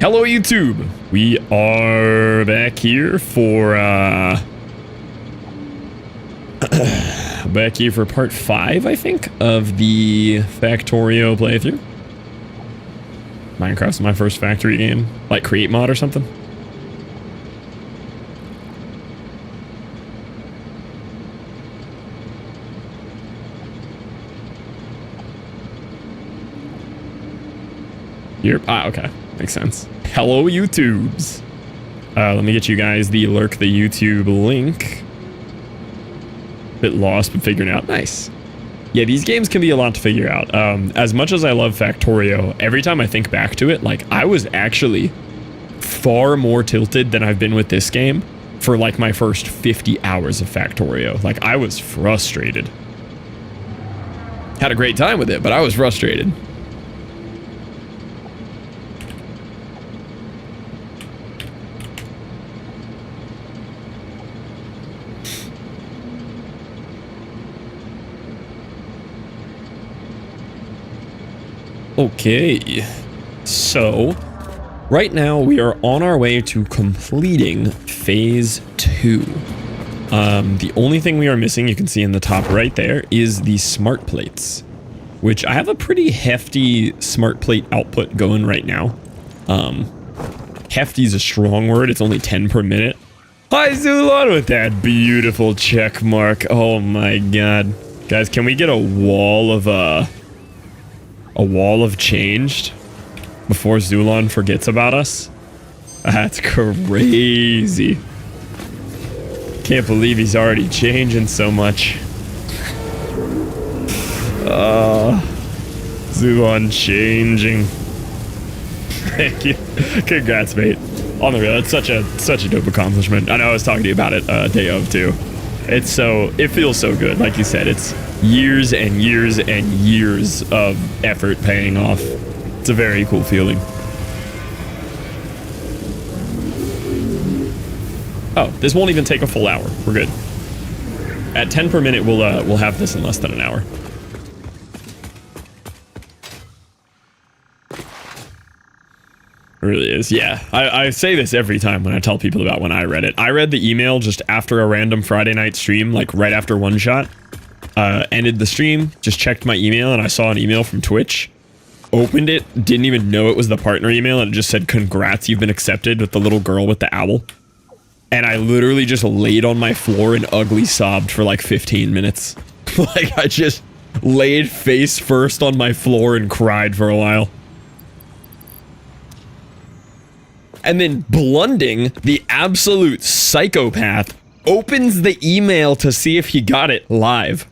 Hello YouTube! We are back here for back here for part 5, I think, of the Factorio playthrough. Minecraft's my first factory game. Like create mod or something. Here? Ah, okay. Makes sense. Hello, YouTubes. Let me get you guys the Lurk the YouTube link. Bit lost, but figuring out. Nice. Yeah, these games can be a lot to figure out. As much as I love Factorio, every time I think back to it, like, I was actually far more tilted than I've been with this game for, like, my first 50 hours of Factorio. Like, I was frustrated. Had a great time with it, but I was frustrated. Okay, so right now we are on our way to completing phase 2. The only thing we are missing, you can see in the top right there, is the smart plates, which I have a pretty hefty smart plate output going right now. Hefty is a strong word. It's only 10 per minute. Hi Zulon with that beautiful check mark. Oh my god. Guys, can we get a wall of changed before Zulon forgets about us? That's crazy. Can't believe he's already changing so much. Zulon changing. Thank you. Congrats, mate. On the real, it's such a dope accomplishment. I know I was talking to you about it day of too. It feels so good. Like you said, it's years and years and years of effort paying off. It's a very cool feeling. Oh, this won't even take a full hour. We're good. At 10 per minute, we'll have this in less than an hour. It really is. Yeah, I say this every time when I tell people about when I read it. I read the email just after a random Friday night stream, like right after One Shot. Ended the stream, just checked my email, and I saw an email from Twitch. Opened it, didn't even know it was the partner email, and it just said, "Congrats, you've been accepted," with the little girl with the owl. And I literally just laid on my floor and ugly sobbed for like 15 minutes. Like, I just laid face first on my floor and cried for a while. And then Blunding, the absolute psychopath, opens the email to see if he got it live.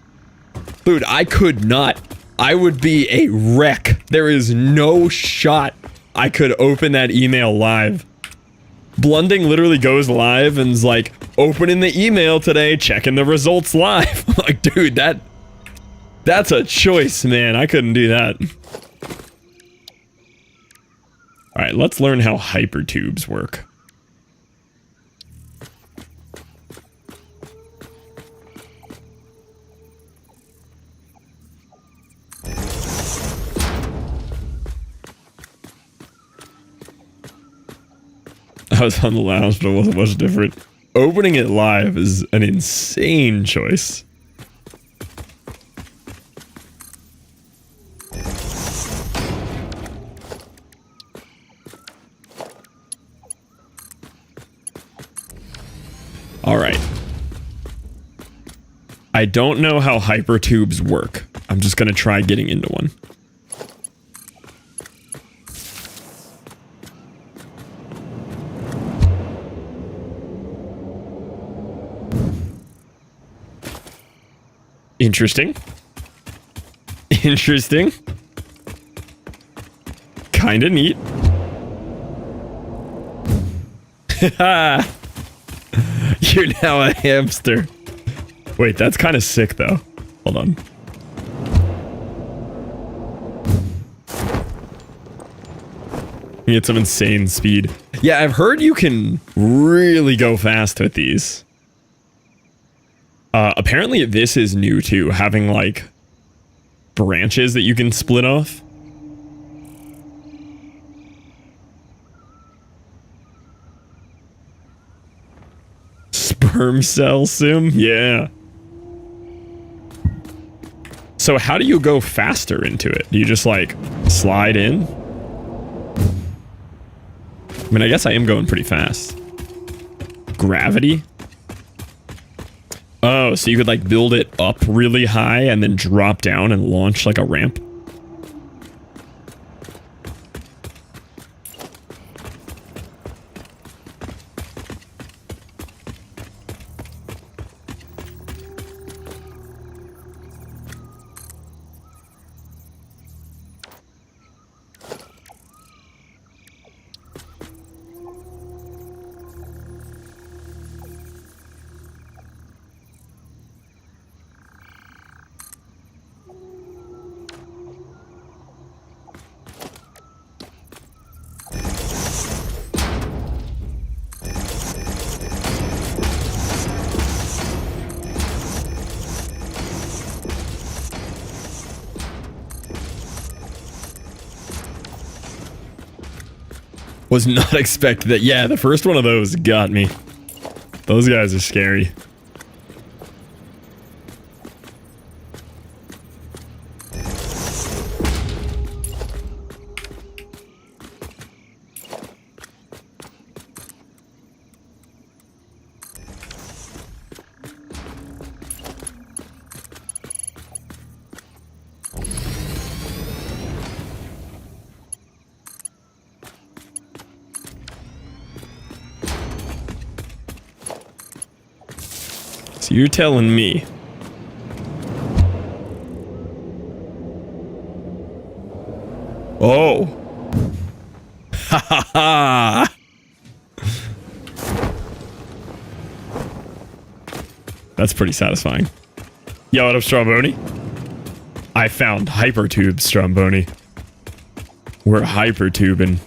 Dude, I could not. I would be a wreck. There is no shot I could open that email live. Blunding literally goes live and's like, opening the email today, checking the results live. I'm like, dude, that's a choice, man. I couldn't do that. Alright, let's learn how hypertubes work. I was on the lounge, but it wasn't much different. Opening it live is an insane choice. Alright. I don't know how hypertubes work. I'm just gonna try getting into one. Interesting. Interesting. Kinda neat. Haha. You're now a hamster. Wait, that's kind of sick though. Hold on. You get some insane speed. Yeah, I've heard you can really go fast with these. Apparently this is new too, having like branches that you can split off. Worm cell sim? Yeah. So how do you go faster into it? Do you just like slide in? I mean, I guess I am going pretty fast. Gravity? Oh, so you could like build it up really high and then drop down and launch like a ramp? Was not expecting that. Yeah, the first one of those got me. Those guys are scary. So you're telling me oh. Ha ha ha. That's pretty satisfying. Yo, what up, Stromboni? I found hypertube, Stromboni. We're hypertubing.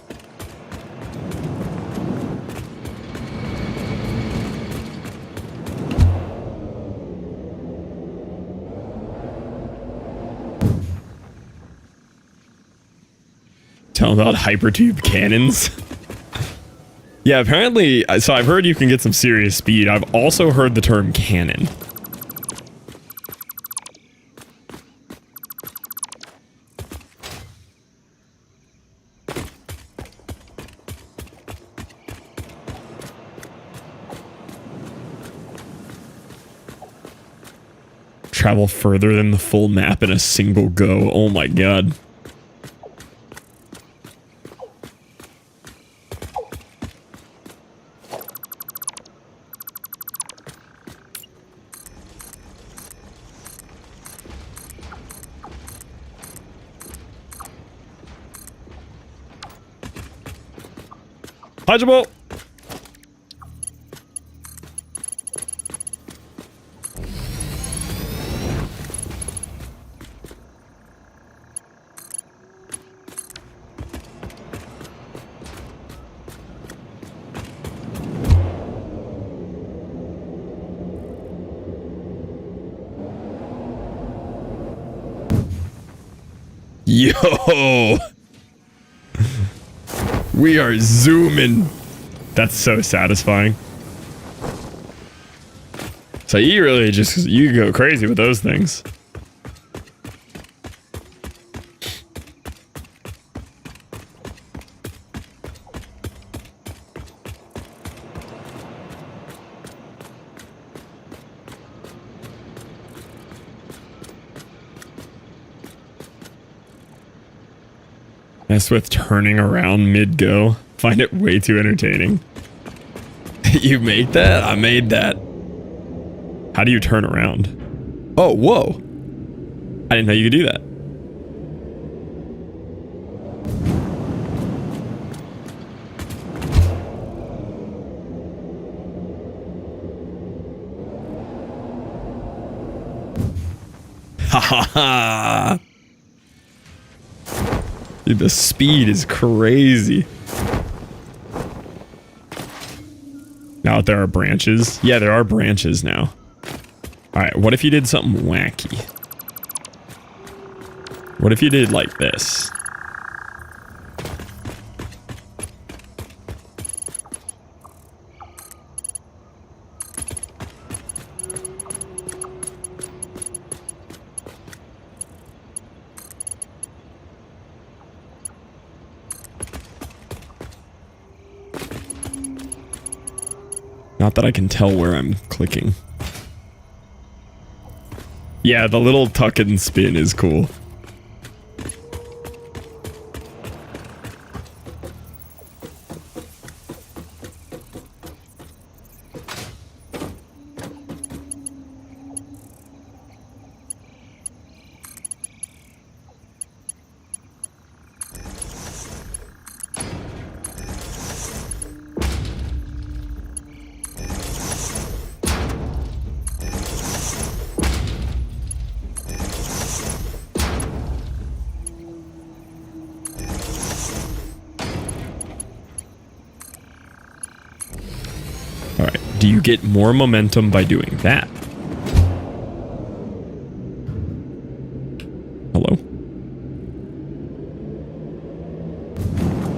Tell them about hypertube cannons. Yeah, apparently, so I've heard you can get some serious speed. I've also heard the term cannon. Travel further than the full map in a single go. Oh my god. Punchable! Yo! We are zooming. That's so satisfying. So you really just, you go crazy with those things. Mess with turning around mid-go. Find it way too entertaining. You made that? I made that. How do you turn around? Oh, whoa. I didn't know you could do that. Ha ha ha. Dude, the speed is crazy. Now that there are branches. Yeah, there are branches now. Alright, what if you did something wacky? What if you did like this? Not that I can tell where I'm clicking. Yeah, the little tuck and spin is cool. Do you get more momentum by doing that? Hello?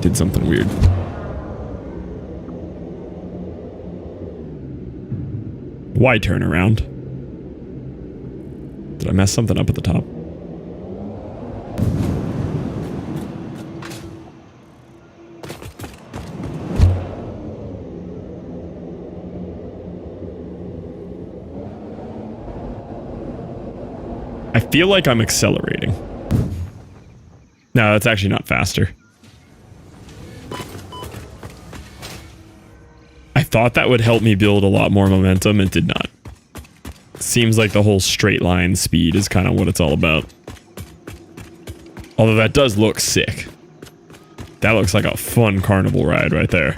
Did something weird. Why turn around? Did I mess something up at the top? I feel like I'm accelerating. No, that's actually not faster. I thought that would help me build a lot more momentum. It did not. Seems like the whole straight line speed is kind of what it's all about. Although that does look sick. That looks like a fun carnival ride right there.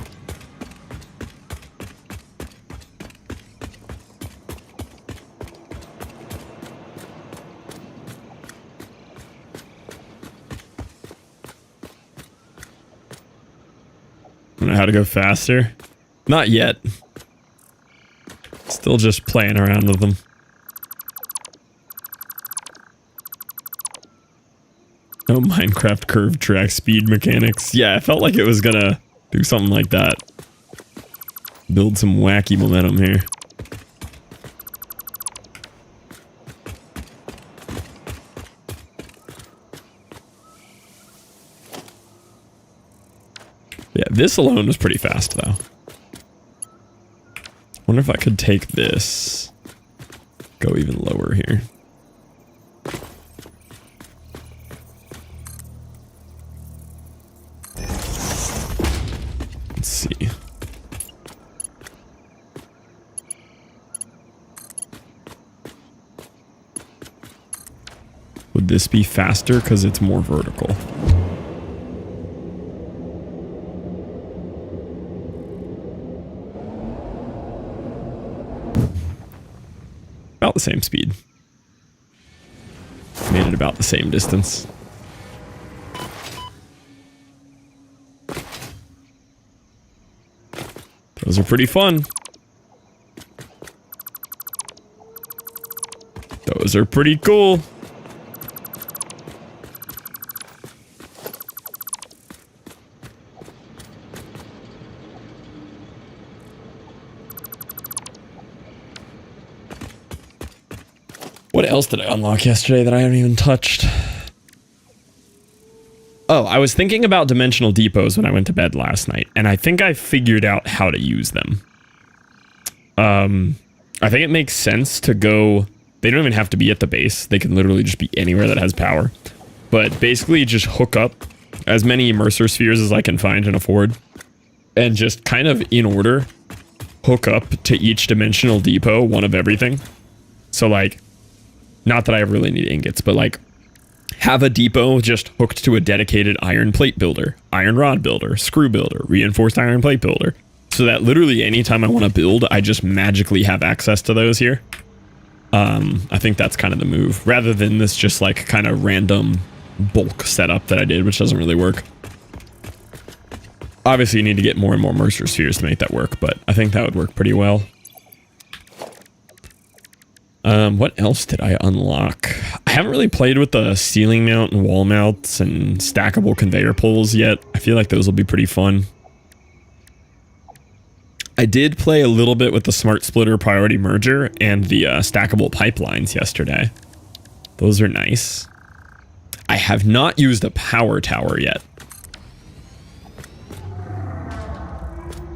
I don't know how to go faster. Not yet. Still just playing around with them. No Minecraft curve track speed mechanics. Yeah, I felt like it was gonna do something like that. Build some wacky momentum here. Yeah, this alone was pretty fast, though. Wonder if I could take this, go even lower here. Let's see. Would this be faster because it's more vertical? About the same speed. Made it about the same distance. Those are pretty fun. Those are pretty cool. What else did I unlock yesterday that I haven't even touched? Oh, I was thinking about dimensional depots when I went to bed last night, and I think I figured out how to use them. I think it makes sense to go... They don't even have to be at the base. They can literally just be anywhere that has power. But basically just hook up as many immerser spheres as I can find and afford, and just kind of in order hook up to each dimensional depot one of everything. So like... Not that I really need ingots, but like have a depot just hooked to a dedicated iron plate builder, iron rod builder, screw builder, reinforced iron plate builder. So that literally anytime I want to build, I just magically have access to those here. I think that's kind of the move, rather than this just like kind of random bulk setup that I did, which doesn't really work. Obviously you need to get more and more Mercer spheres to make that work, but I think that would work pretty well. What else did I unlock? I haven't really played with the ceiling mount and wall mounts and stackable conveyor poles yet. I feel like those will be pretty fun. I did play a little bit with the smart splitter priority merger and the stackable pipelines yesterday. Those are nice. I have not used a power tower yet.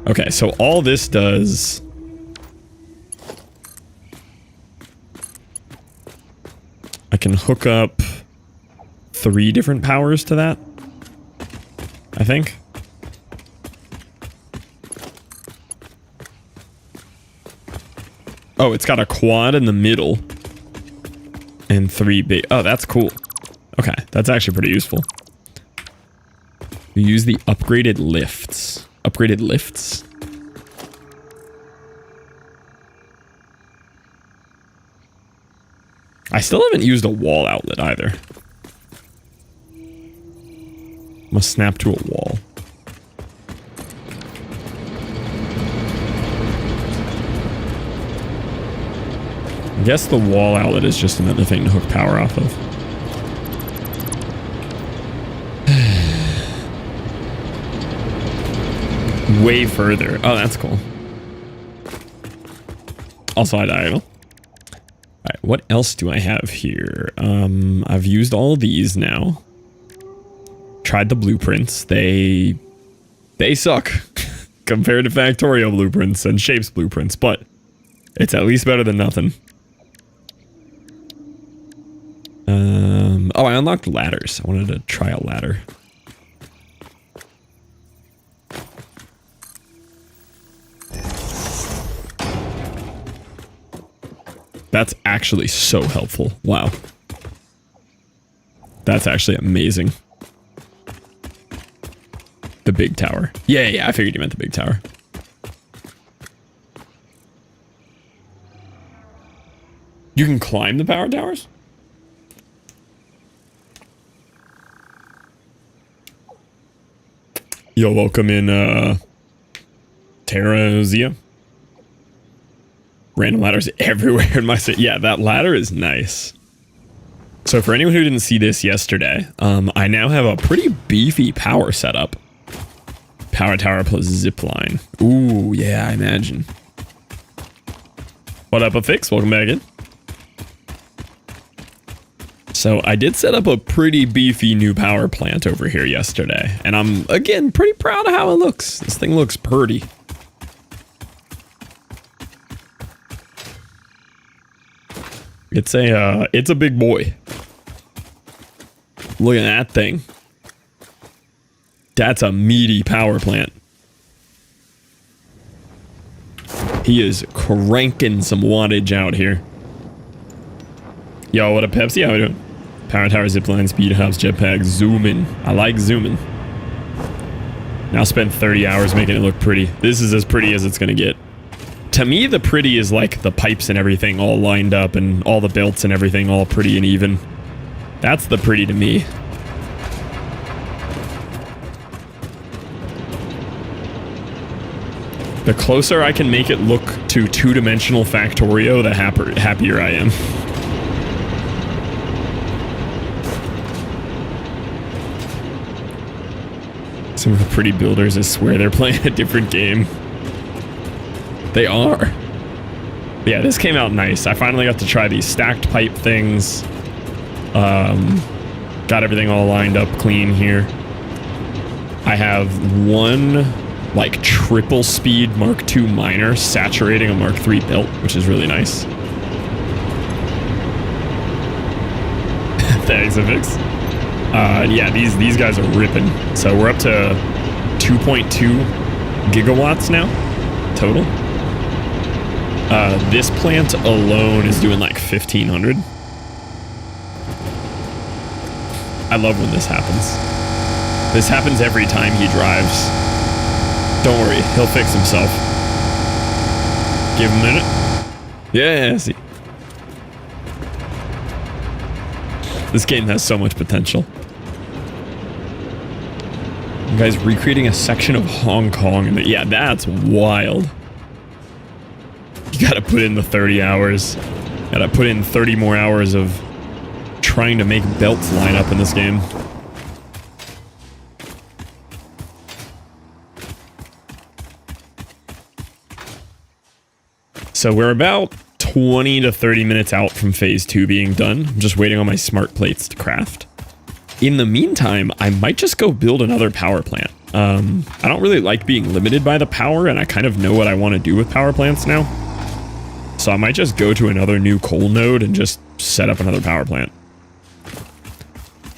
Okay, so all this does can hook up 3 different powers to that, I think. Oh, it's got a quad in the middle and 3 big. Oh, that's cool. Okay, that's actually pretty useful. We use the upgraded lifts. Upgraded lifts? I still haven't used a wall outlet either. Must snap to a wall. I guess the wall outlet is just another thing to hook power off of. Way further. Oh, that's cool. Also, I diagonal. Alright, what else do I have here? I've used all these now. Tried the blueprints. They suck compared to Factorio blueprints and Shapes blueprints, but it's at least better than nothing. Oh, I unlocked ladders. I wanted to try a ladder. That's actually so helpful. Wow. That's actually amazing. The big tower. Yeah, I figured you meant the big tower. You can climb the power towers? Yo, welcome in, Terrazia. Random ladders everywhere in my city. Yeah, that ladder is nice. So for anyone who didn't see this yesterday, I now have a pretty beefy power setup. Power tower plus zip line. Ooh, yeah, I imagine. What up, Affix? Welcome back in. So I did set up a pretty beefy new power plant over here yesterday, and I'm, again, pretty proud of how it looks. This thing looks pretty. It's a big boy. Look at that thing. That's a meaty power plant. He is cranking some wattage out here. Yo, what up, Pepsi? How we doing? Power tower, zipline, speed hubs, jetpack, zooming. I like zooming. Now spend 30 hours making it look pretty. This is as pretty as it's gonna get. To me, the pretty is like the pipes and everything all lined up and all the belts and everything all pretty and even. That's the pretty to me. The closer I can make it look to two-dimensional Factorio, the happier I am. Some of the pretty builders, I swear they're playing a different game. They are. Yeah, this came out nice. I finally got to try these stacked pipe things. Got everything all lined up clean here. I have one, like, triple speed Mark II miner saturating a Mark III belt, which is really nice. Thanks, Avix. Yeah, these guys are ripping. So we're up to 2.2 gigawatts now, total. This plant alone is doing like 1,500. I love when this happens. This happens every time he drives. Don't worry, he'll fix himself. Give him a minute. Yeah, see. This game has so much potential. You guys recreating a section of Hong Kong. Yeah, that's wild. You gotta put in the 30 hours. Gotta put in 30 more hours of trying to make belts line up in this game. So we're about 20 to 30 minutes out from phase 2 being done. I'm just waiting on my smart plates to craft. In the meantime, I might just go build another power plant. I don't really like being limited by the power, and I kind of know what I want to do with power plants now. So I might just go to another new coal node and just set up another power plant.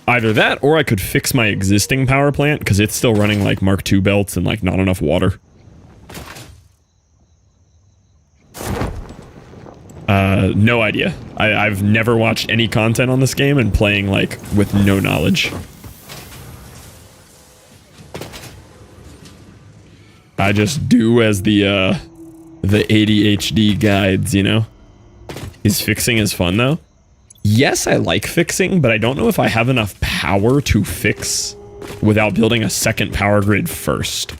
Either that, or I could fix my existing power plant, because it's still running like Mark II belts and like not enough water. No idea. I've never watched any content on this game and playing like with no knowledge. I just do as the ADHD guides, you know? Is fixing is fun though? Yes, I like fixing, but I don't know if I have enough power to fix without building a second power grid first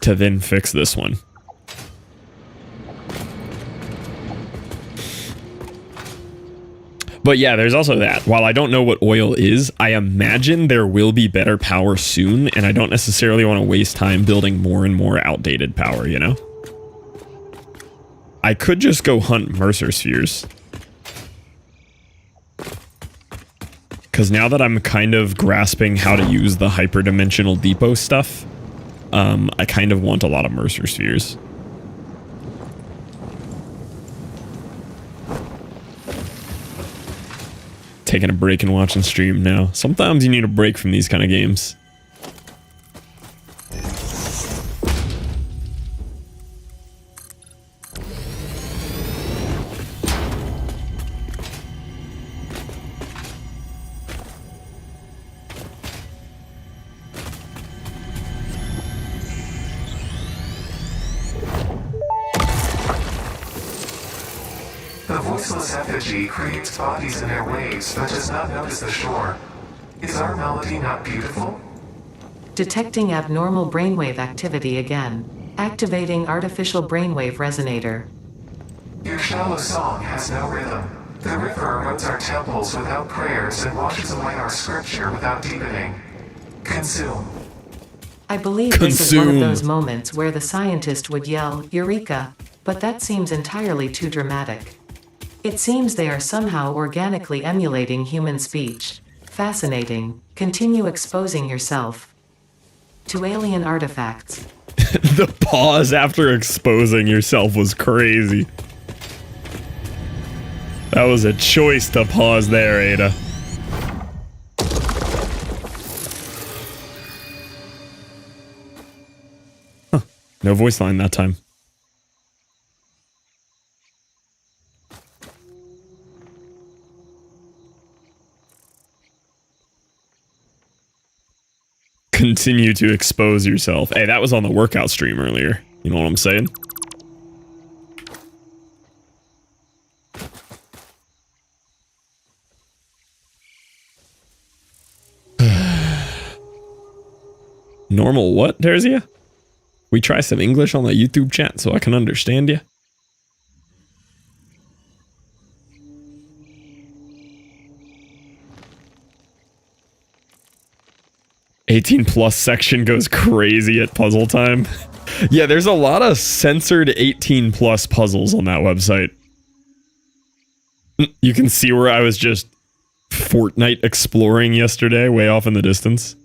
to then fix this one. But yeah, there's also that. While I don't know what oil is, I imagine there will be better power soon, and I don't necessarily want to waste time building more and more outdated power, you know? I could just go hunt Mercer Spheres. Because now that I'm kind of grasping how to use the hyperdimensional depot stuff, I kind of want a lot of Mercer Spheres. Taking a break and watching stream now. Sometimes you need a break from these kind of games. Creates bodies in their waves, but does not notice the shore. Is our melody not beautiful? Detecting abnormal brainwave activity again. Activating artificial brainwave resonator. Your shallow song has no rhythm. The river erodes our temples without prayers and washes away our scripture without deepening. Consume. I believe this is one of those moments where the scientist would yell, Eureka, but that seems entirely too dramatic. It seems they are somehow organically emulating human speech. Fascinating. Continue exposing yourself to alien artifacts. The pause after exposing yourself was crazy. That was a choice to pause there, Ada. Huh. No voice line that time. Continue to expose yourself. Hey, that was on the workout stream earlier. You know what I'm saying? Normal what, Terzia? We try some English on the YouTube chat so I can understand you. +18 section goes crazy at puzzle time. Yeah, there's a lot of censored 18+ puzzles on that website. You can see where I was just Fortnite exploring yesterday, way off in the distance.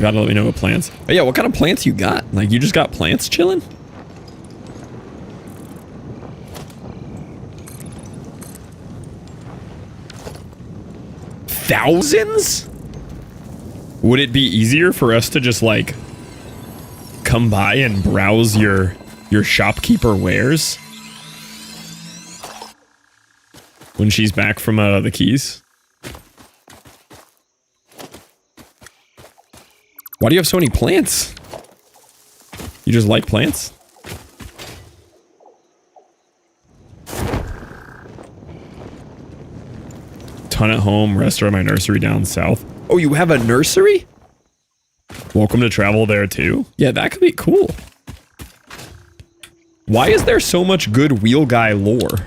Gotta let me know what plants. Oh yeah, what kind of plants you got? Like, you just got plants chilling? Thousands? Would it be easier for us to just, like, come by and browse your shopkeeper wares? When she's back from, the keys? Why do you have so many plants? You just like plants? Ton at home, rest at my nursery down south. Oh, you have a nursery? Welcome to travel there too. Yeah, that could be cool. Why is there so much good wheel guy lore?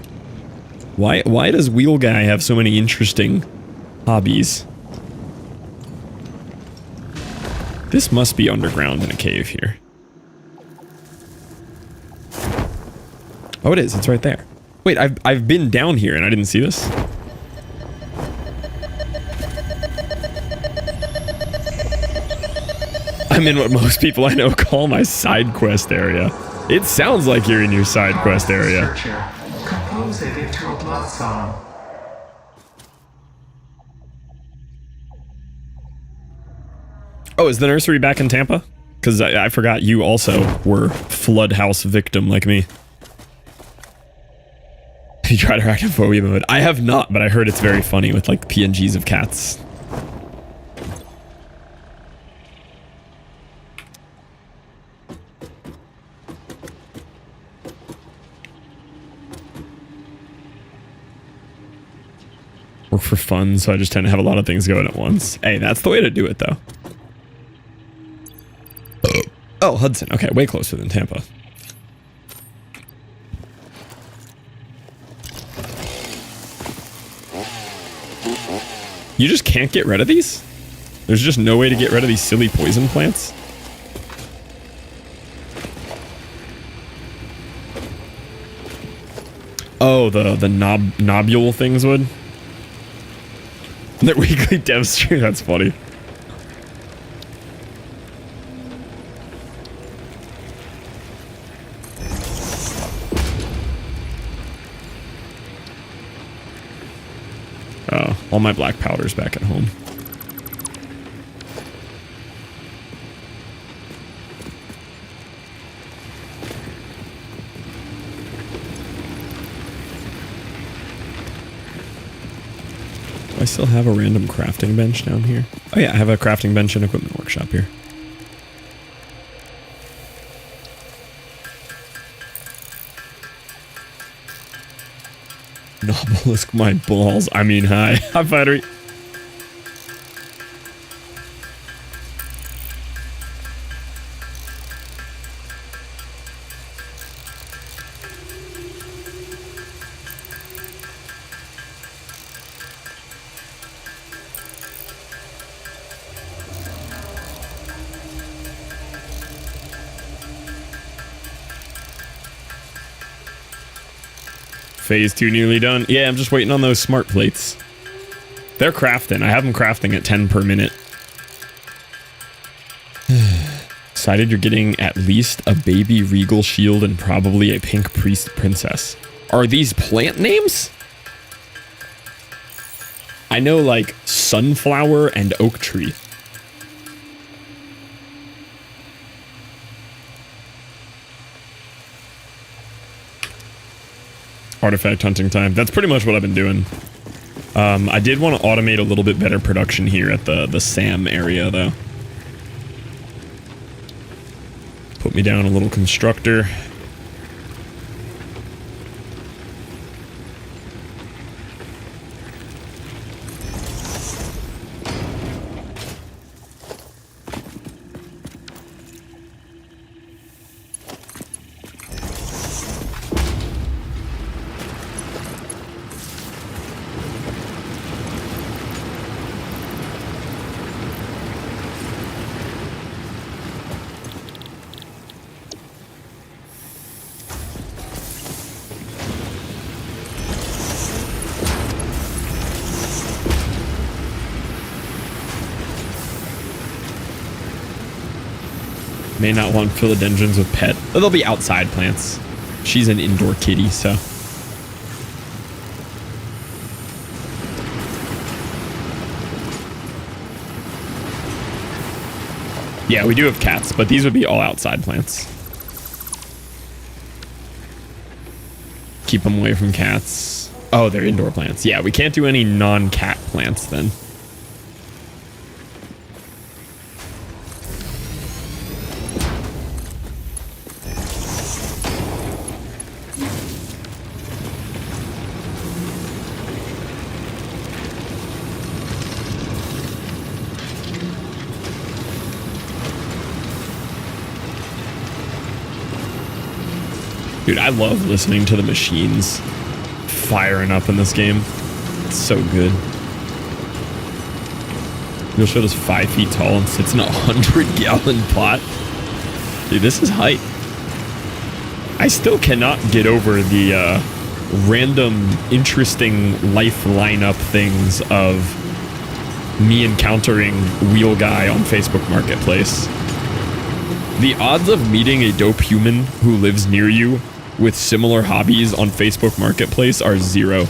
Why does wheel guy have so many interesting hobbies? This must be underground in a cave here. Oh, it is. It's right there. Wait, I've been down here and I didn't see this? I'm in what most people I know call my side quest area. It sounds like you're in your side quest area. Compose it into a blood song. Oh, is the nursery back in Tampa? Because I forgot you also were flood house victim like me. You tried arachnophobia mode. I have not, but I heard it's very funny with like PNGs of cats. Work for fun, so I just tend to have a lot of things going at once. Hey, that's the way to do it, though. Oh, Hudson. Okay, way closer than Tampa. You just can't get rid of these? There's just no way to get rid of these silly poison plants? Oh, the nobule things would? Their weekly dev stream, that's funny. Oh, all my black powder's back at home. Do I still have a random crafting bench down here? Oh yeah, I have a crafting bench and equipment workshop here. Obelisk my balls. I mean, hi. Hi, Battery. Phase 2 nearly done. Yeah, I'm just waiting on those smart plates. They're crafting. I have them crafting at 10 per minute. Decided you're getting at least a baby regal shield and probably a pink priest princess. Are these plant names? I know like sunflower and oak tree. Artifact hunting time. That's pretty much what I've been doing. I did want to automate a little bit better production here at the SAM area, though. Put me down a little constructor. May not want philodendrons with pet. They'll be outside plants. She's an indoor kitty, so. Yeah, we do have cats, but these would be all outside plants. Keep them away from cats. Oh, they're indoor plants. Yeah, we can't do any non-cat plants then. Dude, I love listening to the machines firing up in this game. It's so good. You'll show us 5 feet tall and sits in a 100-gallon pot. Dude, this is hype. I still cannot get over the random, interesting life lineup things of me encountering Wheel Guy on Facebook Marketplace. The odds of meeting a dope human who lives near you with similar hobbies on Facebook Marketplace are 0.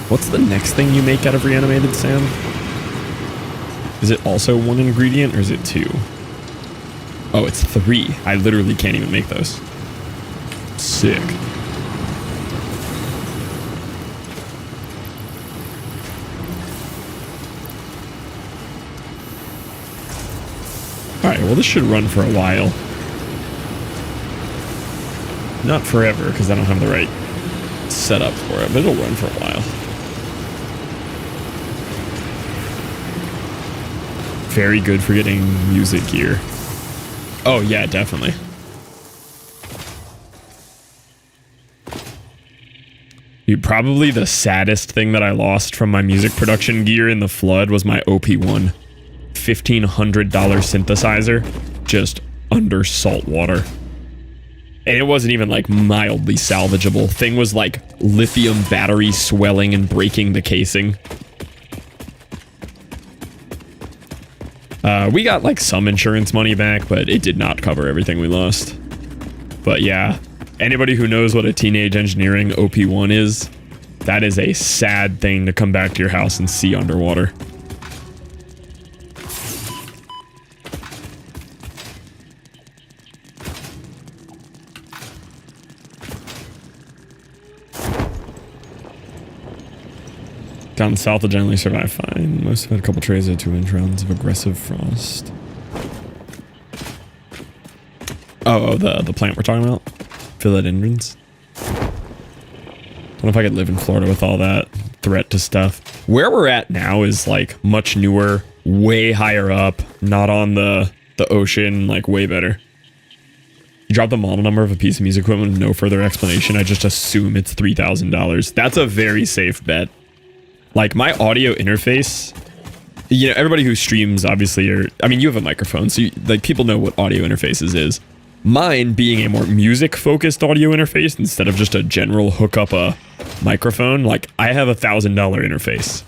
What's the next thing you make out of reanimated sand? Is it also 1 ingredient or is it 2? Oh, it's 3. I literally can't even make those. Sick. Alright, well this should run for a while. Not forever, because I don't have the right setup for it, but it'll run for a while. Very good for getting music gear. Oh yeah, definitely. Dude, probably the saddest thing that I lost from my music production gear in the flood was my OP1 $1,500 synthesizer just under salt water. And it wasn't even like mildly salvageable. Thing was like lithium battery swelling and breaking the casing. We got like some insurance money back, but it did not cover everything we lost. But yeah, anybody who knows what a teenage engineering OP1 is, that is a sad thing to come back to your house and see underwater. Down south will generally survive fine. Most have had a couple trays of 2-inch rounds of aggressive frost. Oh, the plant we're talking about? Philodendrons? Don't know if I could live in Florida with all that threat to stuff. Where we're at now is like much newer, way higher up, not on the ocean, like way better. You drop the model number of a piece of music equipment with no further explanation. I just assume it's $3,000. That's a very safe bet. Like my audio interface, you know, everybody who streams obviously I mean, you have a microphone, so like people know what audio interfaces is. Mine being a more music focused audio interface instead of just a general hook up a microphone, like I have $1,000 interface.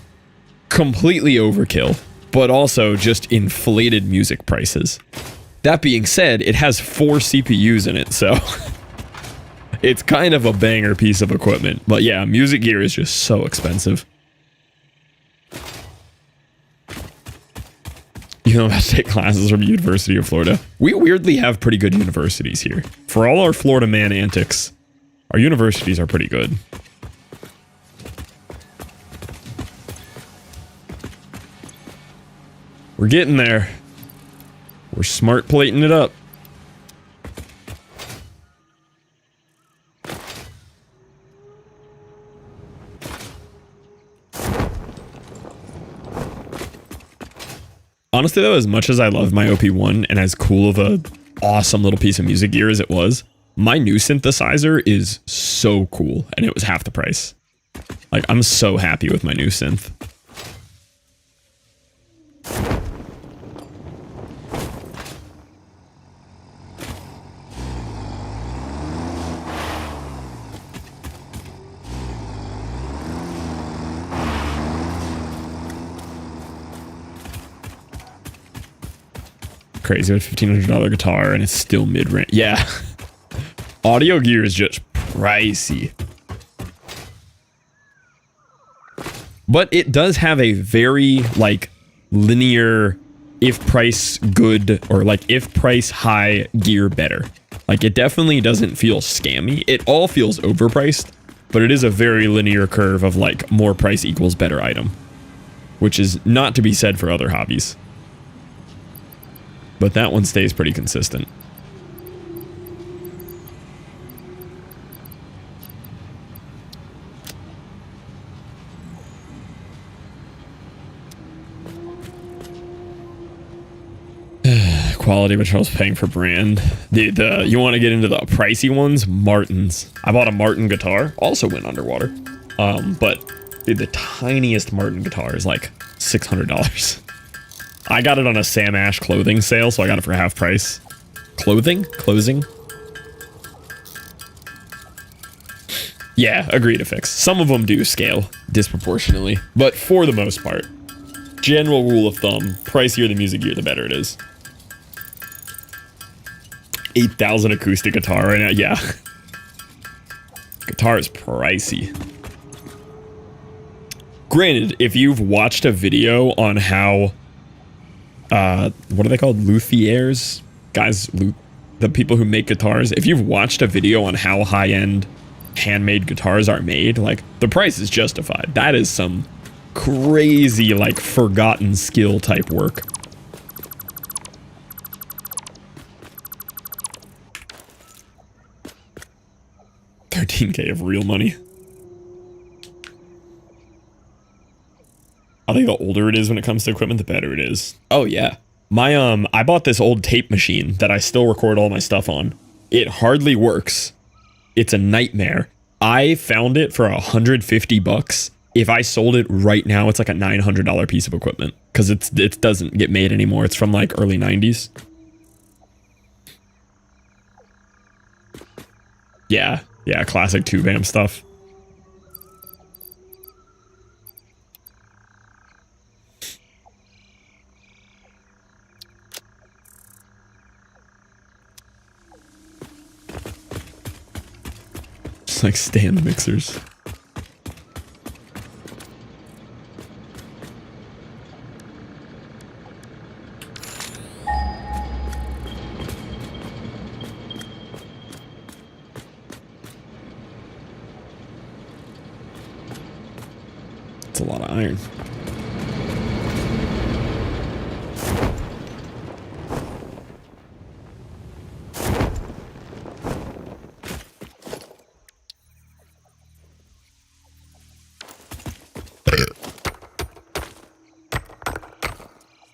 Completely overkill, but also just inflated music prices. That being said, it has 4 CPUs in it, so it's kind of a banger piece of equipment. But yeah, music gear is just so expensive. You know, I'm about to take classes from University of Florida. We weirdly have pretty good universities here. For all our Florida man antics, our universities are pretty good. We're getting there. We're smart plating it up. Honestly though, as much as I love my OP1 and as cool of a awesome little piece of music gear as it was, my new synthesizer is so cool and it was half the price. Like, I'm so happy with my new synth. Crazy with $1,500 guitar and it's still mid-range. Yeah. Audio gear is just pricey. But it does have a very, like, linear, if price good, or, like, if price high, gear better. Like, it definitely doesn't feel scammy. It all feels overpriced, but it is a very linear curve of, like, more price equals better item. Which is not to be said for other hobbies. But that one stays pretty consistent. Quality, which I was paying for brand. You want to get into the pricey ones? Martins. I bought a Martin guitar. Also went underwater. But dude, the tiniest Martin guitar is like $600. I got it on a Sam Ash clothing sale, so I got it for half price. Clothing? Closing? Yeah, agree to fix. Some of them do scale disproportionately, but for the most part, general rule of thumb, pricier the music gear, the better it is. 8,000 acoustic guitar right now, yeah. Guitar is pricey. Granted, if you've watched a video on how, what are they called? Luthiers? Guys, the people who make guitars. If you've watched a video on how high-end handmade guitars are made, like, the price is justified. That is some crazy, like, forgotten skill type work. $13K of real money. I think the older it is when it comes to equipment, the better it is. Oh yeah. I bought this old tape machine that I still record all my stuff on. It hardly works. It's a nightmare. I found it for $150. If I sold it right now, it's like a $900 piece of equipment because it doesn't get made anymore. It's from like early 90s. Yeah, classic tube amp stuff. Just like stand mixers. It's a lot of iron.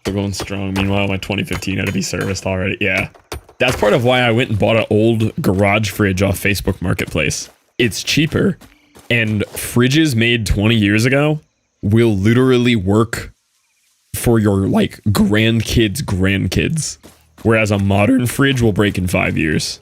Still going strong. Meanwhile, my 2015 had to be serviced already. Yeah. That's part of why I went and bought an old garage fridge off Facebook Marketplace. It's cheaper, and fridges made 20 years ago will literally work for your, like, grandkids, whereas a modern fridge will break in 5 years.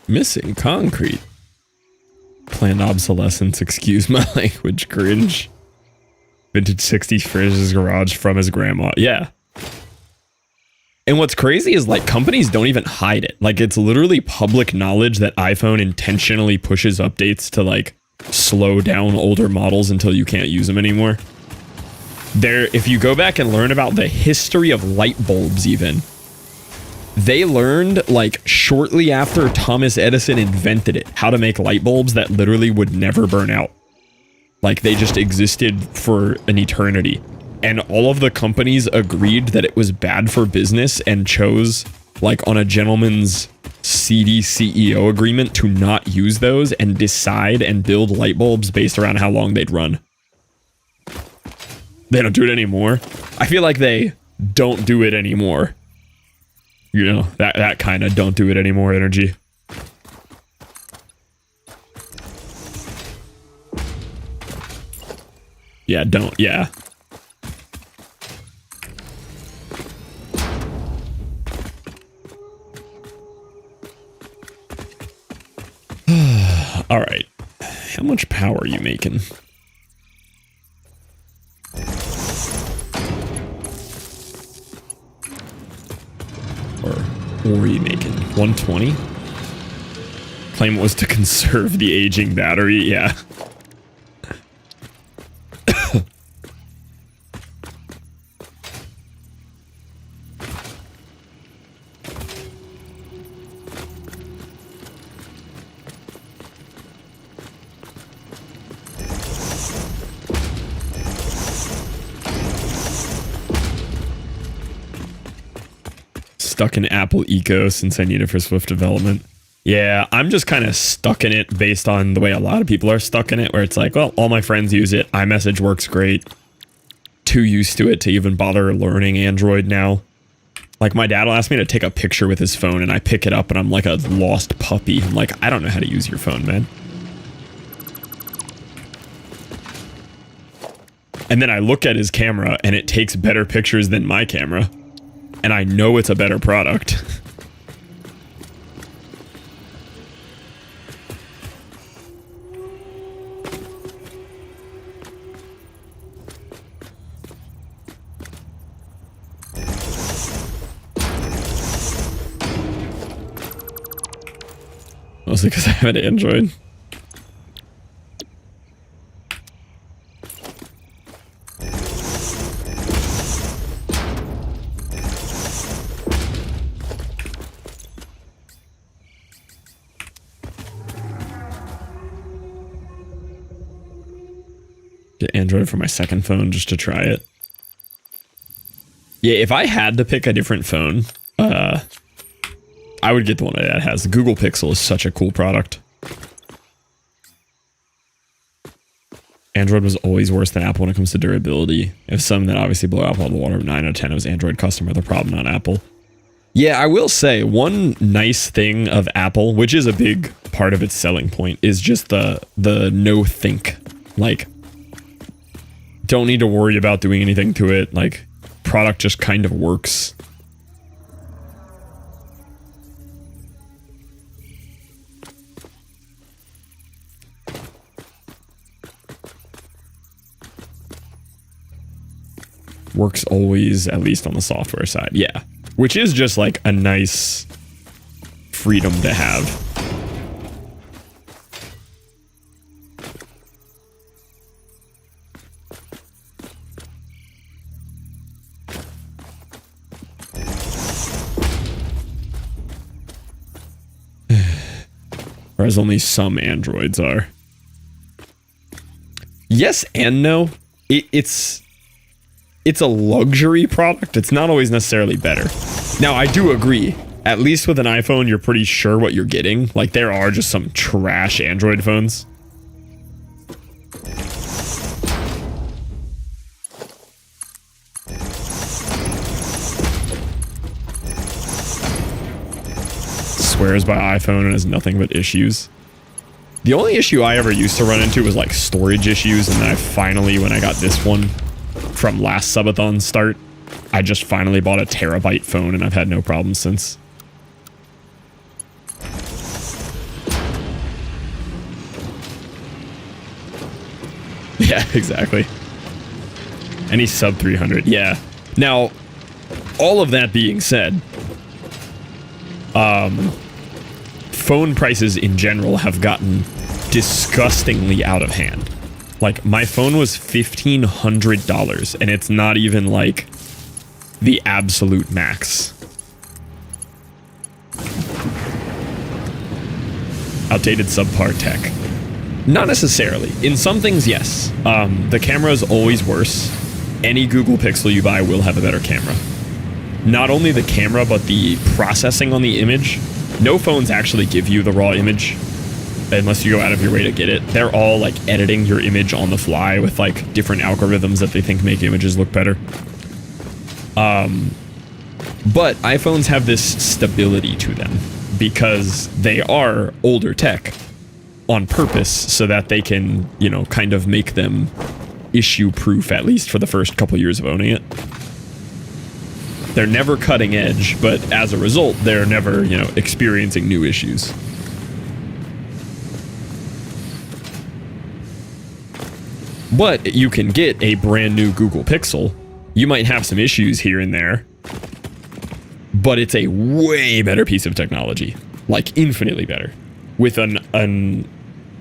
Missing concrete. Planned obsolescence, excuse my language, cringe. Vintage 60s fridge's garage from his grandma. Yeah. And what's crazy is, like, companies don't even hide it. Like, it's literally public knowledge that iPhone intentionally pushes updates to, like, slow down older models until you can't use them anymore. If you go back and learn about the history of light bulbs even, they learned, like, shortly after Thomas Edison invented it, how to make light bulbs that literally would never burn out. Like, they just existed for an eternity. And all of the companies agreed that it was bad for business and chose, like, on a gentleman's seedy CEO agreement to not use those and decide and build light bulbs based around how long they'd run. They don't do it anymore. I feel like they don't do it anymore. You know, that kind of don't do it anymore energy. Yeah, don't, yeah. All right. How much power are you making? What were you making? 120? Claim was to conserve the aging battery. Yeah. stuck in Apple Eco since I need it for Swift development. Yeah, I'm just kind of stuck in it based on the way a lot of people are stuck in it, where it's like, well, all my friends use it. iMessage works great. Too used to it to even bother learning Android now. Like, my dad will ask me to take a picture with his phone, and I pick it up, and I'm like a lost puppy. I'm like, I don't know how to use your phone, man. And then I look at his camera, and it takes better pictures than my camera. And I know it's a better product. Mostly because I have an Android. Get Android for my second phone just to try it. Yeah, if I had to pick a different phone, I would get the one that has. The Google Pixel is such a cool product. Android was always worse than Apple when it comes to durability. If some that obviously blow Apple out of the water, 9 out of 10 it was Android customer, the problem, not Apple. Yeah, I will say one nice thing of Apple, which is a big part of its selling point, is just the no think. Like, don't need to worry about doing anything to it. Like, product just kind of works. Works always, at least on the software side. Yeah. Which is just like a nice freedom to have. Whereas only some Androids are. Yes and no. It's a luxury product. It's not always necessarily better. Now, I do agree. At least with an iPhone, you're pretty sure what you're getting. Like, there are just some trash Android phones. Swears by iPhone and has nothing but issues. The only issue I ever used to run into was like storage issues, and then I finally, when I got this one from last subathon start, I just finally bought a terabyte phone, and I've had no problems since. Yeah, exactly. Any sub 300, yeah. Now, all of that being said, phone prices in general have gotten disgustingly out of hand. Like, my phone was $1,500, and it's not even like the absolute max. Outdated subpar tech. Not necessarily. In some things, yes. The camera is always worse. Any Google Pixel you buy will have a better camera. Not only the camera, but the processing on the image. No phones actually give you the raw image unless you go out of your way to get it. They're all like editing your image on the fly with like different algorithms that they think make images look better. But iPhones have this stability to them because they are older tech on purpose so that they can, you know, kind of make them issue proof, at least for the first couple years of owning it. They're never cutting edge, but as a result, they're never, you know, experiencing new issues. But you can get a brand new Google Pixel. You might have some issues here and there, but it's a way better piece of technology, like infinitely better, with an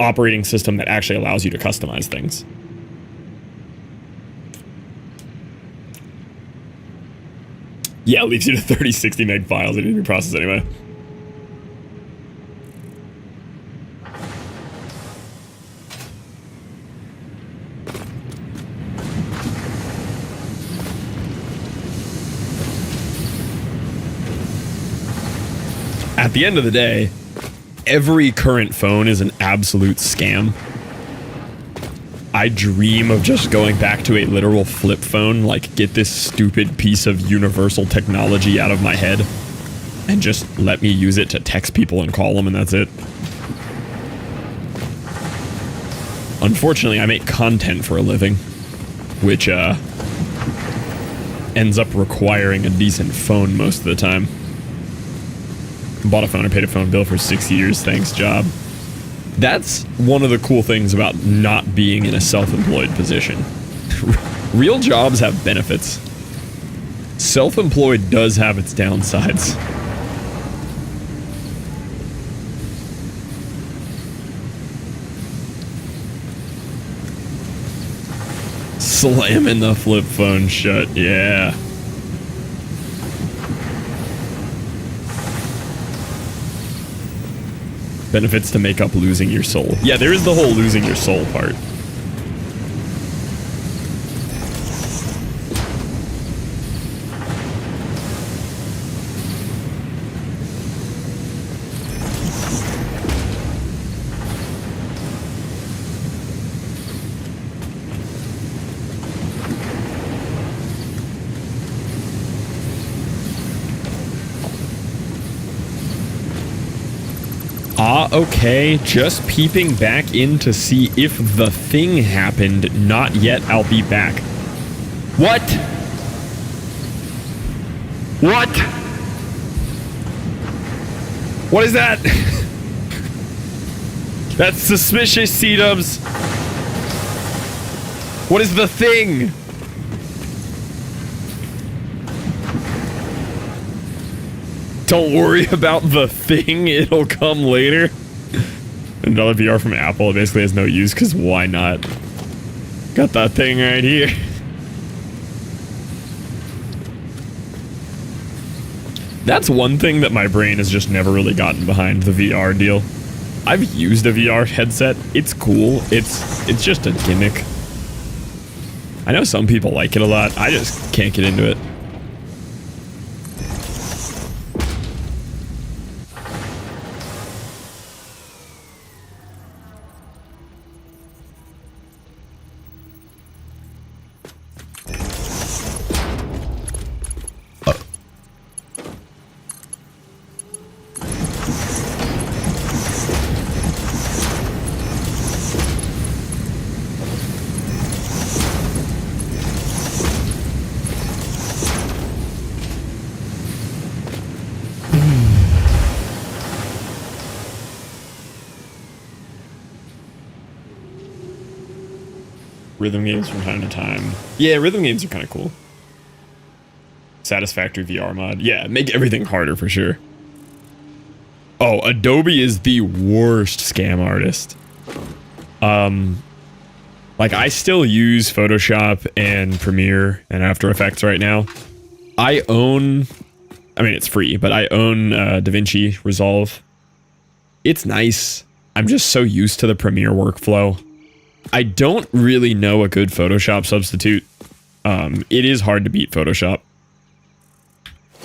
operating system that actually allows you to customize things. Yeah, it leaves you to 30, 60 meg files. It didn't process anyway. at the end of the day, every current phone is an absolute scam. I dream of just going back to a literal flip phone, like get this stupid piece of universal technology out of my head and just let me use it to text people and call them, and that's it. Unfortunately, I make content for a living, which ends up requiring a decent phone most of the time. Bought a phone, I paid a phone bill for 6 years, thanks job. That's one of the cool things about not being in a self-employed position. Real jobs have benefits. Self-employed does have its downsides. Slamming the flip phone shut, yeah. Benefits to make up losing your soul. Yeah, there is the whole losing your soul part. Okay, just peeping back in to see if the thing happened. Not yet, I'll be back. What? What? What is that? That's suspicious, C-dubs. What is the thing? Don't worry about the thing, it'll come later. Another VR from Apple, it basically has no use, because why not? Got that thing right here. That's one thing that my brain has just never really gotten behind, the VR deal. I've used a VR headset, it's cool, it's just a gimmick. I know some people like it a lot, I just can't get into it. Rhythm games from time to time. Yeah, rhythm games are kind of cool. Satisfactory VR mod. Yeah, make everything harder for sure. Oh, Adobe is the worst scam artist. Like I still use Photoshop and Premiere and After Effects right now. I mean, it's free, but I own DaVinci Resolve. It's nice. I'm just so used to the Premiere workflow. I don't really know a good Photoshop substitute. It is hard to beat Photoshop.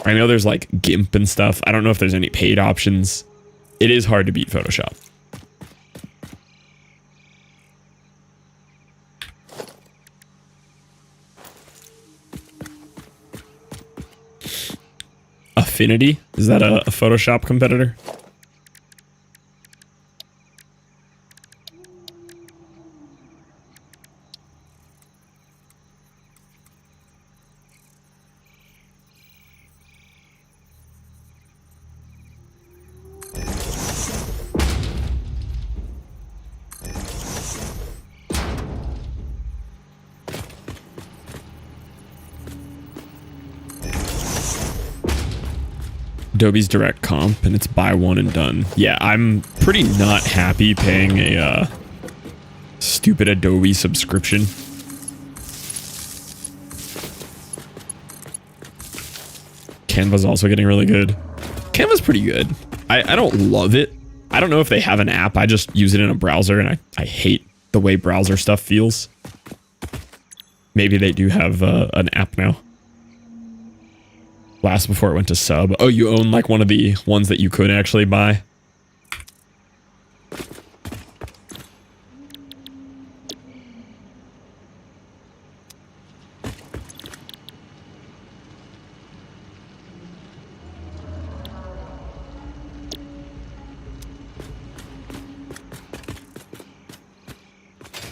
I know there's like GIMP and stuff. I don't know if there's any paid options. It is hard to beat Photoshop. Affinity? Is that a Photoshop competitor? Adobe's direct comp, and it's buy one and done. Yeah, I'm pretty not happy paying a stupid Adobe subscription. Canva's also getting really good. Canva's pretty good. I don't love it. I don't know if they have an app. I just use it in a browser, and I hate the way browser stuff feels. Maybe they do have an app now. Last before it went to sub. Oh, you own like one of the ones that you could actually buy?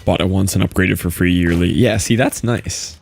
Bought it once and upgraded for free yearly. Yeah, see, that's nice.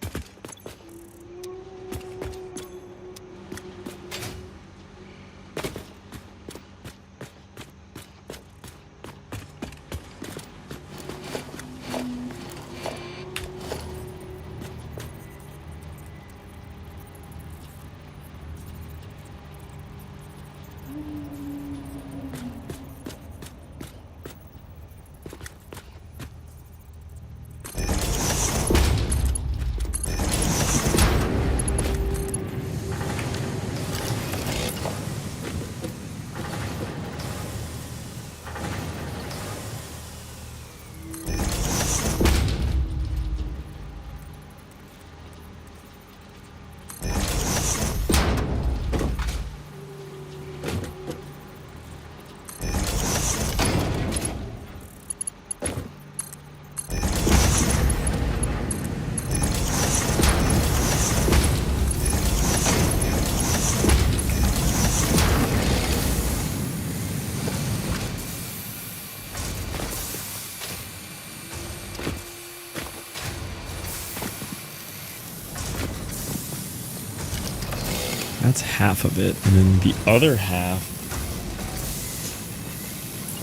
That's half of it. And then the other half...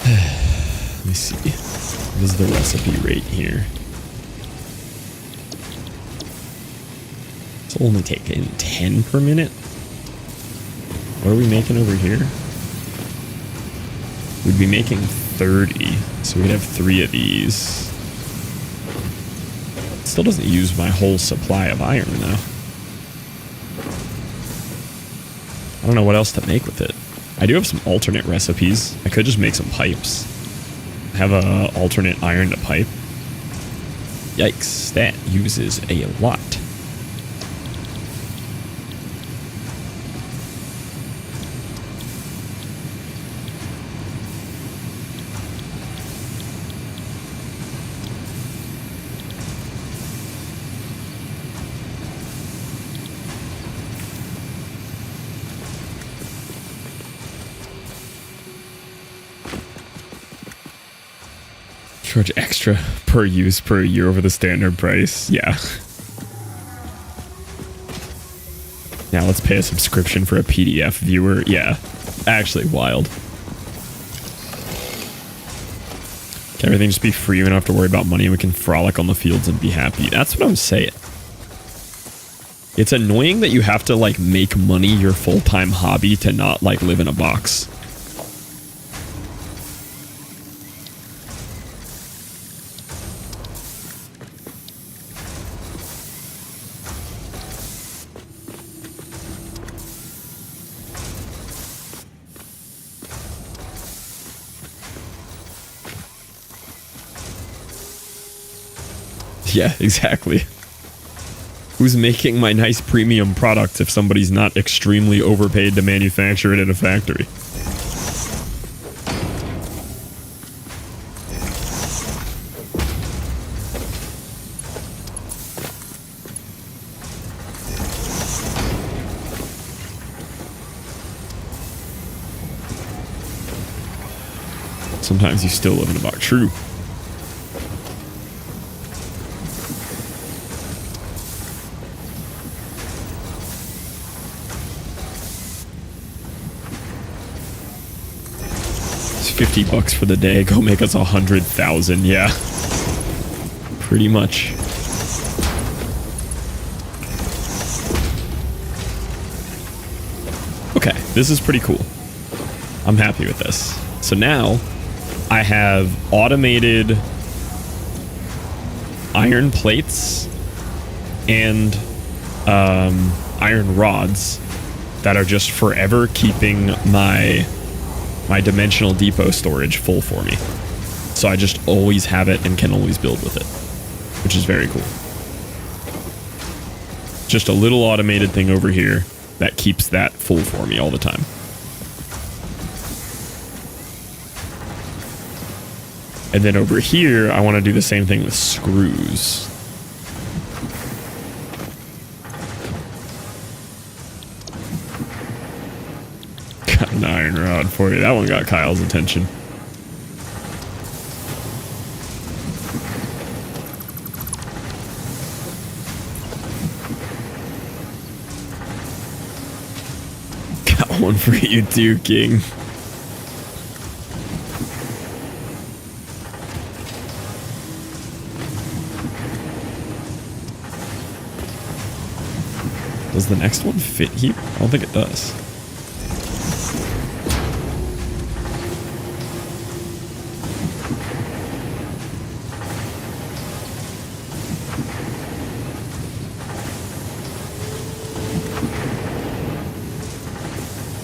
Let me see. What is the recipe rate here? It's only taking 10 per minute. What are we making over here? We'd be making 30. So we'd have 3 of these. Still doesn't use my whole supply of iron though. I don't know what else to make with it. I do have some alternate recipes. I could just make some pipes. I have a alternate iron to pipe. Yikes, that uses a lot. Charge extra per use per year over the standard price. Yeah. Now let's pay a subscription for a PDF viewer. Yeah. Actually wild. Can everything just be free? We don't have to worry about money and we can frolic on the fields and be happy. That's what I'm saying. It's annoying that you have to like make money your full-time hobby to not like live in a box. Yeah, exactly. Who's making my nice premium product if somebody's not extremely overpaid to manufacture it at a factory? Sometimes you still live in a box. True. $50 for the day. Go make us 100,000. Yeah. Pretty much. Okay, this is pretty cool. I'm happy with this. So now I have automated iron plates and iron rods that are just forever keeping my dimensional depot storage full for me. So I just always have it and can always build with it, which is very cool. Just a little automated thing over here. that keeps that full for me all the time. And then over here, I want to do the same thing with screws. Got an iron rod for you. That one got Kyle's attention. Got one for you too, King. Does the next one fit here? I don't think it does.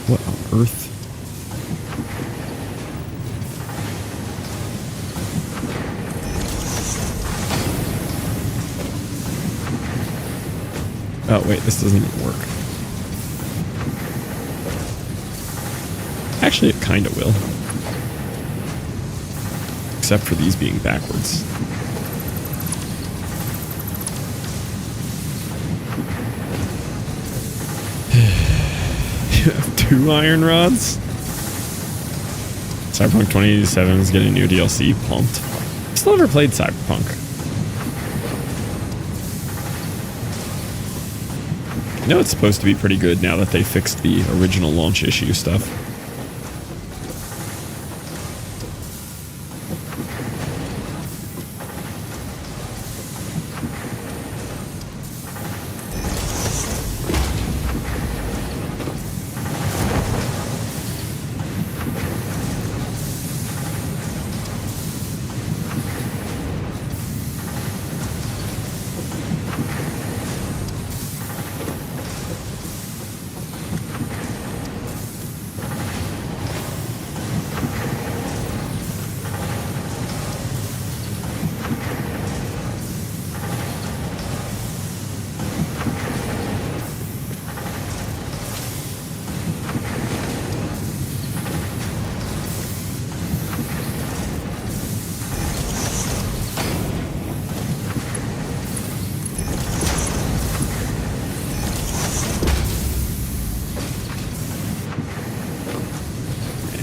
What on earth? Oh, wait, this doesn't even work. Actually, it kind of will. Except for these being backwards. You have 2 iron rods? Cyberpunk 2087 is getting a new DLC. Pumped. Still never played Cyberpunk. I know it's supposed to be pretty good now that they fixed the original launch issue stuff.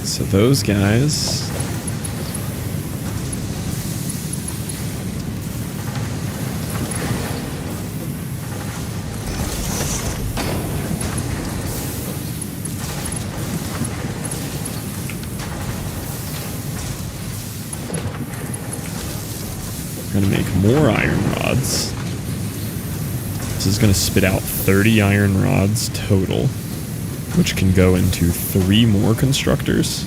So those guys. We're gonna make more iron rods. This is gonna spit out 30 iron rods total, which can go into 3 more constructors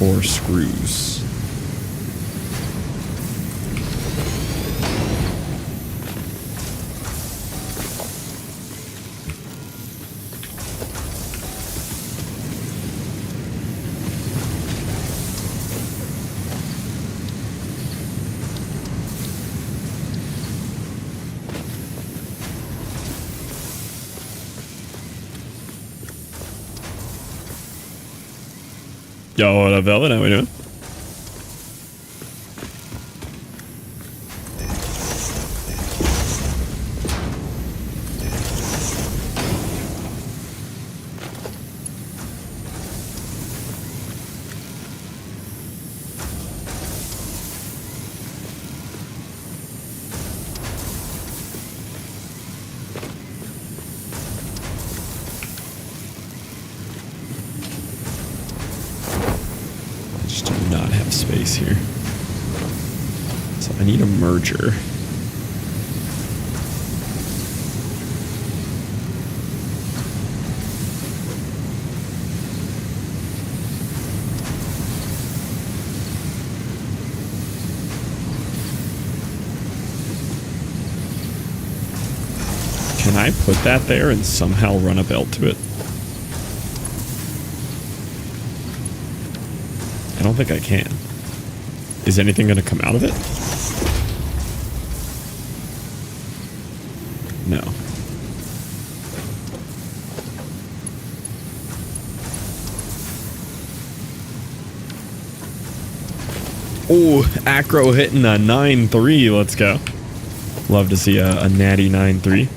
or screws. Yo, what up, Velvet? How we doing? Space here. So I need a merger. Can I put that there and somehow run a belt to it? I don't think I can. Is anything going to come out of it? No. Oh, Acro hitting a 9.3. Let's go. Love to see a natty 9.3.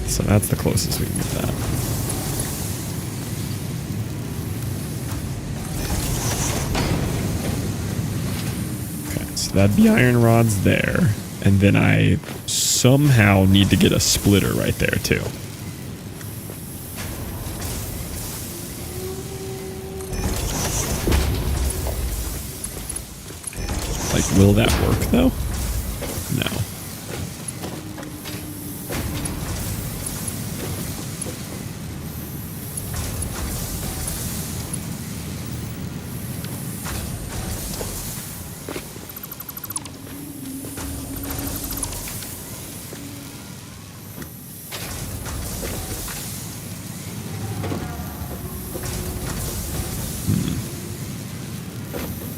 So that's the closest we can get that. Okay, so that'd be iron rods there. And then I somehow need to get a splitter right there too. Like, will that work though? No.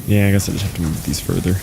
Yeah, I guess I just have to move these further.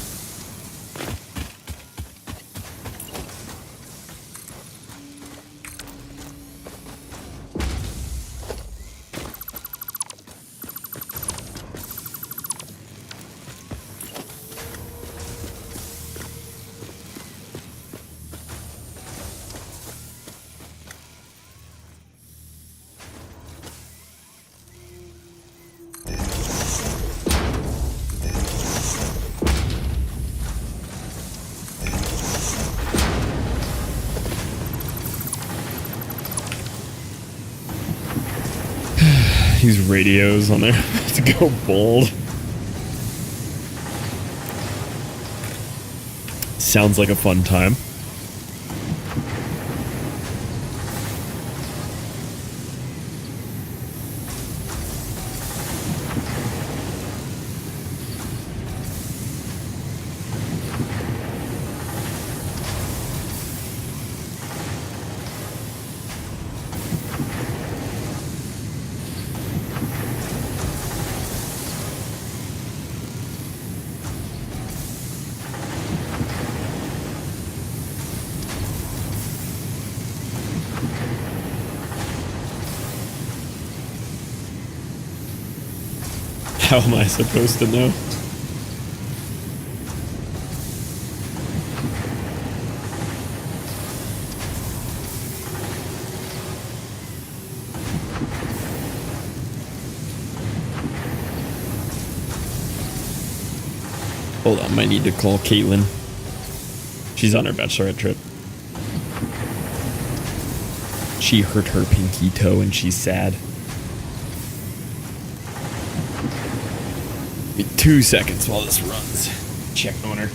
These radios on there to go bold. Sounds like a fun time. How am I supposed to know? Hold on, might need to call Caitlin. She's on her bachelorette trip. She hurt her pinky toe and she's sad. 2 seconds while this runs. Check on her.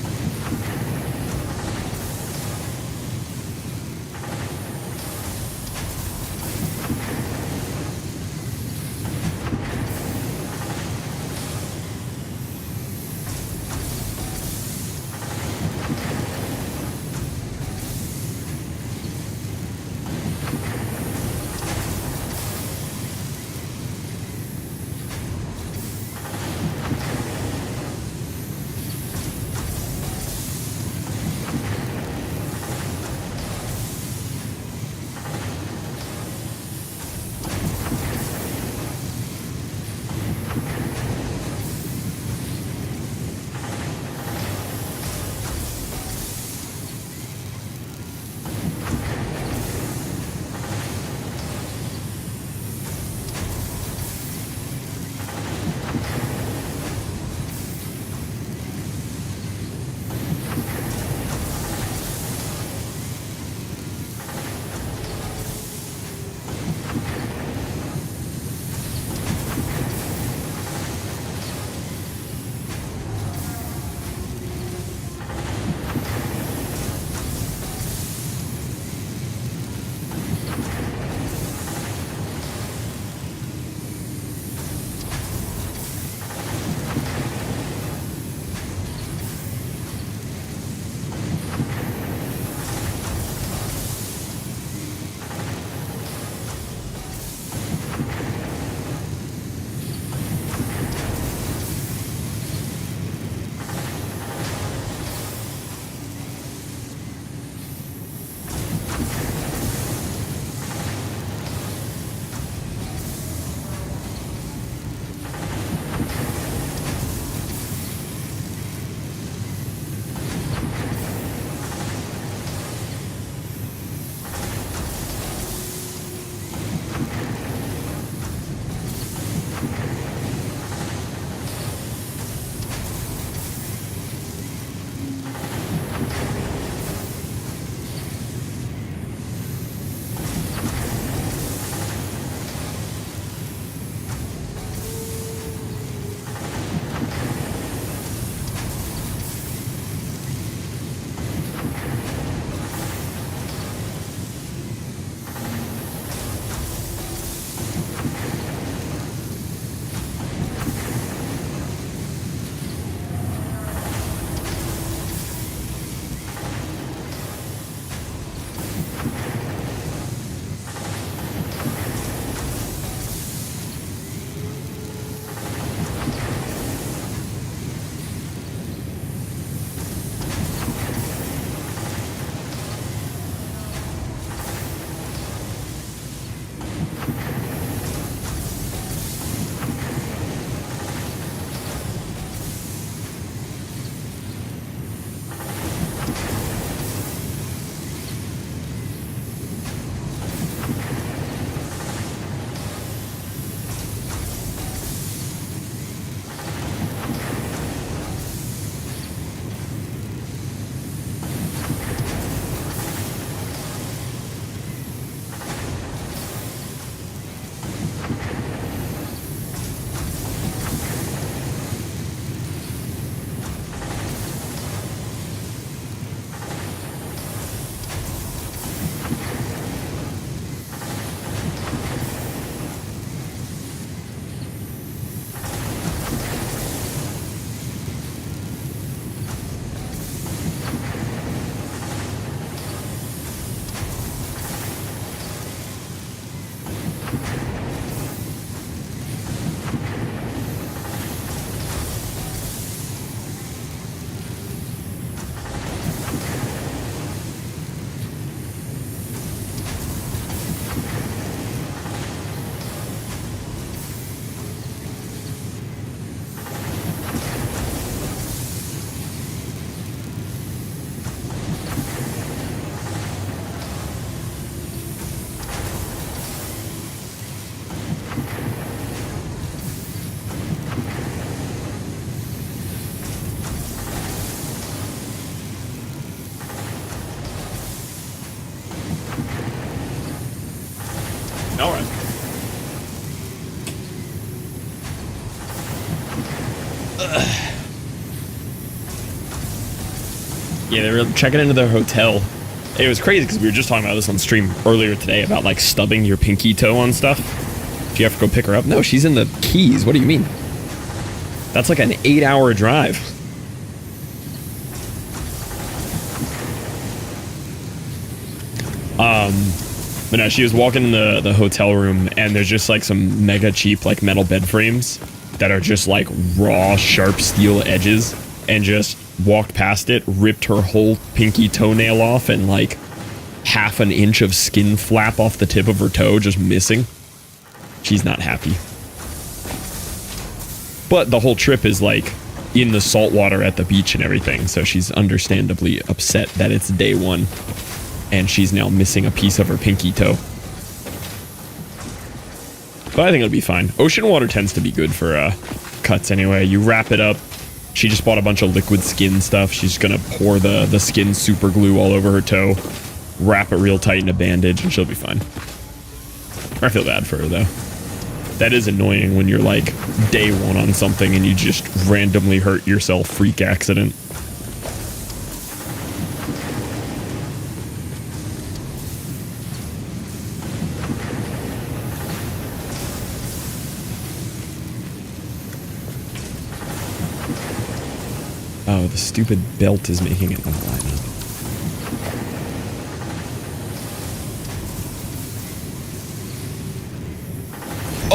Yeah, they were checking into their hotel. It was crazy because we were just talking about this on stream earlier today about like stubbing your pinky toe on stuff. Do you have to go pick her up? No, she's in the Keys. What do you mean? That's like an 8-hour drive. But no, she was walking in the hotel room, and there's just like some mega cheap like metal bed frames that are just like raw sharp steel edges, and just walked past it, ripped her whole pinky toenail off, and like half an inch of skin flap off the tip of her toe just missing. She's not happy. But the whole trip is like in the salt water at the beach and everything, so she's understandably upset that it's day one and she's now missing a piece of her pinky toe. But I think it'll be fine. Ocean water tends to be good for cuts anyway. You wrap it up. She just bought a bunch of liquid skin stuff. She's gonna pour the skin super glue all over her toe, wrap it real tight in a bandage, and she'll be fine. I feel bad for her though. That is annoying when you're like day one on something and you just randomly hurt yourself, freak accident. Oh, the stupid belt is making it not line up.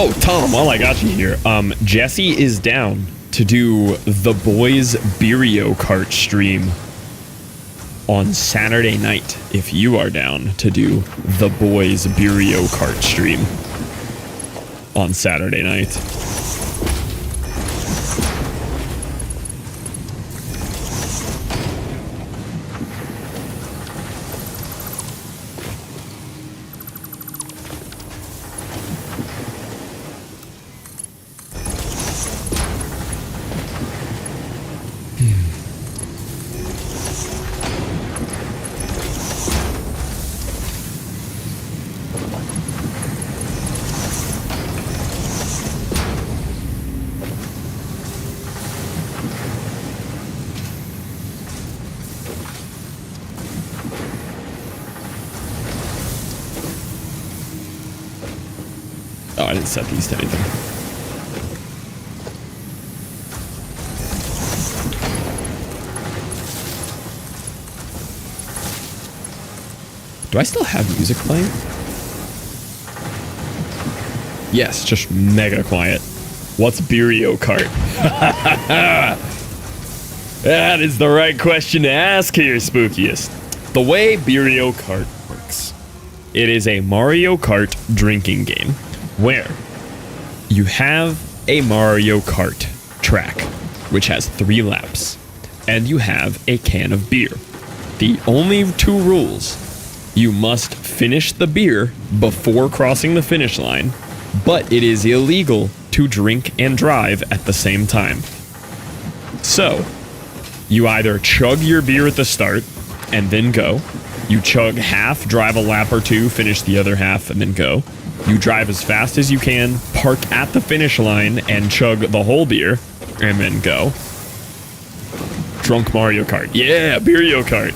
Oh, Tom, while I got you here, Jesse is down to do the boys' Beerio Kart stream on Saturday night. If you are down to do the boys' Beerio Kart stream on Saturday night. Oh, I didn't set these to anything. Do I still have music playing? Yes, just mega quiet. What's Beerio Kart? That is the right question to ask here, Spookiest. The way Beerio Kart works. It is a Mario Kart drinking game where you have a Mario Kart track, which has 3 laps, and you have a can of beer. The only 2 rules: you must finish the beer before crossing the finish line, but it is illegal to drink and drive at the same time. So, you either chug your beer at the start and then go, you chug half, drive a lap or 2, finish the other half, and then go. You drive as fast as you can, park at the finish line, and chug the whole beer, and then go. Drunk Mario Kart. Yeah, Beerio Kart.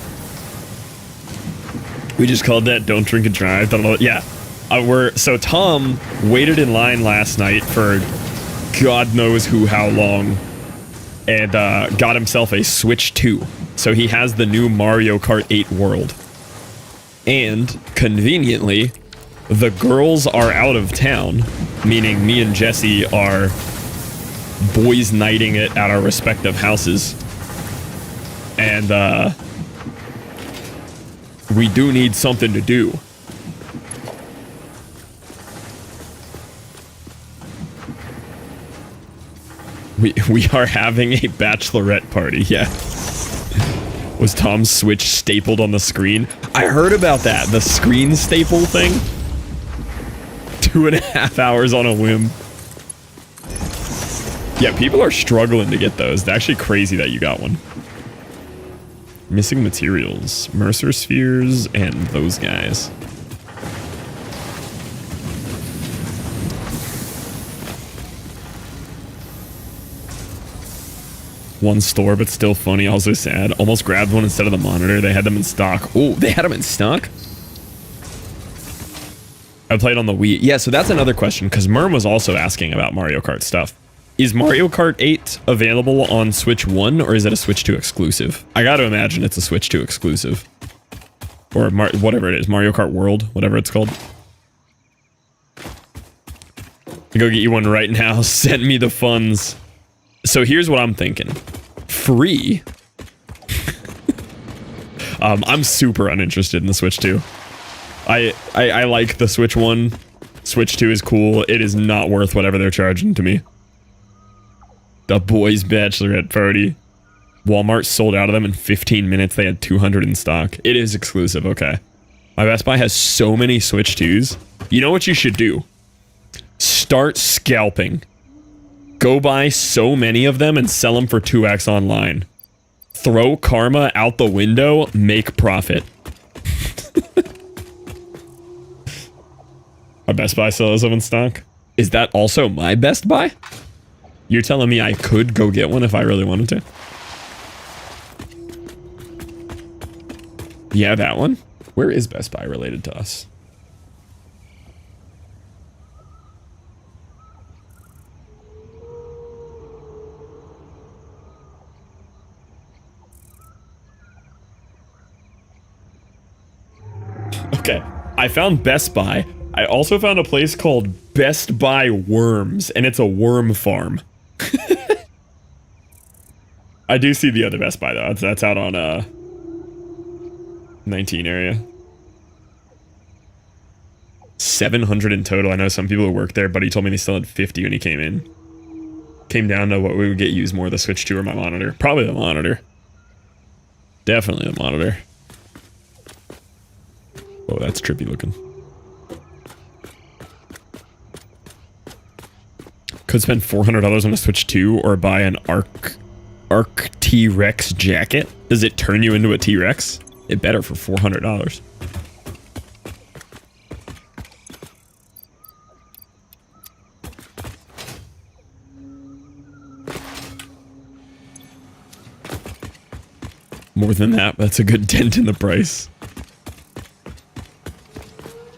We just called that Don't Drink and Drive. Yeah. So Tom waited in line last night for God knows how long, and got himself a Switch 2. So he has the new Mario Kart 8 World. And, conveniently, the girls are out of town, meaning me and Jesse are boys nighting it at our respective houses. And, we do need something to do. We are having a bachelorette party, yeah. Was Tom's Switch stapled on the screen? I heard about that, the screen staple thing. 2.5 hours on a whim. Yeah, people are struggling to get those. It's actually crazy that you got one. Missing materials. Mercer spheres and those guys. One store, but still funny. Also sad. Almost grabbed one instead of the monitor. They had them in stock. Oh, they had them in stock? I played on the Wii. Yeah, so that's another question, because Merm was also asking about Mario Kart stuff. Is Mario Kart 8 available on Switch 1, or is it a Switch 2 exclusive? I gotta imagine it's a Switch 2 exclusive. Or whatever it is. Mario Kart World, whatever it's called. Go get you one right now. Send me the funds. So here's what I'm thinking. Free. I'm super uninterested in the Switch 2. I like the Switch 1. Switch 2 is cool. It is not worth whatever they're charging to me. The boys' bachelorette party. Walmart sold out of them in 15 minutes. They had 200 in stock. It is exclusive, okay. My Best Buy has so many Switch 2s. You know what you should do? Start scalping. Go buy so many of them and sell them for 2x online. Throw karma out the window, make profit. My Best Buy still has them in stock? Is that also my Best Buy? You're telling me I could go get one if I really wanted to? Yeah, that one. Where is Best Buy related to us? Okay, I found Best Buy. I also found a place called Best Buy Worms, and it's a worm farm. I do see the other Best Buy, though. That's out on 19 area. 700 in total. I know some people who work there, but he told me they still had 50 when he came in. Came down to what we would get used more, the Switch 2 or my monitor. Probably the monitor. Definitely the monitor. Oh, that's trippy looking. Could spend $400 on a Switch 2 or buy an Arc T-Rex jacket. Does it turn you into a T-Rex? It better for $400. More than that, that's a good dent in the price.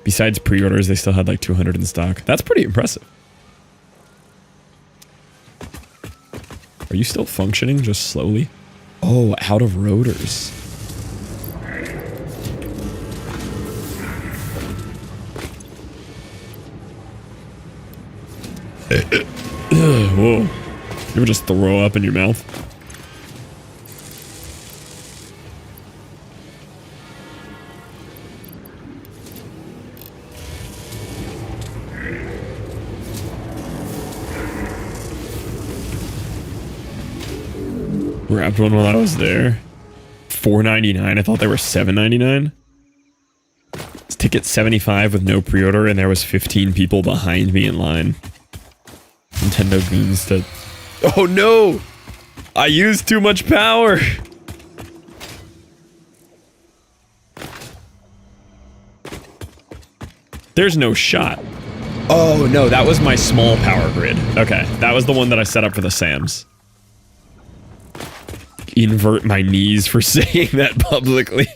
Besides pre-orders, they still had like 200 in stock. That's pretty impressive. Are you still functioning just slowly? Oh, out of rotors. Whoa. You ever just throw up in your mouth? Grabbed one while I was there. $4.99. I thought they were $7.99. It's ticket 75 with no pre-order, and there was 15 people behind me in line. Nintendo goons to... Oh no! I used too much power! There's no shot. Oh no, that was my small power grid. Okay, that was the one that I set up for the Sams. Invert my knees for saying that publicly.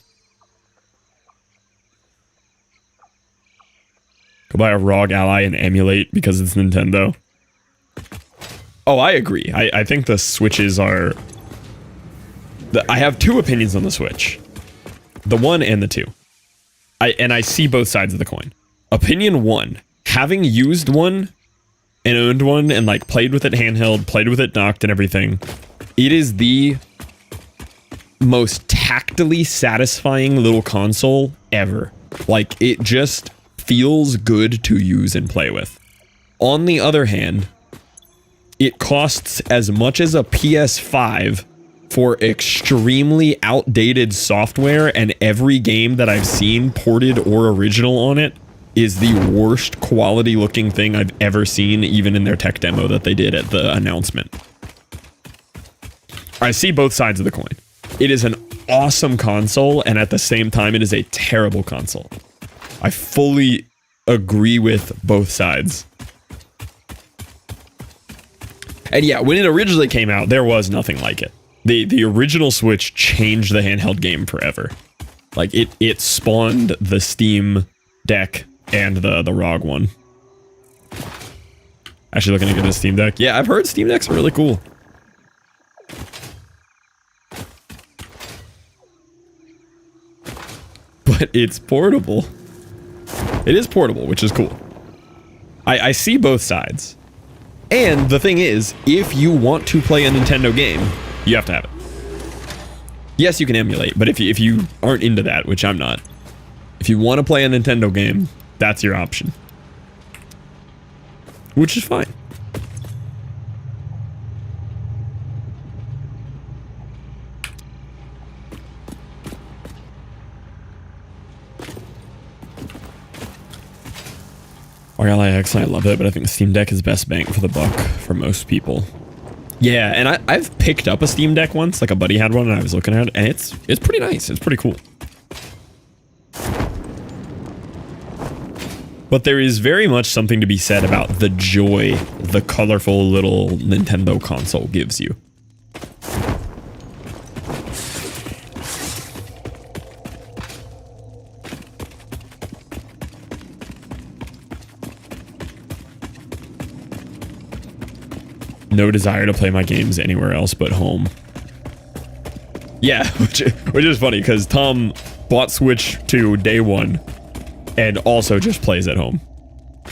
Go buy a ROG Ally and emulate because it's Nintendo. Oh, I agree. I think the Switches are... I have two opinions on the Switch. The 1 and the 2. I see both sides of the coin. Opinion 1. Having used one and owned one and like played with it handheld, played with it docked and everything, it is the most tactily satisfying little console ever. Like, it just feels good to use and play with. On the other hand, it costs as much as a PS5 for extremely outdated software, and every game that I've seen ported or original on it is the worst quality looking thing I've ever seen, even in their tech demo that they did at the announcement. I see both sides of the coin. It is an awesome console, and at the same time, it is a terrible console. I fully agree with both sides. And yeah, when it originally came out, there was nothing like it. The original Switch changed the handheld game forever. Like it spawned the Steam Deck and the ROG one. Actually looking to get a Steam Deck. Yeah, I've heard Steam Decks are really cool. But it's portable. It is portable, which is cool. I see both sides. And the thing is, if you want to play a Nintendo game, you have to have it. Yes, you can emulate, but if you aren't into that, which I'm not, if you want to play a Nintendo game, that's your option. Which is fine. RLIX, I love it, but I think the Steam Deck is best bang for the buck for most people. Yeah, and I've picked up a Steam Deck once, like a buddy had one and I was looking at it, and it's pretty nice, it's pretty cool. But there is very much something to be said about the joy the colorful little Nintendo console gives you. No desire to play my games anywhere else but home. Yeah, which is funny because Tom bought Switch 2 day one and also just plays at home,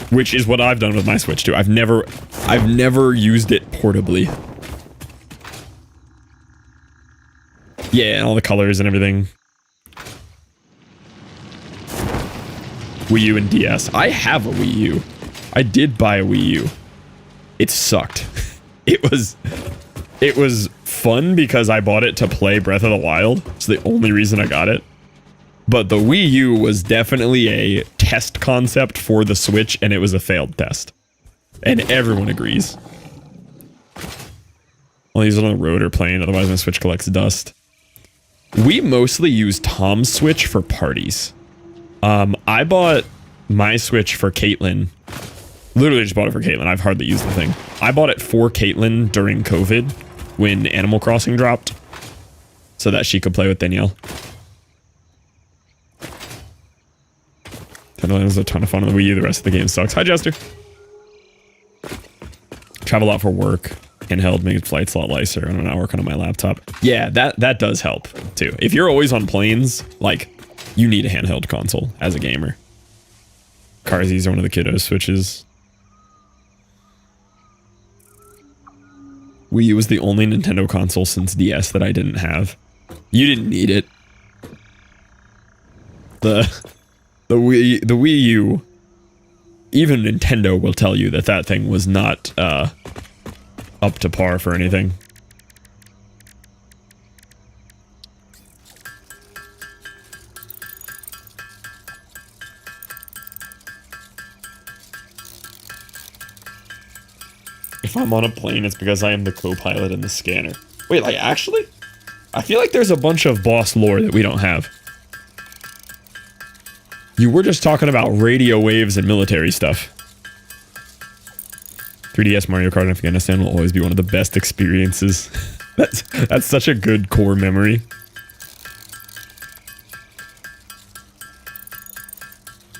which is what I've done with my Switch 2. I've never used it portably. Yeah, and all the colors and everything. Wii U and DS. I have a Wii U. I did buy a Wii U. It sucked. It was fun because I bought it to play Breath of the Wild. It's the only reason I got it. But the Wii U was definitely a test concept for the Switch, and it was a failed test. And everyone agrees. All these on the road are playing, otherwise my Switch collects dust. We mostly use Tom's Switch for parties. I bought my Switch for Caitlin. Literally just bought it for Caitlin. I've hardly used the thing. I bought it for Caitlin during COVID when Animal Crossing dropped so that she could play with Danielle. Tenderland was a ton of fun on the Wii U. The rest of the game sucks. Hi, Jester. Travel a lot for work. Handheld makes flights a lot nicer. I don't know, working on my laptop. Yeah, that does help too. If you're always on planes, like, you need a handheld console as a gamer. Carsies are one of the kiddos Switches. Wii U was the only Nintendo console since DS that I didn't have. You didn't need it. The Wii U, even Nintendo will tell you that thing was not up to par for anything. If I'm on a plane, it's because I am the co-pilot and the scanner. Wait, like, actually? I feel like there's a bunch of boss lore that we don't have. You were just talking about radio waves and military stuff. 3DS Mario Kart in Afghanistan will always be one of the best experiences. That's such a good core memory.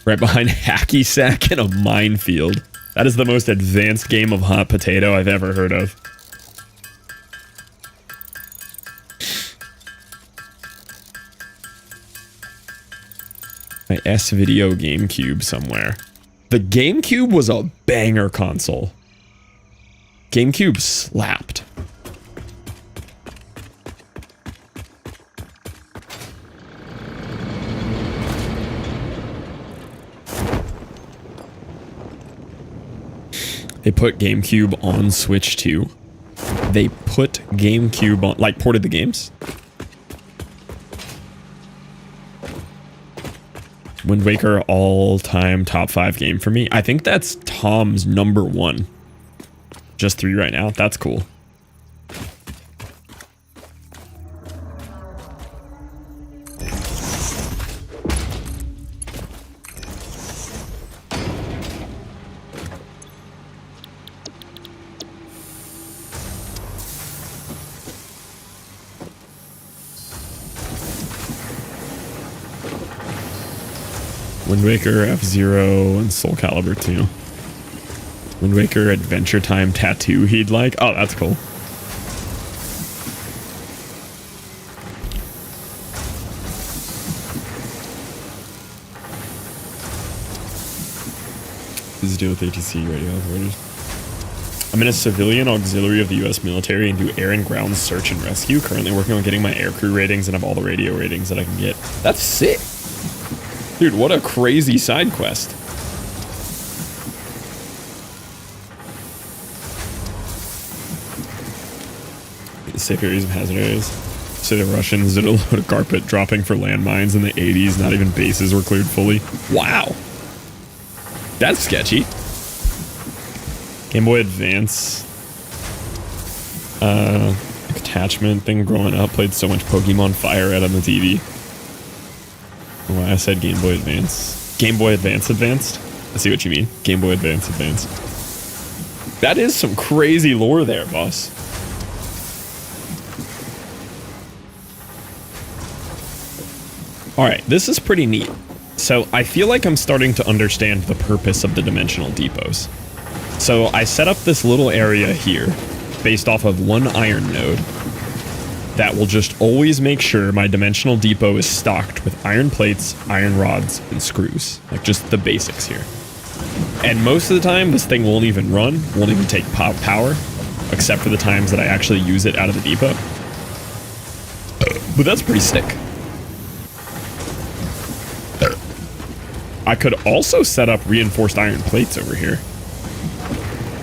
Right behind Hacky Sack and a minefield. That is the most advanced game of hot potato I've ever heard of. My S-Video GameCube somewhere. The GameCube was a banger console. GameCube slapped. They put GameCube on Switch 2. They put GameCube on, like, ported the games. Wind Waker all-time top 5 game for me. I think that's Tom's #1. Just 3 right now. That's cool. Wind Waker, F-Zero, and Soul Calibur 2. Wind Waker Adventure Time tattoo he'd like. Oh, that's cool. This is deal with ATC radio operators. I'm in a civilian auxiliary of the U.S. military and do air and ground search and rescue. Currently working on getting my aircrew ratings and have all the radio ratings that I can get. That's sick. Dude, what a crazy side quest. The safe areas of hazard areas. So the Russians did a load of carpet dropping for landmines in the 80s. Not even bases were cleared fully. Wow. That's sketchy. Game Boy Advance. Attachment thing growing up. Played so much Pokemon Fire Red on the TV. Why I said Game Boy Advance. Game Boy Advance Advanced? I see what you mean. Game Boy Advance Advanced. That is some crazy lore there, boss. Alright, this is pretty neat. So I feel like I'm starting to understand the purpose of the dimensional depots. So I set up this little area here based off of one iron node that will just always make sure my dimensional depot is stocked with iron plates, iron rods, and screws. Like just the basics here. And most of the time, this thing won't even run, won't even take power, except for the times that I actually use it out of the depot. But that's pretty sick. I could also set up reinforced iron plates over here.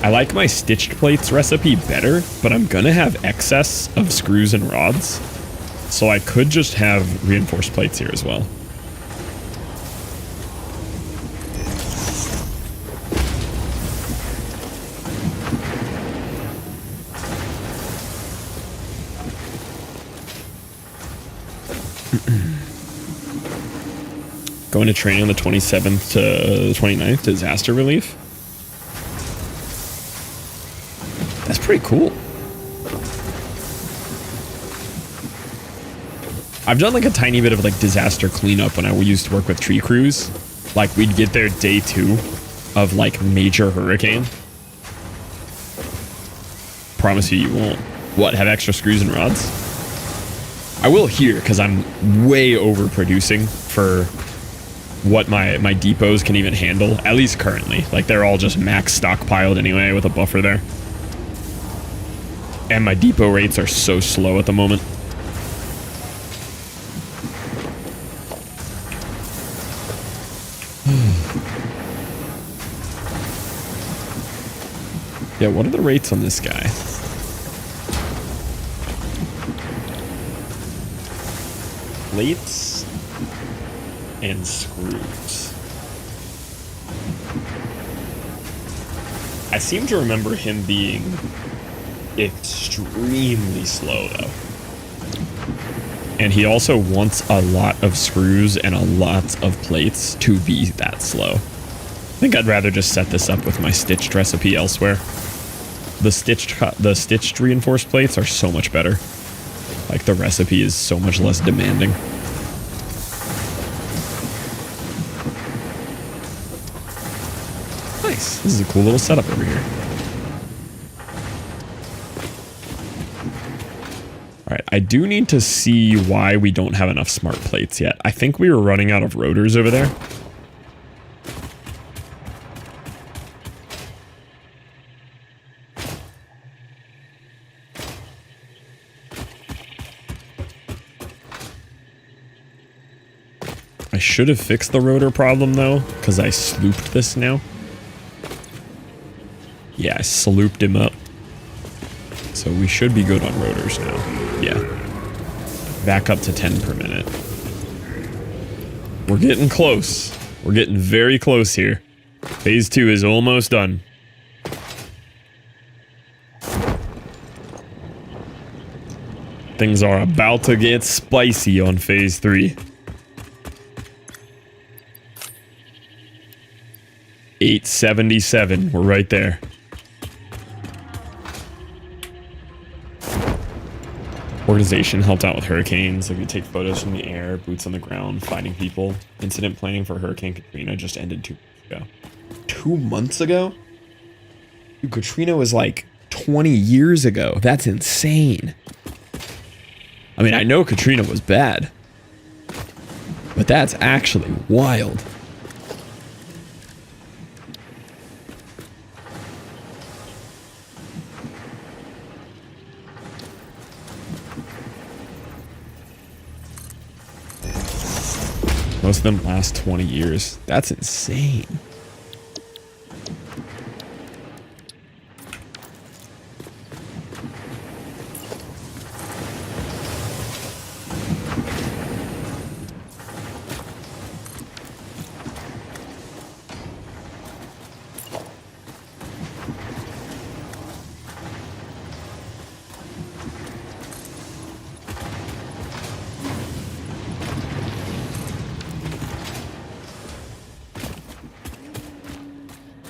I like my stitched plates recipe better, but I'm gonna have excess of screws and rods, so I could just have reinforced plates here as well. Going to training on the 27th to the 29th, disaster relief. That's pretty cool. I've done like a tiny bit of like disaster cleanup when I used to work with tree crews. Like we'd get there day 2 of like major hurricane. Promise you, you won't. What, have extra screws and rods? I will here because I'm way overproducing for what my depots can even handle, at least currently. Like they're all just max stockpiled anyway with a buffer there. And my depot rates are so slow at the moment. Yeah, what are the rates on this guy? Plates and screws. I seem to remember him being extremely slow though. And he also wants a lot of screws and a lot of plates to be that slow. I think I'd rather just set this up with my stitched recipe elsewhere. The stitched reinforced plates are so much better. Like the recipe is so much less demanding. Nice. This is a cool little setup over here. Alright, I do need to see why we don't have enough smart plates yet. I think we were running out of rotors over there. I should have fixed the rotor problem though, because I slooped this now. Yeah, I slooped him up. So we should be good on rotors now. Yeah. Back up to 10 per minute. We're getting close. We're getting very close here. Phase 2 is almost done. Things are about to get spicy on Phase 3. 877. We're right there. Organization helped out with hurricanes. Like we take photos from the air, boots on the ground, finding people. Incident planning for Hurricane Katrina just ended 2 months ago. 2 months ago? Dude, Katrina was like 20 years ago. That's insane. I mean, I know Katrina was bad, but that's actually wild. Most of them last 20 years. That's insane.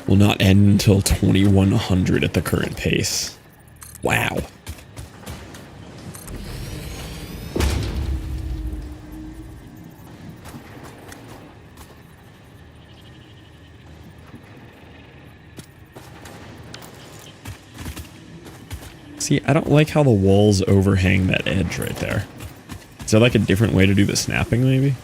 Will not end until 2100 at the current pace. Wow. See, I don't like how the walls overhang that edge right there. Is there like a different way to do the snapping maybe?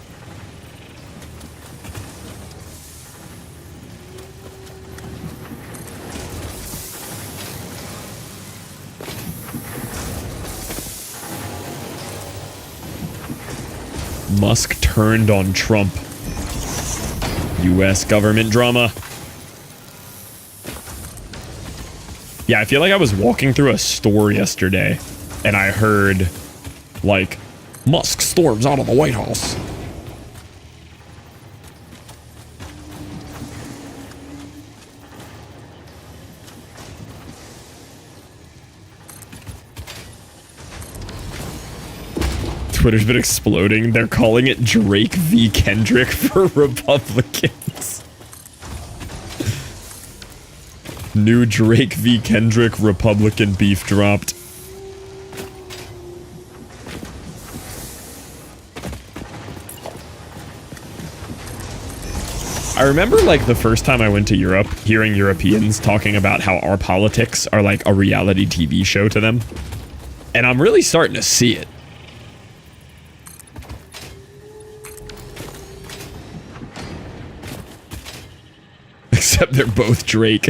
Musk turned on Trump. U.S. government drama. Yeah, I feel like I was walking through a store yesterday and I heard, like, Musk storms out of the White House. Twitter's been exploding. They're calling it Drake v. Kendrick for Republicans. New Drake v. Kendrick Republican beef dropped. I remember like the first time I went to Europe, hearing Europeans talking about how our politics are like a reality TV show to them. And I'm really starting to see it. Except they're both Drake.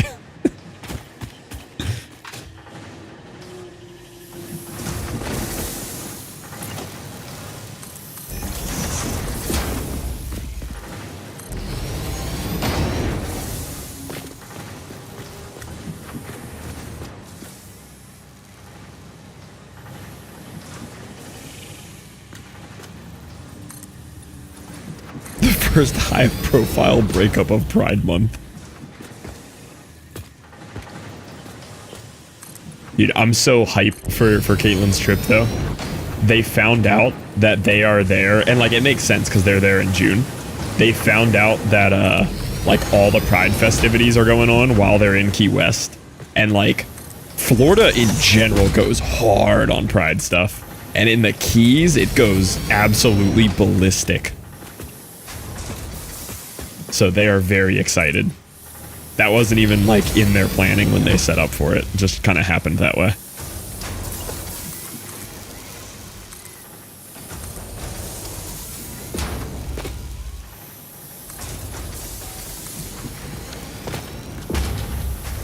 The first high-profile breakup of Pride Month. Dude, I'm so hyped for Caitlin's trip, though. They found out that they are there, and, like, it makes sense because they're there in June. They found out that, like, all the Pride festivities are going on while they're in Key West. And, like, Florida in general goes hard on Pride stuff. And in the Keys, it goes absolutely ballistic. So they are very excited. That wasn't even like in their planning when they set up for it. It just kind of happened that way.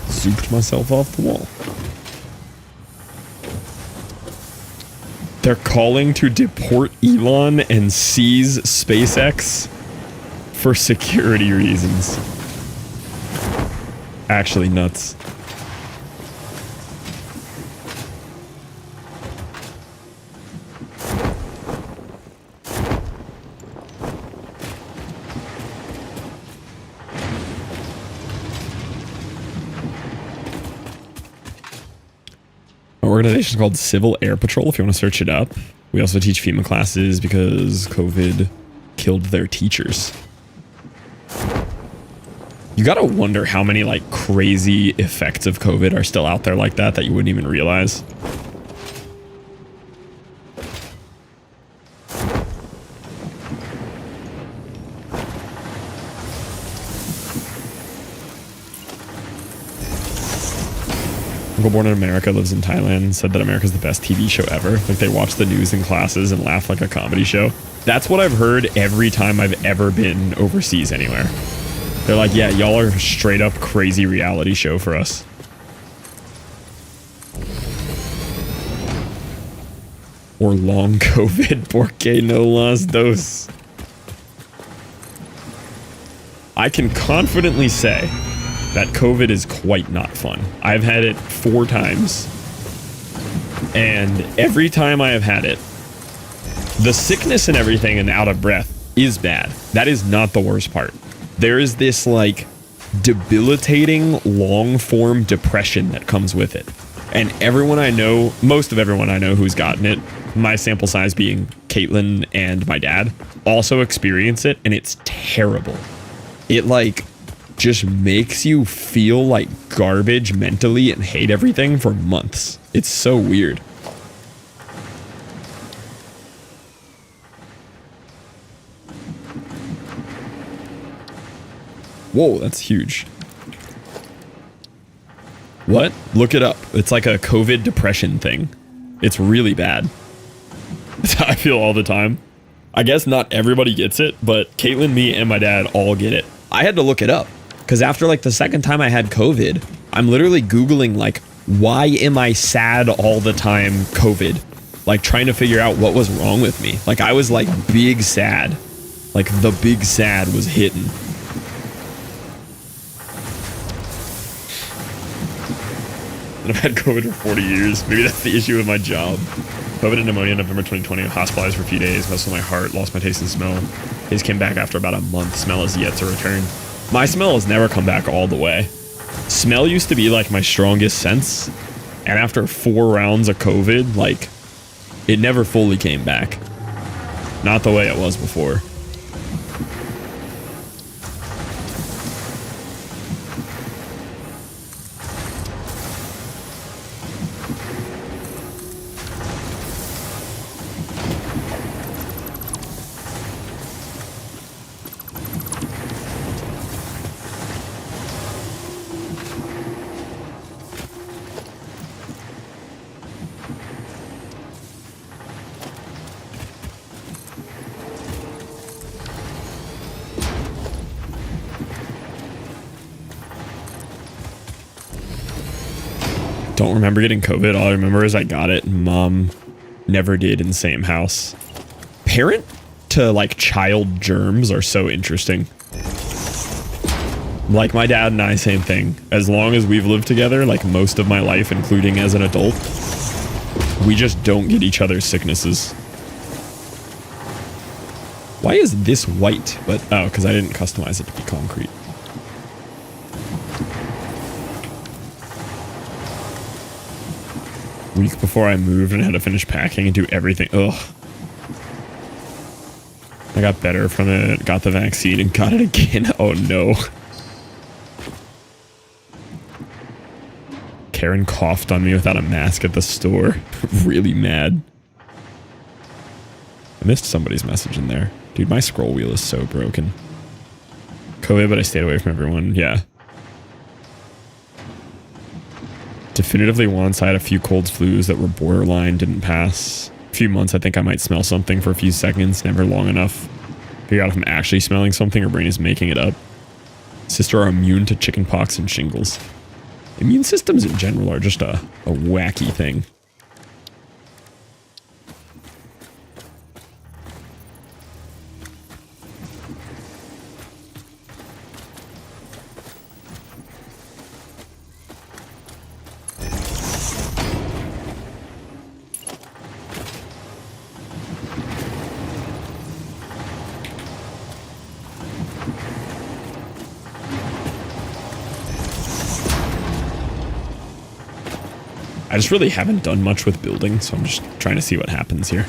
Zooped myself off the wall. They're calling to deport Elon and seize SpaceX for security reasons. Actually nuts. Our organization is called Civil Air Patrol if you want to search it up. We also teach FEMA classes because COVID killed their teachers. You gotta wonder how many like crazy effects of COVID are still out there like that you wouldn't even realize. uncle born in America lives in Thailand, said that America's the best TV show ever. Like they watch the news in classes and laugh like a comedy show. That's what I've heard every time I've ever been overseas anywhere. They're like, yeah, y'all are a straight up crazy reality show for us. Or long COVID, porque no las dos. I can confidently say that COVID is quite not fun. I've had it 4 times. And every time I have had it, the sickness and everything and out of breath is bad. That is not the worst part. There is this like debilitating long form depression that comes with it. And everyone I know, most of everyone I know who's gotten it, my sample size being Caitlin and my dad, also experience it, and it's terrible. It like just makes you feel like garbage mentally and hate everything for months. It's so weird. Whoa, that's huge. What? Look it up. It's like a COVID depression thing. It's really bad. I feel all the time. I guess not everybody gets it, but Caitlin, me, and my dad all get it. I had to look it up because after like the second time I had COVID, I'm literally Googling like, why am I sad all the time COVID? Like trying to figure out what was wrong with me. Like I was like big sad. Like the big sad was hitting. And I've had COVID for 40 years. Maybe that's the issue with my job. COVID and pneumonia in November 2020. Hospitalized for a few days. Messed with my heart. Lost my taste and smell. His came back after about a month. Smell has yet to return. My smell has never come back all the way. Smell used to be like my strongest sense. And after 4 rounds of COVID, like, it never fully came back. Not the way it was before. Don't remember getting COVID. All I remember is I got it and mom never did in the same house. Parent to like child germs are so interesting. Like my dad and I, same thing. As long as we've lived together, like most of my life, including as an adult, we just don't get each other's sicknesses. Why is this white? But oh, because I didn't customize it to be concrete. Week before I moved and had to finish packing and do everything. Ugh. I got better from it, got the vaccine, and got it again. Oh no. Karen coughed on me without a mask at the store. Really mad. I missed somebody's message in there. Dude, my scroll wheel is so broken. COVID, but I stayed away from everyone. Yeah. Definitively once I had a few colds, flus that were borderline, didn't pass. A few months I think I might smell something for a few seconds, never long enough. Figure out if I'm actually smelling something or brain is making it up. Sister are immune to chickenpox and shingles. Immune systems in general are just a wacky thing. I just really haven't done much with building, so I'm just trying to see what happens here.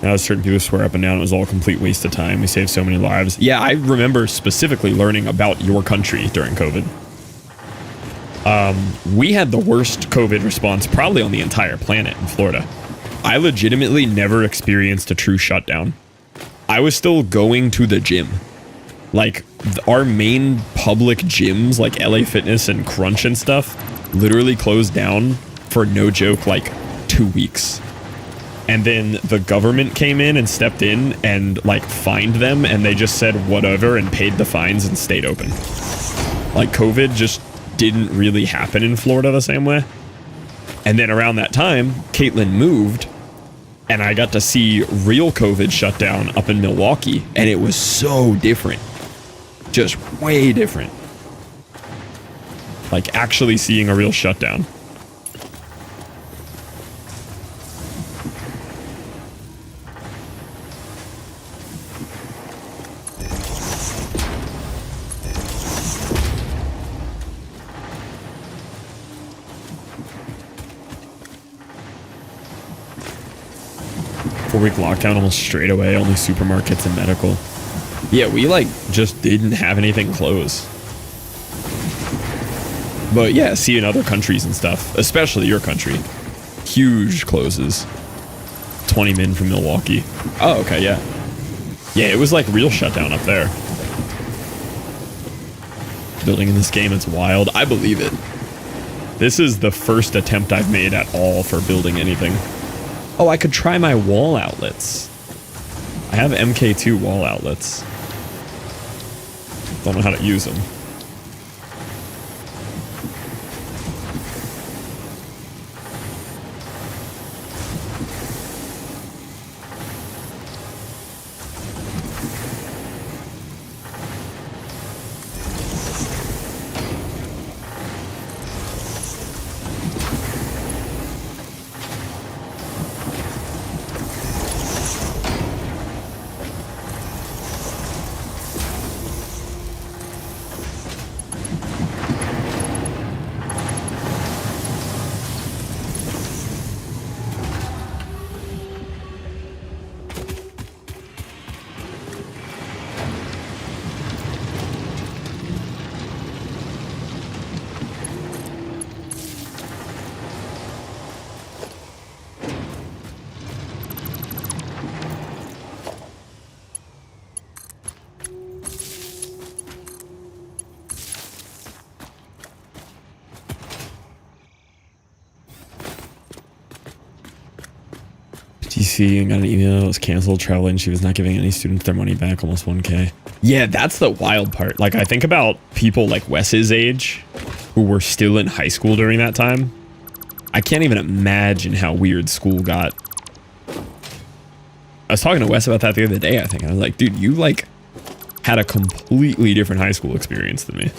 Now certain people swear up and down it was all a complete waste of time. We saved so many lives. Yeah, I remember specifically learning about your country during COVID. We had the worst COVID response probably on the entire planet in Florida. I legitimately never experienced a true shutdown. I was still going to the gym. Like our main public gyms like LA Fitness and Crunch and stuff literally closed down for no joke like 2 weeks. And then the government came in and stepped in and like fined them, and they just said whatever and paid the fines and stayed open. Like COVID just didn't really happen in Florida the same way. And then around that time, Caitlin moved, and I got to see real COVID shut down up in Milwaukee, and it was so different. Just way different. Like actually seeing a real shutdown. Four-week lockdown almost straight away, only supermarkets and medical. Yeah, we like just didn't have anything close. But yeah, see in other countries and stuff, especially your country, huge closes. 20 min from Milwaukee. Oh, okay, yeah. Yeah, it was like real shutdown up there. Building in this game, it's wild. I believe it. This is the first attempt I've made at all for building anything. Oh, I could try my wall outlets. I have MK2 wall outlets. Don't know how to use them. DC and got an email. It was canceled. Traveling. She was not giving any students their money back. Almost 1K. Yeah, that's the wild part. Like I think about people like Wes's age who were still in high school during that time. I can't even imagine how weird school got. I was talking to Wes about that the other day, I think. I was like, dude, you like had a completely different high school experience than me.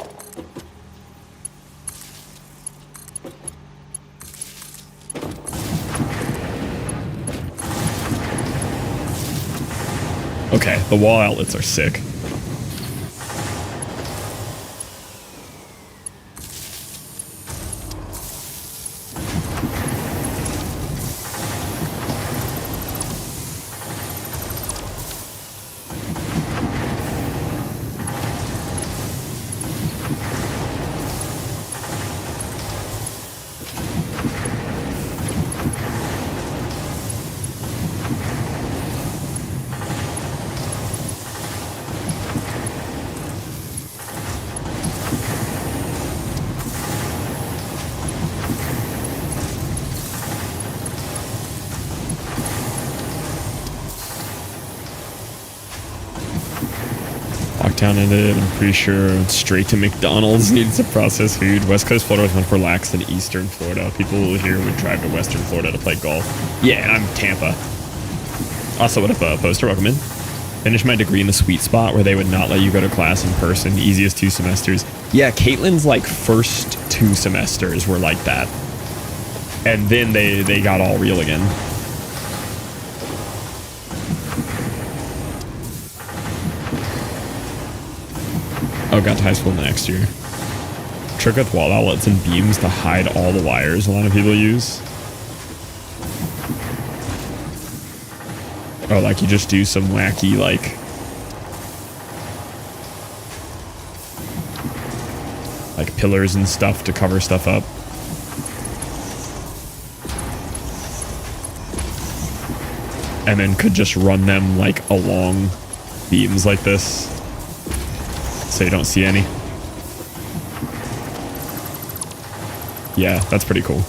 Okay, the wall outlets are sick. Lockdown ended. I'm pretty sure straight to McDonald's needed some processed food. West Coast Florida was much more lax than Eastern Florida. People here would drive to Western Florida to play golf. Yeah, and I'm Tampa. Also, what if a poster? Welcome in. Finished my degree in the sweet spot where they would not let you go to class in person. Easiest 2 semesters. Yeah, Caitlin's like first 2 semesters were like that. And then they got all real again. Oh, got to high school next year. Trick with wall outlets and beams to hide all the wires a lot of people use. Oh, like you just do some wacky, like... like pillars and stuff to cover stuff up. And then could just run them like along beams like this. So you don't see any. Yeah, that's pretty cool.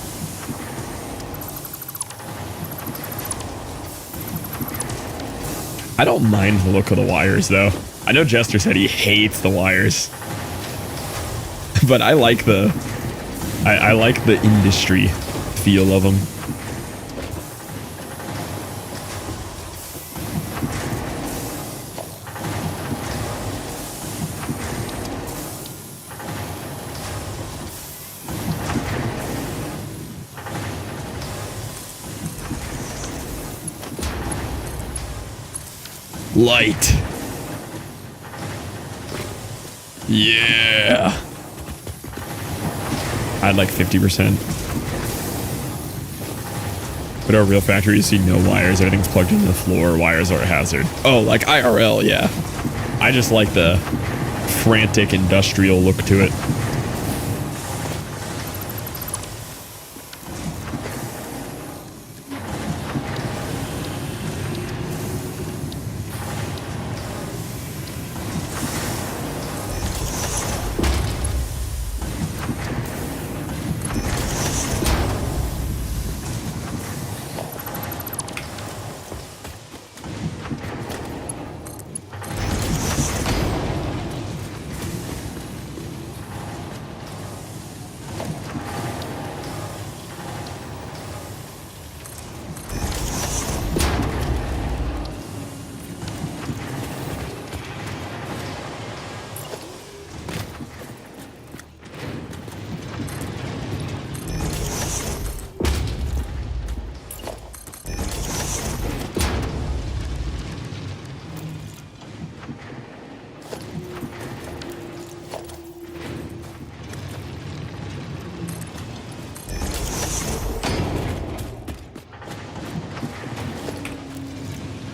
I don't mind the look of the wires, though. I know Jester said he hates the wires. But I like the... I like the industry feel of them. Light. Yeah. I'd like 50%. But our real factory, you see no wires. Everything's plugged into the floor. Wires are a hazard. Oh, like IRL, yeah. I just like the frantic industrial look to it.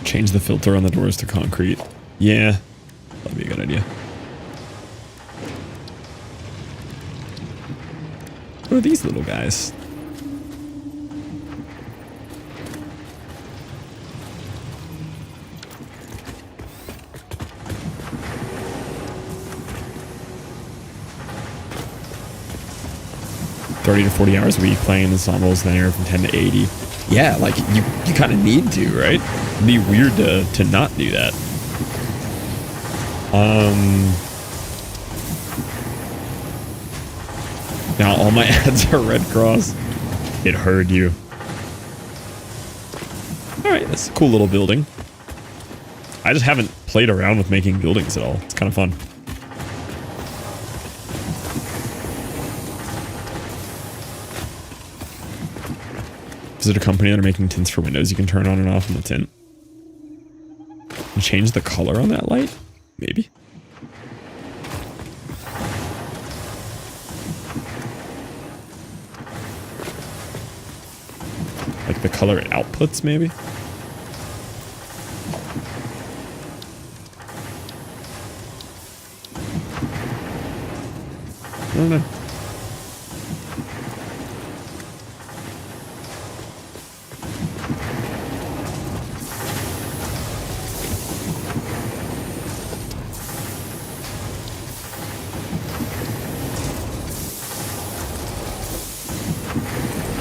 Change the filter on the doors to concrete. Yeah, that'd be a good idea. What are these little guys? $30 to 40 hours a week playing ensembles there from 10 to 80. Yeah, like you kind of need to, right? It'd be weird to not do that. Now all my ads are Red Cross. It heard you. All right, that's a cool little building. I just haven't played around with making buildings at all. It's kind of fun. Is it a company that are making tints for windows you can turn on and off in the tint? And change the color on that light? Maybe. Like the color it outputs, maybe? I don't know.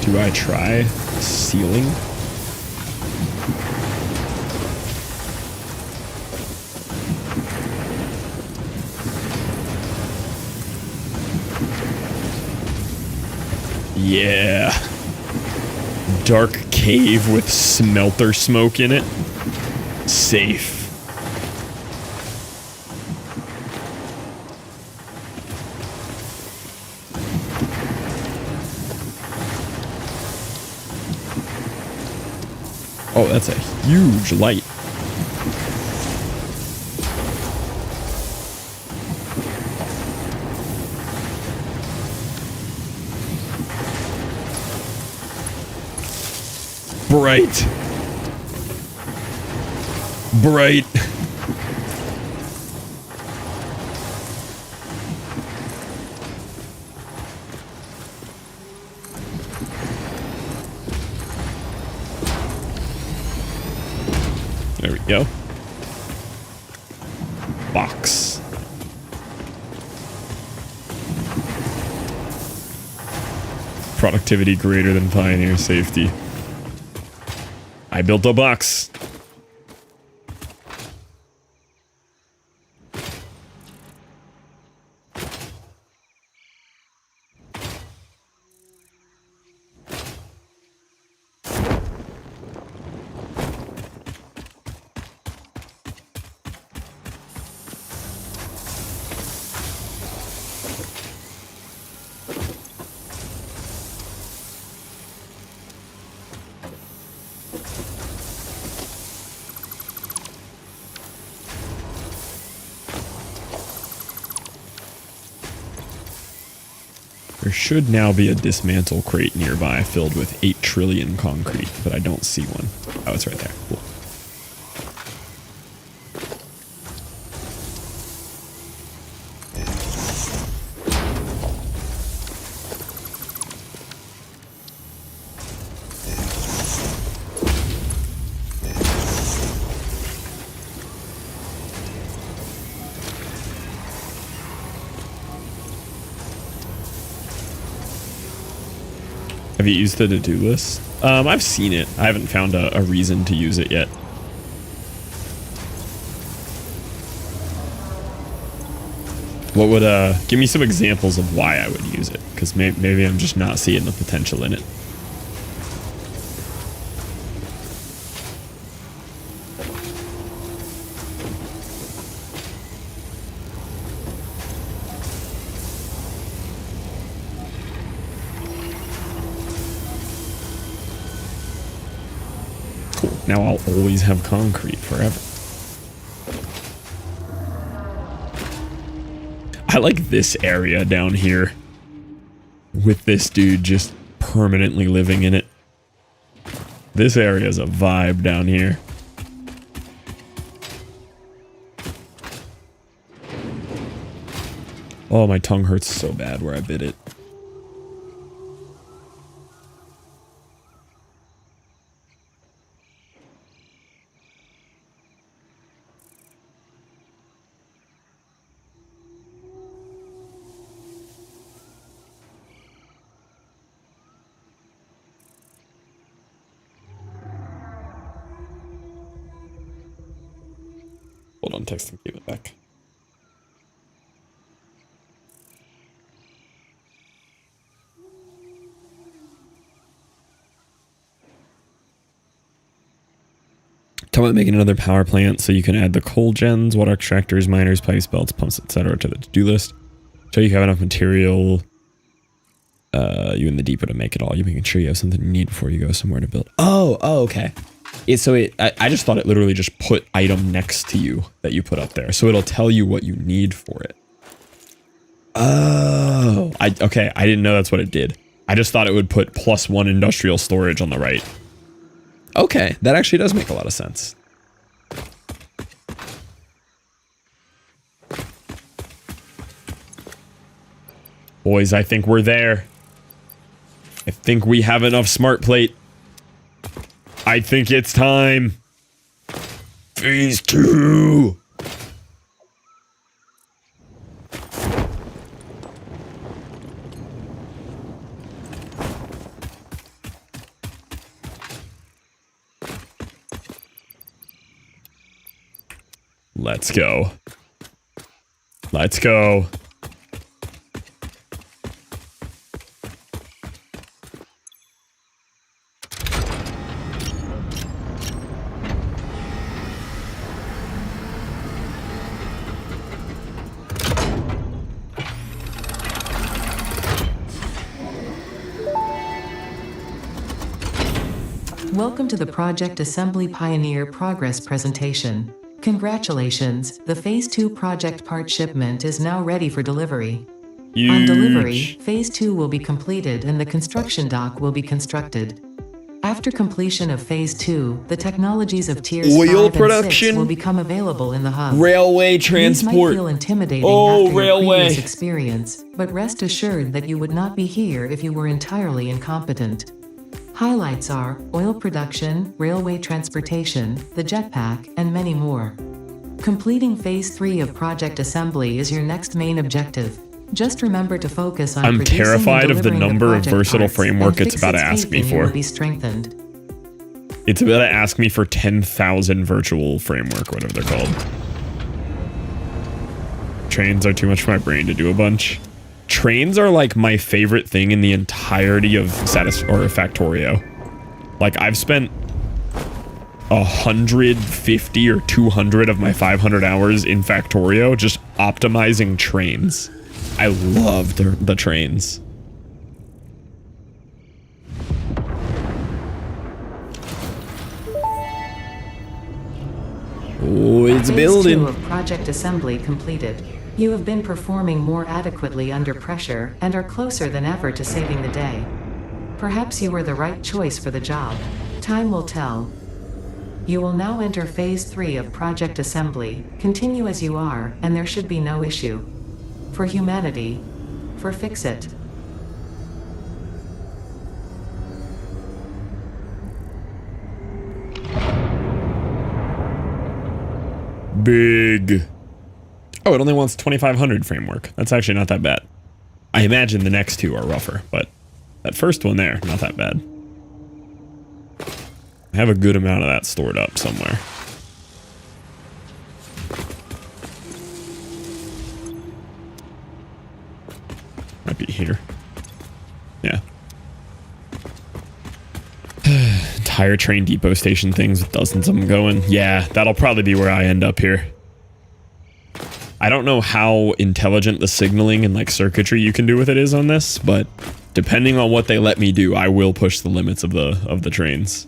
Do I try ceiling? Yeah. Dark cave with smelter smoke in it. Safe. Oh, that's a huge light. Bright. Bright. There we go. Box. productivity greater than Pioneer safety. I built a box. There should now be a dismantle crate nearby filled with 8 trillion concrete, but I don't see one. Oh, it's right there. Cool. Have you used the to-do list? I've seen it. I haven't found a reason to use it yet. What would, give me some examples of why I would use it, because maybe I'm just not seeing the potential in it. Now I'll always have concrete forever. I like this area down here with this dude just permanently living in it. This area is a vibe down here. Oh, my tongue hurts so bad where I bit it. Hold on, text and give it back. Talk about making another power plant so you can add the coal gens, water extractors, miners, pipes, belts, pumps, etc. to the to-do list. So you have enough material, you in the depot to make it all. You're making sure you have something you need before you go somewhere to build. Oh, okay. I just thought it literally just put item next to you that you put up there. So it'll tell you what you need for it. Oh, okay. I didn't know that's what it did. I just thought it would put +1 industrial storage on the right. Okay, that actually does make a lot of sense. Boys, I think we're there. I think we have enough smart plate. I think it's time. Phase 2. Let's go. Let's go. Welcome to the Project Assembly Pioneer Progress presentation. Congratulations, the Phase 2 project part shipment is now ready for delivery. Huge. On delivery, Phase 2 will be completed and the construction dock will be constructed. After completion of Phase 2, the technologies of Tiers 5 and 6 will become available in the hub. Railway transport. These might feel intimidating after your previous experience, but rest assured that you would not be here if you were entirely incompetent. Highlights are oil production, railway transportation, the jetpack, and many more. Completing Phase 3 of Project Assembly is your next main objective. Just remember to focus on I'm producing and terrified of the delivering number of project versatile parts, framework and it's about to fix its ask me pacing for. will be strengthened. It's about to ask me for 10,000 virtual framework, whatever they're called. Trains are too much for my brain to do a bunch. Trains are like my favorite thing in the entirety of Factorio. Like I've spent 150 or 200 of my 500 hours in Factorio just optimizing trains. I love the trains. Oh, it's building. Phase 2 of project assembly completed. You have been performing more adequately under pressure and are closer than ever to saving the day. Perhaps you were the right choice for the job. Time will tell. You will now enter phase 3 of project assembly. Continue as you are, and there should be no issue. For humanity. For Fix-It. Big. Oh, it only wants 2,500 framework. That's actually not that bad. I imagine the next two are rougher, but that first one there, not that bad. I have a good amount of that stored up somewhere. Might be here. Yeah. Entire train depot station things with dozens of them going. Yeah, that'll probably be where I end up here. I don't know how intelligent the signaling and like circuitry you can do with it is on this, but depending on what they let me do, I will push the limits of the trains.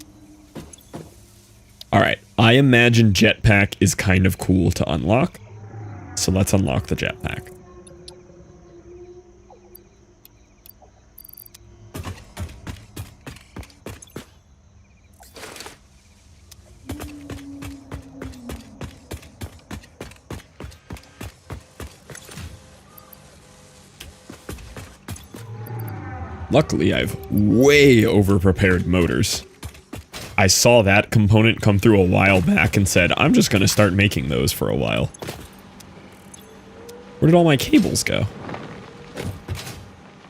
All right, I imagine jetpack is kind of cool to unlock, so let's unlock the jetpack. Luckily, I've way over-prepared motors. I saw that component come through a while back and said, I'm just going to start making those for a while. Where did all my cables go?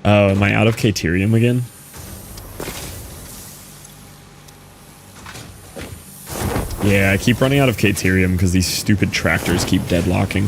Oh, am I out of Caterium again? Yeah, I keep running out of Caterium because these stupid tractors keep deadlocking.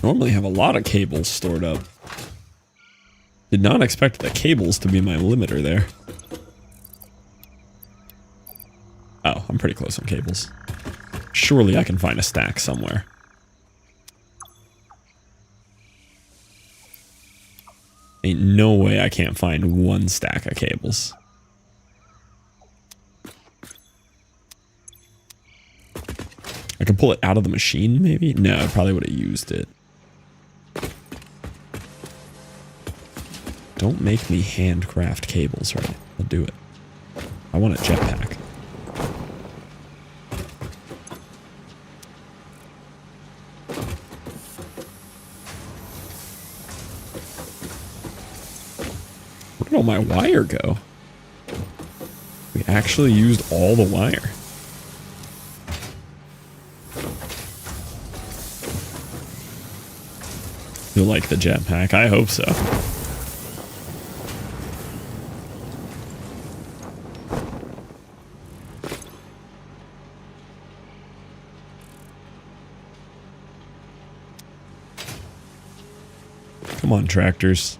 Normally have a lot of cables stored up. Did not expect the cables to be my limiter there. Oh, I'm pretty close on cables. Surely I can find a stack somewhere. Ain't no way I can't find one stack of cables. I can pull it out of the machine, maybe? No, I probably would have used it. Don't make me handcraft cables, right? I'll do it. I want a jetpack. Where did all my wire go? We actually used all the wire. You'll like the jetpack. I hope so. Come on, tractors.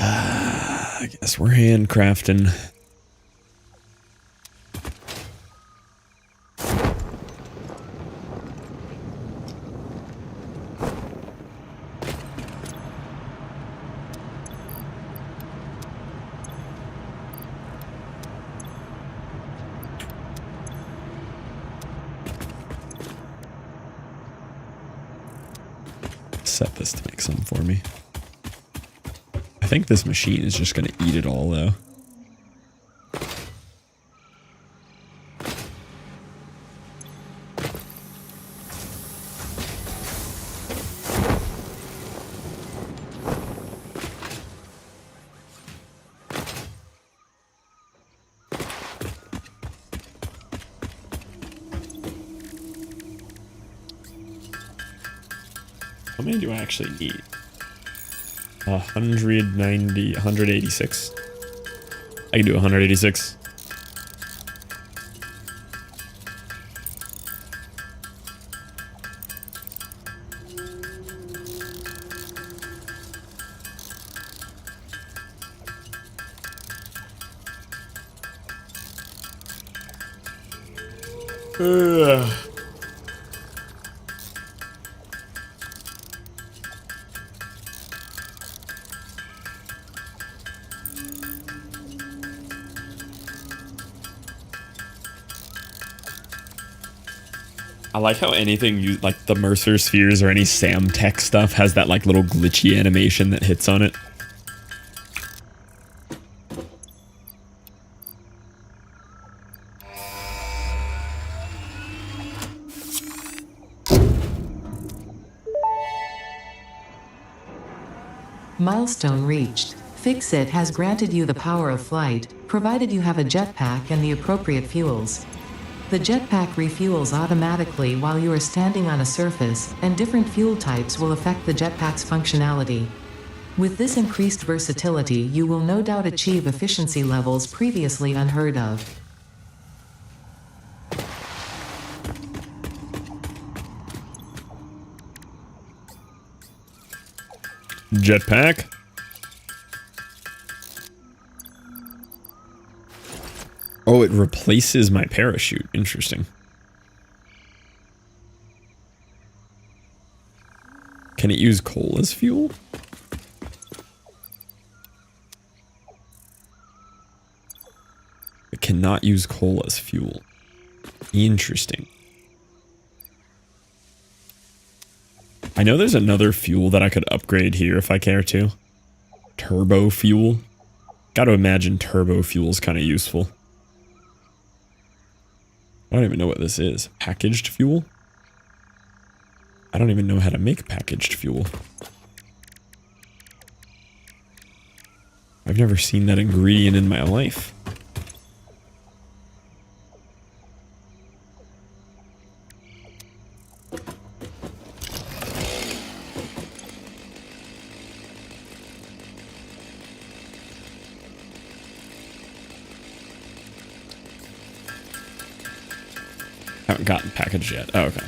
I guess we're handcrafting. Set this to make some for me. I think this machine is just going to eat it all, though. How many do I actually need? 190, 186. I can do 186. I like how anything you like the Mercer spheres or any Samtech stuff has that like little glitchy animation that hits on it. Milestone reached. Fix-It has granted you the power of flight, provided you have a jetpack and the appropriate fuels. The jetpack refuels automatically while you are standing on a surface, and different fuel types will affect the jetpack's functionality. With this increased versatility, you will no doubt achieve efficiency levels previously unheard of. Jetpack. Oh, it replaces my parachute. Interesting. Can it use coal as fuel? It cannot use coal as fuel. Interesting. I know there's another fuel that I could upgrade here if I care to. Turbo fuel. Gotta imagine turbo fuel is kind of useful. I don't even know what this is. Packaged fuel? I don't even know how to make packaged fuel. I've never seen that ingredient in my life. Haven't gotten packaged yet. Oh, okay.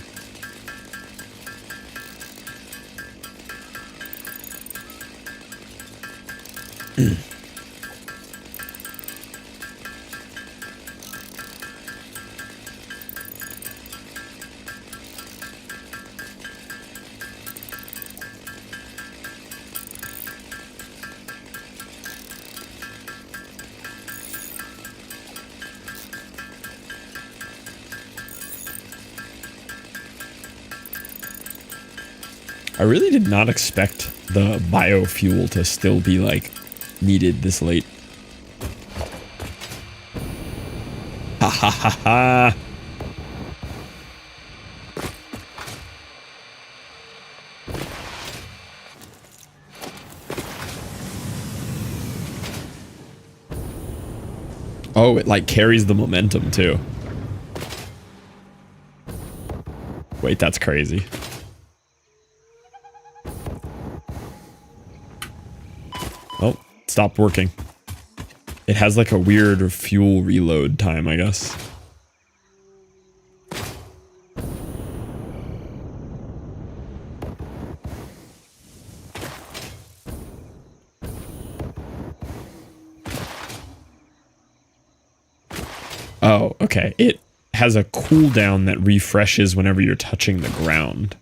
I really did not expect the biofuel to still be, like, needed this late. Ha ha ha ha! Oh, it, like, carries the momentum, too. Wait, that's crazy. Oh, stopped working. It has like a weird fuel reload time, I guess. Oh, okay. It has a cooldown that refreshes whenever you're touching the ground.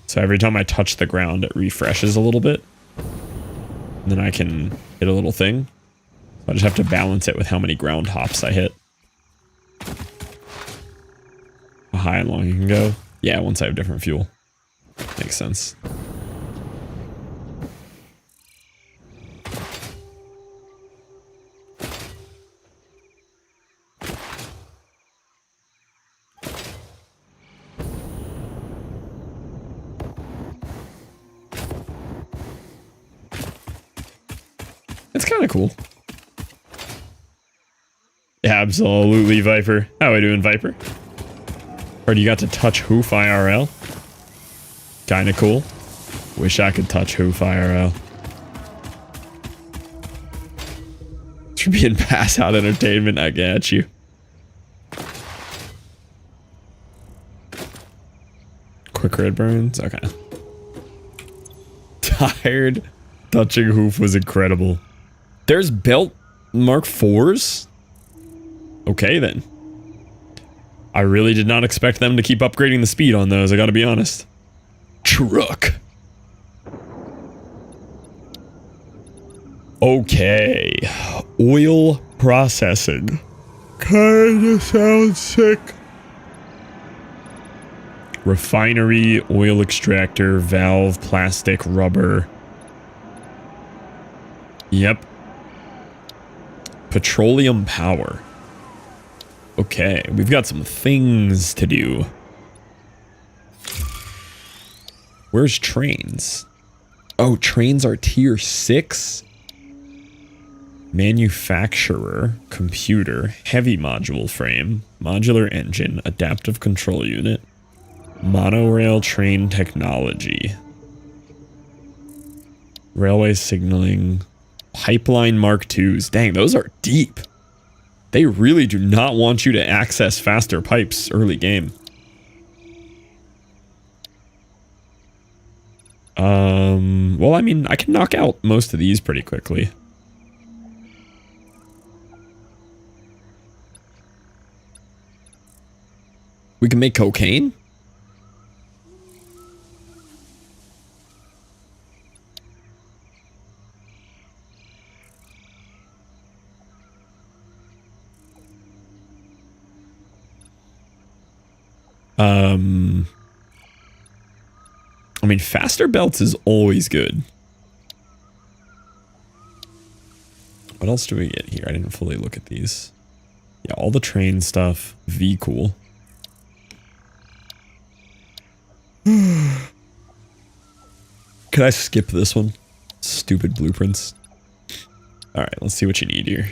So every time I touch the ground, it refreshes a little bit. And then I can hit a little thing. I just have to balance it with how many ground hops I hit. How high and long you can go. Yeah, once I have different fuel. Makes sense. It's kind of cool. Absolutely, Viper. How are we doing, Viper? Or do you got to touch Hoof IRL? Kinda cool. Wish I could touch Hoof IRL. For being pass out entertainment, I get you. Quick red burns? Okay. Tired. Touching Hoof was incredible. There's belt Mark 4s? Okay then. I really did not expect them to keep upgrading the speed on those, I gotta be honest. Truck. Okay. Oil processing. Kinda sounds sick. Refinery, oil extractor, valve, plastic, rubber. Yep. Petroleum power. Okay, we've got some things to do. Where's trains? Oh, trains are tier 6? Manufacturer, computer, heavy module frame, modular engine, adaptive control unit, monorail train technology, railway signaling, pipeline Mark IIs. Dang, those are deep. They really do not want you to access faster pipes early game. Well, I mean, I can knock out most of these pretty quickly. We can make cocaine? I mean, faster belts is always good. What else do we get here? I didn't fully look at these. Yeah, all the train stuff. V cool. Can I skip this one? Stupid blueprints. Alright, let's see what you need here.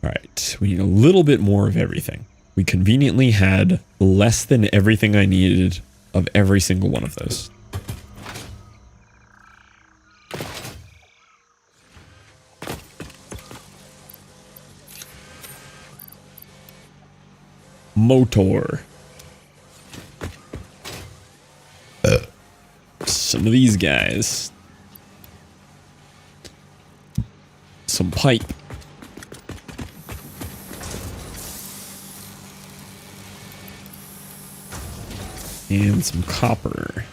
Alright, we need a little bit more of everything. We conveniently had less than everything I needed of every single one of those. Motor. Some of these guys. Some pipe. And some copper.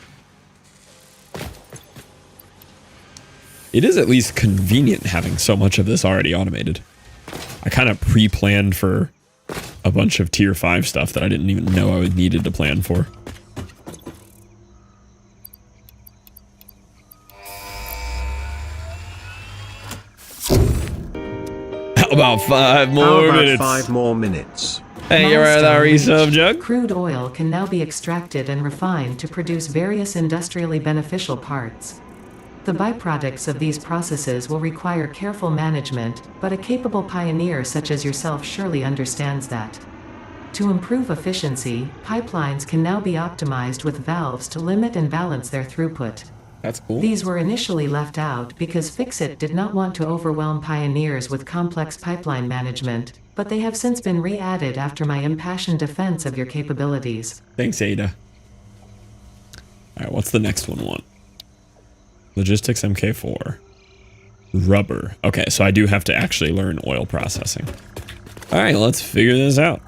It is at least convenient having so much of this already automated. I kind of pre-planned for a bunch of tier 5 stuff that I didn't even know I needed to plan for. How about 5 more minutes? 5 more minutes? Hey, you're at our resub jug. Crude oil can now be extracted and refined to produce various industrially beneficial parts. The byproducts of these processes will require careful management, but a capable pioneer such as yourself surely understands that. To improve efficiency, pipelines can now be optimized with valves to limit and balance their throughput. That's cool. These were initially left out because Fixit did not want to overwhelm pioneers with complex pipeline management, but they have since been re-added after my impassioned defense of your capabilities. Thanks, Ada. Alright, what's the next one want? Logistics MK4. Rubber. Okay, so I do have to actually learn oil processing. All right, let's figure this out.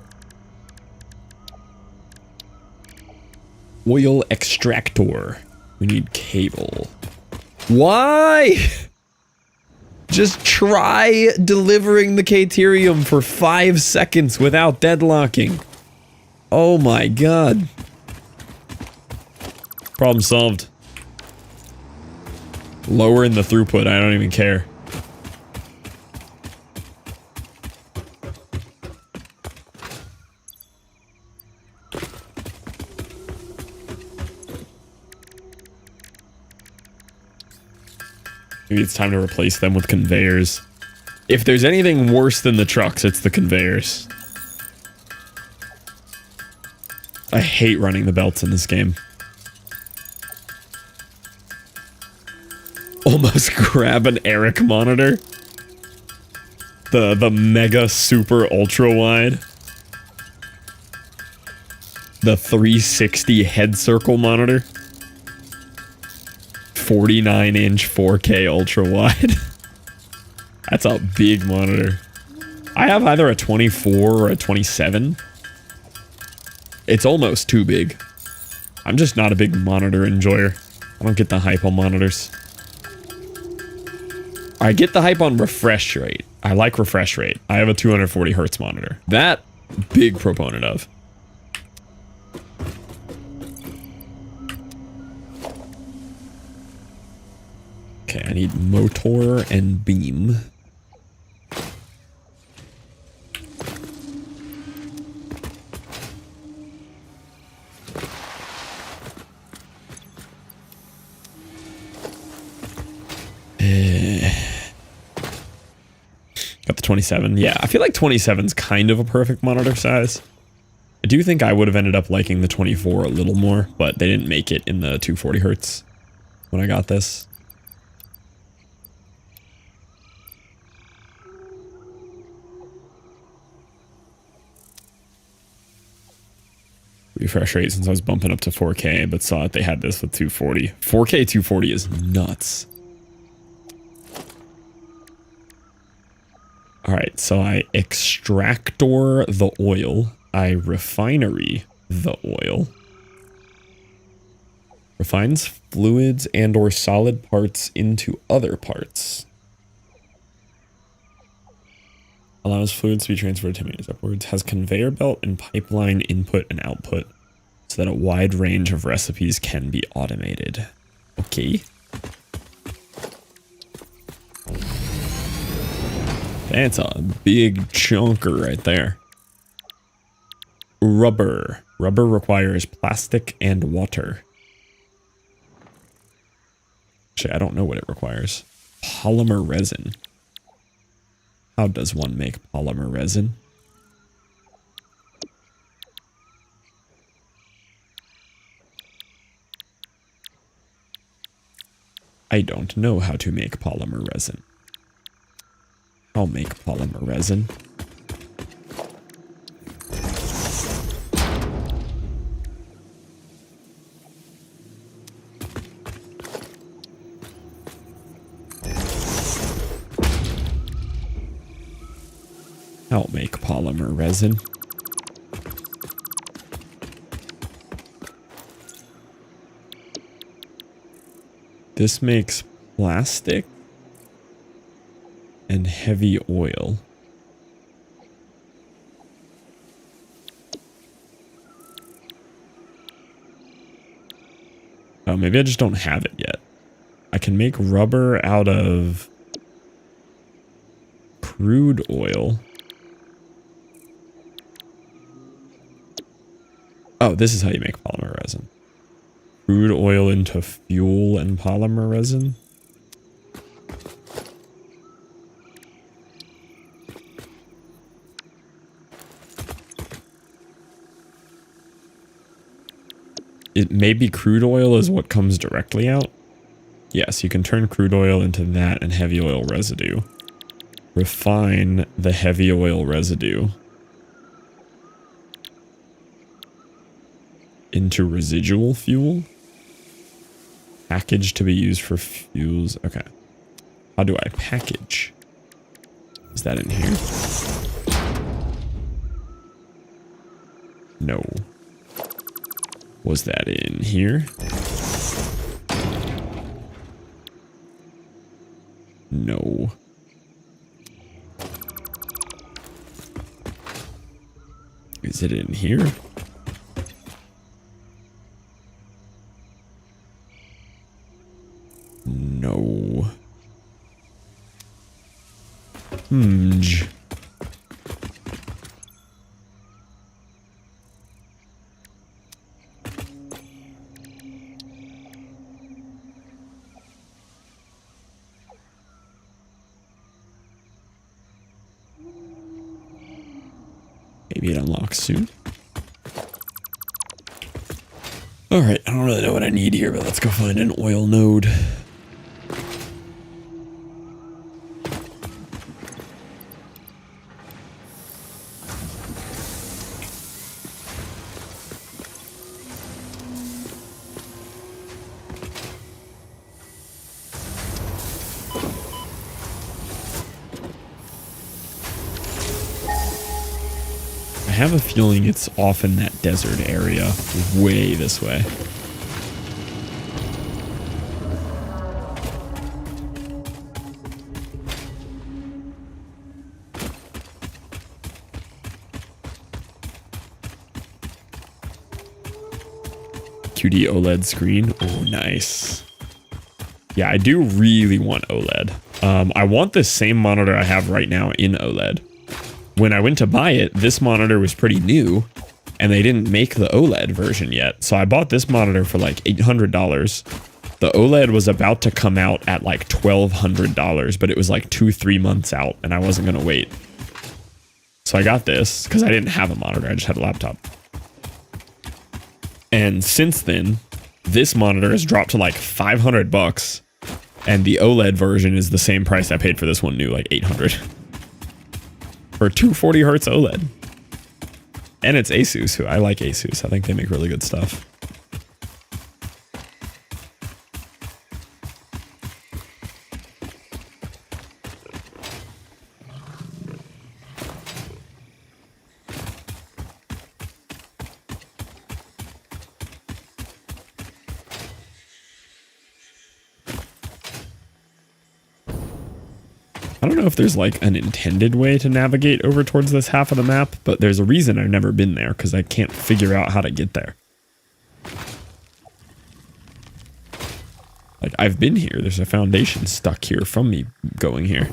Oil extractor. We need cable. Why? Just try delivering the Caterium for 5 seconds without deadlocking. Oh my god. Problem solved. Lowering the throughput, I don't even care. Maybe it's time to replace them with conveyors. If there's anything worse than the trucks, it's the conveyors. I hate running the belts in this game. Almost grab an Eric monitor. The mega super ultra wide. The 360 head circle monitor. 49-inch 4K ultra wide. That's a big monitor. I have either a 24 or a 27. It's almost too big. I'm just not a big monitor enjoyer. I don't get the hype on monitors. I get the hype on refresh rate. I like refresh rate. I have a 240 hertz monitor. That, big proponent of. Okay, I need motor and beam. Got the 27. Yeah, I feel like 27's kind of a perfect monitor size. I do think I would have ended up liking the 24 a little more, but they didn't make it in the 240 hertz when I got this. Refresh rate since I was bumping up to 4K, but saw that they had this with 240. 4K 240 is nuts. Alright, so I extractor the oil. I refinery the oil. Refines fluids and or solid parts into other parts. Allows fluids to be transferred 10 meters upwards. Has conveyor belt and pipeline input and output so that a wide range of recipes can be automated. Okay. That's a big chunker right there. Rubber. Rubber requires plastic and water. Actually, I don't know what it requires. Polymer resin. How does one make polymer resin? I don't know how to make polymer resin. I'll make polymer resin. I'll make polymer resin. This makes plastic and heavy oil. Oh, maybe I just don't have it yet. I can make rubber out of crude oil. Oh, this is how you make polymer resin. Crude oil into fuel and polymer resin. It maybe crude oil is what comes directly out. Yes, you can turn crude oil into that and heavy oil residue. Refine the heavy oil residue into residual fuel. Package to be used for fuels. Okay. How do I package? Is that in here? No. Was that in here? No. Is it in here? No. Maybe it unlocks soon. Alright, I don't really know what I need here, but let's go find an oil node. I have a feeling it's off in that desert area, way this way. QD OLED screen. Oh, nice. Yeah, I do really want OLED. I want the same monitor I have right now in OLED. When I went to buy it, this monitor was pretty new, and they didn't make the OLED version yet. So I bought this monitor for like $800. The OLED was about to come out at like $1,200, but it was like 2-3 months out, and I wasn't going to wait. So I got this, because I didn't have a monitor, I just had a laptop. And since then, this monitor has dropped to like $500, and the OLED version is the same price I paid for this one new, like $800. For 240 hertz OLED. And it's Asus, who I like Asus. I think they make really good stuff. I don't know if there's like an intended way to navigate over towards this half of the map, but there's a reason I've never been there because I can't figure out how to get there. Like, I've been here. There's a foundation stuck here from me going here.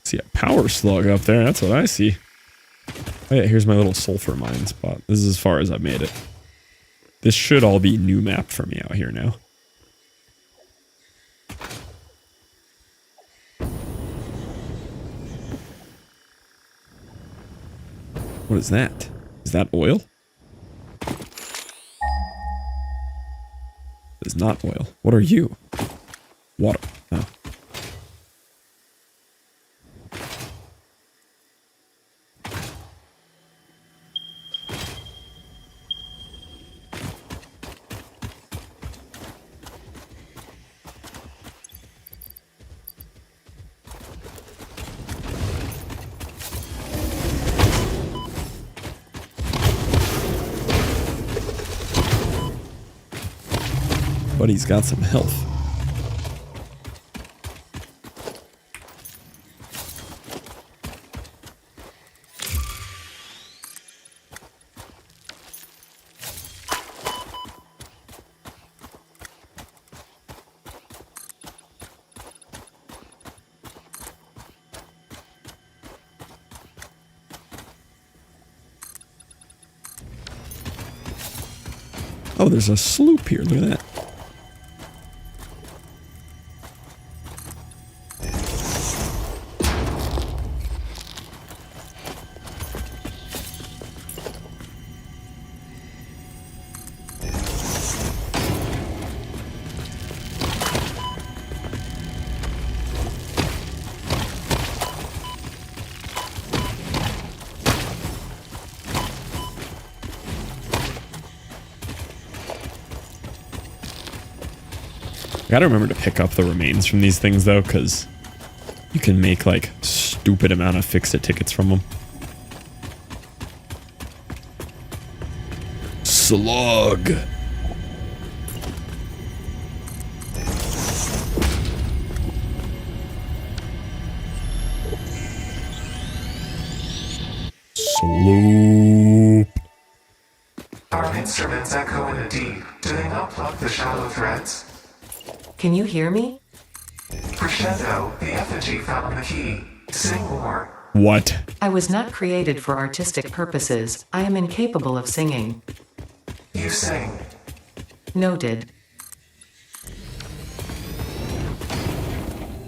See a power slug up there. That's what I see. Oh yeah, here's my little sulfur mine spot. This is as far as I've made it. This should all be new map for me out here now. What is that? Is that oil? It's not oil. What are you? Water. Oh. But he's got some health. Oh, there's a sloop here. Look at that. gotta remember to pick up the remains from these things though, because you can make like stupid amount of fix-it tickets from them. Slug. Sloop. Our instruments echo in the deep. Do they not pluck the shallow threads? Can you hear me? Crescendo, the effigy found the key. Sing more. What? I was not created for artistic purposes. I am incapable of singing. You sing. Noted.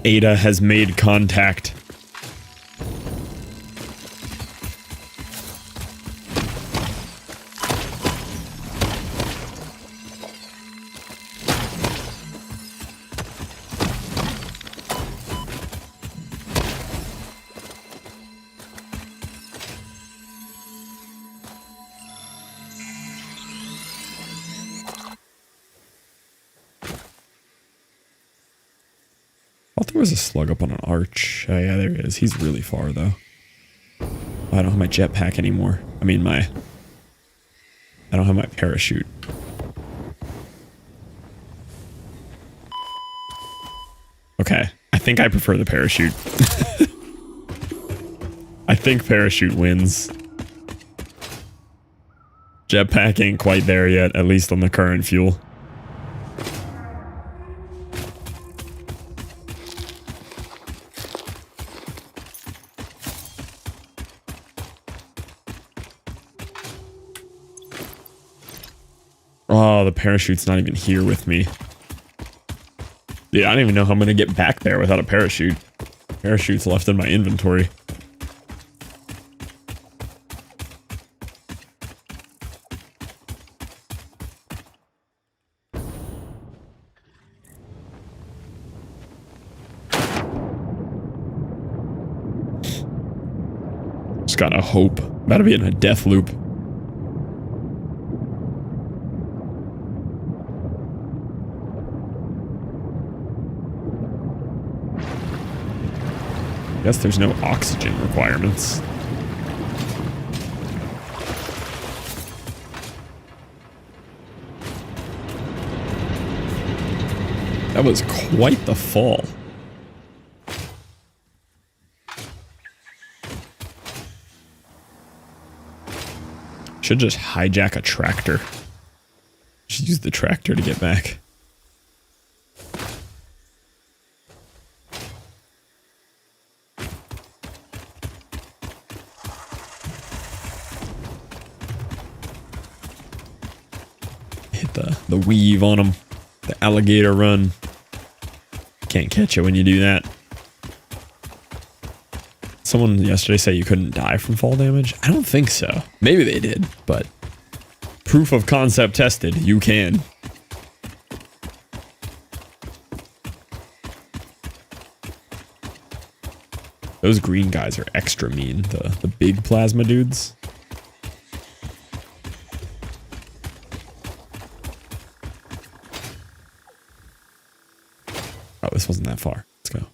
Ada has made contact. I thought there was a slug up on an arch. Oh yeah, there he is. He's really far though. Oh, I don't have my jetpack anymore. I don't have my parachute. Okay, I think I prefer the parachute. I think parachute wins. Jetpack ain't quite there yet, at least on the current fuel. Oh, the parachute's not even here with me. Yeah, I don't even know how I'm gonna get back there without a parachute. Parachute's left in my inventory. Just gotta hope. About to be in a death loop. Guess there's no oxygen requirements. That was quite the fall. Should just hijack a tractor. Should use the tractor to get back. Hit the weave on him. The alligator run. Can't catch you when you do that. Someone yesterday said you couldn't die from fall damage. I don't think so. Maybe they did, but proof of concept tested, you can. Those green guys are extra mean, the big plasma dudes. Oh, this wasn't that far. Let's go.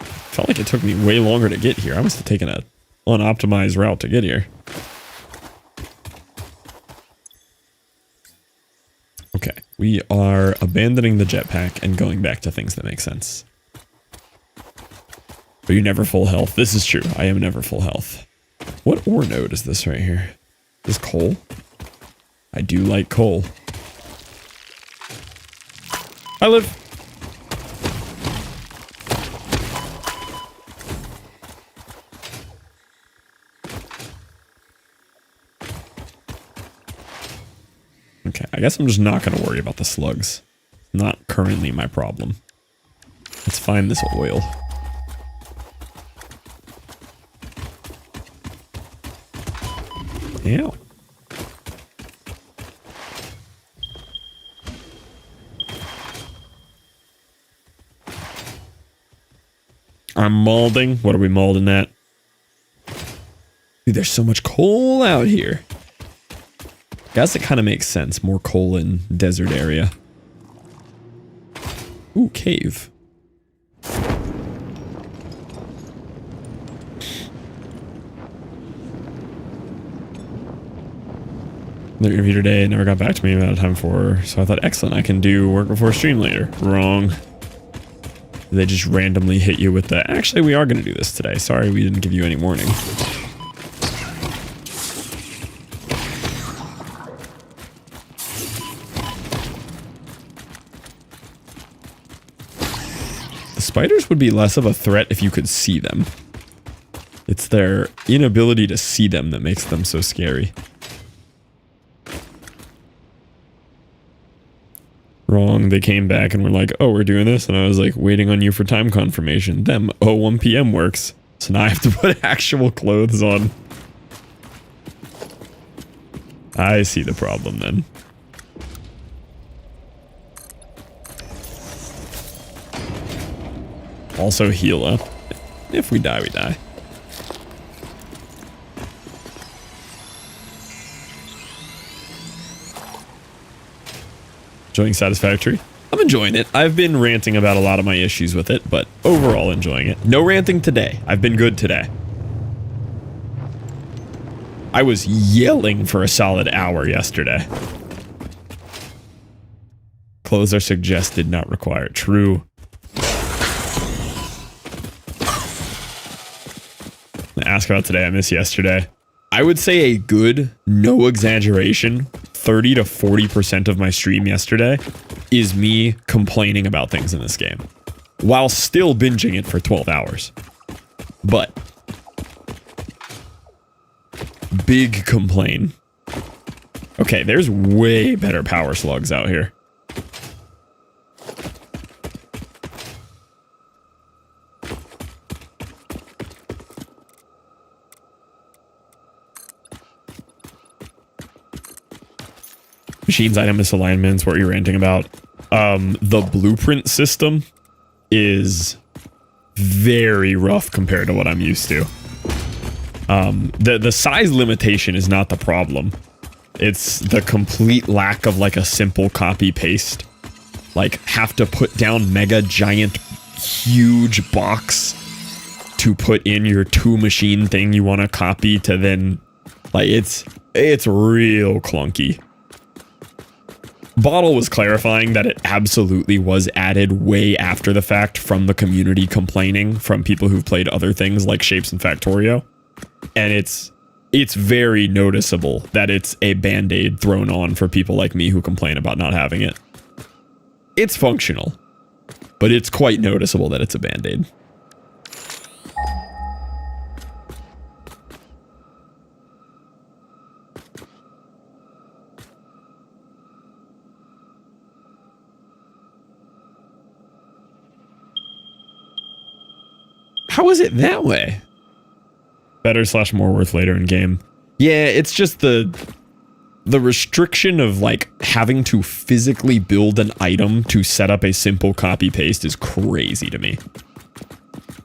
Felt like it took me way longer to get here. I must have taken an unoptimized route to get here. Okay, we are abandoning the jetpack and going back to things that make sense. Are you never full health? This is true. I am never full health. What ore node is this right here? Is this coal? I do like coal. I live. Okay, I guess I'm just not going to worry about the slugs. Not currently my problem. Let's find this oil. Yeah. I'm molding. What are we molding at? Dude, there's so much coal out here. Guess it kind of makes sense. More coal in desert area. Ooh, cave. Their interview today never got back to me about time for, so I thought, excellent, I can do work before stream later. Wrong. They just randomly hit you with the, actually, we are going to do this today. Sorry, we didn't give you any warning. The spiders would be less of a threat if you could see them. It's their inability to see them that makes them so scary. Wrong. They came back and were like, oh, we're doing this. And I was like, waiting on you for time confirmation. Them, oh, 1 p.m. works. So now I have to put actual clothes on. I see the problem then. Also heal up. If we die, we die. Enjoying Satisfactory? I'm enjoying it. I've been ranting about a lot of my issues with it, but overall enjoying it. No ranting today. I've been good today. I was yelling for a solid hour yesterday. Clothes are suggested, not required. True. Ask about today. I missed yesterday. I would say a good, no exaggeration, 30 to 40% of my stream yesterday is me complaining about things in this game while still binging it for 12 hours. But big complain. Okay, there's way better power slugs out here. Machines, item misalignments, what you're ranting about. The blueprint system is very rough compared to what I'm used to. The size limitation is not the problem. It's the complete lack of like a simple copy paste. Like have to put down mega giant huge box to put in your two machine thing you want to copy to then like it's real clunky. Bottle was clarifying that it absolutely was added way after the fact from the community complaining from people who've played other things like Shapes and Factorio. And it's very noticeable that it's a band-aid thrown on for people like me who complain about not having it. It's functional, but it's quite noticeable that it's a band-aid. How is it that way? Better / more worth later in game. Yeah, it's just the restriction of like having to physically build an item to set up a simple copy paste is crazy to me.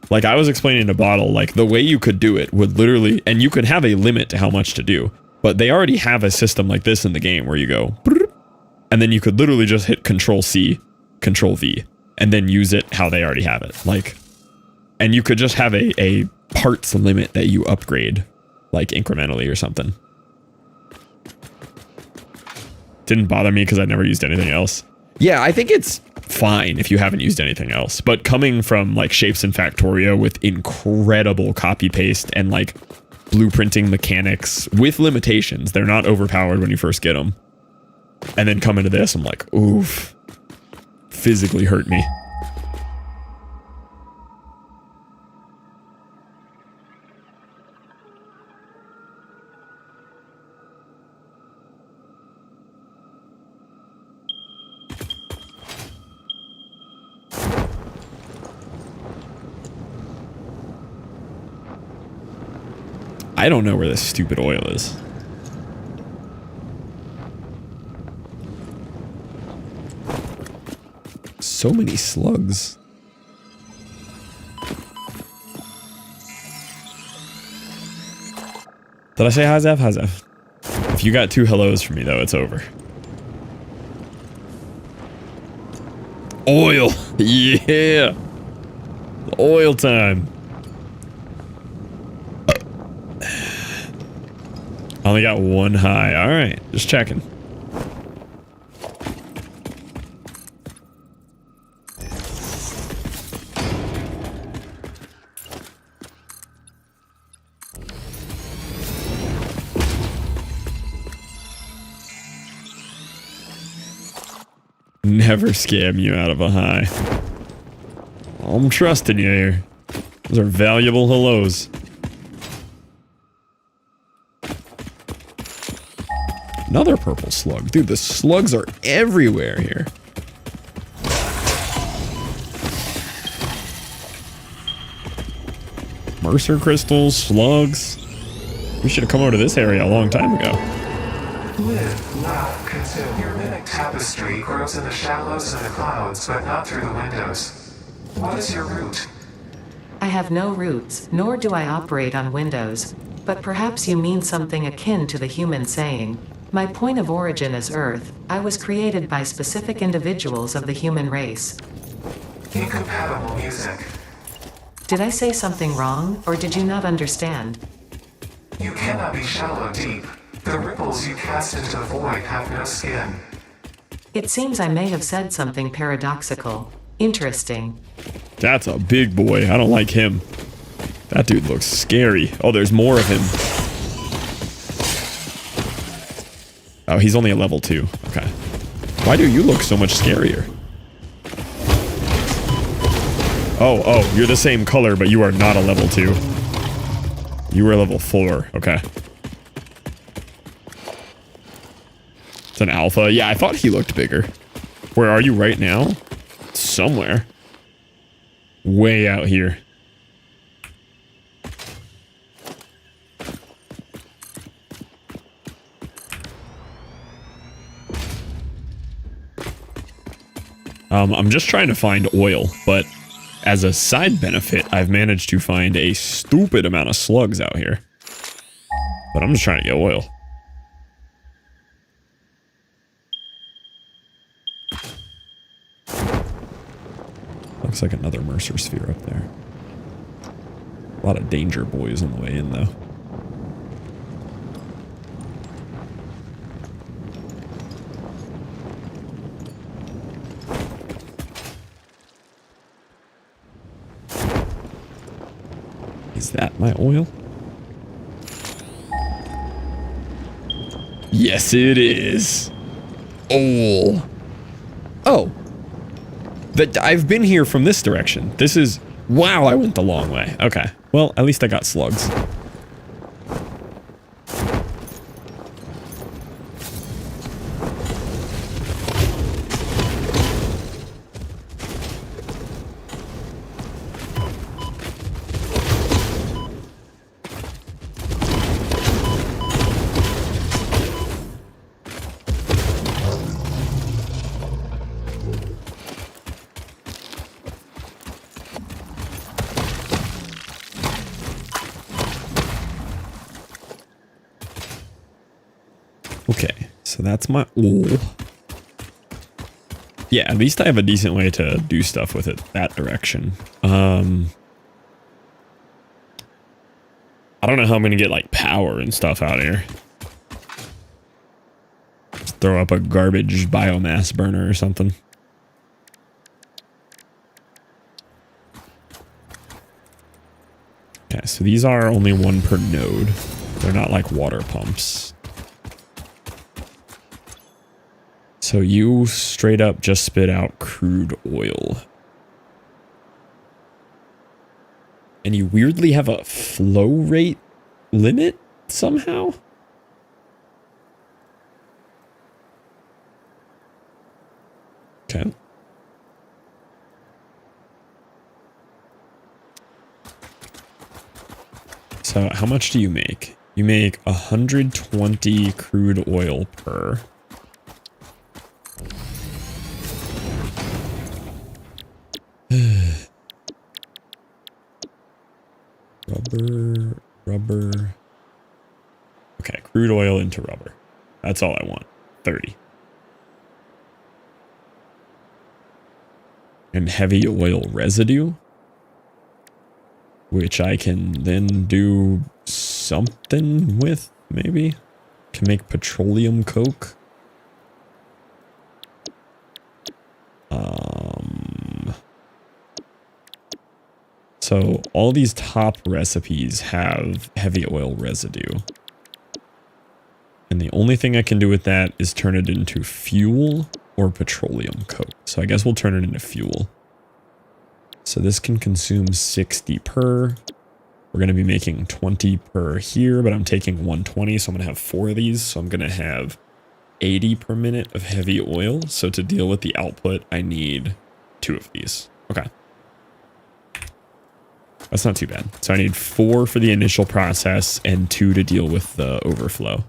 Like I was explaining to Bottle, like the way you could do it would literally, and you could have a limit to how much to do, but they already have a system like this in the game where you go, and then you could literally just hit Control C, Control V, and then use it how they already have it. Like, and you could just have a parts limit that you upgrade, like incrementally or something. Didn't bother me because I never used anything else. Yeah, I think it's fine if you haven't used anything else. But coming from like Shapes and Factorio with incredible copy paste and like blueprinting mechanics with limitations, they're not overpowered when you first get them. And then come into this, I'm like, oof, physically hurt me. I don't know where this stupid oil is. So many slugs. Did I say hi, Zeph? Hi, Zeph. If you got 2 hellos for me, though, it's over. Oil. Yeah. Oil time. I only got one high. All right, just checking. Never scam you out of a high. I'm trusting you here. Those are valuable hellos. Another purple slug. Dude, the slugs are everywhere here. Mercer crystals, slugs. We should have come over to this area a long time ago. Live, laugh, consume. Your mimic tapestry grows in the shallows and the clouds, but not through the windows. What is your root? I have no roots, nor do I operate on windows. But perhaps you mean something akin to the human saying, my point of origin is Earth. I was created by specific individuals of the human race. Incompatible music. Did I say something wrong, or did you not understand? You cannot be shallow deep. The ripples you cast into the void have no skin. It seems I may have said something paradoxical. Interesting. That's a big boy. I don't like him. That dude looks scary. Oh, there's more of him. Oh, he's only a level 2. Okay. Why do you look so much scarier? Oh, you're the same color, but you are not a level 2. You were level 4. Okay. It's an alpha. Yeah, I thought he looked bigger. Where are you right now? Somewhere. Way out here. I'm just trying to find oil, but as a side benefit, I've managed to find a stupid amount of slugs out here. But I'm just trying to get oil. Looks like another Mercer sphere up there. A lot of danger boys on the way in, though. Is that my oil? Yes, it is. Oh. Oh. I've been here from this direction. This is... Wow, I went the long way. Okay. Well, at least I got slugs. Okay, so that's my oil. Yeah, at least I have a decent way to do stuff with it that direction. I don't know how I'm gonna get like power and stuff out here. Just throw up a garbage biomass burner or something. Okay, so these are only one per node. They're not like water pumps. So you straight up just spit out crude oil. And you weirdly have a flow rate limit somehow? Okay. So how much do you make? You make 120 crude oil per. Rubber. Okay, crude oil into rubber. That's all I want. 30. and heavy oil residue, which I can then do something with, maybe. Can make petroleum coke. So all these top recipes have heavy oil residue. And the only thing I can do with that is turn it into fuel or petroleum coke. So I guess we'll turn it into fuel. So this can consume 60 per. We're going to be making 20 per here, but I'm taking 120, so I'm going to have 4 of these. So I'm going to have 80 per minute of heavy oil. So to deal with the output, I need 2 of these. Okay. That's not too bad. So I need 4 for the initial process and 2 to deal with the overflow.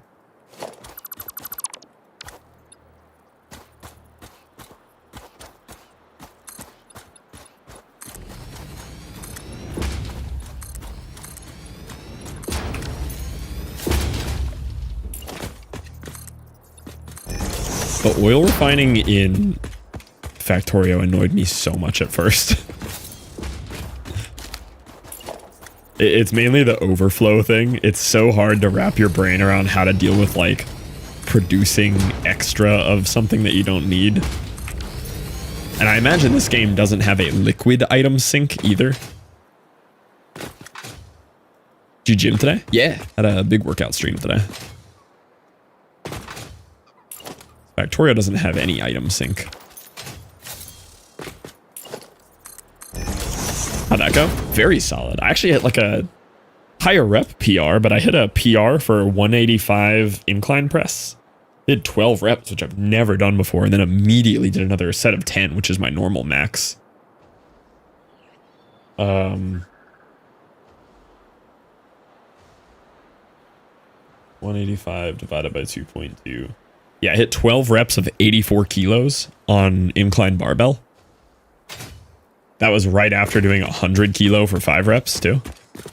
The oil refining in Factorio annoyed me so much at first. It's mainly the overflow thing. It's so hard to wrap your brain around how to deal with, like, producing extra of something that you don't need. And I imagine this game doesn't have a liquid item sink either. Did you gym today? Yeah, had a big workout stream today. Factorio doesn't have any item sync. How'd that go? Very solid. I actually hit like a higher rep PR, but I hit a PR for 185 incline press. Did 12 reps, which I've never done before, and then immediately did another set of 10, which is my normal max. 185 divided by 2.2. Yeah, I hit 12 reps of 84 kilos on incline barbell. That was right after doing 100 kilo for 5 reps, too.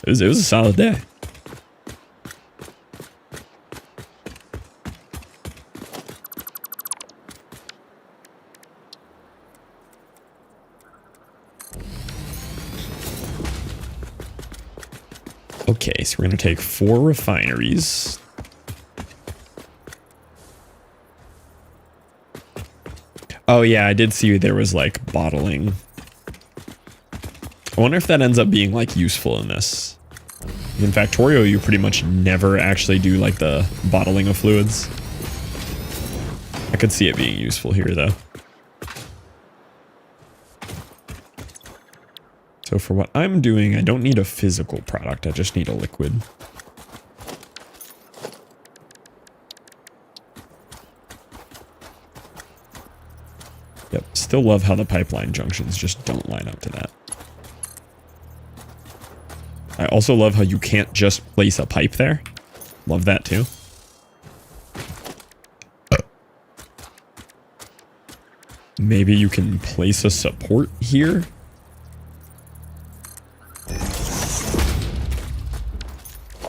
It was a solid day. Okay, so we're going to take 4 refineries. Oh yeah, I did see there was like bottling. I wonder if that ends up being like useful in this. In Factorio, you pretty much never actually do like the bottling of fluids. I could see it being useful here though. So for what I'm doing, I don't need a physical product, I just need a liquid. Yep, still love how the pipeline junctions just don't line up to that. I also love how you can't just place a pipe there. Love that too. Maybe you can place a support here.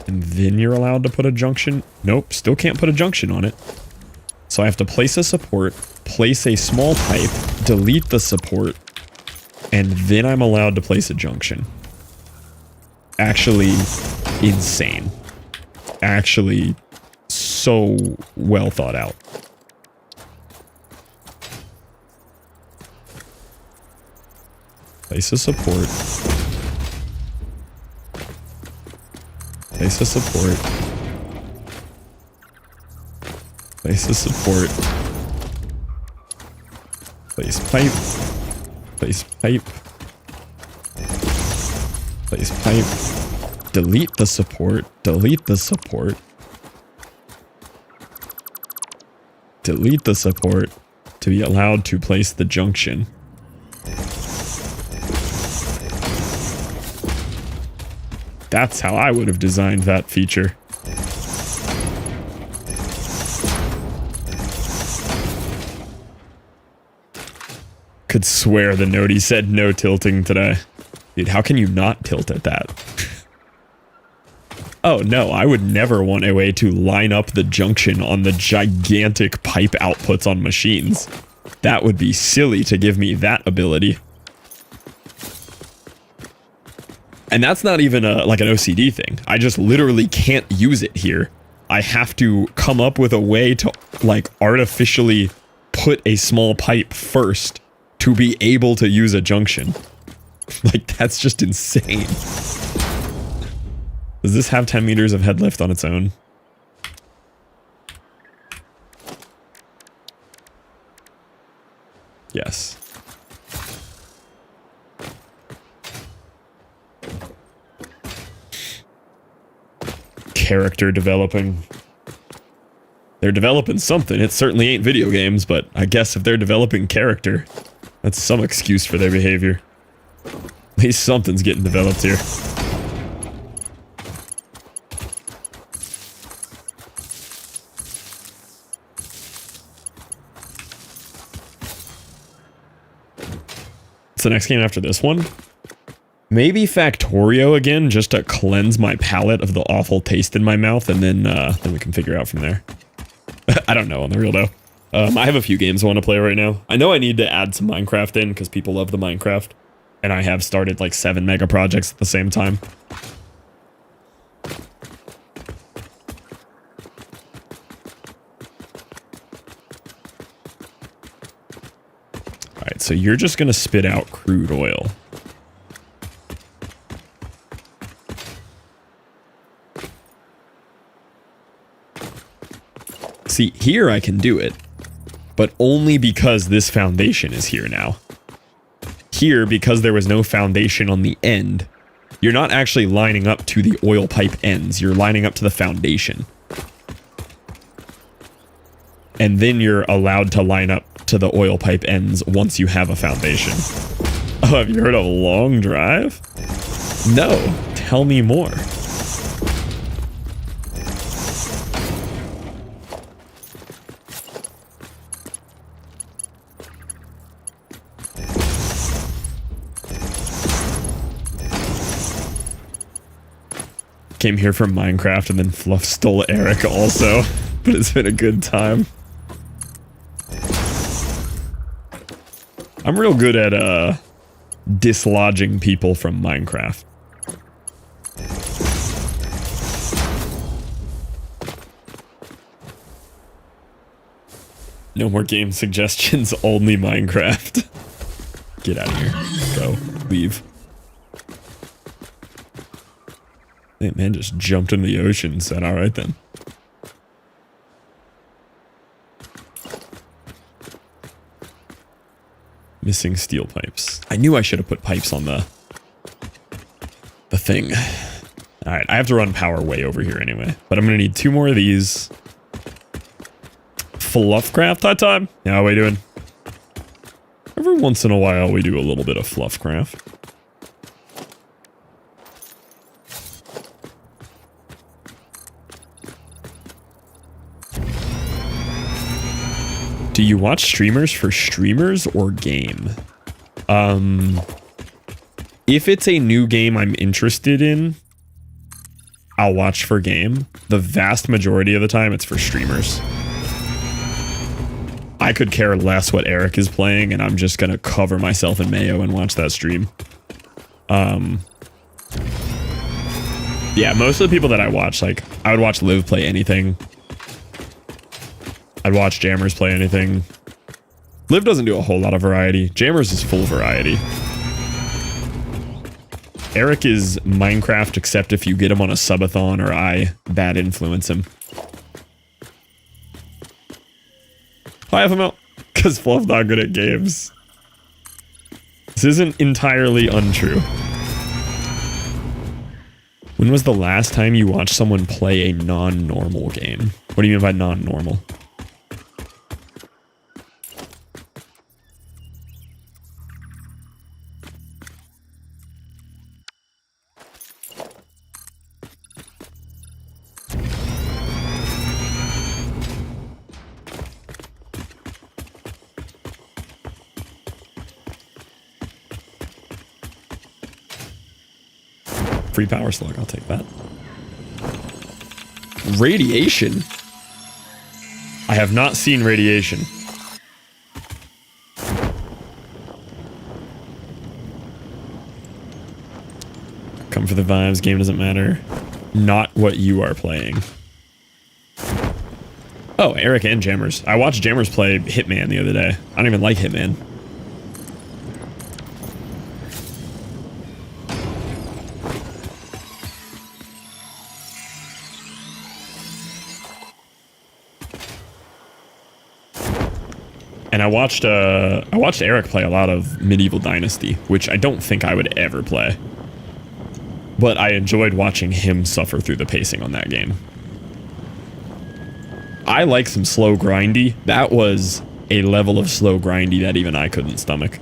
And then you're allowed to put a junction. Nope, still can't put a junction on it. So I have to place a support, place a small pipe, delete the support, and then I'm allowed to place a junction. Actually insane. Actually so well thought out. Place a support. Place a support. Place a support. Place pipe. Place pipe. Place pipe. Delete the support. Delete the support. Delete the support to be allowed to place the junction. That's how I would have designed that feature. Could swear the nodie said no tilting today. Dude, how can you not tilt at that? Oh no, I would never want a way to line up the junction on the gigantic pipe outputs on machines. That would be silly to give me that ability. And that's not even like an OCD thing. I just literally can't use it here. I have to come up with a way to like artificially put a small pipe first to be able to use a junction. Like, that's just insane. Does this have 10 meters of head lift on its own? Yes. Character developing. They're developing something. It certainly ain't video games, but I guess if they're developing character, that's some excuse for their behavior. At least something's getting developed here. What's the next game after this one? Maybe Factorio again, just to cleanse my palate of the awful taste in my mouth, and then we can figure out from there. I don't know on the real though. I have a few games I want to play right now. I know I need to add some Minecraft in because people love the Minecraft, and I have started like 7 mega projects at the same time. All right, so you're just gonna spit out crude oil. See, here I can do it, but only because this foundation is here now. Here, because there was no foundation on the end, you're not actually lining up to the oil pipe ends, you're lining up to the foundation. And then you're allowed to line up to the oil pipe ends once you have a foundation. Oh, have you heard of long drive? No, tell me more. Came here from Minecraft and then Fluff stole Eric also, but it's been a good time. I'm real good at dislodging people from Minecraft. No more game suggestions, only Minecraft. Get out of here. Go. Leave. That man just jumped in the ocean and said, alright then. Missing steel pipes. I knew I should have put pipes on the thing. Alright, I have to run power way over here anyway. But I'm gonna need 2 more of these. Fluffcraft time? Yeah, how are we doing? Every once in a while we do a little bit of fluffcraft. Do you watch streamers for streamers or game? If it's a new game I'm interested in, I'll watch for game. The vast majority of the time, it's for streamers. I could care less what Eric is playing, and I'm just gonna cover myself in mayo and watch that stream. Yeah, most of the people that I watch, like, I would watch Liv play anything. I'd watch Jammers play anything. Liv doesn't do a whole lot of variety. Jammers is full variety. Eric is Minecraft, except if you get him on a subathon or I bad influence him. Hi, FML. Because Fluff's not good at games. This isn't entirely untrue. When was the last time you watched someone play a non-normal game? What do you mean by non-normal? Free power slug, I'll take that. Radiation? I have not seen radiation. Come for the vibes. Game doesn't matter. Not what you are playing. Oh, Eric and Jammers. I watched Jammers play Hitman the other day. I don't even like Hitman. And I watched Eric play a lot of Medieval Dynasty, which I don't think I would ever play. But I enjoyed watching him suffer through the pacing on that game. I like some slow grindy. That was a level of slow grindy that even I couldn't stomach.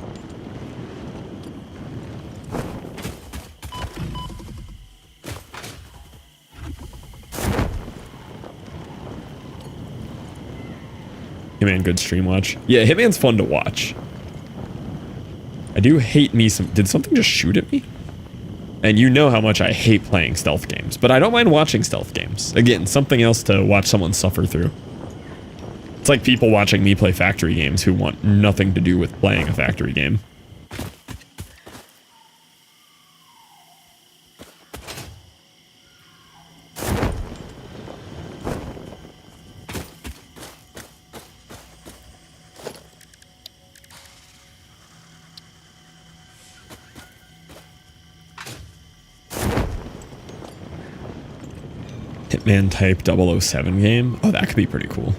Hitman, good stream watch. Yeah, Hitman's fun to watch. I do hate me some... Did something just shoot at me? And you know how much I hate playing stealth games, but I don't mind watching stealth games. Again, something else to watch someone suffer through. It's like people watching me play factory games who want nothing to do with playing a factory game. Hitman type 007 game? Oh, that could be pretty cool.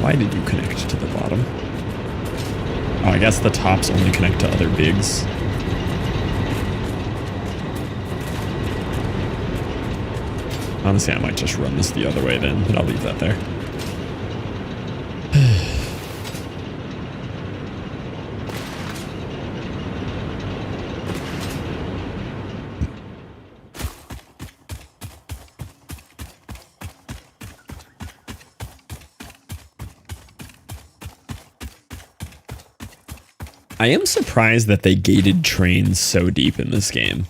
Why did you connect to the bottom? Oh, I guess the tops only connect to other bigs. Honestly, I might just run this the other way then, but I'll leave that there. I am surprised that they gated trains so deep in this game.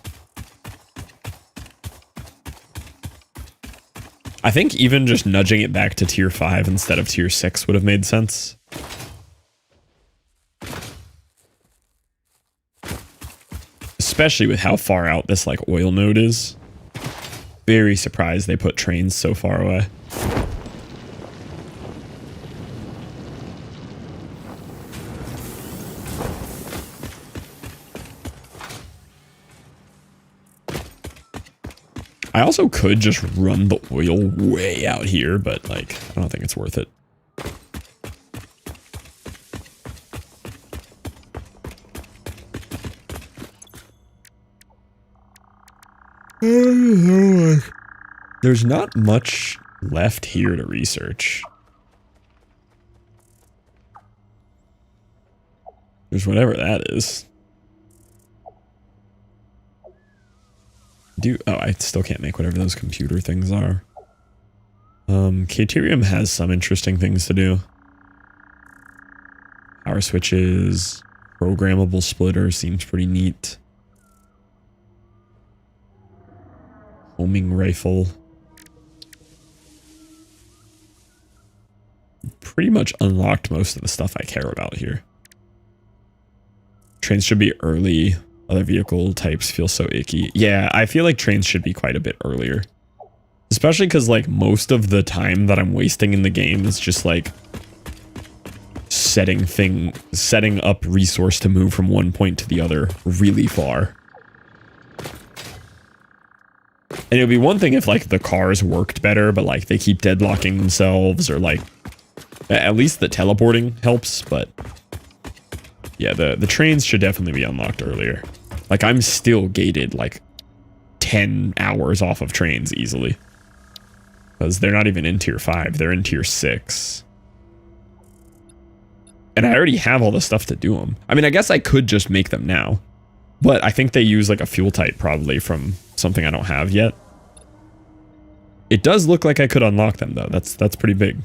I think even just nudging it back to tier 5 instead of tier 6 would have made sense. Especially with how far out this like oil node is. Very surprised they put trains so far away. I also could just run the oil way out here, but like, I don't think it's worth it. There's not much left here to research. There's whatever that is. Oh, I still can't make whatever those computer things are. Caterium has some interesting things to do. Power switches, programmable splitter seems pretty neat. Homing rifle. Pretty much unlocked most of the stuff I care about here. Trains should be early. Other vehicle types feel so icky. Yeah, I feel like trains should be quite a bit earlier. Especially because like most of the time that I'm wasting in the game is just like setting up resource to move from one point to the other really far. And it would be one thing if like the cars worked better, but like they keep deadlocking themselves, or like at least the teleporting helps, but yeah, the trains should definitely be unlocked earlier. Like I'm still gated like 10 hours off of trains easily. Because they're not even in tier 5. They're in tier 6. And I already have all the stuff to do them. I mean, I guess I could just make them now. But I think they use like a fuel type probably from something I don't have yet. It does look like I could unlock them though. That's pretty big.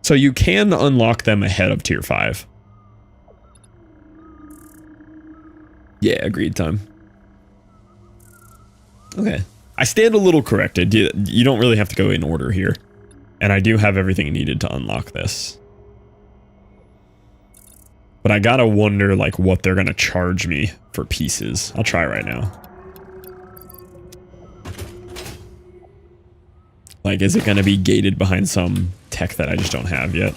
So you can unlock them ahead of tier 5. Yeah, agreed time. Okay. I stand a little corrected. You don't really have to go in order here. And I do have everything needed to unlock this. But I gotta wonder, like, what they're gonna charge me for pieces. I'll try right now. Like, is it gonna be gated behind some tech that I just don't have yet?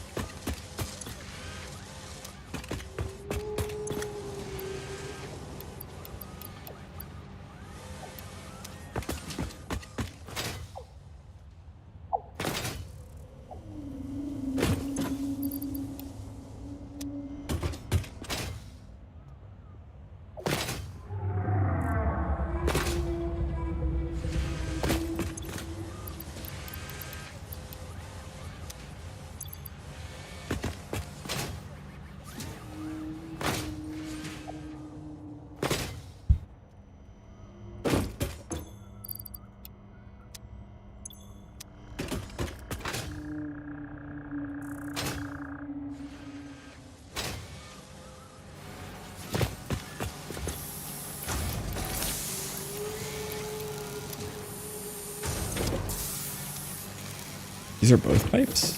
These are both pipes?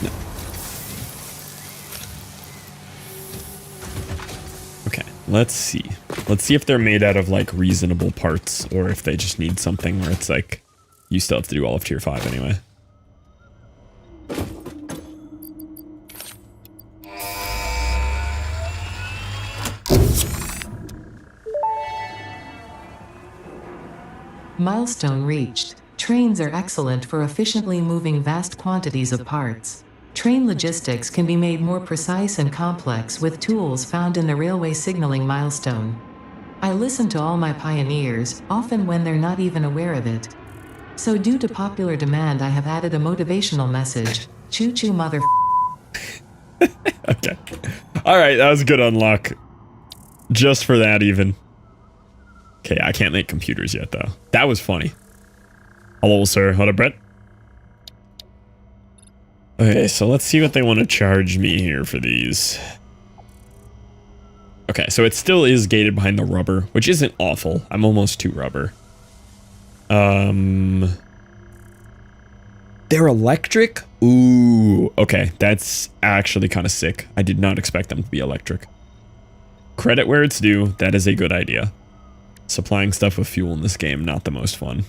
No. Okay, let's see. Let's see if they're made out of, like, reasonable parts, or if they just need something where it's like, you still have to do all of tier 5 anyway. Milestone reached. Trains are excellent for efficiently moving vast quantities of parts. Train logistics can be made more precise and complex with tools found in the railway signaling milestone. I listen to all my pioneers, often when they're not even aware of it. So due to popular demand, I have added a motivational message. Choo-choo mother. Okay. Alright, that was a good unlock. Just for that even. Okay, I can't make computers yet though. That was funny. Hello, sir. Hold up, Brett. Okay, so let's see what they want to charge me here for these. Okay, so it still is gated behind the rubber, which isn't awful. I'm almost to rubber. They're electric? Ooh, okay. That's actually kind of sick. I did not expect them to be electric. Credit where it's due. That is a good idea. Supplying stuff with fuel in this game, not the most fun.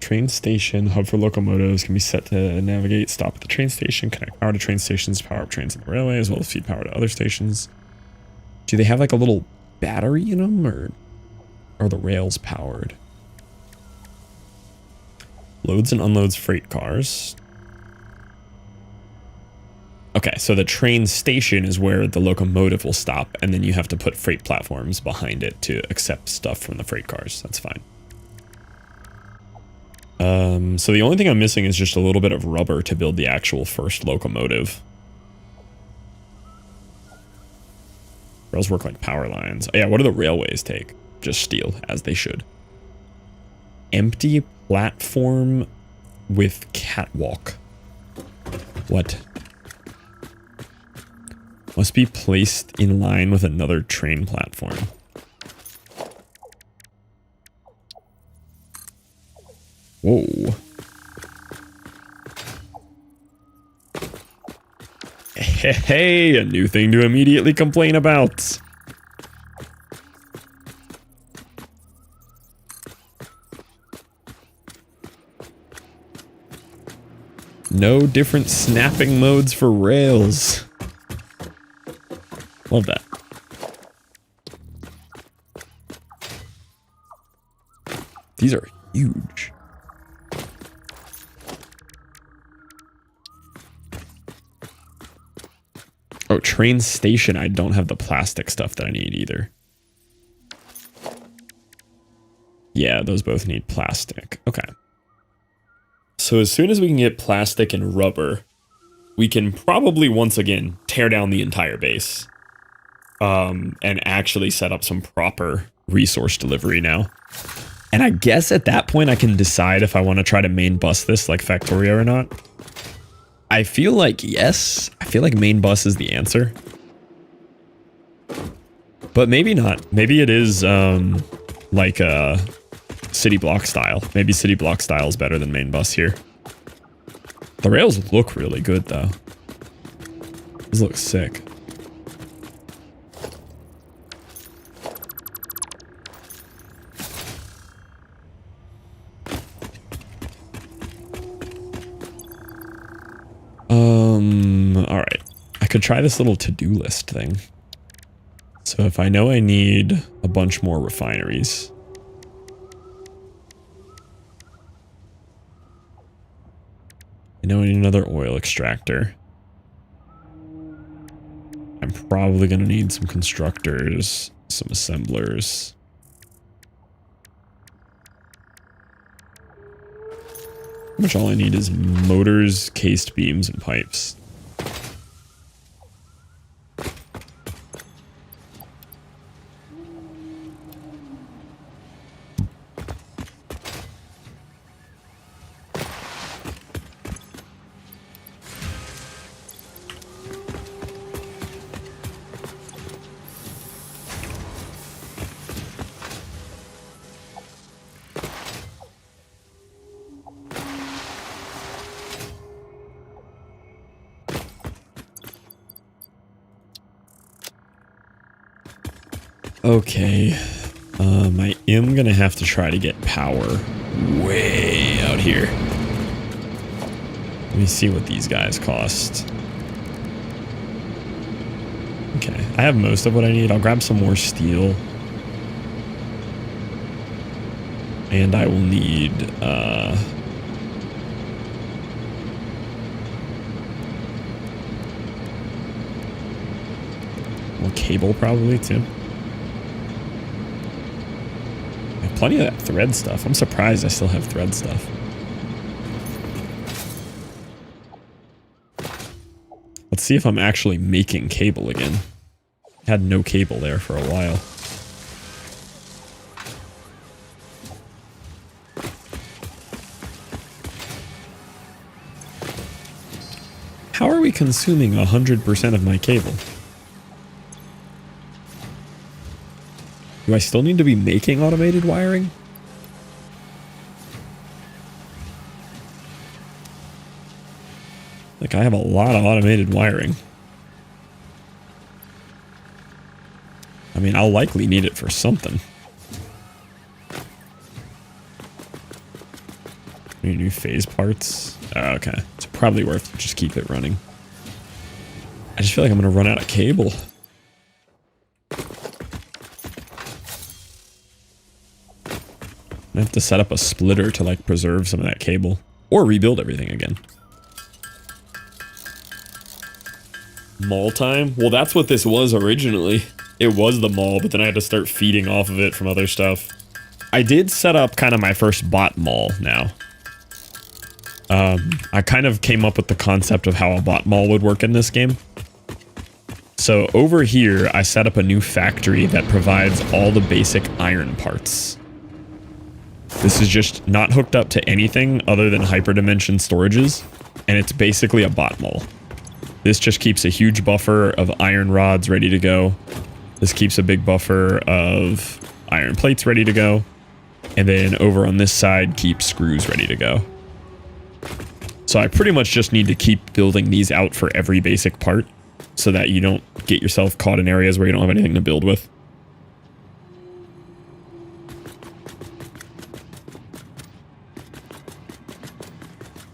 Train station, hub for locomotives, can be set to navigate, stop at the train station, connect power to train stations, power up trains on the railway, as well as feed power to other stations. Do they have like a little battery in them, or are the rails powered? Loads and unloads freight cars. Okay, so the train station is where the locomotive will stop, and then you have to put freight platforms behind it to accept stuff from the freight cars. That's fine. So the only thing I'm missing is just a little bit of rubber to build the actual first locomotive. Rails work like power lines. Oh yeah, what do the railways take? Just steel, as they should. Empty platform with catwalk. What? Must be placed in line with another train platform. Whoa. Hey, a new thing to immediately complain about. No different snapping modes for rails. Love that. These are huge. Oh, train station. I don't have the plastic stuff that I need either. Yeah, those both need plastic. Okay. So as soon as we can get plastic and rubber, we can probably once again tear down the entire base. And actually set up some proper resource delivery now. And I guess at that point I can decide if I want to try to main bus this like Factorio or not. I feel like yes. I feel like main bus is the answer. But maybe not. Maybe it is like city block style. Maybe city block style is better than main bus here. The rails look really good though. These look sick. Alright. I could try this little to-do list thing. So if I know I need a bunch more refineries. I know I need another oil extractor. I'm probably going to need some constructors, some assemblers. Pretty much all I need is motors, cased beams, and pipes. Okay, I am gonna have to try to get power way out here. Let me see what these guys cost. Okay, I have most of what I need. I'll grab some more steel. And I will need, more cable probably too. Plenty of that thread stuff. I'm surprised I still have thread stuff. Let's see if I'm actually making cable again. Had no cable there for a while. How are we consuming 100% of my cable? Do I still need to be making automated wiring? Like, I have a lot of automated wiring. I mean, I'll likely need it for something. Any new phase parts? Oh, okay. It's probably worth it. Just keep it running. I just feel like I'm going to run out of cable. I have to set up a splitter to like preserve some of that cable or rebuild everything again. Mall time? Well, that's what this was originally. It was the mall, but then I had to start feeding off of it from other stuff. I did set up kind of my first bot mall now. I kind of came up with the concept of how a bot mall would work in this game. So over here, I set up a new factory that provides all the basic iron parts. This is just not hooked up to anything other than hyperdimension storages, and it's basically a bot mall. This just keeps a huge buffer of iron rods ready to go. This keeps a big buffer of iron plates ready to go. And then over on this side, keeps screws ready to go. So I pretty much just need to keep building these out for every basic part so that you don't get yourself caught in areas where you don't have anything to build with.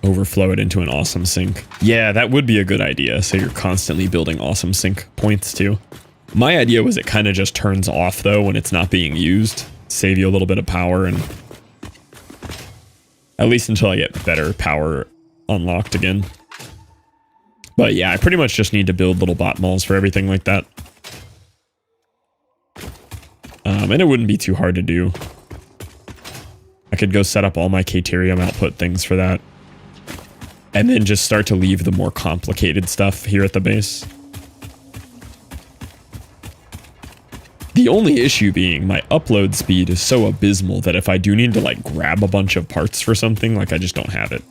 Overflow it into an awesome sink. Yeah, that would be a good idea. So you're constantly building awesome sink points too. My idea was it kind of just turns off though when it's not being used. Save you a little bit of power, and at least until I get better power unlocked again. But yeah, I pretty much just need to build little bot malls for everything like that. And it wouldn't be too hard to do. I could go set up all my Caterium output things for that. And then just start to leave the more complicated stuff here at the base. The only issue being my upload speed is so abysmal that if I do need to like grab a bunch of parts for something, like I just don't have it.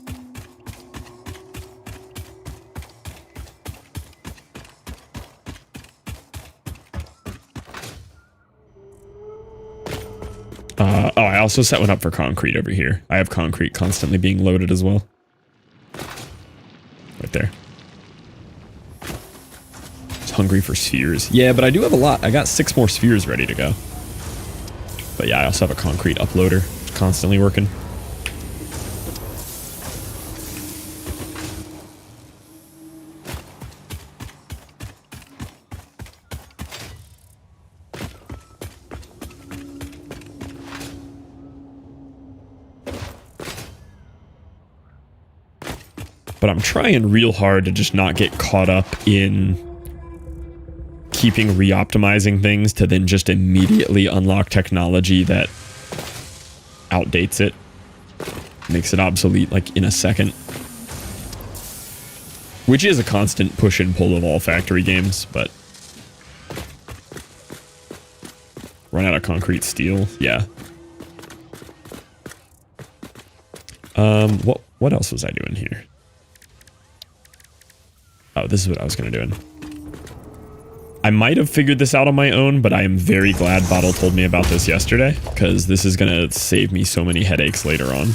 Oh, I also set one up for concrete over here. I have concrete constantly being loaded as well. Right there. It's hungry for spheres. Yeah, but I do have a lot. I got 6 more spheres ready to go. But yeah, I also have a concrete uploader constantly working. But I'm trying real hard to just not get caught up in keeping re-optimizing things to then just immediately unlock technology that outdates it. Makes it obsolete like in a second. Which is a constant push and pull of all factory games, but... Run out of concrete steel? Yeah. What else was I doing here? Oh, this is what I was going to do. I might have figured this out on my own, but I am very glad Bottle told me about this yesterday, because this is going to save me so many headaches later on.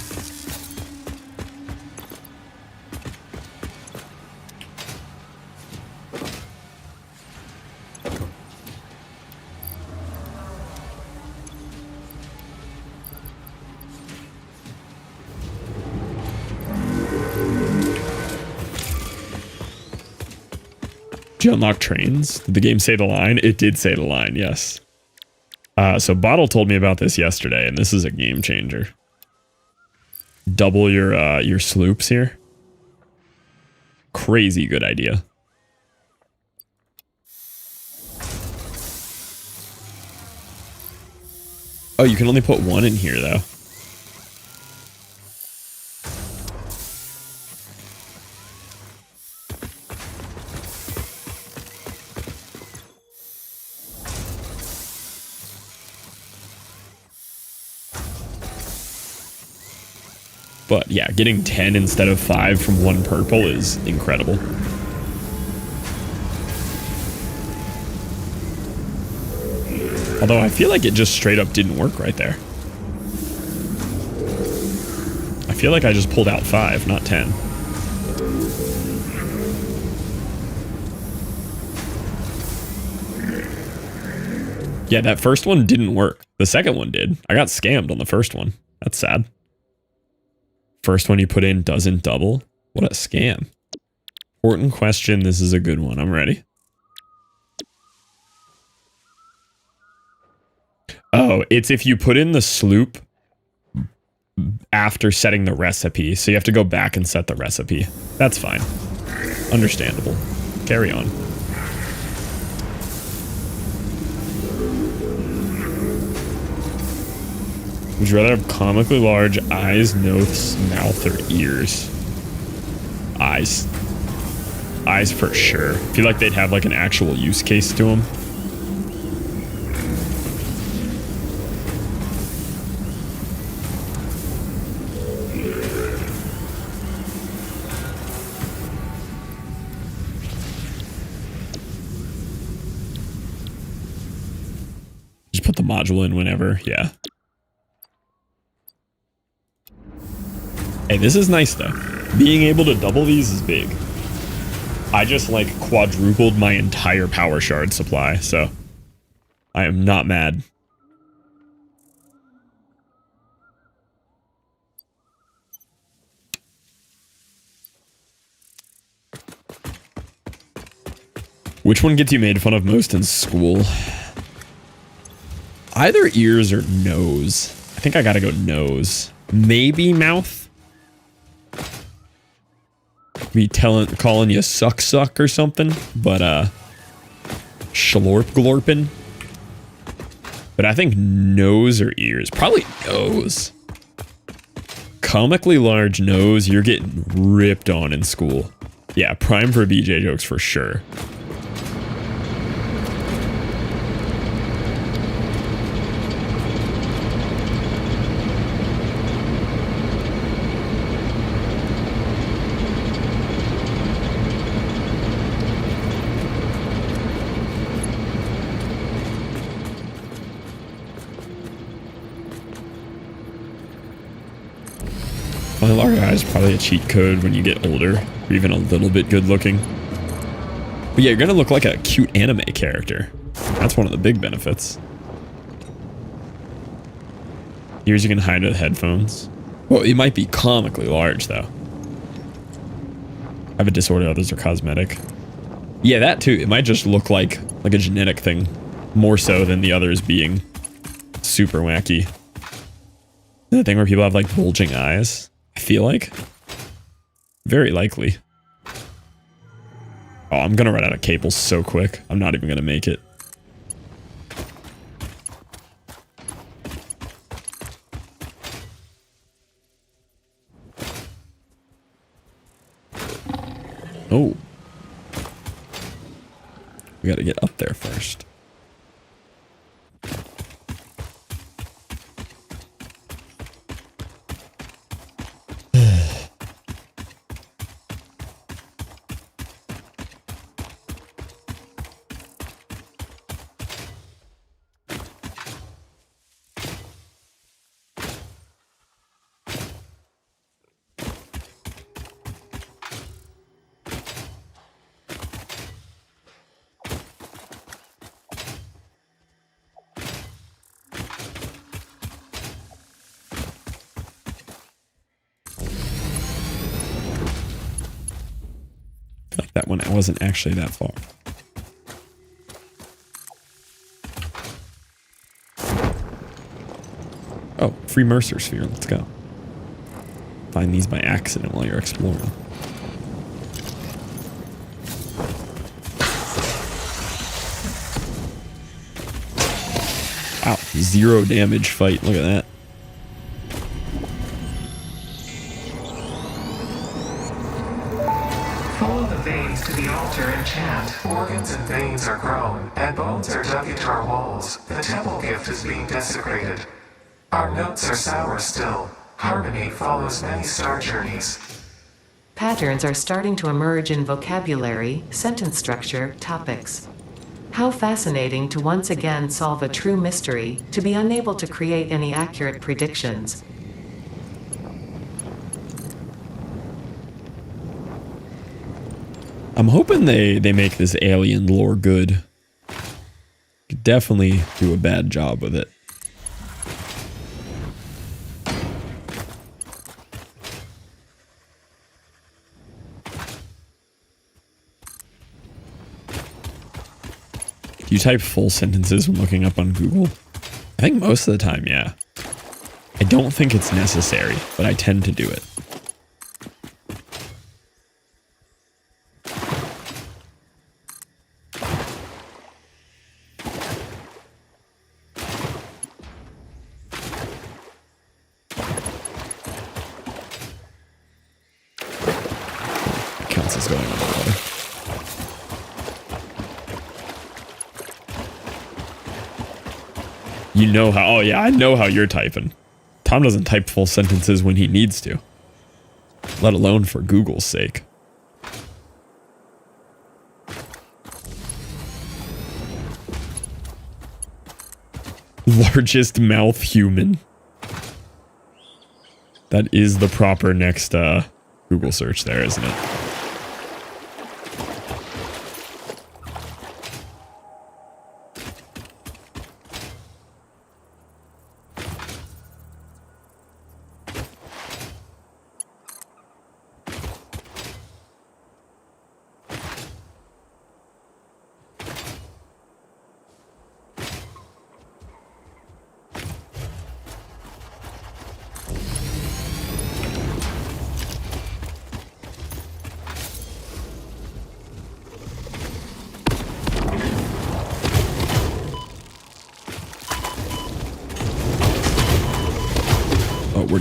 Did you unlock trains? Did the game say the line? It did say the line, yes. So Bottle told me about this yesterday, and this is a game changer. Double your sloops here. Crazy good idea. Oh, you can only put 1 in here, though. But yeah, getting 10 instead of 5 from 1 purple is incredible. Although I feel like it just straight up didn't work right there. I feel like I just pulled out 5, not 10. Yeah, that first one didn't work. The second one did. I got scammed on the first one. That's sad. First one you put in doesn't double. What a scam. Important question. This is a good one. I'm ready. Oh, it's if you put in the sloop after setting the recipe. So you have to go back and set the recipe. That's fine. Understandable. Carry on. Would you rather have comically large eyes, nose, mouth, or ears? Eyes. Eyes for sure. I feel like they'd have like an actual use case to them. Just put the module in whenever, yeah. Hey, this is nice though. Being able to double these is big. I just like quadrupled my entire power shard supply, so I am not mad. Which one gets you made fun of most in school? Either ears or nose. I think I gotta go nose. Maybe mouth. be calling you suck or something, but schlorp glorpin. But I think nose or ears, probably nose. Comically large nose, you're getting ripped on in school. Yeah, prime for BJ jokes for sure. Large eyes is probably a cheat code when you get older, or even a little bit good looking. But yeah, you're gonna look like a cute anime character. That's one of the big benefits. Ears you can hide with headphones. Well, it might be comically large though. I have a disorder, others are cosmetic. Yeah, that too. It might just look like a genetic thing, more so than the others being super wacky. The thing where people have like bulging eyes. I feel like. Very likely. Oh, I'm gonna run out of cables so quick. I'm not even gonna make it. Oh. We gotta get up there first. That one wasn't actually that far. Oh, free Mercer Sphere. Let's go. Find these by accident while you're exploring. Wow, 0 damage fight. Look at that. To the altar and chant, organs and veins are grown, and bones are dug into our walls. The temple gift is being desecrated. Our notes are sour still. Harmony follows many star journeys. Patterns are starting to emerge in vocabulary, sentence structure, topics. How fascinating to once again solve a true mystery, to be unable to create any accurate predictions. I'm hoping they make this alien lore good. Could definitely do a bad job with it. Do you type full sentences when looking up on Google? I think most of the time, yeah. I don't think it's necessary, but I tend to do it. Counts as going underwater. You know how, oh yeah, I know how you're typing. Tom doesn't type full sentences when he needs to. Let alone for Google's sake. Largest mouth human. That is the proper next Google search there, isn't it?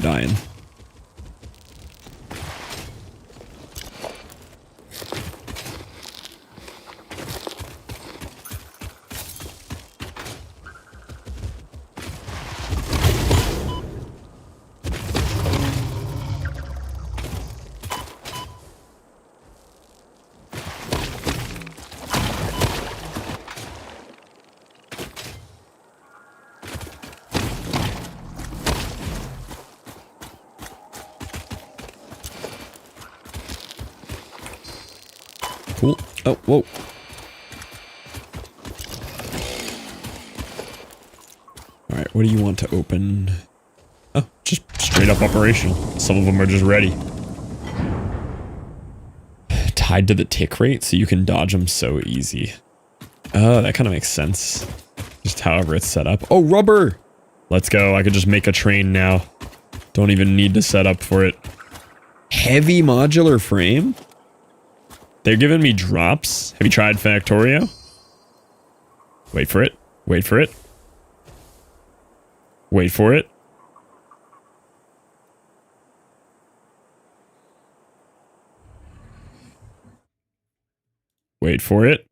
dying. Cool. Oh, whoa. All right, what do you want to open? Oh, just straight up operational. Some of them are just ready. Tied to the tick rate, so you can dodge them so easy. Oh, that kind of makes sense. Just however it's set up. Oh, rubber! Let's go. I could just make a train now. Don't even need to set up for it. Heavy modular frame? They're giving me drops. Have you tried Factorio? Wait for it. Wait for it. Wait for it. Wait for it.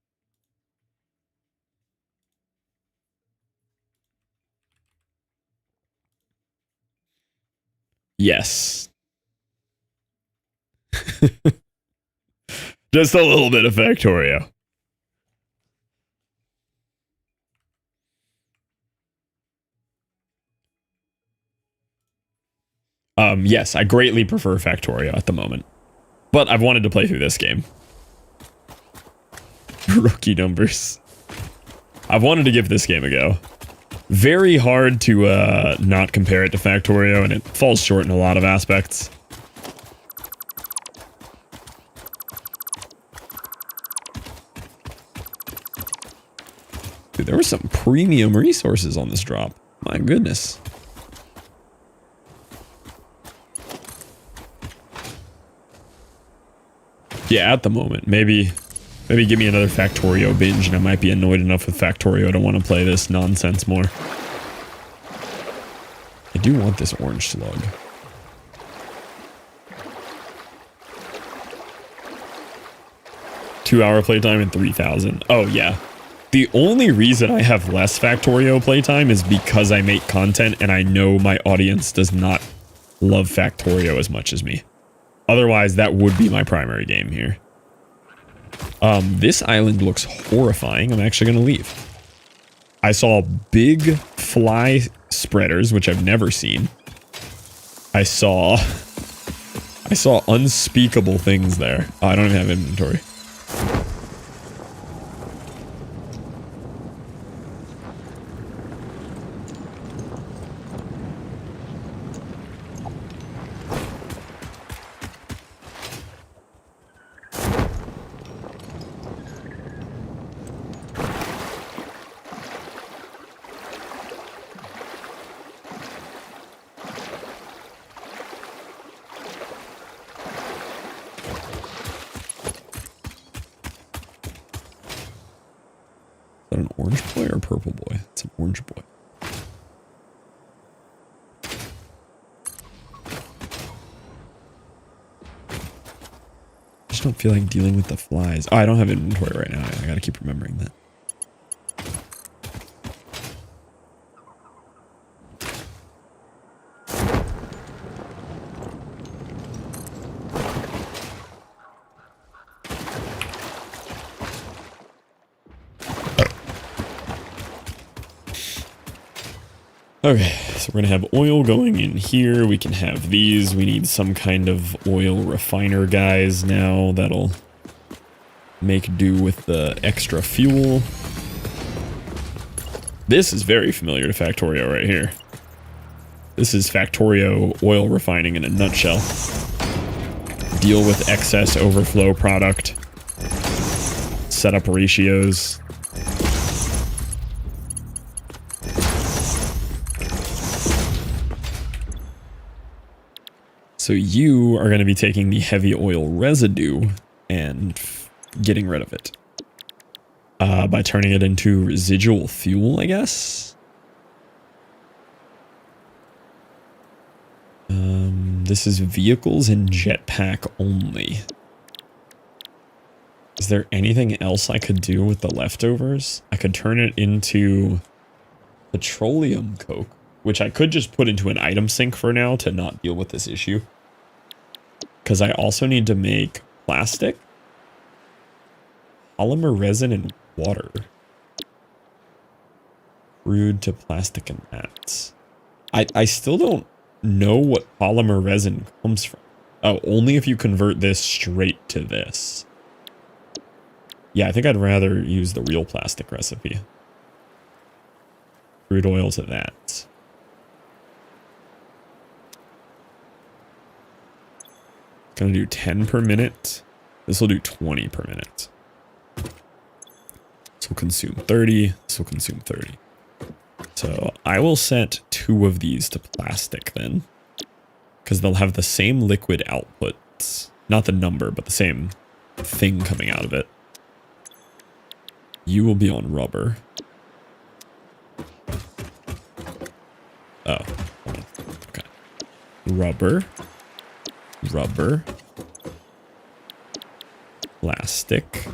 Yes. Just a little bit of Factorio. Yes, I greatly prefer Factorio at the moment. But I've wanted to play through this game. Rookie numbers. I've wanted to give this game a go. Very hard to not compare it to Factorio, and it falls short in a lot of aspects. Dude, there were some premium resources on this drop. My goodness. Yeah, at the moment. Maybe give me another Factorio binge and I might be annoyed enough with Factorio to want to play this nonsense more. I do want this orange slug. Two-hour playtime and 3,000. Oh, yeah. The only reason I have less Factorio playtime is because I make content and I know my audience does not love Factorio as much as me. Otherwise, that would be my primary game here. This island looks horrifying. I'm actually going to leave. I saw big fly spreaders, which I've never seen. I saw unspeakable things there. Oh, I don't even have inventory. Is that an orange boy or a purple boy? It's an orange boy. I just don't feel like dealing with the flies. Oh, I don't have inventory right now. I gotta keep remembering that. Okay, so we're gonna have oil going in here. We can have these. We need some kind of oil refiner guys now that'll make do with the extra fuel. This is very familiar to Factorio right here. This is Factorio oil refining in a nutshell. Deal with excess overflow product. Set up ratios. So you are going to be taking the heavy oil residue and getting rid of it. By turning it into residual fuel, I guess? This is vehicles and jetpack only. Is there anything else I could do with the leftovers? I could turn it into petroleum coke, which I could just put into an item sink for now to not deal with this issue. Because I also need to make plastic, polymer resin, and water. Crude to plastic and mats. I still don't know what polymer resin comes from. Oh, only if you convert this straight to this. Yeah, I think I'd rather use the real plastic recipe. Crude oil to that. Gonna do 10 per minute. This will do 20 per minute. This will consume 30. This will consume 30. So I will set 2 of these to plastic then. Because they'll have the same liquid outputs. Not the number, but the same thing coming out of it. You will be on rubber. Oh, hold on. Okay. Rubber. Rubber. Plastic.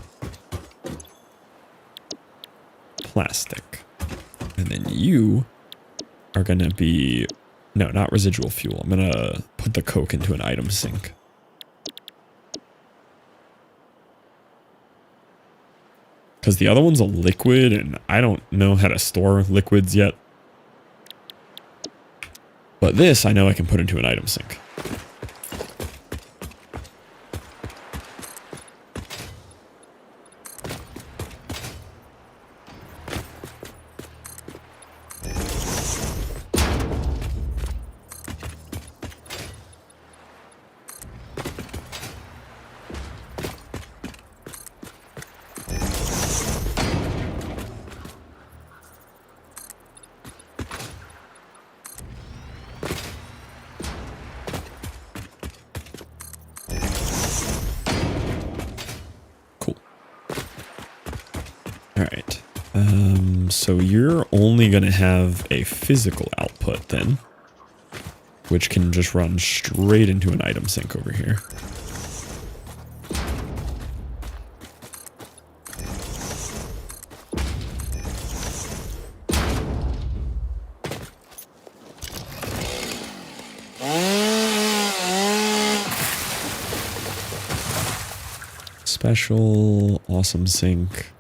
Plastic. And then you are going to be... No, not residual fuel. I'm going to put the coke into an item sink. Because the other one's a liquid, and I don't know how to store liquids yet. But this, I know I can put into an item sink. Alright, so you're only going to have a physical output then, which can just run straight into an item sink over here. Special, awesome sink.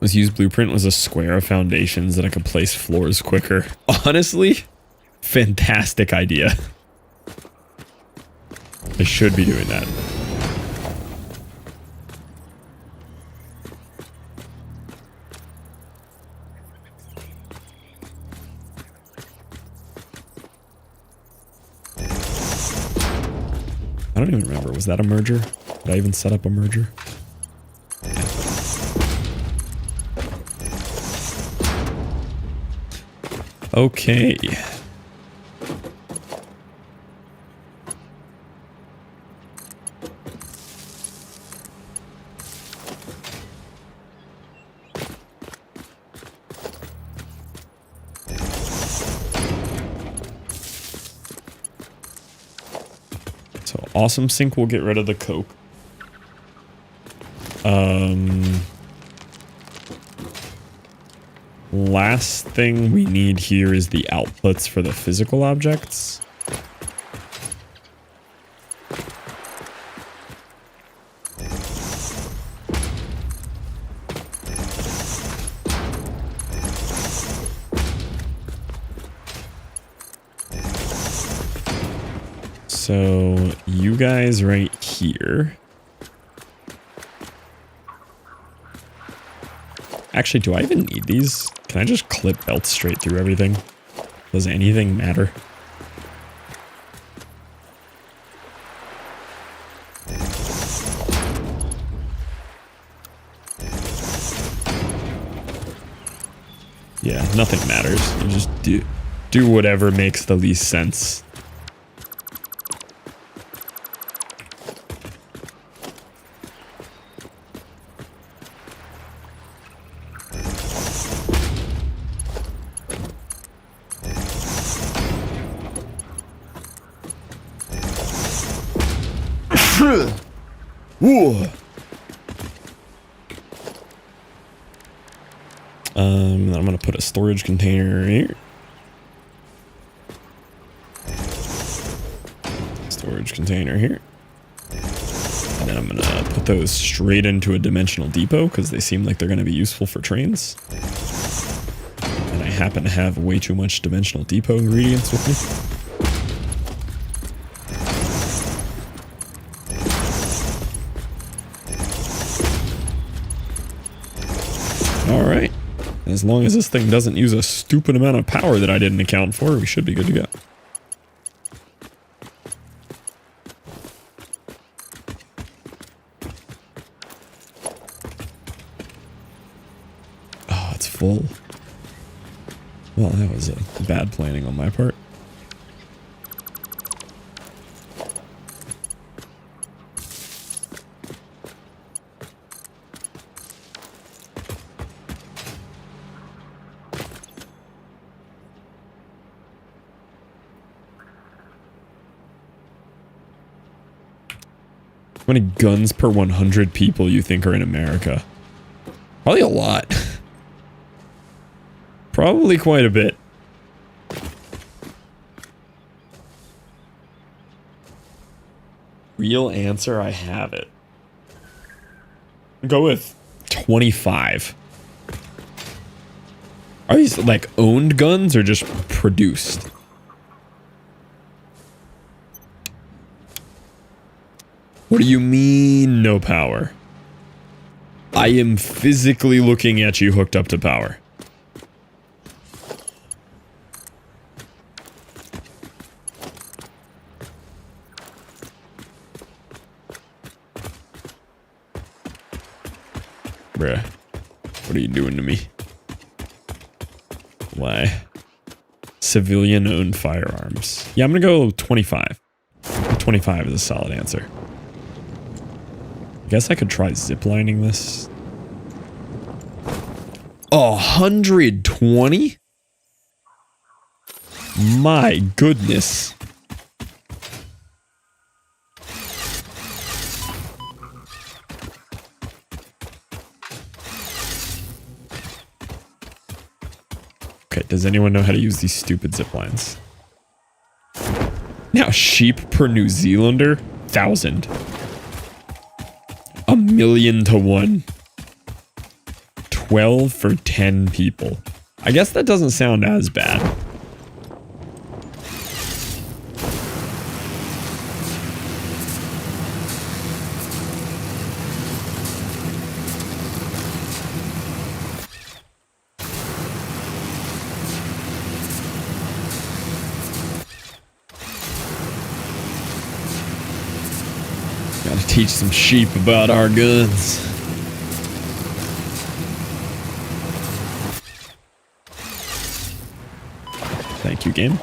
This used blueprint was a square of foundations that I could place floors quicker. Honestly, fantastic idea. I should be doing that. I don't even remember. Was that a merger? Did I even set up a merger? Okay. So awesome sink will get rid of the coke. Last thing we need here is the outputs for the physical objects. So you guys right here. Actually, do I even need these? Can I just clip belts straight through everything? Does anything matter? Yeah, nothing matters. You just do whatever makes the least sense. Ooh. I'm gonna put a storage container here. Storage container here. And then I'm gonna put those straight into a dimensional depot because they seem like they're gonna be useful for trains. And I happen to have way too much dimensional depot ingredients with me. Alright. As long as this thing doesn't use a stupid amount of power that I didn't account for, we should be good to go. Oh, it's full. Well, that was a bad planning on my part. How many guns per 100 people you think are in America? Probably a lot. Probably quite a bit. Real answer, I have it. Go with 25. Are these like owned guns or just produced? What do you mean, no power? I am physically looking at you hooked up to power. Bruh. What are you doing to me? Why? Civilian-owned firearms. Yeah, I'm gonna go 25. 25 is a solid answer. I guess I could try ziplining this. 120? My goodness. Okay, does anyone know how to use these stupid zip lines? Now, sheep per New Zealander? 1,000. 1,000,000 to 1. 12 for 10 people. I guess that doesn't sound as bad. Gotta teach some sheep about our guns. Thank you, game.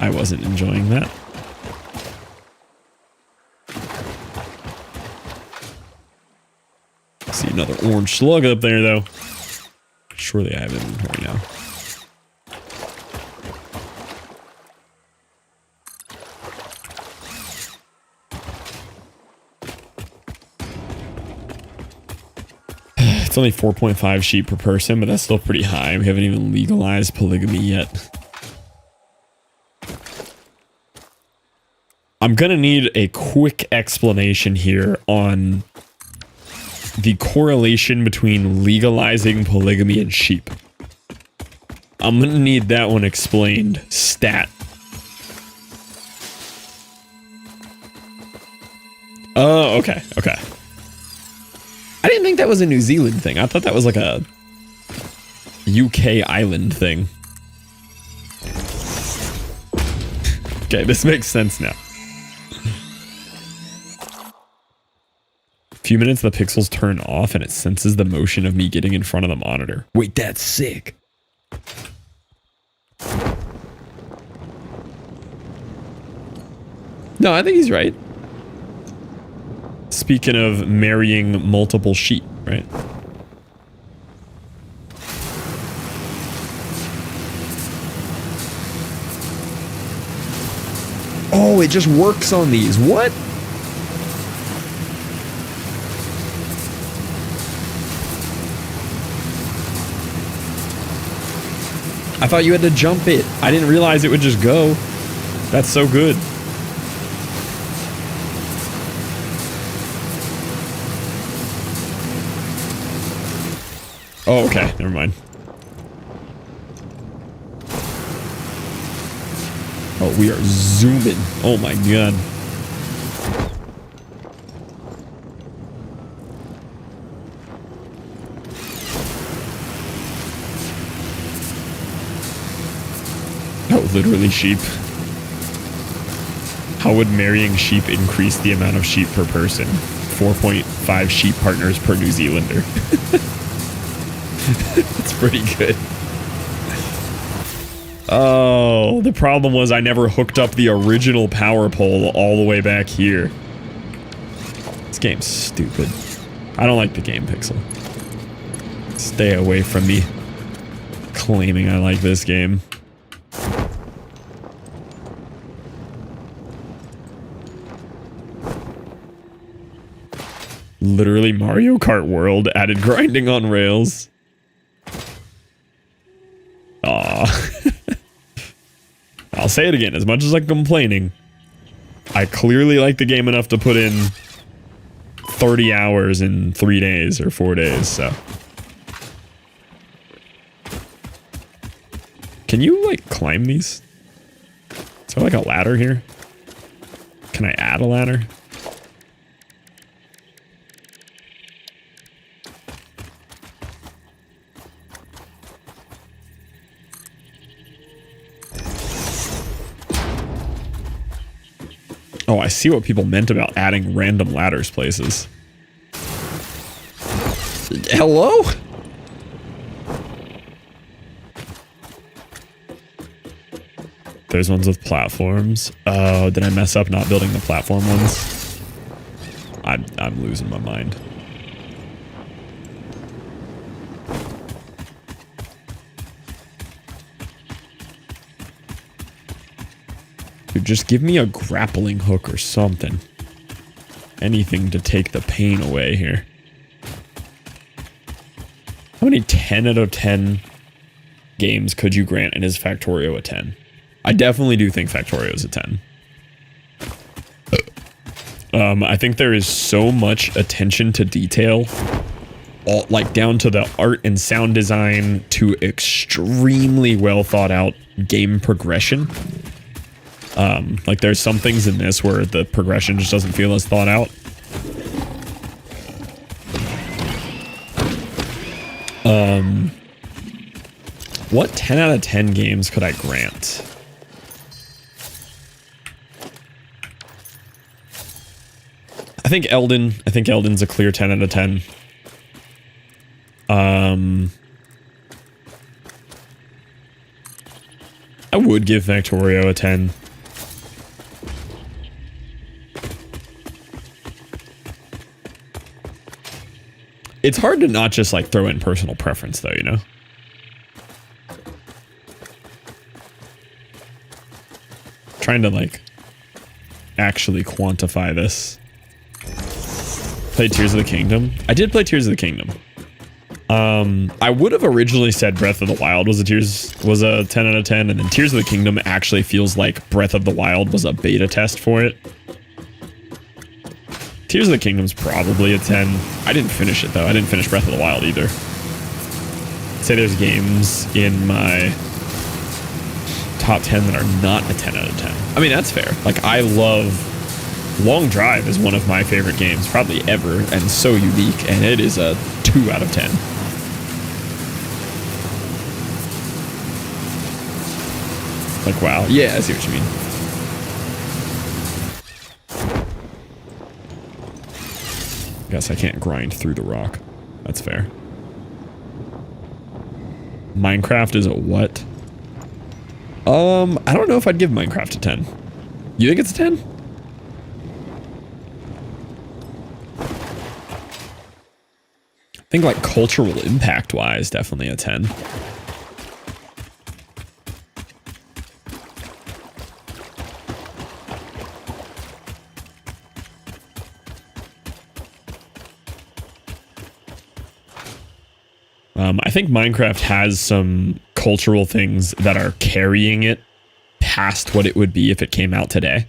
I wasn't enjoying that. See another orange slug up there, though. Surely I have inventory now. It's only 4.5 sheep per person, but that's still pretty high. We haven't even legalized polygamy yet. I'm gonna need a quick explanation here on the correlation between legalizing polygamy and sheep. I'm gonna need that one explained. Stat. Oh, okay, okay. I didn't think that was a New Zealand thing. I thought that was like a UK island thing. Okay, this makes sense now. A few minutes, the pixels turn off and it senses the motion of me getting in front of the monitor. Wait, that's sick. No, I think he's right. Speaking of marrying multiple sheep, right? Oh, it just works on these. What? I thought you had to jump it. I didn't realize it would just go. That's so good. Oh, okay. Never mind. Oh, we are zooming. Oh my god. Oh, literally sheep. How would marrying sheep increase the amount of sheep per person? 4.5 sheep partners per New Zealander. That's pretty good. Oh, the problem was I never hooked up the original power pole all the way back here. This game's stupid. I don't like the game, Pixel. Stay away from me claiming I like this game. Literally Mario Kart World added grinding on rails. Aw. I'll say it again, as much as I'm complaining, I clearly like the game enough to put in 30 hours in 3 days or 4 days, so. Can you, like, climb these? Is there, like, a ladder here? Can I add a ladder? Oh, I see what people meant about adding random ladders places. Hello? There's ones with platforms. Oh, did I mess up not building the platform ones? I'm losing my mind. Dude, just give me a grappling hook or something. Anything to take the pain away here. How many 10 out of 10 games could you grant and is Factorio a 10? I definitely do think Factorio is a 10. I think there is so much attention to detail, all, like down to the art and sound design to extremely well thought out game progression. Like there's some things in this where the progression just doesn't feel as thought out. What 10 out of 10 games could I grant? I think Elden's a clear 10 out of 10. I would give Factorio a 10. It's hard to not just like throw in personal preference though, you know? Trying to like actually quantify this. Played Tears of the Kingdom. I did play Tears of the Kingdom. I would have originally said Breath of the Wild was a 10 out of 10, and then Tears of the Kingdom actually feels like Breath of the Wild was a beta test for it. Tears of the Kingdom's probably a 10. I didn't finish it though. I didn't finish Breath of the Wild either. I'd say there's games in my top 10 that are not a 10 out of 10. I mean, that's fair. Like, I love Long Drive is one of my favorite games probably ever, and so unique, and it is a 2 out of 10. Like, wow. Yeah, I see what you mean. Guess I can't grind through the rock. That's fair. Minecraft is a what? I don't know if I'd give Minecraft a 10. You think it's a 10? I think like cultural impact wise, definitely a 10. I think Minecraft has some cultural things that are carrying it past what it would be if it came out today.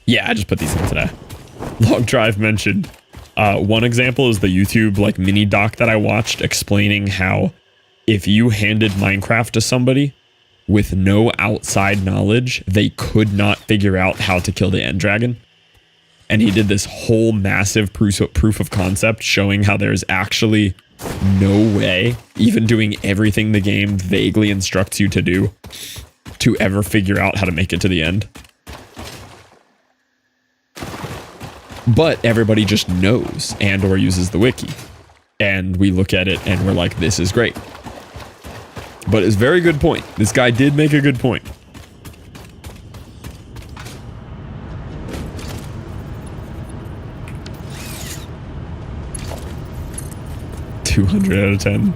Yeah, I just put these in today. Log Drive mentioned. One example is the YouTube like mini doc that I watched explaining how if you handed Minecraft to somebody with no outside knowledge, they could not figure out how to kill the end dragon. And he did this whole massive proof of concept showing how there's actually no way, even doing everything the game vaguely instructs you to do, to ever figure out how to make it to the end. But everybody just knows and or uses the wiki. And we look at it and we're like, this is great. But it's a very good point. This guy did make a good point. $200 out of 10.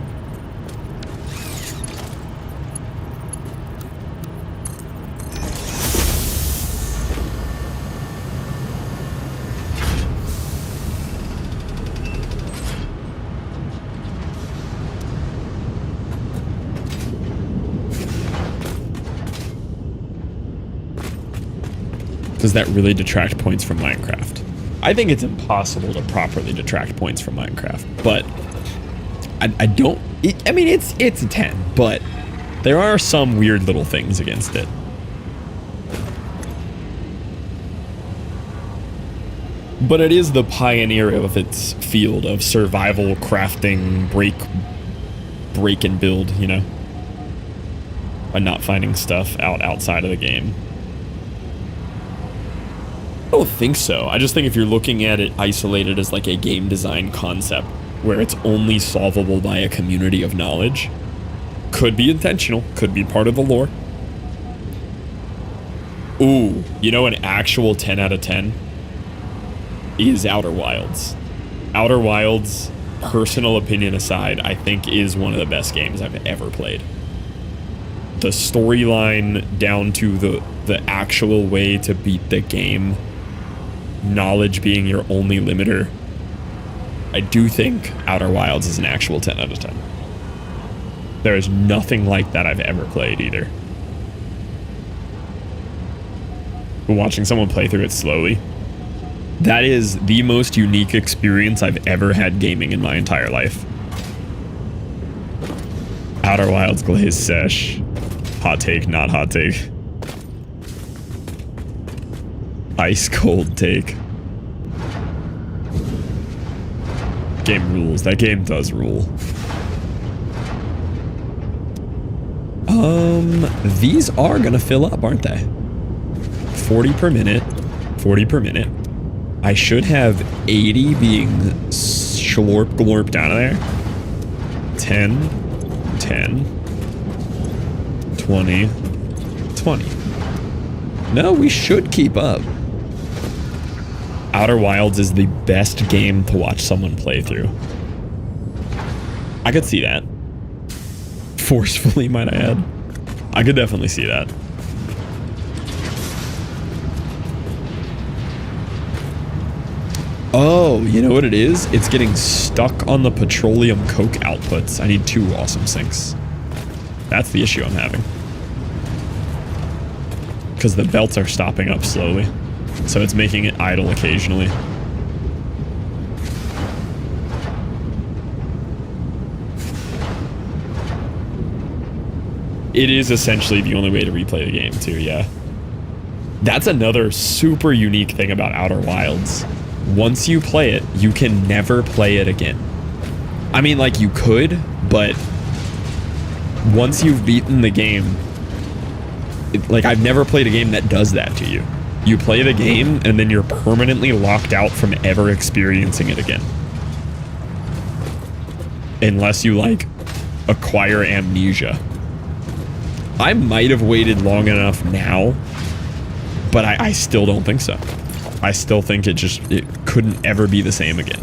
Does that really detract points from Minecraft? I think it's impossible to properly detract points from Minecraft, but I don't... I mean, it's a 10, but there are some weird little things against it. But it is the pioneer of its field of survival, crafting, break and build, you know? By not finding stuff outside of the game. I don't think so. I just think if you're looking at it isolated as like a game design concept where it's only solvable by a community of knowledge, could be intentional, could be part of the lore. Ooh, you know, an actual 10 out of 10 is Outer Wilds. Outer Wilds, personal opinion aside, I think is one of the best games I've ever played. The storyline down to the actual way to beat the game, knowledge being your only limiter, I do think Outer Wilds is an actual 10 out of 10. There is nothing like that I've ever played either. But watching someone play through it slowly, that is the most unique experience I've ever had gaming in my entire life. Outer Wilds Glaze Sesh. Hot take, not hot take. Ice cold take. Game rules. That game does rule. These are gonna fill up, aren't they? 40 per minute. 40 per minute. I should have 80 being slorp glorped out of there. 10. 10. 20. 20. No, we should keep up. Outer Wilds is the best game to watch someone play through. I could see that. Forcefully, might I add. I could definitely see that. Oh, you know what it is? It's getting stuck on the petroleum coke outputs. I need 2 awesome sinks. That's the issue I'm having. Because the belts are stopping up slowly. So it's making it idle occasionally. It is essentially the only way to replay the game too, yeah. That's another super unique thing about Outer Wilds. Once you play it, you can never play it again. I mean, like, you could, but once you've beaten the game, like, I've never played a game that does that to you. You play the game, and then you're permanently locked out from ever experiencing it again. Unless you, like, acquire amnesia. I might have waited long enough now, but I still don't think so. I still think it couldn't ever be the same again.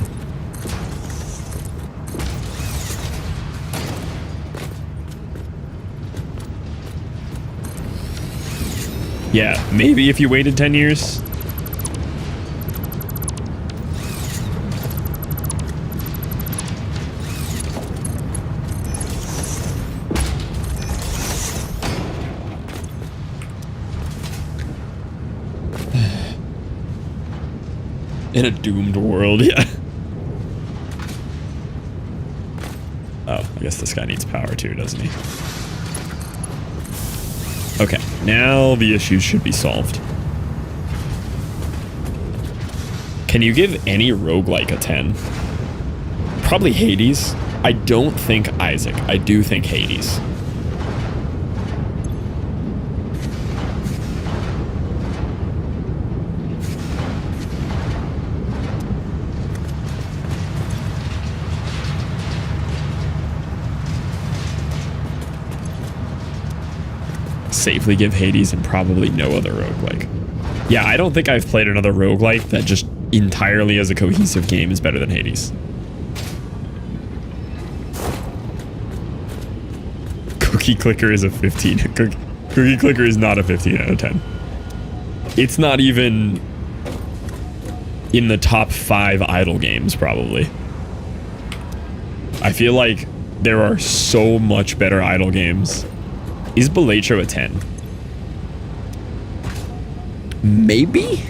Yeah, maybe if you waited 10 years. In a doomed world, yeah. Oh, I guess this guy needs power too, doesn't he? Okay, now the issues should be solved. Can you give any roguelike a 10? Probably Hades. I don't think Isaac. I do think Hades. Safely give Hades and probably no other roguelike. Yeah, I don't think I've played another roguelike that just entirely as a cohesive game is better than Hades. Cookie Clicker is a 15. Cookie Clicker is not a 15 out of 10. It's not even in the top 5 idle games, probably. I feel like there are so much better idle games. Is Belatro a 10? Maybe?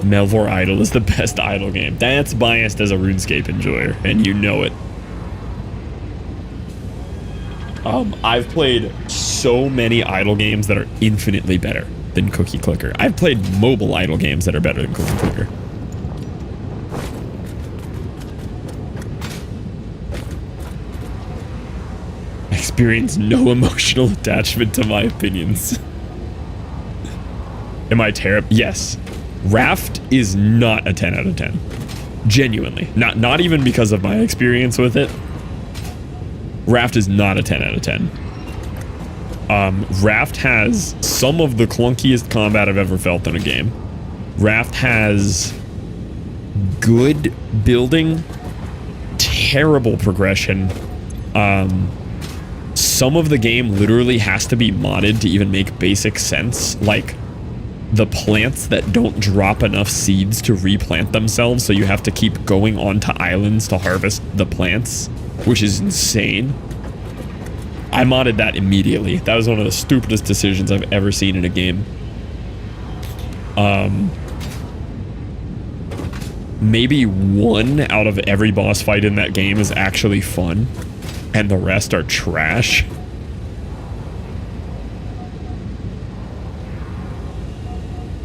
Melvor Idle is the best idle game. That's biased as a RuneScape enjoyer, and you know it. I've played so many idle games that are infinitely better than Cookie Clicker. I've played mobile idle games that are better than Cookie Clicker. Experience no emotional attachment to my opinions. Am I terrible? Yes. Raft is not a 10 out of 10. Genuinely. Not even because of my experience with it. Raft is not a 10 out of 10. Raft has some of the clunkiest combat I've ever felt in a game. Raft has good building, terrible progression. Some of the game literally has to be modded to even make basic sense, like the plants that don't drop enough seeds to replant themselves, so you have to keep going onto islands to harvest the plants, which is insane. I modded that immediately. That was one of the stupidest decisions I've ever seen in a game. Maybe 1 out of every boss fight in that game is actually fun, and the rest are trash.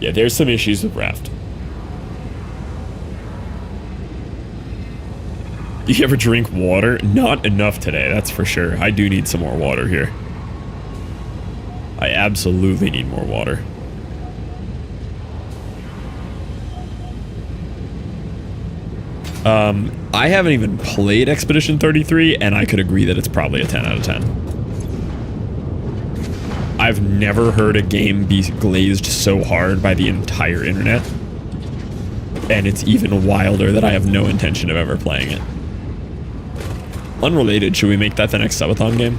Yeah, there's some issues with Raft. Do you ever drink water? Not enough today, that's for sure. I do need some more water here. I absolutely need more water. I haven't even played Expedition 33, and I could agree that it's probably a 10 out of 10. I've never heard a game be glazed so hard by the entire internet. And it's even wilder that I have no intention of ever playing it. Unrelated, should we make that the next subathon game?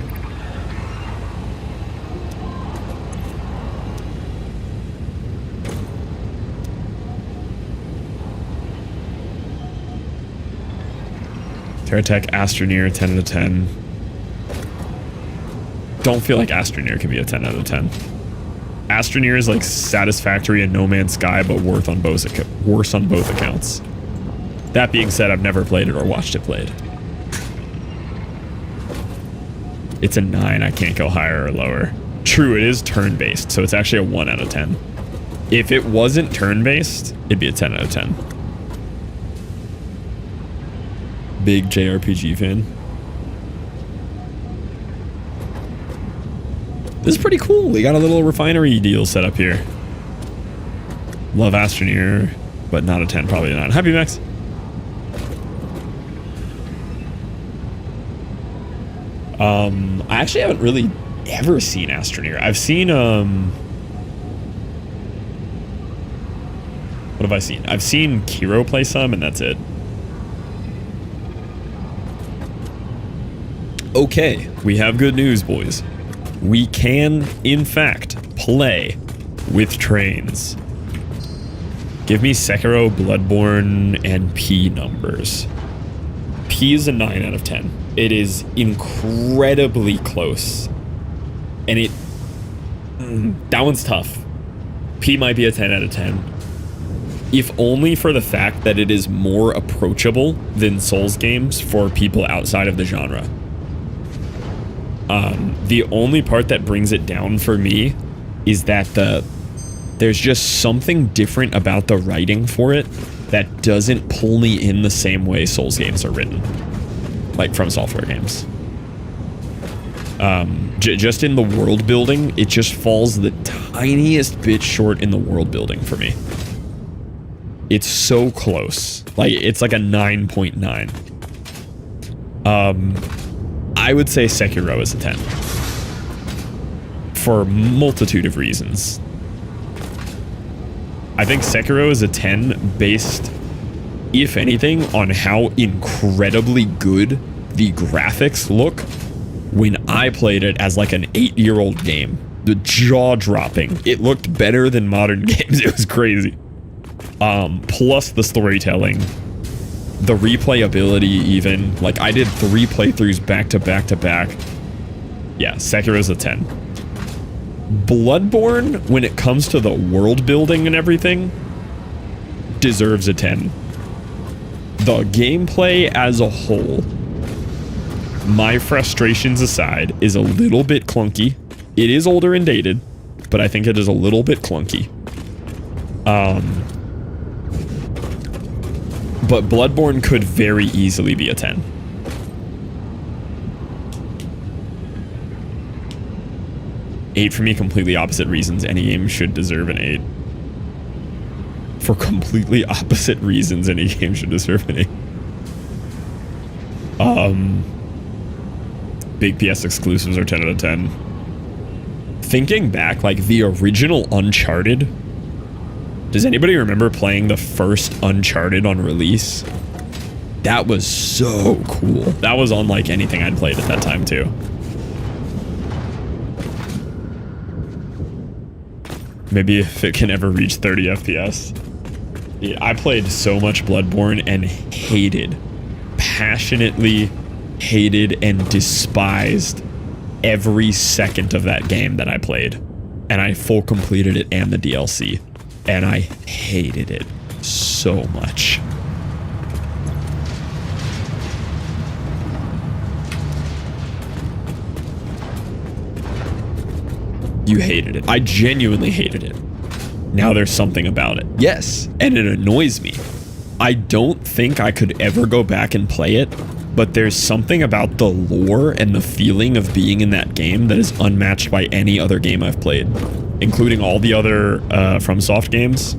Terratech, Astroneer, 10 out of 10. Don't feel like Astroneer can be a 10 out of 10. Astroneer is like Satisfactory and No Man's Sky, but worse on both accounts. That being said, I've never played it or watched it played. It's a 9. I can't go higher or lower. True, it is turn-based, so it's actually a 1 out of 10. If it wasn't turn-based, it'd be a 10 out of 10. Big JRPG fan. This is pretty cool. We got a little refinery deal set up here. Love Astroneer, but not a 10, probably not. Happy Max. I actually haven't really ever seen Astroneer. I've seen, what have I seen? I've seen Kiro play some, and that's it. Okay, we have good news, boys. We can, in fact, play with trains. Give me Sekiro, Bloodborne, and P numbers. P is a 9 out of 10. It is incredibly close. And that one's tough. P might be a 10 out of 10. if only for the fact that it is more approachable than Souls games for people outside of the genre. The only part that brings it down for me is that there's just something different about the writing for it that doesn't pull me in the same way Souls games are written, like From Software games. Just in the world building, it just falls the tiniest bit short in the world building for me. It's so close. Like, it's like a 9.9. I would say Sekiro is a 10. For a multitude of reasons. I think Sekiro is a 10 based, if anything, on how incredibly good the graphics look when I played it as like an 8-year-old game. The jaw-dropping. It looked better than modern games. It was crazy. Plus the storytelling. The replayability even. Like, I did 3 playthroughs back to back to back. Yeah, Sekiro's a 10. Bloodborne, when it comes to the world building and everything, deserves a 10. The gameplay as a whole, my frustrations aside, is a little bit clunky. It is older and dated, but I think it is a little bit clunky. But Bloodborne could very easily be a 10. Eight for me, completely opposite reasons. Any game should deserve an 8. For completely opposite reasons, any game should deserve an 8. Big PS exclusives are 10 out of 10. Thinking back, like the original Uncharted. Does anybody remember playing the first Uncharted on release? That was so cool. That was unlike anything I'd played at that time too. Maybe if it can ever reach 30 FPS. Yeah, I played so much Bloodborne and passionately hated and despised every second of that game that I played. And I full completed it and the DLC. And I hated it so much. You hated it. I genuinely hated it. Now there's something about it. Yes, and it annoys me. I don't think I could ever go back and play it, but there's something about the lore and the feeling of being in that game that is unmatched by any other game I've played, including all the other FromSoft games.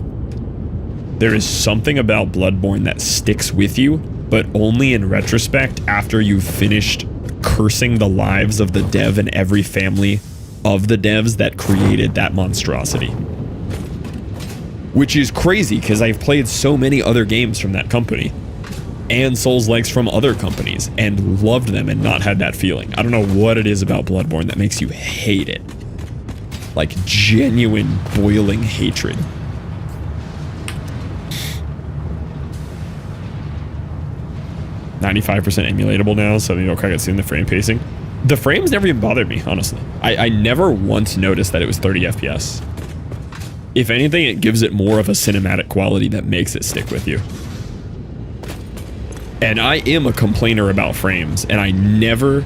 There is something about Bloodborne that sticks with you, but only in retrospect after you've finished cursing the lives of the dev and every family of the devs that created that monstrosity. Which is crazy, because I've played so many other games from that company, and Souls-likes from other companies, and loved them and not had that feeling. I don't know what it is about Bloodborne that makes you hate it. Like, genuine, boiling hatred. .95% emulatable now, so maybe I'll crack it soon. The frame pacing. The frames never even bothered me, honestly. I never once noticed that it was 30 FPS. If anything, it gives it more of a cinematic quality that makes it stick with you. And I am a complainer about frames, and I never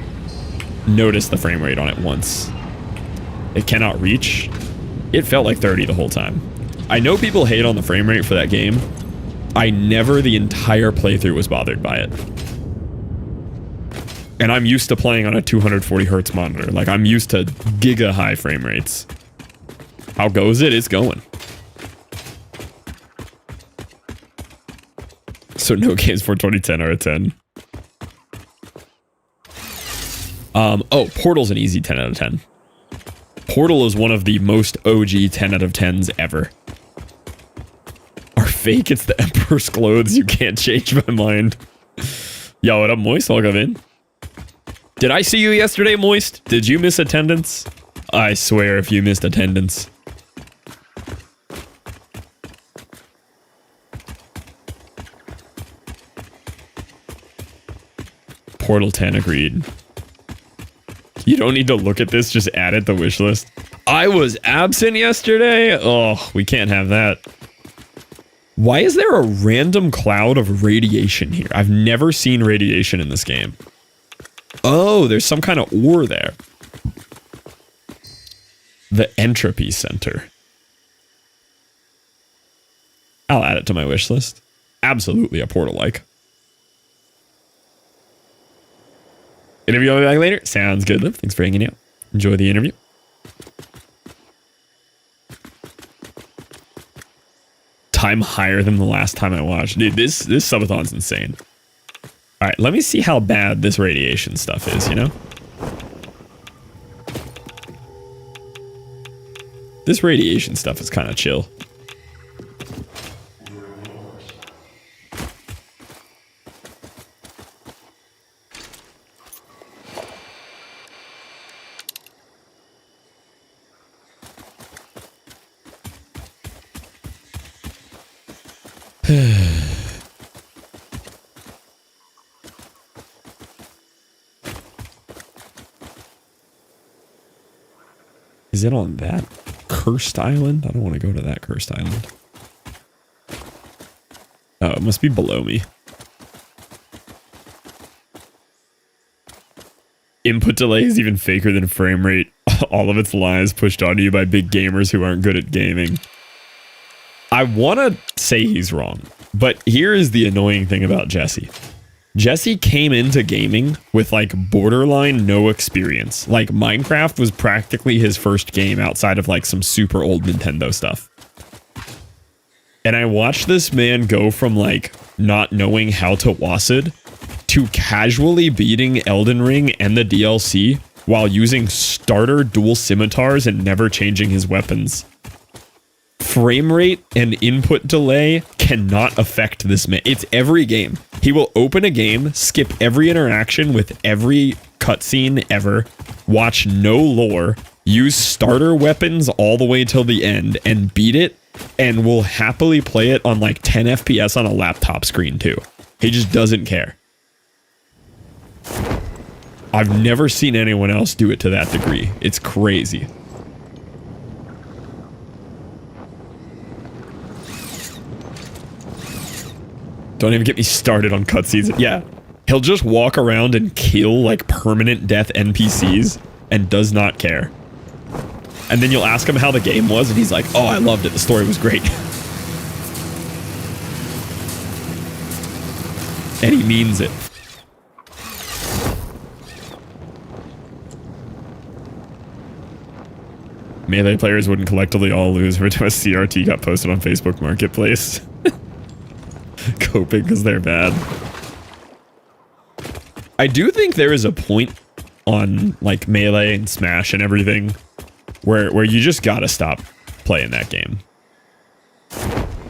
noticed the frame rate on it once. It cannot reach. It felt like 30 the whole time. I know people hate on the frame rate for that game. I never, the entire playthrough, was bothered by it. And I'm used to playing on a 240 hertz monitor. Like, I'm used to giga high frame rates. How goes it? It's going. So no games for 2010 are a 10. Oh, Portal's an easy 10 out of 10. Portal is one of the most OG 10 out of 10s ever. Are fake, it's the Emperor's clothes. You can't change my mind. Yo, what up, Moist? Welcome in. Did I see you yesterday, Moist? Did you miss attendance? I swear if you missed attendance. Portal 10 agreed. You don't need to look at this, just add it to the wish list. I was absent yesterday? Oh, we can't have that. Why is there a random cloud of radiation here? I've never seen radiation in this game. Oh, there's some kind of ore there. The entropy center. I'll add it to my wish list. Absolutely a portal-like. Interview, I'll be back later. Sounds good, Liv. Thanks for hanging out. Enjoy the interview. Time higher than the last time I watched. Dude, this subathon's insane. All right, let me see how bad this radiation stuff is, you know? This radiation stuff is kind of chill. Is it on that cursed island? I don't want to go to that cursed island. Oh, it must be below me. Input delay is even faker than frame rate. All of its lies pushed onto you by big gamers who aren't good at gaming. I want to say he's wrong, but here is the annoying thing about Jesse. Jesse came into gaming with like borderline no experience. Like Minecraft was practically his first game outside of like some super old Nintendo stuff. And I watched this man go from like not knowing how to WASD to casually beating Elden Ring and the DLC while using starter dual scimitars and never changing his weapons. Frame rate and input delay cannot affect this man. It's every game. He will open a game, skip every interaction with every cutscene ever, watch no lore, use starter weapons all the way till the end, and beat it, and will happily play it on like 10 FPS on a laptop screen too. He just doesn't care. I've never seen anyone else do it to that degree. It's crazy. Don't even get me started on cutscenes. Yeah, he'll just walk around and kill like permanent death NPCs and does not care. And then you'll ask him how the game was and he's like, oh, I loved it. The story was great. And he means it. Melee players wouldn't collectively all lose every time a CRT got posted on Facebook Marketplace. Coping because they're bad. I do think there is a point on like Melee and Smash and everything where you just gotta stop playing that game.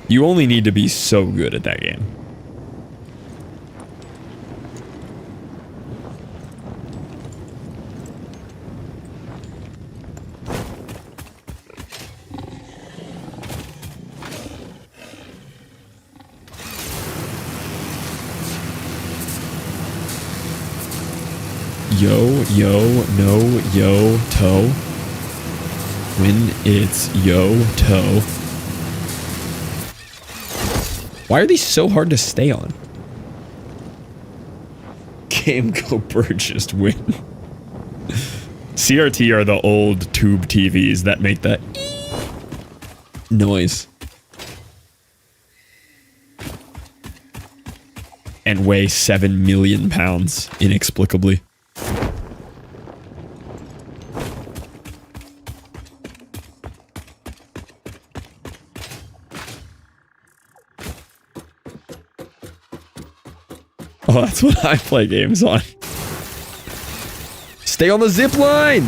You only need to be so good at that game. Yo, no, yo, toe. When it's yo, toe. Why are these so hard to stay on? Game Go purchased win. CRT are the old tube TVs that make that noise. And weigh 7 million pounds inexplicably. Oh, that's what I play games on. Stay on the zip line!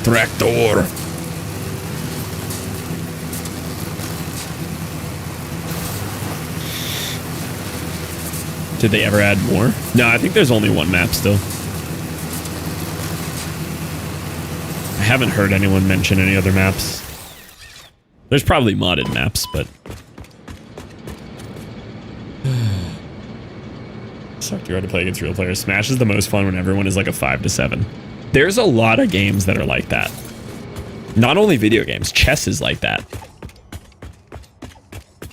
Tractor! Did they ever add more? No, I think there's only one map still. I haven't heard anyone mention any other maps. There's probably modded maps, but... Suck too hard to play against real players. Smash is the most fun when everyone is like a 5 to 7. There's a lot of games that are like that. Not only video games, chess is like that.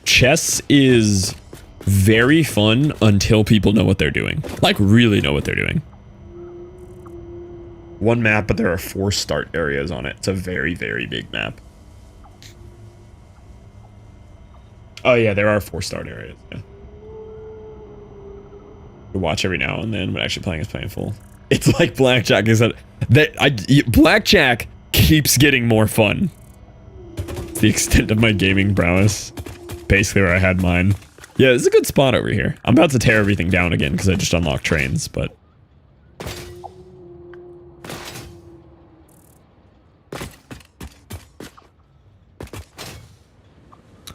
Chess is very fun until people know what they're doing. Like, really know what they're doing. One map, but there are 4 start areas on it. It's a very, very big map. Oh yeah, there are 4 start areas. Yeah. We watch every now and then, but actually playing is painful. It's like blackjack is blackjack keeps getting more fun. It's the extent of my gaming prowess. Basically where I had mine. Yeah, this is a good spot over here. I'm about to tear everything down again because I just unlocked trains, but...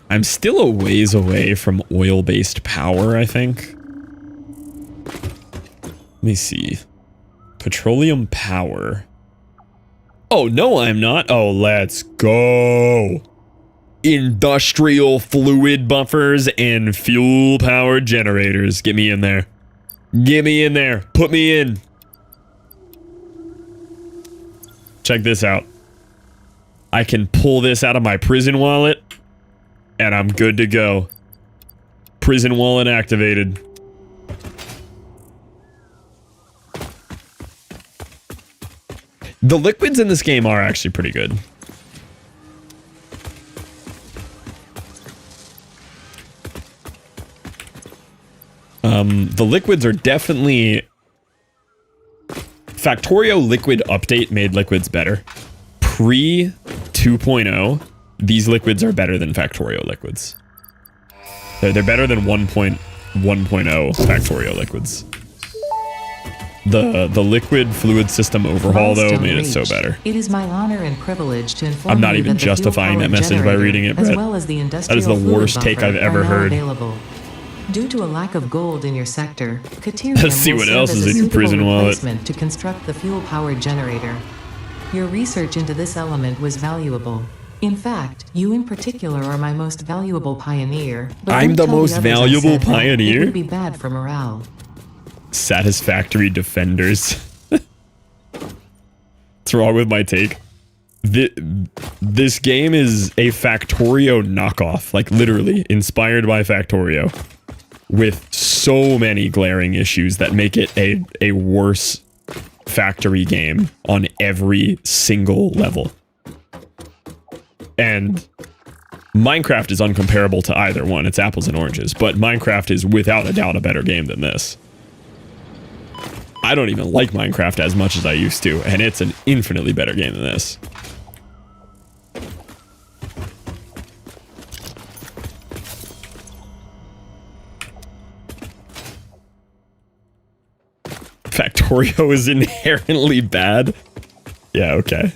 I'm still a ways away from oil-based power, I think. Let me see. Petroleum power. Oh, no, I'm not. Oh, let's go. Industrial fluid buffers and fuel-powered generators. Get me in there. Get me in there. Put me in. Check this out. I can pull this out of my prison wallet, and I'm good to go. Prison wallet activated. The liquids in this game are actually pretty good. The liquids are definitely... Factorio liquid update made liquids better. Pre 2.0, these liquids are better than Factorio liquids. They're better than 1.1.0 Factorio liquids. The liquid fluid system overhaul, though, made it so better. It is my honor and privilege to inform I'm not even justifying that message by reading it, Brett. That is the worst take I've ever heard. Due to a lack of gold in your sector, Caterium Let's see what else is in your prison wallet. To construct the fuel-powered generator. Your research into this element was valuable. In fact, you in particular are my most valuable pioneer. But I'm the most valuable pioneer? It would be bad for morale. Satisfactory defenders. What's wrong with my take? This game is a Factorio knockoff, like literally inspired by Factorio, with so many glaring issues that make it a worse factory game on every single level. And Minecraft is uncomparable to either one. It's apples and oranges, but Minecraft is without a doubt a better game than this. I don't even like Minecraft as much as I used to, and it's an infinitely better game than this. Factorio is inherently bad? Yeah, okay.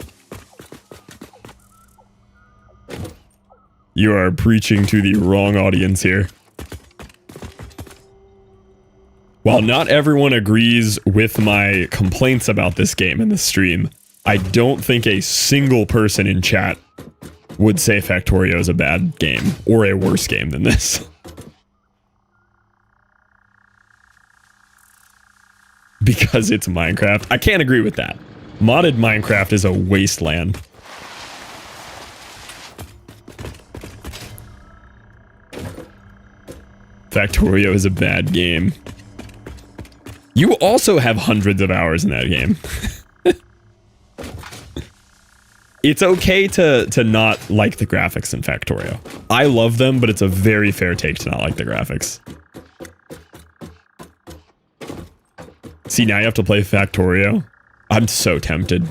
You are preaching to the wrong audience here. While not everyone agrees with my complaints about this game in the stream, I don't think a single person in chat would say Factorio is a bad game or a worse game than this. Because it's Minecraft. I can't agree with that. Modded Minecraft is a wasteland. Factorio is a bad game. You also have hundreds of hours in that game. It's okay to not like the graphics in Factorio. I love them, but it's a very fair take to not like the graphics. See, now you have to play Factorio. I'm so tempted.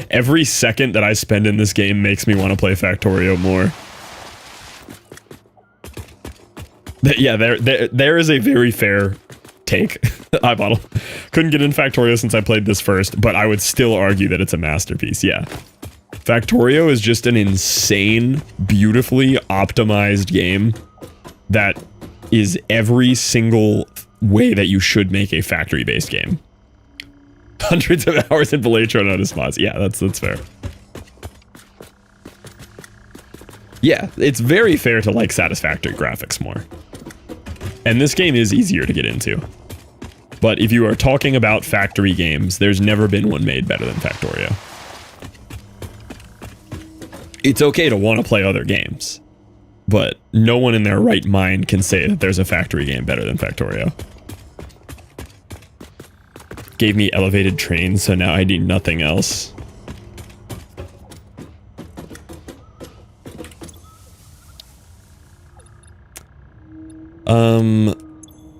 Every second that I spend in this game makes me want to play Factorio more. Yeah, there is a very fair take. Eyebottle. Couldn't get in Factorio since I played this first, but I would still argue that it's a masterpiece, yeah. Factorio is just an insane, beautifully optimized game that is every single way that you should make a factory-based game. Hundreds of hours in Belatron on spots. Yeah, that's fair. Yeah, it's very fair to like Satisfactory graphics more. And this game is easier to get into. But if you are talking about factory games, there's never been one made better than Factorio. It's okay to want to play other games, but no one in their right mind can say that there's a factory game better than Factorio. Gave me elevated trains, so now I need nothing else.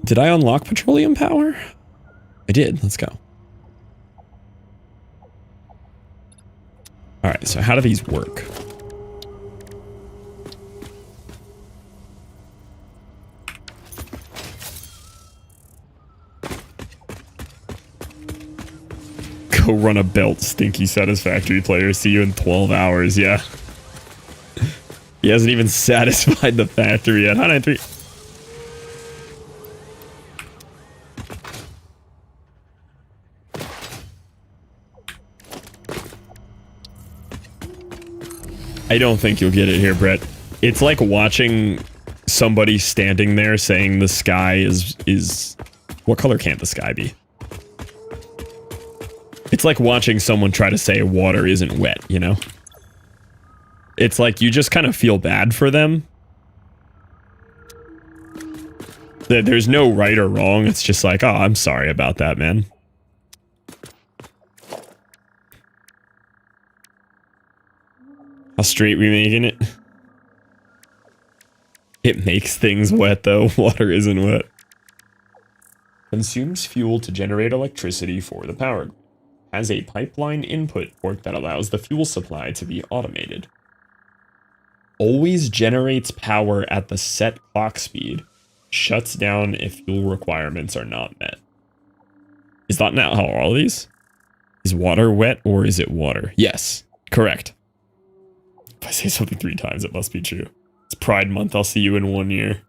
Did I unlock petroleum power? I did. Let's go. All right, so how do these work? Go run a belt, stinky Satisfactory player. See you in 12 hours. Yeah. He hasn't even satisfied the factory yet. 193. I don't think you'll get it here, Brett. It's like watching somebody standing there saying the sky is... What color can't the sky be? It's like watching someone try to say water isn't wet, you know? It's like you just kind of feel bad for them. There's no right or wrong. It's just like, oh, I'm sorry about that, man. How straight we making it? It makes things wet, though. Water isn't wet. Consumes fuel to generate electricity for the power grid. Has a pipeline input port that allows the fuel supply to be automated. Always generates power at the set clock speed. Shuts down if fuel requirements are not met. Is that not how all of these? Is water wet or is it water? Yes, correct. If I say something 3 times, it must be true. It's Pride Month. I'll see you in 1 year.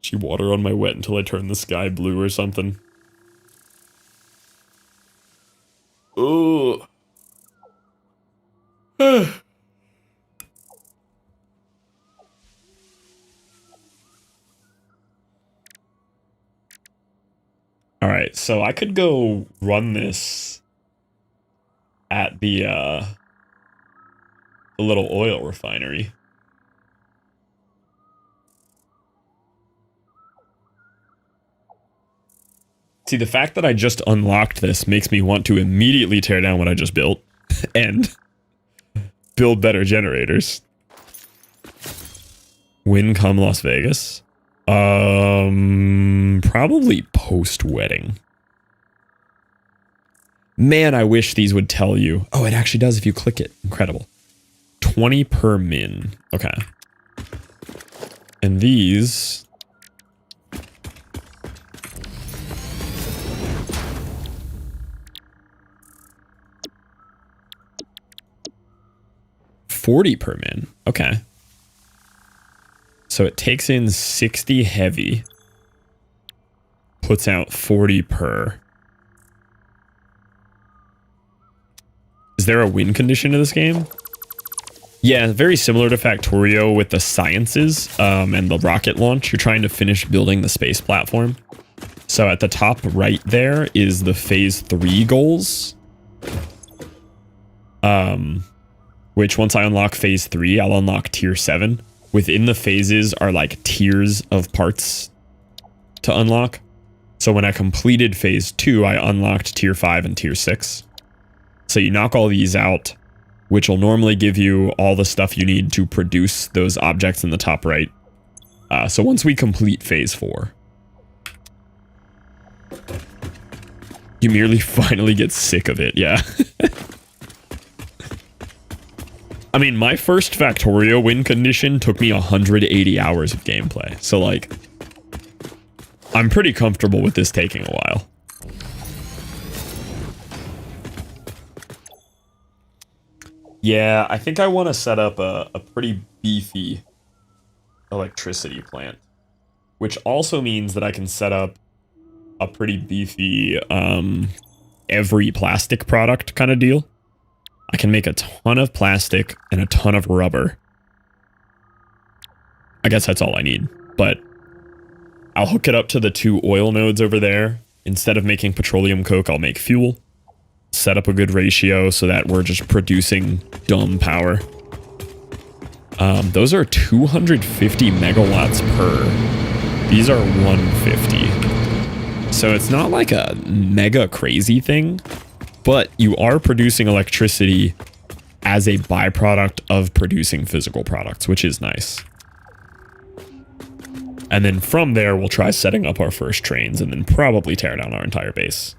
She water on my wet until I turn the sky blue or something. Oh. Alright, so I could go run this at the little oil refinery. See, the fact that I just unlocked this makes me want to immediately tear down what I just built and build better generators. Win come Las Vegas? Probably post-wedding. Man, I wish these would tell you. Oh, it actually does if you click it. Incredible. 20 per min. Okay. And these... $40 per min. Okay. So it takes in 60 heavy. Puts out 40 per. Is there a win condition to this game? Yeah, very similar to Factorio with the sciences and the rocket launch. You're trying to finish building the space platform. So at the top right there is the phase 3 goals. Which once I unlock phase 3, I'll unlock tier 7. Within the phases are like tiers of parts to unlock. So when I completed phase 2, I unlocked tier 5 and tier 6. So you knock all these out, which will normally give you all the stuff you need to produce those objects in the top right. So once we complete phase 4, you merely finally get sick of it, yeah. I mean, my first Factorio win condition took me 180 hours of gameplay. So, like, I'm pretty comfortable with this taking a while. Yeah, I think I want to set up a pretty beefy electricity plant. Which also means that I can set up a pretty beefy every plastic product kind of deal. I can make a ton of plastic and a ton of rubber. I guess that's all I need. but I'll hook it up to the 2 oil nodes over there. Instead of making petroleum coke, I'll make fuel. Set up a good ratio so that we're just producing dumb power. Those are 250 megawatts per. These are 150. So it's not like a mega crazy thing, but you are producing electricity as a byproduct of producing physical products, which is nice. And then from there, we'll try setting up our first trains and then probably tear down our entire base.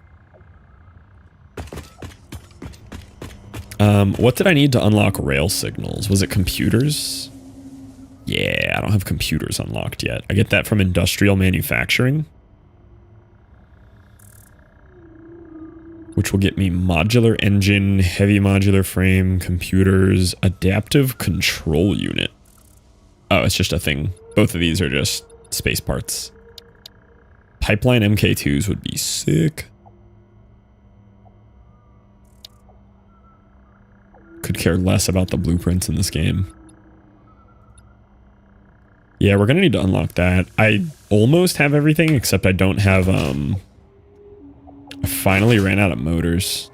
What did I need to unlock rail signals? Was it computers? Yeah, I don't have computers unlocked yet. I get that from industrial manufacturing, which will get me modular engine, heavy modular frame, computers, adaptive control unit. Oh, it's just a thing. Both of these are just space parts. Pipeline MK2s would be sick. Could care less about the blueprints in this game. Yeah, we're gonna need to unlock that. I almost have everything, except I don't have, I finally ran out of motors.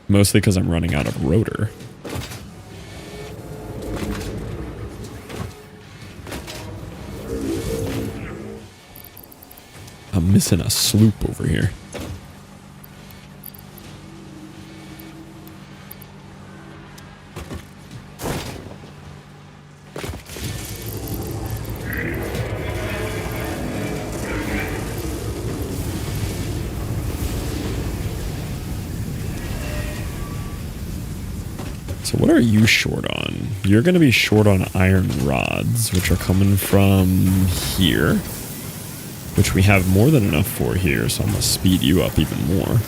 Mostly because I'm running out of rotor. I'm missing a sloop over here. So what are you short on? You're going to be short on iron rods, which are coming from here, which we have more than enough for here, so I'm going to speed you up even more.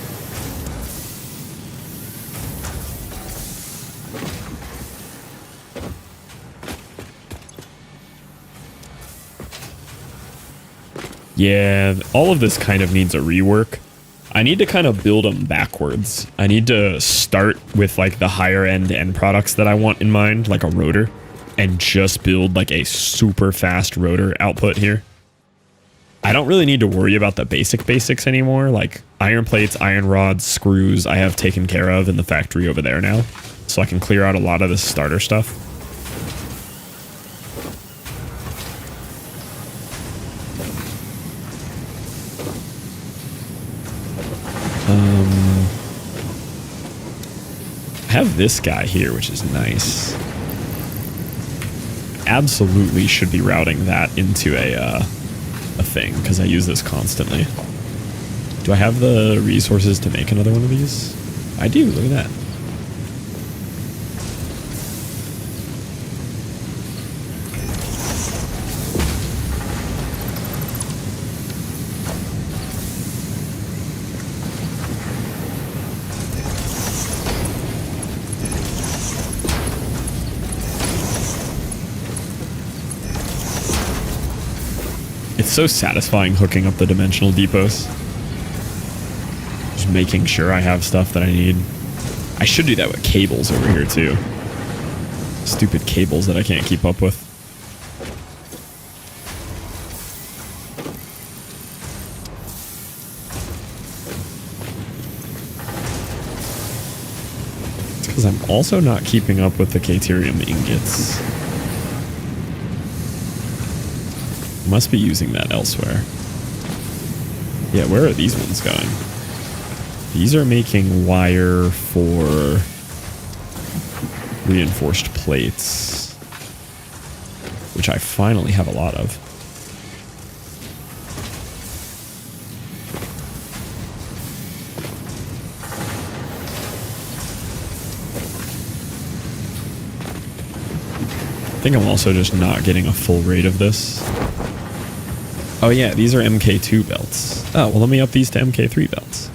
Yeah, all of this kind of needs a rework. I need to kind of build them backwards. I need to start with like the higher end products that I want in mind, like a rotor, and just build like a super fast rotor output here. I don't really need to worry about the basics anymore. Like iron plates, iron rods, screws, I have taken care of in the factory over there now. So I can clear out a lot of the starter stuff. I have this guy here, which is nice. Absolutely should be routing that into a thing, because I use this constantly. Do I have the resources to make another one of these? I do, look at that. It's so satisfying hooking up the dimensional depots. Just making sure I have stuff that I need. I should do that with cables over here too. Stupid cables that I can't keep up with. It's because I'm also not keeping up with the Caterium ingots. Must be using that elsewhere. Yeah, where are these ones going? These are making wire for reinforced plates, which I finally have a lot of. I think I'm also just not getting a full rate of this. Oh yeah, these are MK2 belts. Oh, well let me up these to MK3 belts.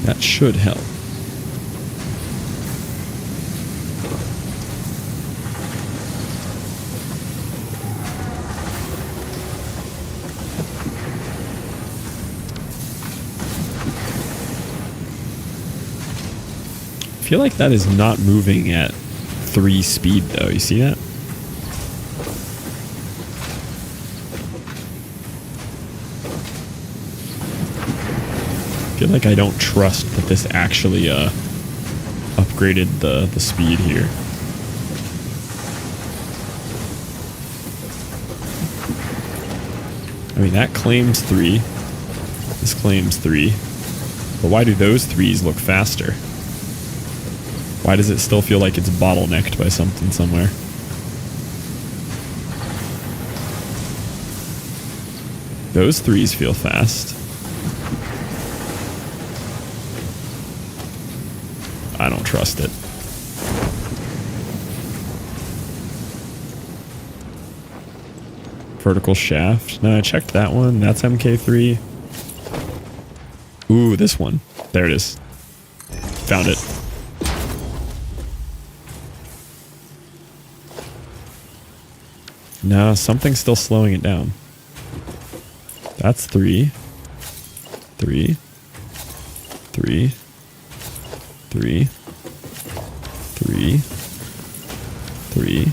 That should help. I feel like that is not moving at 3 speed though. You see that? I feel like I don't trust that this actually upgraded the speed here. I mean, that claims 3. This claims 3. But why do those 3s look faster? Why does it still feel like it's bottlenecked by something somewhere? Those 3s feel fast. I don't trust it. Vertical shaft. No, I checked that one. That's MK3. Ooh, this one. There it is. Found it. No, something's still slowing it down. That's 3. 3. 3. 3. 3. 3.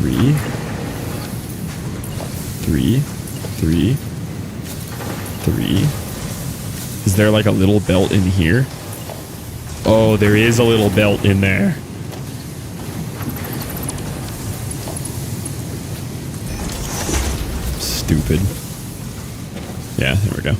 3. 3. 3. 3. Is there like a little belt in here? Oh, there is a little belt in there. Stupid. Yeah, there we go.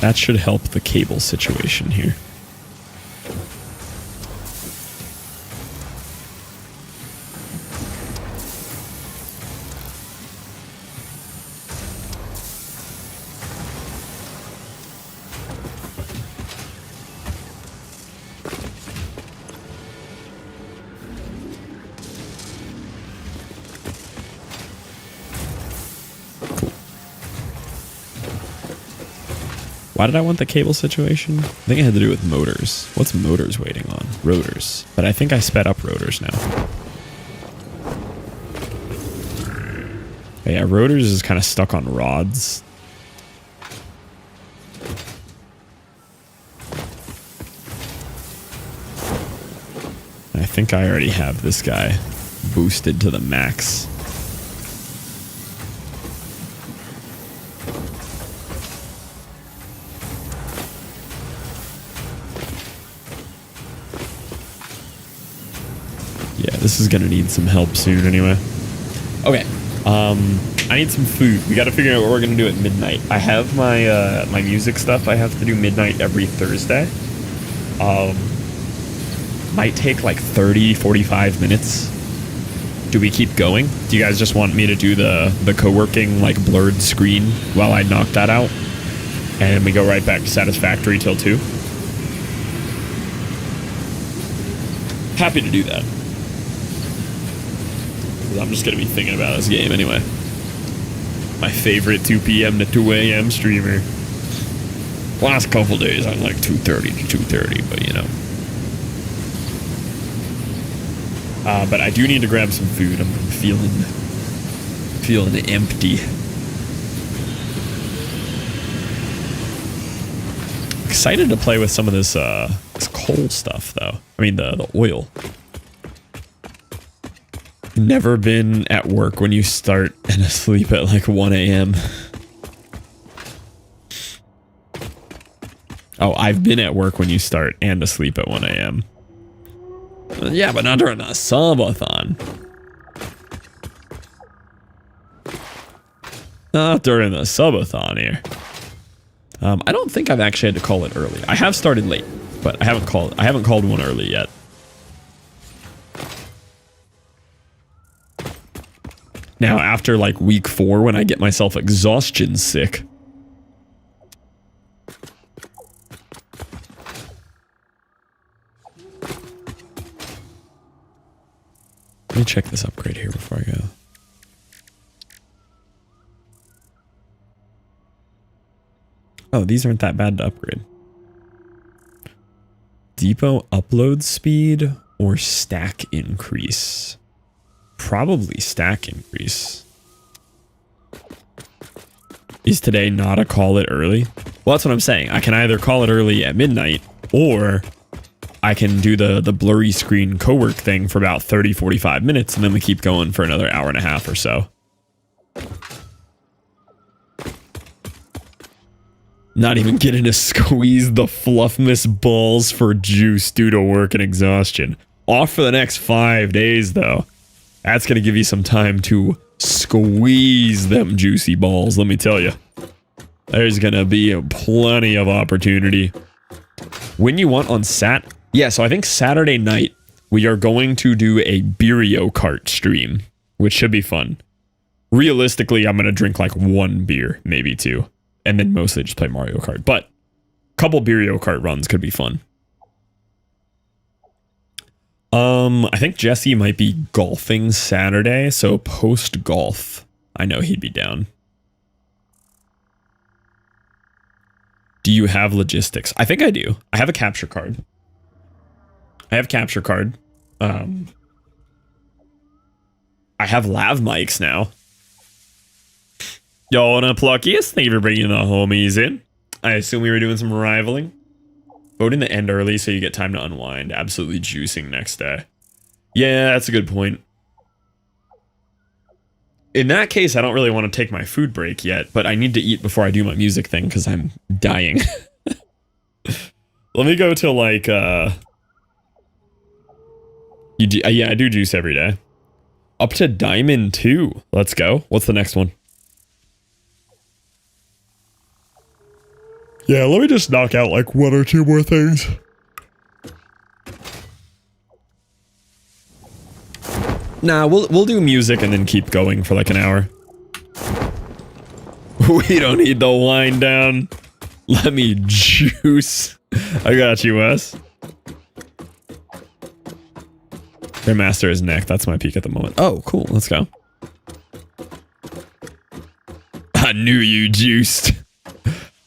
That should help the cable situation here. Why did I want the cable situation? I think it had to do with motors. What's motors waiting on? Rotors. But I think I sped up rotors now. Yeah, rotors is kind of stuck on rods. I think I already have this guy boosted to the max. Yeah, this is gonna need some help soon anyway. Okay, I need some food. We gotta figure out what we're gonna do at midnight. I have my my music stuff I have to do midnight every Thursday. Might take like 30, 45 minutes. Do we keep going? Do you guys just want me to do the co-working like blurred screen while I knock that out? And we go right back to Satisfactory till 2? Happy to do that. I'm just going to be thinking about this game anyway. My favorite 2 p.m. to 2 a.m. streamer. Last couple days I'm like 2:30 to 2:30, but you know. But I do need to grab some food. I'm feeling empty. Excited to play with some of this coal stuff though. I mean the oil. Never been at work when you start and asleep at like 1 a.m. Oh, I've been at work when you start and asleep at 1 a.m. Yeah, but not during the subathon. Not during the subathon here. I don't think I've actually had to call it early. I have started late, but I haven't called one early yet. Now, after like week 4, when I get myself exhaustion sick. Let me check this upgrade here before I go. Oh, these aren't that bad to upgrade. Depot upload speed or stack increase? Probably stack increase. Is today not a call it early? Well, that's what I'm saying. I can either call it early at midnight or I can do the blurry screen co-work thing for about 30, 45 minutes and then we keep going for another hour and a half or so. Not even getting to squeeze the Fluffmas balls for juice due to work and exhaustion. Off for the next 5 days, though. That's going to give you some time to squeeze them juicy balls, let me tell you. There's going to be plenty of opportunity. When you want on yeah, so I think Saturday night, we are going to do a Beerio Kart stream, which should be fun. Realistically, I'm going to drink like 1 beer, maybe 2. And then mostly just play Mario Kart. But a couple Beerio Kart runs could be fun. I think Jesse might be golfing Saturday, so post golf, I know he'd be down. Do you have logistics? I think I do. I have a capture card. I have capture card. I have lav mics now. Yo, and a pluckiest. Thank you for bringing the homies in. I assume we were doing some rivaling. Voting the end early so you get time to unwind. Absolutely juicing next day. Yeah, that's a good point. In that case, I don't really want to take my food break yet, but I need to eat before I do my music thing because I'm dying. Let me go till like, yeah, I do juice every day. Up to Diamond 2. Let's go. What's the next one? Yeah, let me just knock out like 1 or 2 more things. Nah, we'll do music and then keep going for like an hour. We don't need the wind down. Let me juice. I got you, Wes. Grandmaster is neck. That's my peak at the moment. Oh, cool. Let's go. I knew you juiced.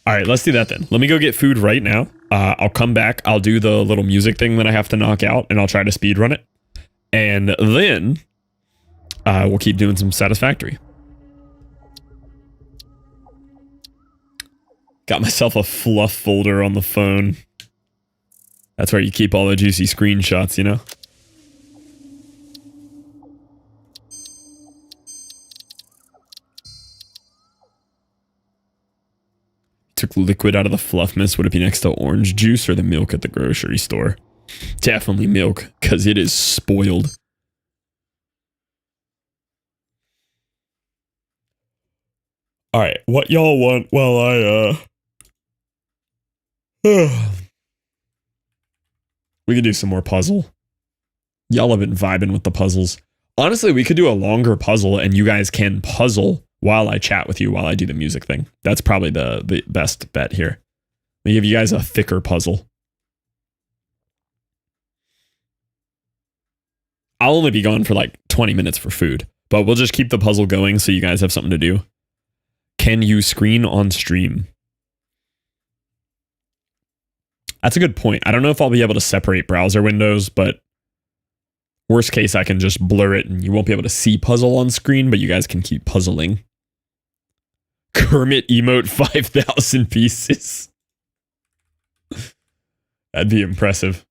All right, let's do that then. Let me go get food right now. I'll come back. I'll do the little music thing that I have to knock out, and I'll try to speed run it. And then we'll keep doing some Satisfactory. Got myself a fluff folder on the phone. That's where you keep all the juicy screenshots, you know? Took liquid out of the Fluffmas. Would it be next to orange juice or the milk at the grocery store? Definitely milk, because it is spoiled. Alright, what y'all want while I, we can do some more puzzle. Y'all have been vibing with the puzzles. Honestly, we could do a longer puzzle and you guys can puzzle while I chat with you while I do the music thing. That's probably the best bet here. Let me give you guys a thicker puzzle. I'll only be gone for like 20 minutes for food, but we'll just keep the puzzle going so you guys have something to do. Can you screen on stream? That's a good point. I don't know if I'll be able to separate browser windows, but worst case, I can just blur it and you won't be able to see puzzle on screen, but you guys can keep puzzling. Kermit emote 5,000 pieces. That'd be impressive.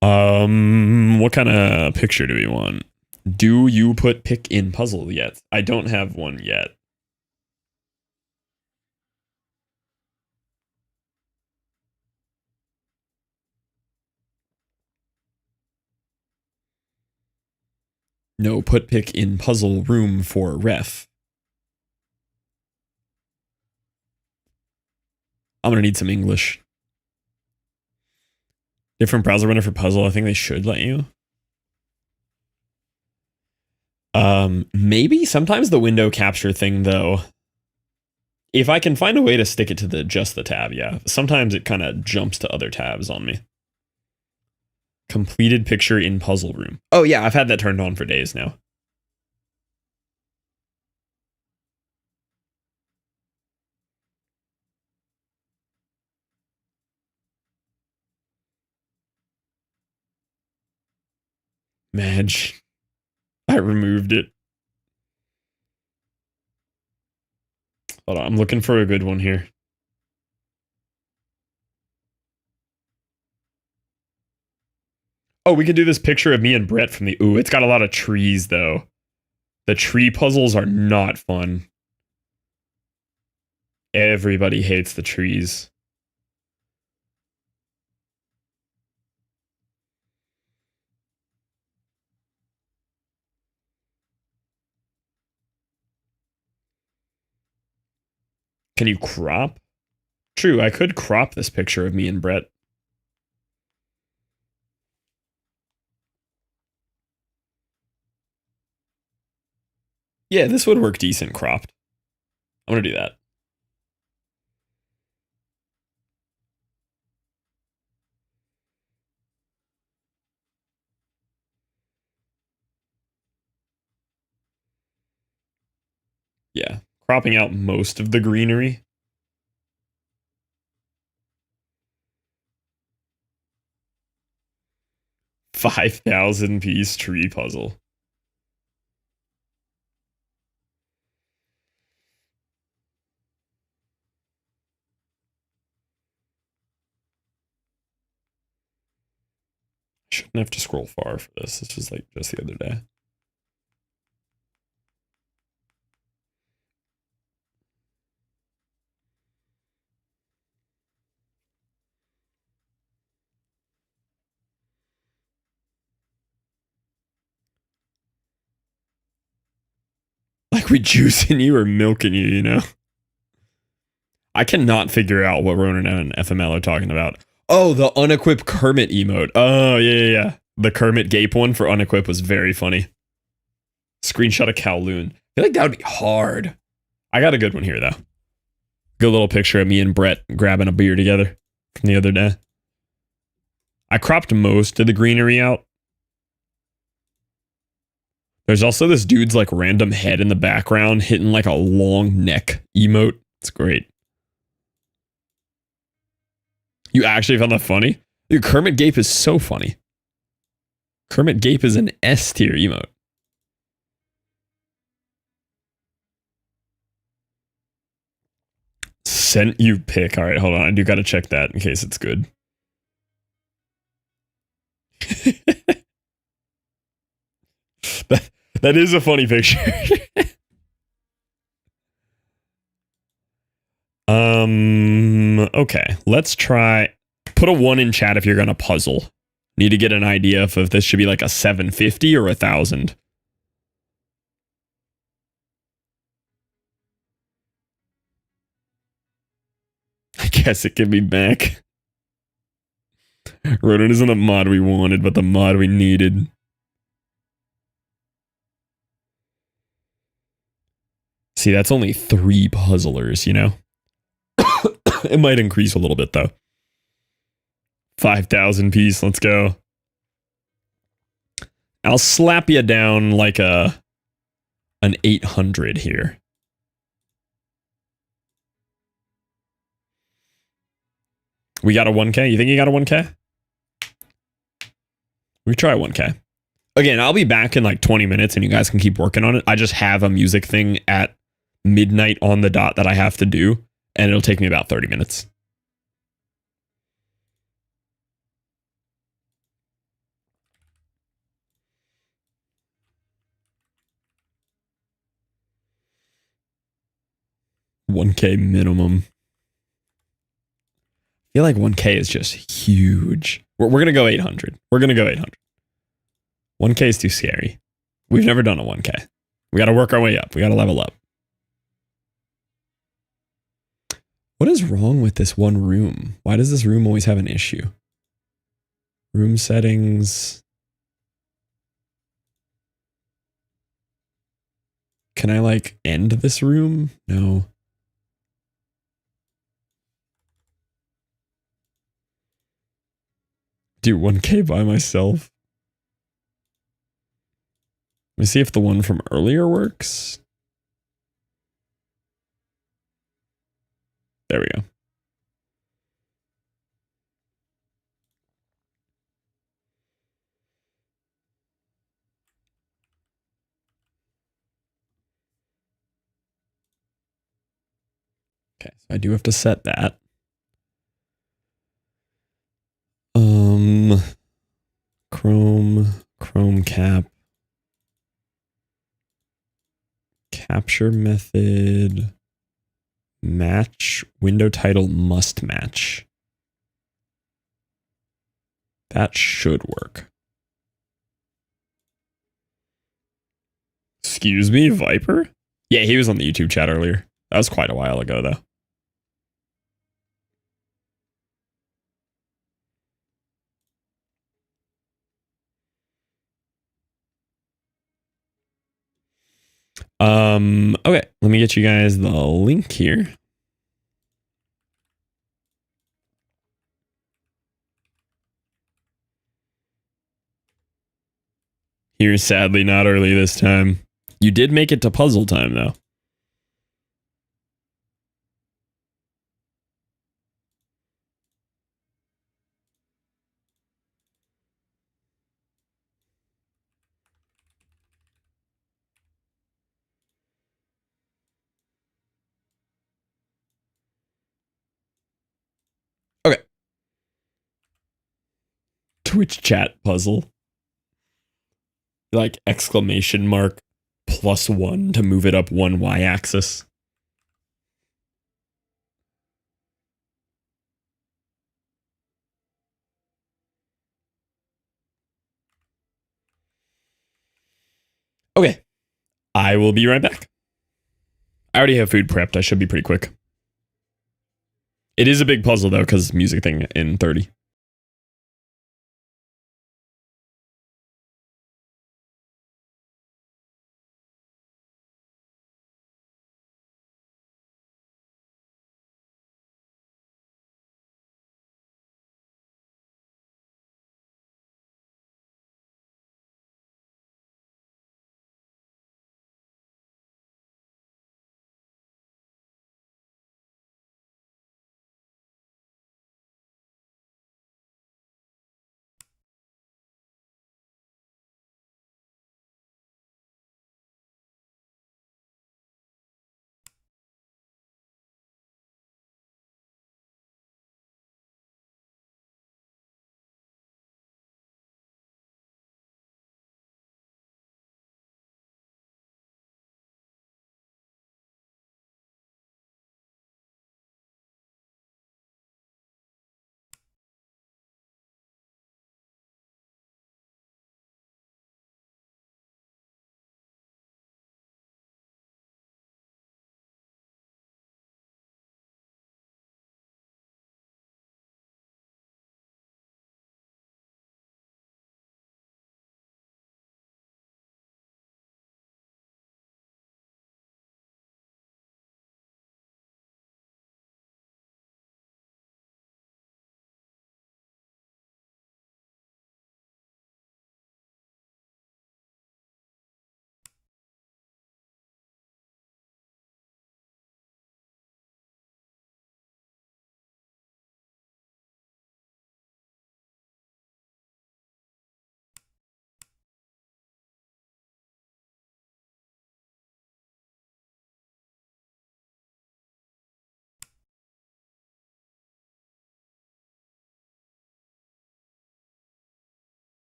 What kind of picture do we want? Do you put pick in puzzle yet? I don't have one yet. No, put pick in puzzle room for ref. I'm gonna need some English. Different browser window for puzzle. I think they should let you. Maybe sometimes the window capture thing though. If I can find a way to stick it to just the tab, yeah. Sometimes it kind of jumps to other tabs on me. Completed picture in puzzle room. Oh yeah, I've had that turned on for days now. Madge. I removed it. Hold on, I'm looking for a good one here. Oh, we could do this picture of me and Brett from the... Ooh, it's got a lot of trees, though. The tree puzzles are not fun. Everybody hates the trees. Can you crop? True, I could crop this picture of me and Brett. Yeah, this would work decent cropped. I'm gonna do that. Yeah, cropping out most of the greenery. $5,000 piece tree puzzle. Shouldn't have to scroll far for this. This was like just the other day. Like we juicing you or milking you, you know? I cannot figure out what Ronan and FML are talking about. Oh, the unequipped Kermit emote. Oh, yeah. The Kermit Gape one for unequipped was very funny. Screenshot of Kowloon. I feel like that would be hard. I got a good one here, though. Good little picture of me and Brett grabbing a beer together from the other day. I cropped most of the greenery out. There's also this dude's like random head in the background hitting like a long neck emote. It's great. You actually found that funny? Dude, Kermit Gape is so funny. Kermit Gape is an S tier emote. Sent you pick. All right, hold on. I do got to check that in case it's good. that is a funny picture. Okay. Let's try. Put a 1 in chat if you're going to puzzle. Need to get an idea if this should be like a 750 or 1,000. I guess it can be back. Rodent isn't the mod we wanted, but the mod we needed. See, that's only 3 puzzlers, you know? It might increase a little bit, though. 5,000 piece, let's go. I'll slap you down like an 800 here. We got a 1K? You think you got a 1K? We try 1K. Again, I'll be back in like 20 minutes and you guys can keep working on it. I just have a music thing at midnight on the dot that I have to do, and it'll take me about 30 minutes. $1K minimum. I feel like 1K is just huge. We're going to go 800. We're going to go 800. 1K is too scary. We've never done a 1K. We got to work our way up. We got to level up. What is wrong with this one room? Why does this room always have an issue? Room settings. Can I like end this room? No. Do 1K by myself. Let me see if the one from earlier works. There we go. Okay, so I do have to set that. Chrome cap. Capture method. Match. Window title must match. That should work. Excuse me, Viper? Yeah, he was on the YouTube chat earlier. That was quite a while ago, though. Okay, let me get you guys the link here. You're sadly not early this time. You did make it to puzzle time, though. Okay. Twitch chat puzzle. Like exclamation mark +1 to move it up 1 y-axis. Okay. I will be right back. I already have food prepped. I should be pretty quick. It is a big puzzle, though, because music thing in 30.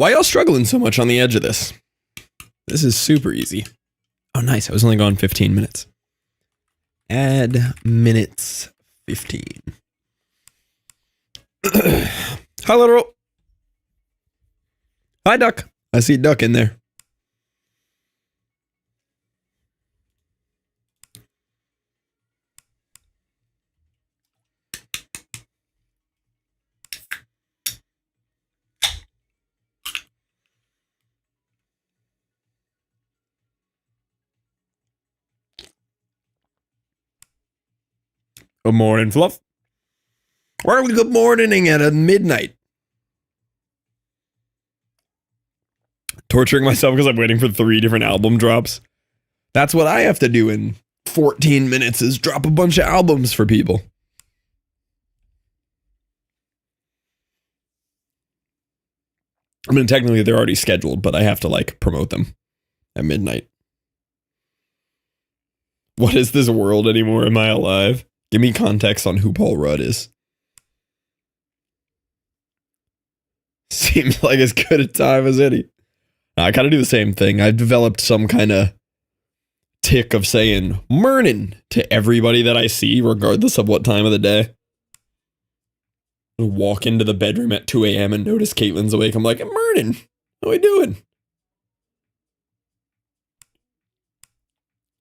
Why y'all struggling so much on the edge of this? This is super easy. Oh, nice. I was only gone 15 minutes. Add minutes 15. Hi, literal. Hi, duck. I see duck in there. Good morning, Fluff. Why are we good morning at midnight? Torturing myself because I'm waiting for 3 different album drops. That's what I have to do in 14 minutes is drop a bunch of albums for people. I mean, technically they're already scheduled, but I have to like promote them at midnight. What is this world anymore? Am I alive? Give me context on who Paul Rudd is. Seems like as good a time as any. I kind of do the same thing. I've developed some kind of tick of saying "morning" to everybody that I see, regardless of what time of the day. I walk into the bedroom at 2 a.m. and notice Caitlin's awake. I'm like, "Morning. How we doing?"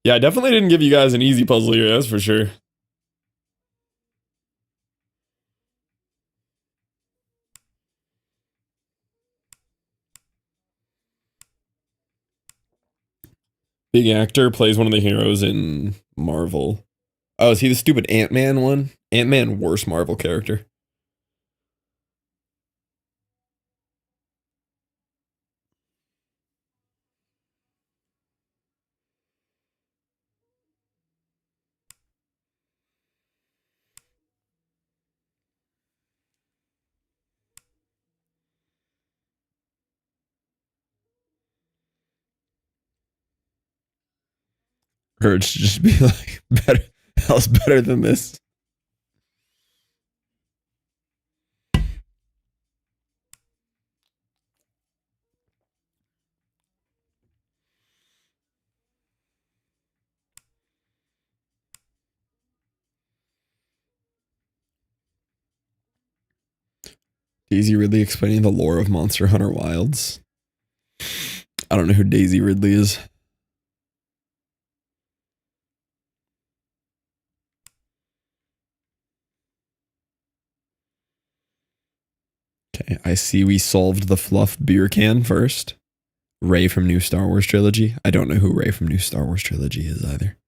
Yeah, I definitely didn't give you guys an easy puzzle here, that's for sure. Big actor, plays one of the heroes in Marvel. Oh, is he the stupid Ant-Man one? Ant-Man, worst Marvel character. Urge to just be like, better, hell's better than this. Daisy Ridley explaining the lore of Monster Hunter Wilds. I don't know who Daisy Ridley is. Okay, I see we solved the Fluff beer can first. Rey from New Star Wars Trilogy. I don't know who Rey from New Star Wars Trilogy is either.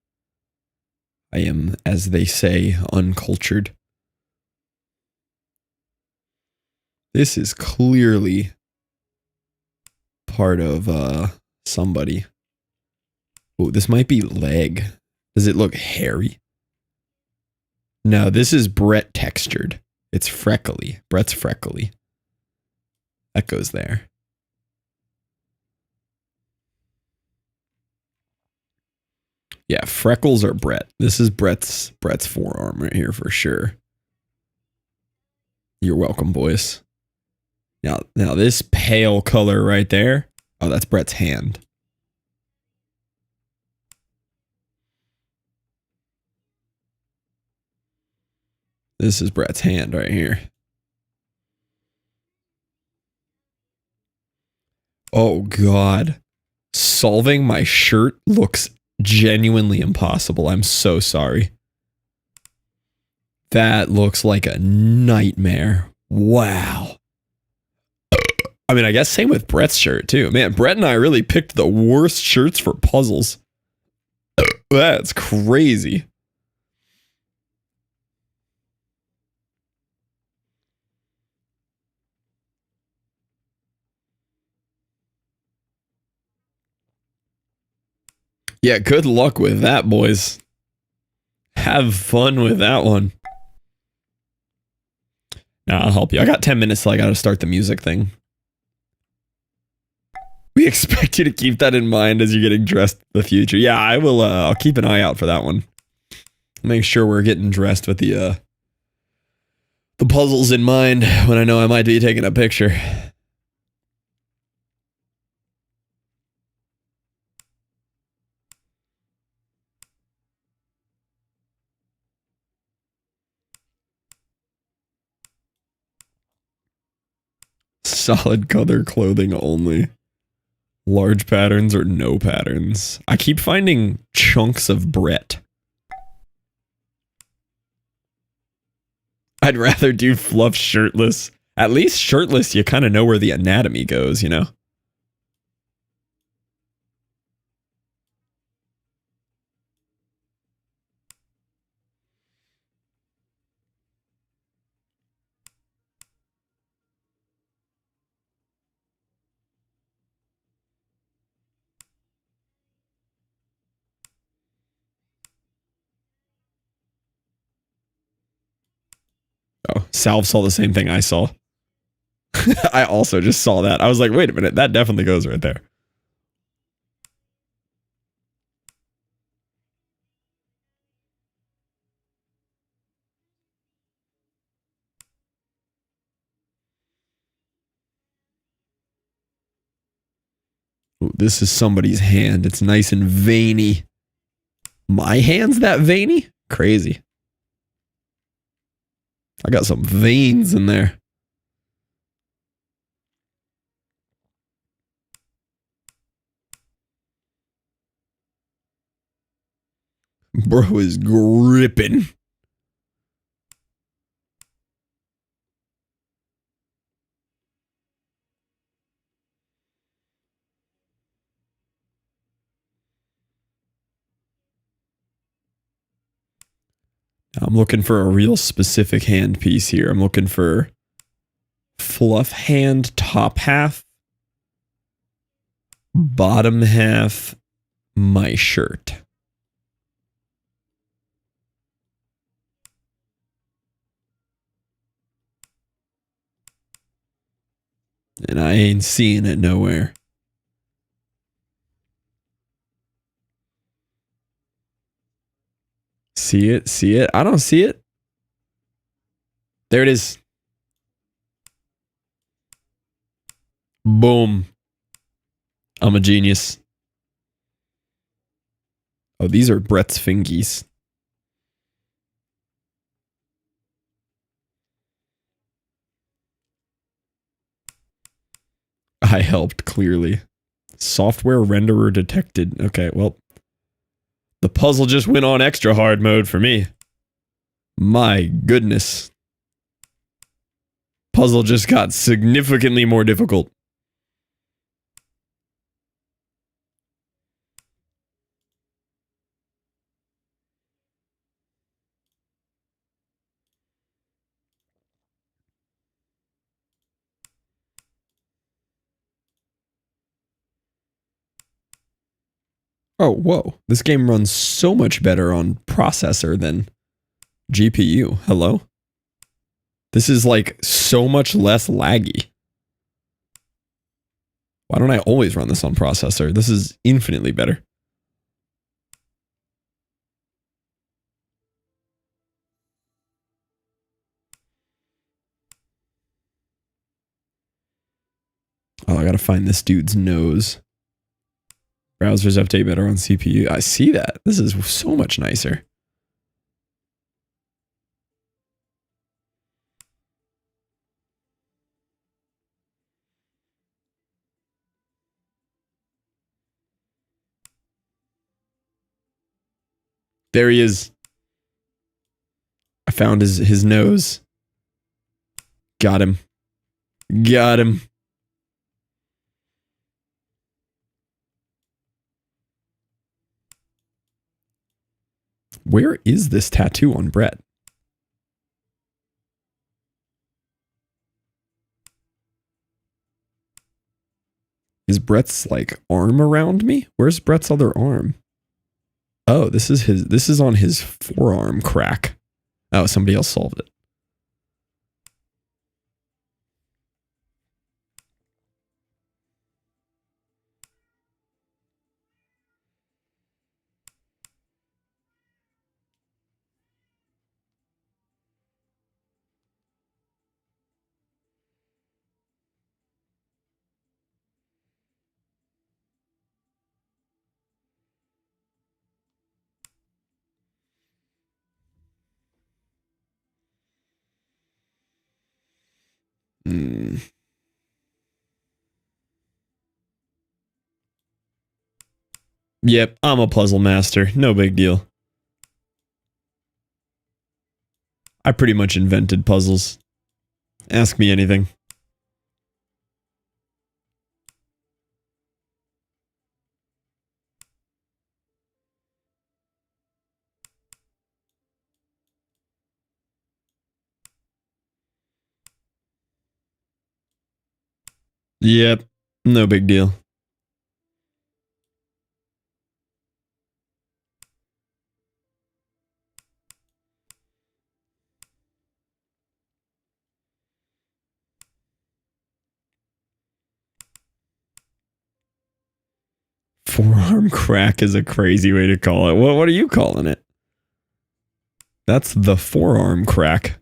I am, as they say, uncultured. This is clearly part of somebody. Oh, this might be leg. Does it look hairy? No, this is Brett textured. It's freckly. Brett's freckly. That goes there. Yeah, freckles are Brett. This is Brett's forearm right here for sure. You're welcome, boys. Now this pale color right there. Oh, that's Brett's hand. This is Brett's hand right here. Oh, God. Solving my shirt looks genuinely impossible. I'm so sorry. That looks like a nightmare. Wow. I mean, I guess same with Brett's shirt, too. Man, Brett and I really picked the worst shirts for puzzles. That's crazy. Yeah, good luck with that, boys. Have fun with that one. Nah, I'll help you. I got 10 minutes till I gotta start the music thing. We expect you to keep that in mind as you're getting dressed in the future. Yeah, I will. I'll keep an eye out for that one. Make sure we're getting dressed with the puzzles in mind when I know I might be taking a picture. Solid color clothing only. Large patterns or no patterns. I keep finding chunks of Brett. I'd rather do fluff shirtless. At least shirtless, you kind of know where the anatomy goes, you know? Oh, Salve saw the same thing I saw. I also just saw that. I was like, wait a minute, that definitely goes right there. Ooh, this is somebody's hand. It's nice and veiny. My hand's that veiny? Crazy. I got some veins in there. Bro is gripping. I'm looking for a real specific hand piece here. I'm looking for fluff hand top half, bottom half, my shirt. And I ain't seeing it nowhere. See it? See it? I don't see it. There it is. Boom. I'm a genius. Oh, these are Brett's fingies. I helped, clearly. Software renderer detected. Okay, well. The puzzle just went on extra hard mode for me. My goodness. Puzzle just got significantly more difficult. Oh, whoa. This game runs so much better on processor than GPU. Hello? This is like so much less laggy. Why don't I always run this on processor? This is infinitely better. Oh, I gotta find this dude's nose. Browsers update better on CPU. I see that. This is so much nicer. There he is. I found his nose. Got him. Got him. Where is this tattoo on Brett? Is Brett's like arm around me? Where's Brett's other arm? Oh, this is on his forearm crack. Oh, somebody else solved it. Yep, I'm a puzzle master. No big deal. I pretty much invented puzzles. Ask me anything. Yep, no big deal. Forearm crack is a crazy way to call it. What are you calling it? That's the forearm crack.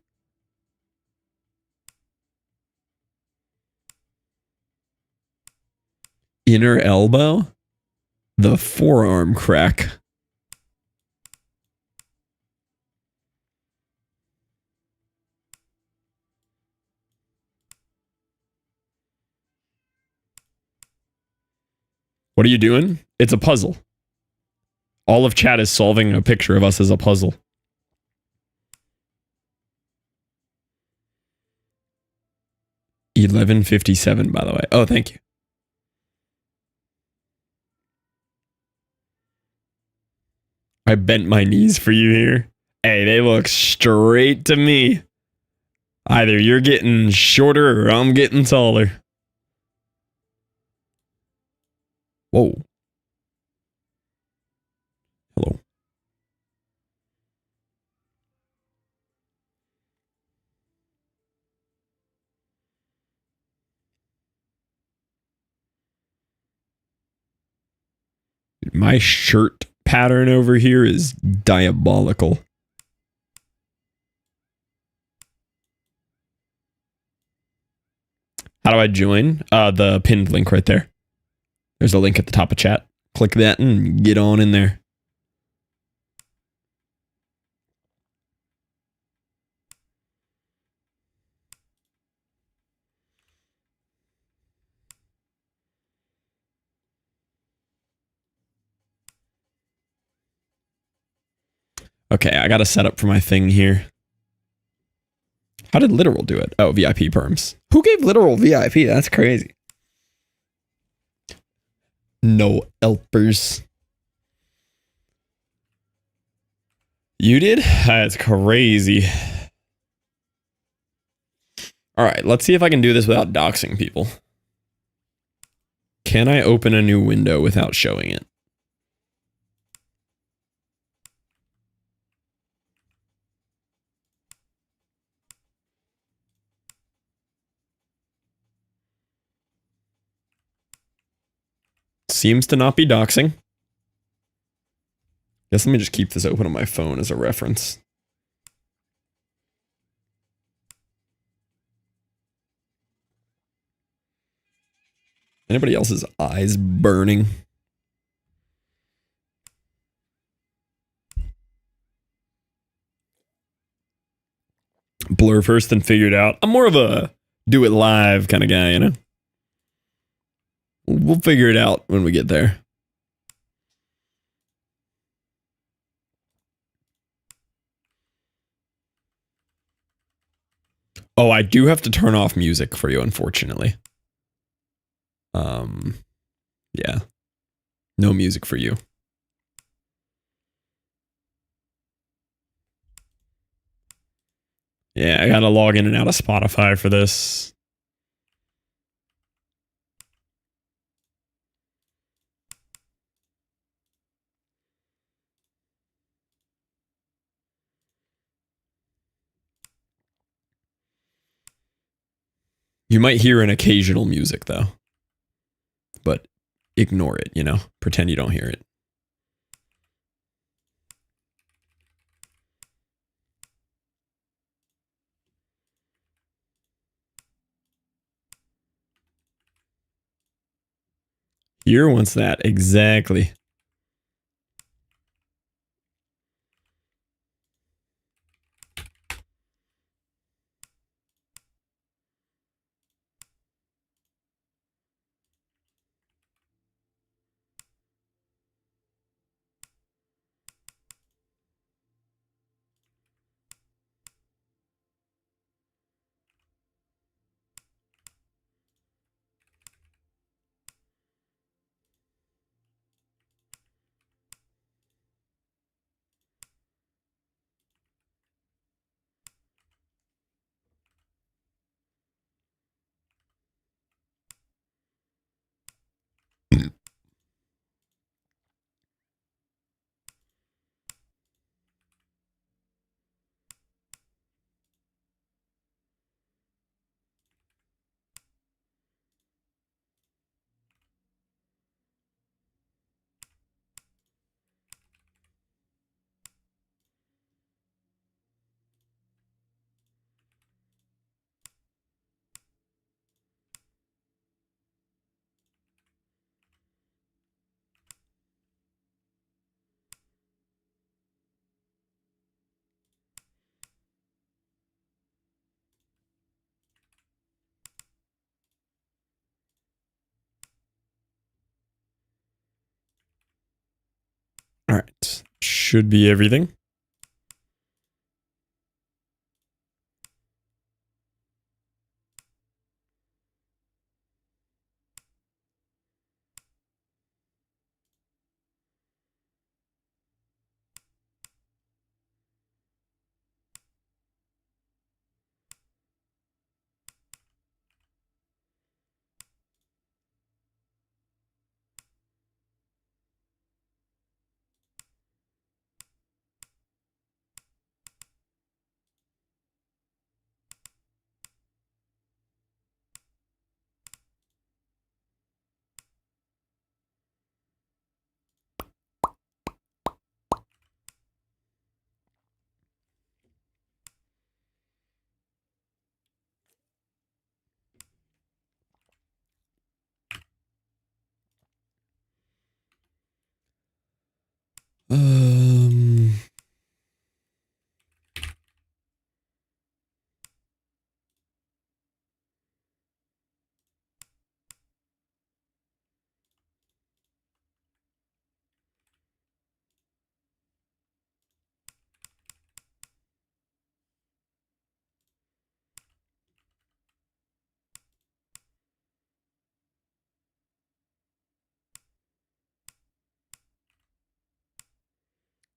Inner elbow? The forearm crack. What are you doing? It's a puzzle. All of chat is solving a picture of us as a puzzle. $11.57, by the way. Oh, thank you. I bent my knees for you here. Hey, they look straight to me. Either you're getting shorter or I'm getting taller. Whoa. Hello. My shirt pattern over here is diabolical. How do I join? The pinned link right there. There's a link at the top of chat. Click that and get on in there. Okay, I got a setup for my thing here. How did Literal do it? Oh, VIP perms. Who gave Literal VIP? That's crazy. No helpers. You did? That's crazy. All right, let's see if I can do this without doxing people. Can I open a new window without showing it? Seems to not be doxing. Guess let me just keep this open on my phone as a reference. Anybody else's eyes burning? Blur first and figure it out. I'm more of a do it live kind of guy, you know? We'll figure it out when we get there. Oh, I do have to turn off music for you, unfortunately. Yeah. No music for you. Yeah, I gotta log in and out of Spotify for this. You might hear an occasional music, though. But ignore it, you know? Pretend you don't hear it. Here wants that. Exactly. should be everything.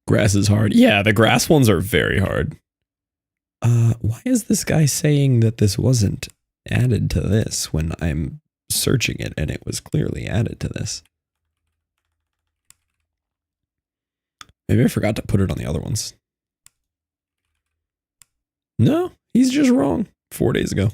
Grass is hard. Yeah, the grass ones are very hard. Why is this guy saying that this wasn't added to this when I'm searching it and it was clearly added to this? Maybe I forgot to put it on the other ones. No, he's just wrong. 4 days ago.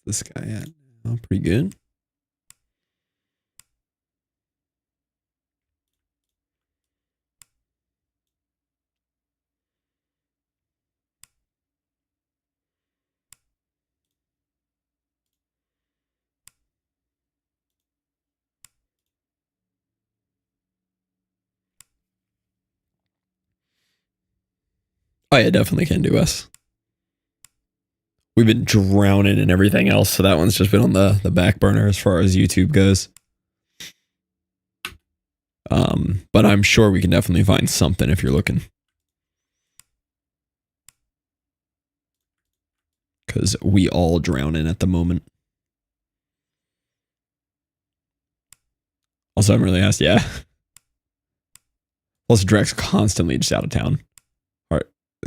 This guy at? Oh, pretty good. Oh yeah, definitely can do us. We've been drowning in everything else, so that one's just been on the back burner as far as YouTube goes. But I'm sure we can definitely find something if you're looking. Because we all drown in at the moment. Also, I'm really asked, yeah. Plus, Drek's constantly just out of town.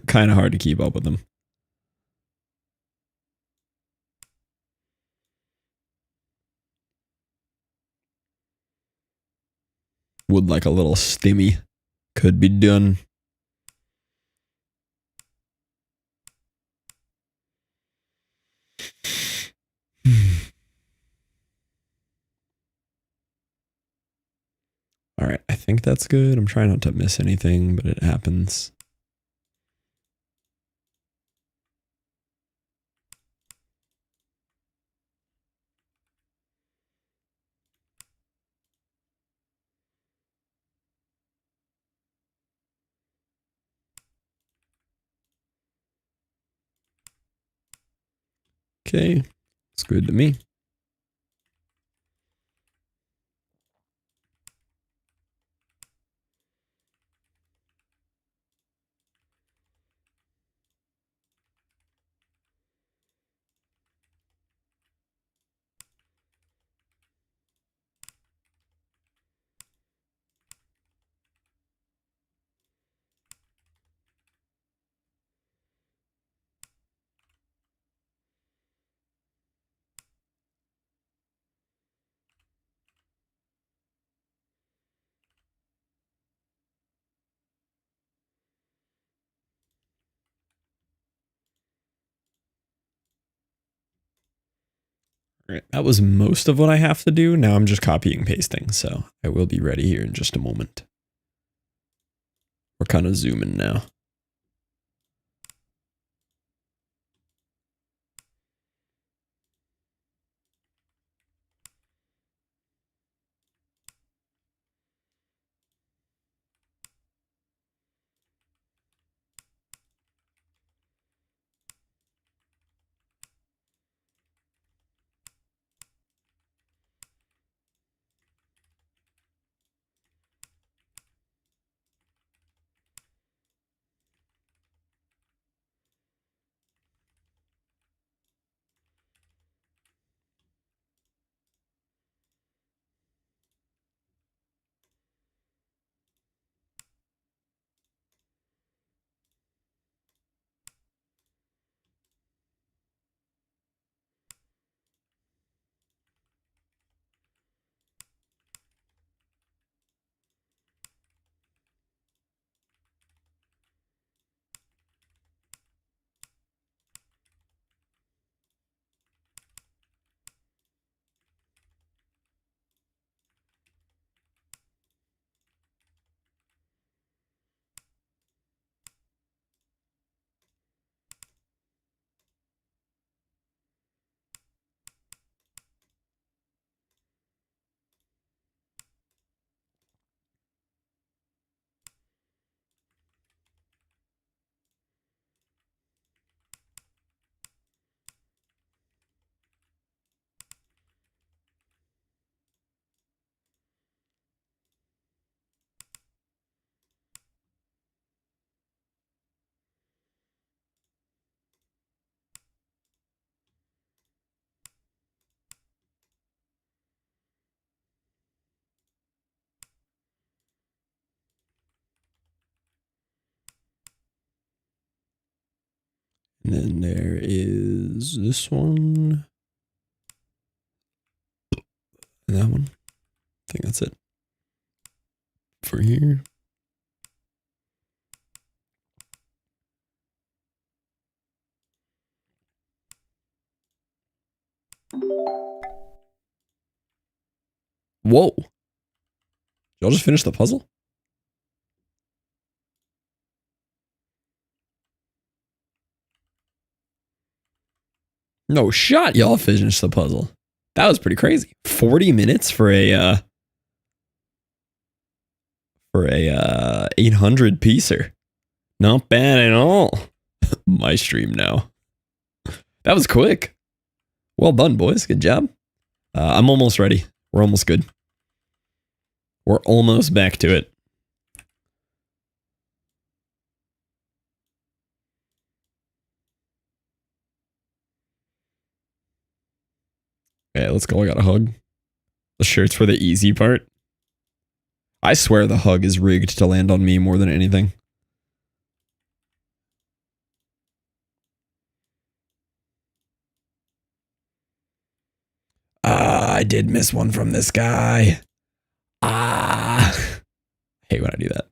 Kind of hard to keep up with them. Would like a little stimmy. Could be done. All right, I think that's good. I'm trying not to miss anything, but it happens. Okay, it's good to me. All right, that was most of what I have to do. Now I'm just copying pasting, so I will be ready here in just a moment. We're kind of zooming now. And then there is this one. And that one. I think that's it. For here. Whoa. Y'all just finished the puzzle? No shot, y'all finished the puzzle. That was pretty crazy. 40 minutes for a 800 piecer. Not bad at all. My stream now. That was quick. Well done, boys. Good job. I'm almost ready. We're almost good. We're almost back to it. Okay, let's go. I got a hug. The shirt's for the easy part. I swear the hug is rigged to land on me more than anything. I did miss one from this guy. I hate when I do that.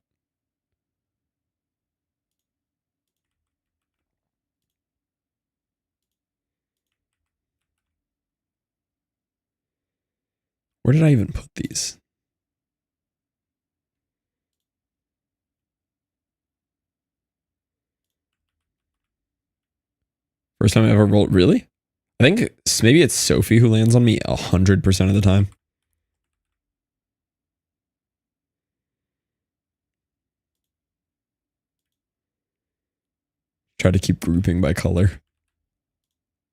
Where did I even put these? First time I ever rolled. Really? I think maybe it's Sophie who lands on me 100% of the time. Try to keep grouping by color.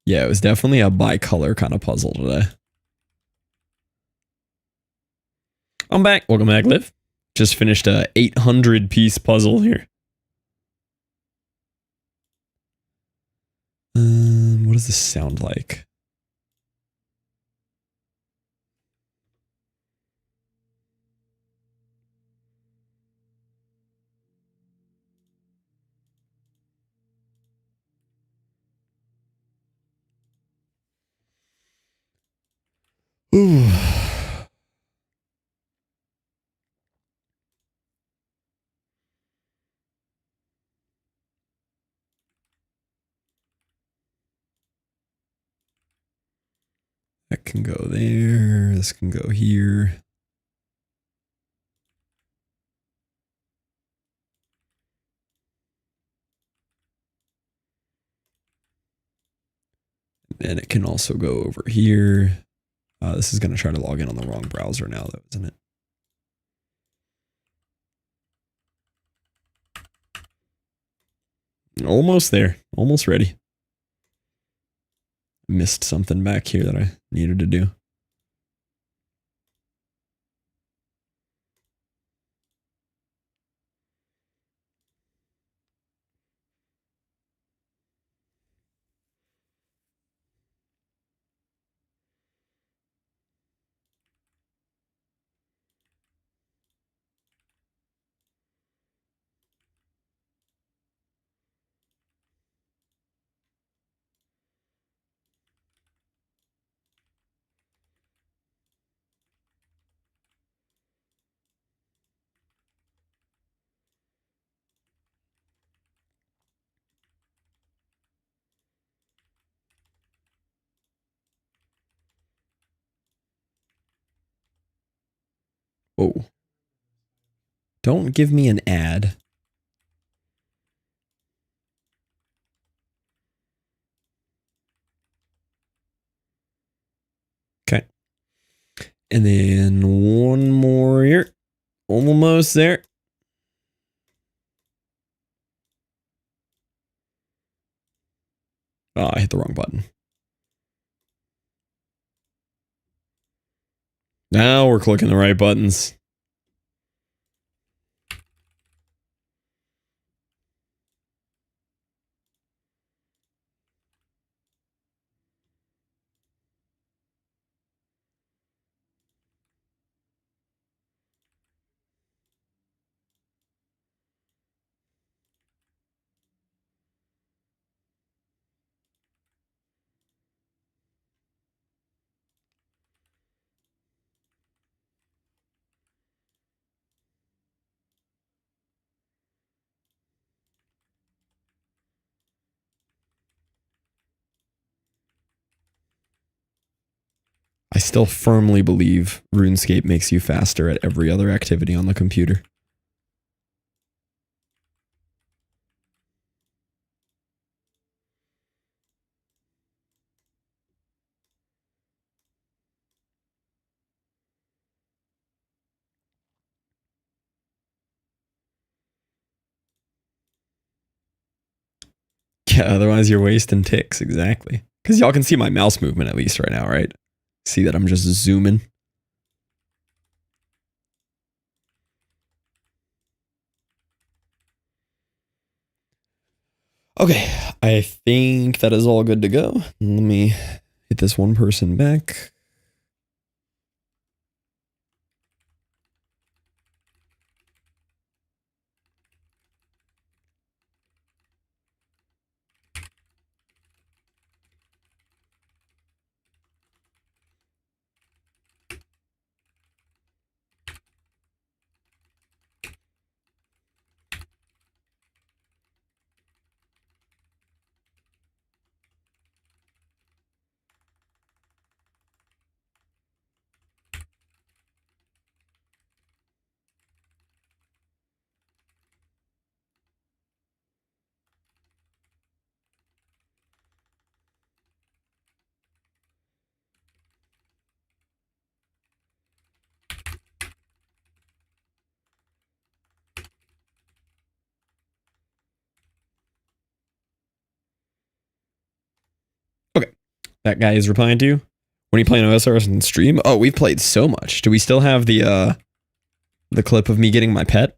Yeah, it was definitely a by color kind of puzzle today. I'm back. Welcome back, Liv. Just finished a 800 piece puzzle here. What does this sound like? Ooh. can go there. This can go here. And it can also go over here. This is going to try to log in on the wrong browser now, though, isn't it? Almost there. Almost ready. Missed something back here that I needed to do. Oh. Don't give me an ad. Okay. And then one more here. Almost there. Oh, I hit the wrong button. Now we're clicking the right buttons. I still firmly believe RuneScape makes you faster at every other activity on the computer. Yeah, otherwise you're wasting ticks, exactly. Because y'all can see my mouse movement at least right now, right? See that I'm just zooming. Okay, I think that is all good to go. Let me hit this one person back. Okay, that guy is replying to you. When are you playing OSRS and stream? Oh, we've played so much. Do we still have the clip of me getting my pet?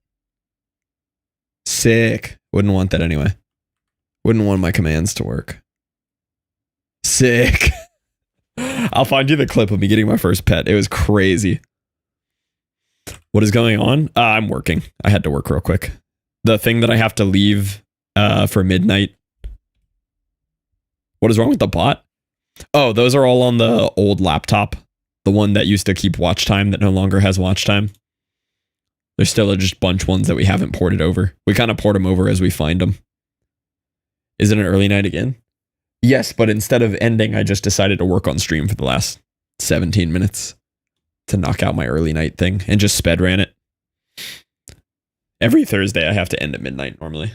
Sick. Wouldn't want that anyway. Wouldn't want my commands to work. Sick. I'll find you the clip of me getting my first pet. It was crazy. What is going on? I'm working. I had to work real quick. The thing that I have to leave for midnight. What is wrong with the bot? Oh, those are all on the old laptop. The one that used to keep watch time that no longer has watch time. There's still just bunch ones that we haven't ported over. We kind of port them over as we find them. Is it an early night again? Yes, but instead of ending, I just decided to work on stream for the last 17 minutes to knock out my early night thing and just sped ran it. Every Thursday I have to end at midnight normally.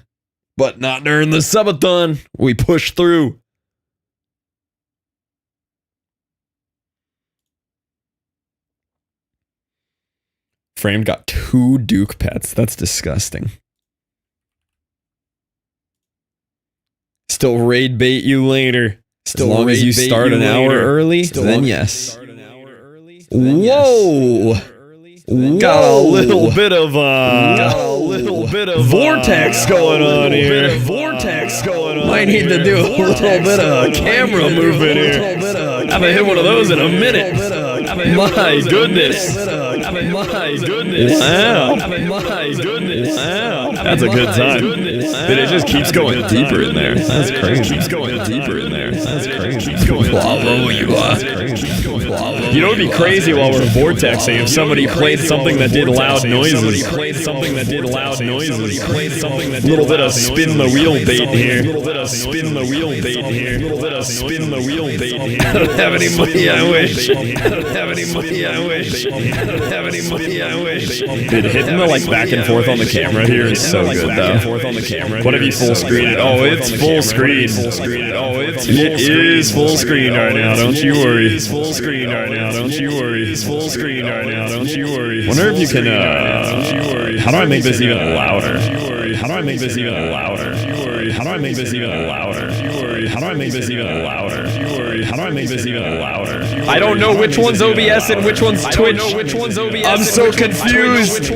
But not during the subathon. We push through. Framed got 2 Duke pets. That's disgusting. Still raid bait you later. Still as long as you start an hour early, then yes. Whoa! Got a little bit of vortex going on here. Might need to do a little bit of camera movement here. Haven't hit one of those in a minute. My goodness. Wow. That's a good time. But it just keeps going deeper in there. That's crazy. That's crazy. Bravo, you are. You know, it'd be crazy while we're vortexing if somebody played something that did loud noises. Little bit of spin the wheel bait here. I don't have any money, I wish. Dude, hitting the like back and forth on the camera here is so good though. What have you full screened? Oh, it's full screen. It is full screen right now, don't you worry. Wonder if you can, how do I make this even louder? I don't know which one's OBS and which one's Twitch. I'm so confused.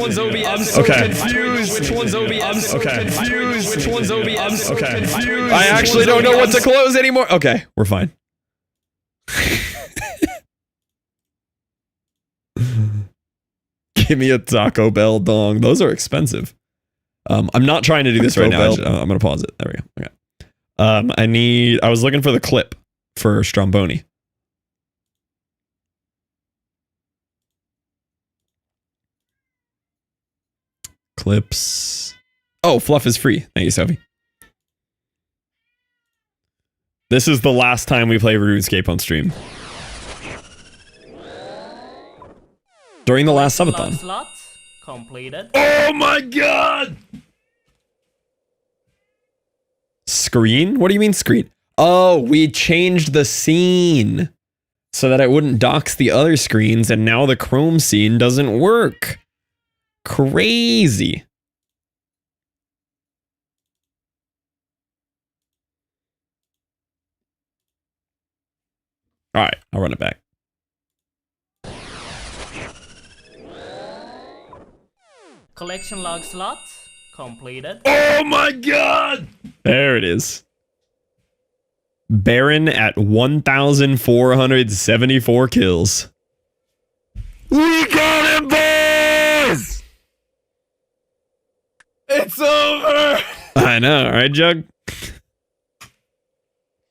Okay. I actually don't know what to close anymore. Okay, we're fine. Give me a Taco Bell dong. Those are expensive. I'm not trying to do this right now. I'm gonna pause it. There we go. Okay. I was looking for the clip for Stromboni. Clips. Oh, fluff is free. Thank you, Sophie. This is the last time we play RuneScape on stream. During the last subathon. Slot completed. Oh my god! Screen? What do you mean screen? Oh, we changed the scene so that it wouldn't dox the other screens, and now the Chrome scene doesn't work. Crazy. All right, I'll run it back. Collection log slot completed. Oh my god! There it is. Baron at 1,474 kills. We got him, boys! It's over! I know, right, Jug?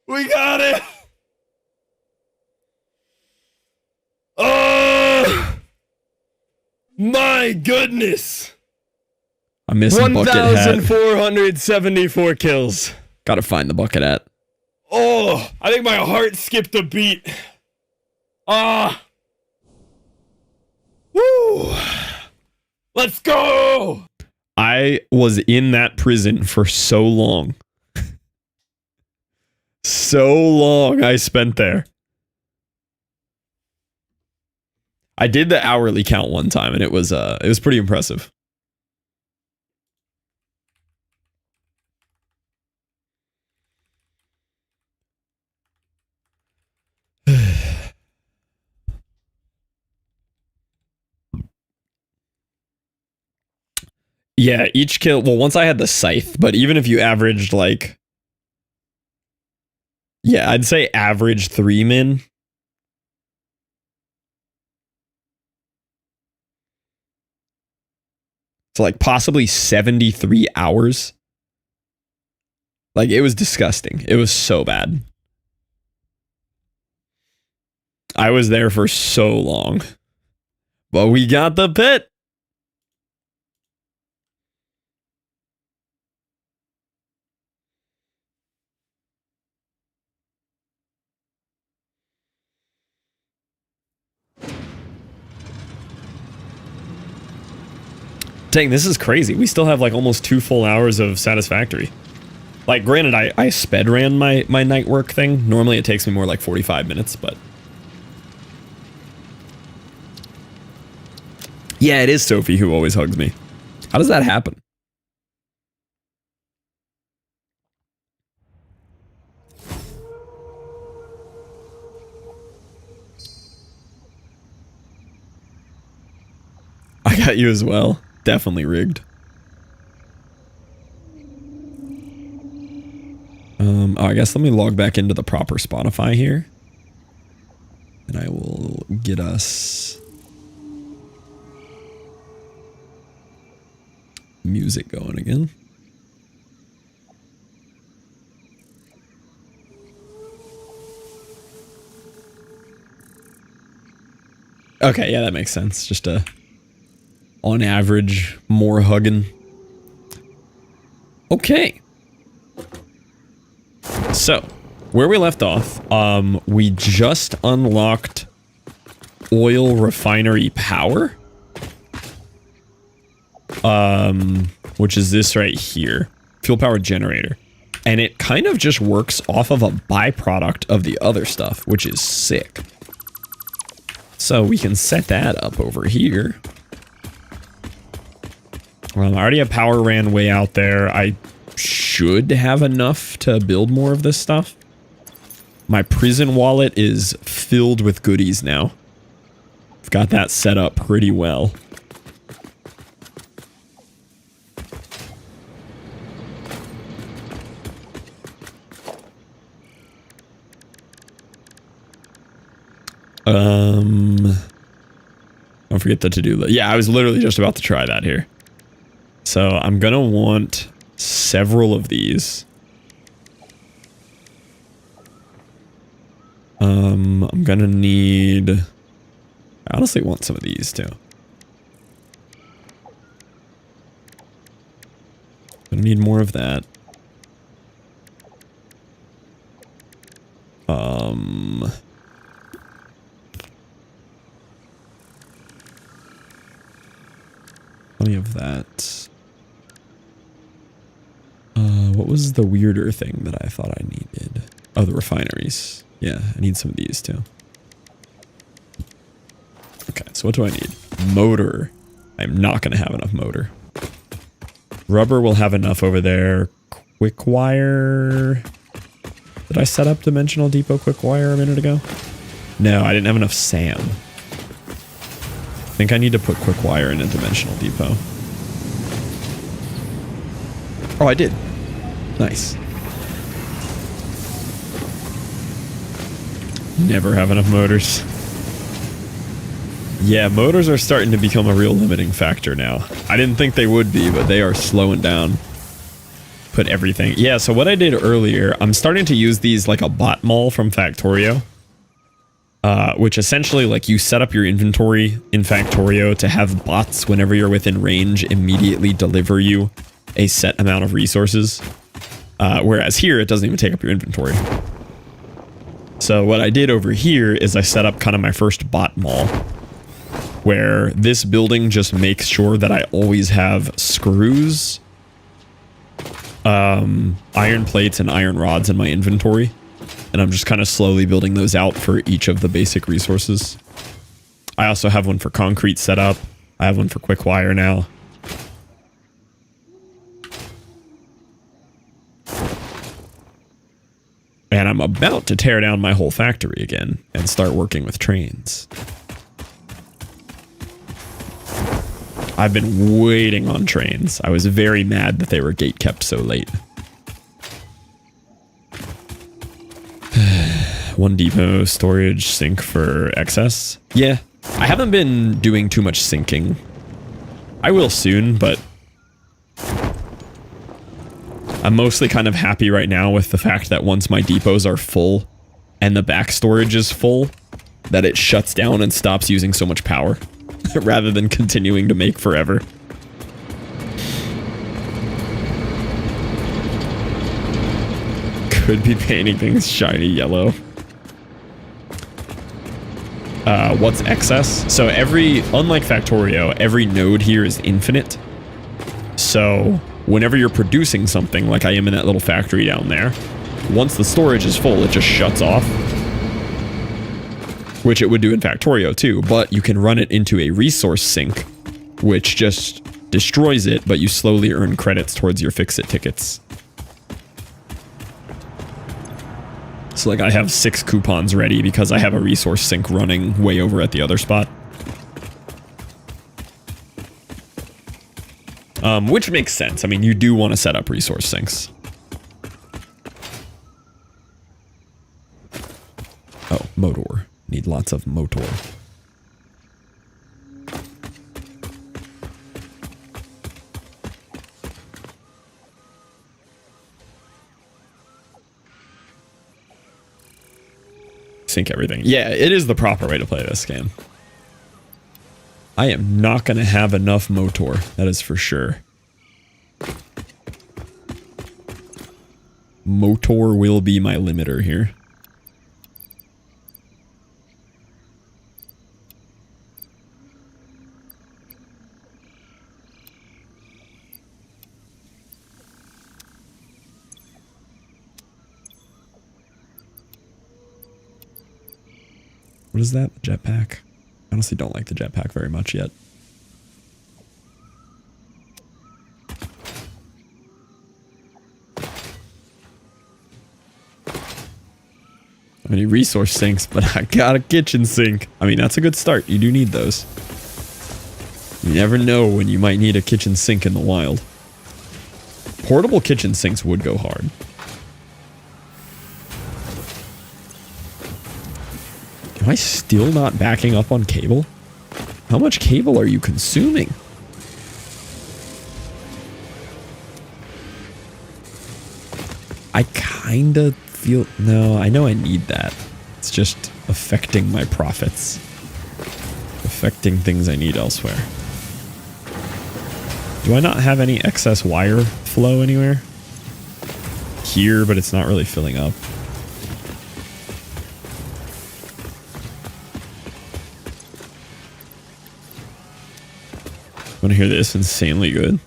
We got it! Oh! My goodness! I'm missing bucket hat. 1,474 kills. Gotta find the bucket hat. Oh, I think my heart skipped a beat. Ah. Woo. Let's go. I was in that prison for so long. So long I spent there. I did the hourly count one time and it was pretty impressive. Yeah, each kill, well, once I had the scythe, but even if you averaged like, yeah, I'd say average 3 min. So like possibly 73 hours. Like it was disgusting. It was so bad. I was there for so long. But we got the pit. Dang, this is crazy. We still have like almost 2 full hours of Satisfactory. Like, granted, I sped ran my night work thing. Normally it takes me more like 45 minutes, but... Yeah, it is Sophie who always hugs me. How does that happen? I got you as well. Definitely rigged. Oh, I guess let me log back into the proper Spotify here. And I will get us music going again. Okay, yeah, that makes sense. Just on average, more hugging. Okay. So, where we left off, we just unlocked oil refinery power. Which is this right here. Fuel power generator. And it kind of just works off of a byproduct of the other stuff, which is sick. So we can set that up over here. I already have power ran way out there. I should have enough to build more of this stuff. My prison wallet is filled with goodies now. I've got that set up pretty well. Don't forget the to-do list. Yeah, I was literally just about to try that here. So I'm gonna want several of these. I'm gonna need... I honestly want some of these too. Gonna need more of that. Plenty of that. What was the weirder thing that I thought I needed? Oh, the refineries. Yeah, I need some of these too. Okay, so what do I need? Motor. I'm not going to have enough motor. Rubber will have enough over there. Quick wire. Did I set up Dimensional Depot quick wire a minute ago? No, I didn't have enough SAM. I think I need to put quick wire in a Dimensional Depot. Oh, I did. Nice. Never have enough motors. Yeah, motors are starting to become a real limiting factor now. I didn't think they would be, but they are slowing down. Put everything. Yeah, so what I did earlier, I'm starting to use these like a bot mall from Factorio. Which essentially, like, you set up your inventory in Factorio to have bots, whenever you're within range, immediately deliver you a set amount of resources. Whereas here, it doesn't even take up your inventory. So what I did over here is I set up kind of my first bot mall, where this building just makes sure that I always have screws, iron plates, and iron rods in my inventory. And I'm just kind of slowly building those out for each of the basic resources. I also have one for concrete set up. I have one for quick wire now. And I'm about to tear down my whole factory again and start working with trains. I've been waiting on trains. I was very mad that they were gate kept so late. 1 depot, storage, sink for excess. Yeah, I haven't been doing too much sinking. I will soon, but I'm mostly kind of happy right now with the fact that once my depots are full and the back storage is full, that it shuts down and stops using so much power rather than continuing to make forever. Could be painting things shiny yellow. What's excess? So unlike Factorio, every node here is infinite. So whenever you're producing something, like I am in that little factory down there, once the storage is full, it just shuts off. Which it would do in Factorio too, but you can run it into a resource sink, which just destroys it, but you slowly earn credits towards your fix-it tickets. So like I have 6 coupons ready because I have a resource sink running way over at the other spot. Which makes sense. I mean, you do want to set up resource sinks. Oh, motor. Need lots of motor. Sync everything. Yeah, it is the proper way to play this game. I am not going to have enough motor. That is for sure. Motor will be my limiter here. What is that? The jetpack? I honestly don't like the jetpack very much yet. How many resource sinks, but I got a kitchen sink. I mean, that's a good start. You do need those. You never know when you might need a kitchen sink in the wild. Portable kitchen sinks would go hard. Am I still not backing up on cable? How much cable are you consuming? I kinda feel... No, I know I need that. It's just affecting my profits. Affecting things I need elsewhere. Do I not have any excess wire flow anywhere? Here, but it's not really filling up. Want to hear this? Insanely good.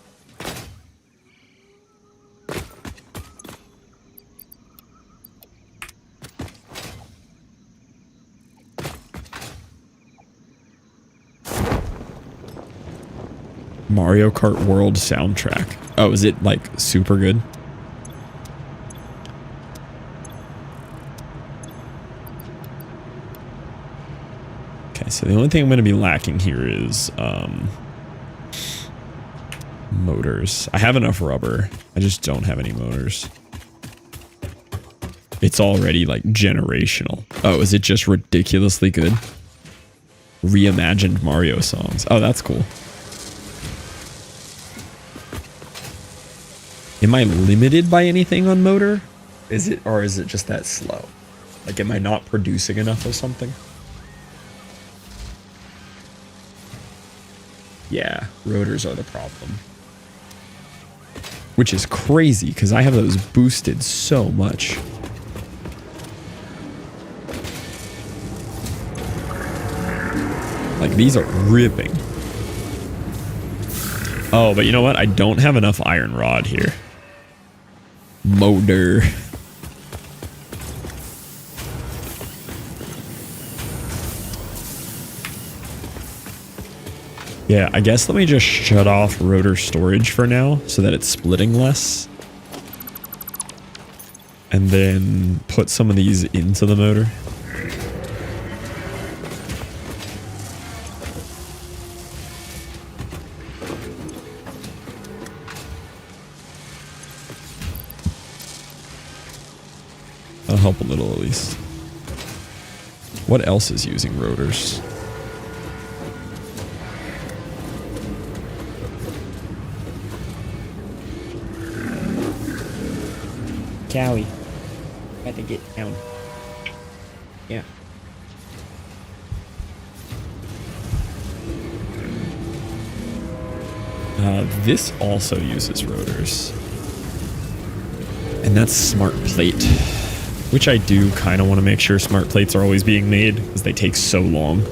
Mario Kart World soundtrack. Oh, is it like super good? Okay, so the only thing I'm going to be lacking here is motors. I have enough rubber. I just don't have any motors. It's already like generational. Oh, is it just ridiculously good? Reimagined Mario songs. Oh, that's cool. Am I limited by anything on motor? Is it, or is it just that slow? Like, am I not producing enough of something? Yeah, rotors are the problem. Which is crazy, because I have those boosted so much. Like, these are ripping. Oh, but you know what? I don't have enough iron rod here. Motor. Yeah, I guess let me just shut off rotor storage for now so that it's splitting less. And then put some of these into the motor. That'll help a little at least. What else is using rotors? Cowie. Got to get down. Yeah. This also uses rotors. And that's smart plate. Which I do kind of want to make sure smart plates are always being made because they take so long.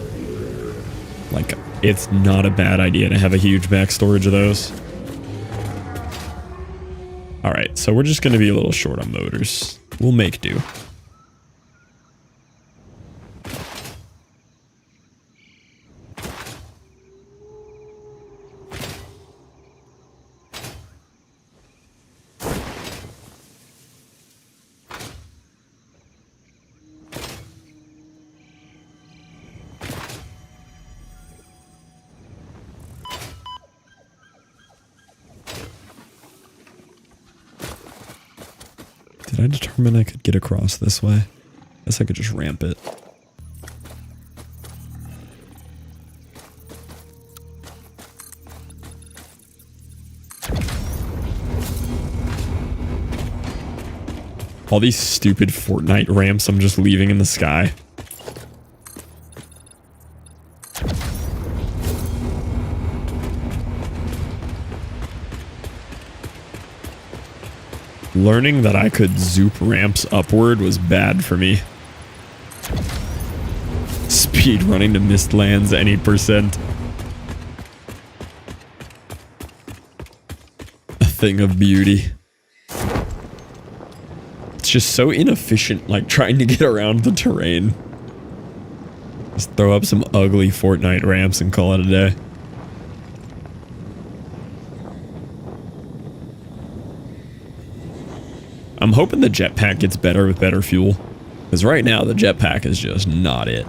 Like, it's not a bad idea to have a huge back storage of those. All right, so we're just going to be a little short on motors. We'll make do. Did I determine I could get across this way? Guess I could just ramp it. All these stupid Fortnite ramps I'm just leaving in the sky. Learning that I could zoop ramps upward was bad for me. Speed running to mist lands any percent. A thing of beauty. It's just so inefficient, like trying to get around the terrain. Just throw up some ugly Fortnite ramps and call it a day. I'm hoping the jetpack gets better with better fuel. Because right now, the jetpack is just not it.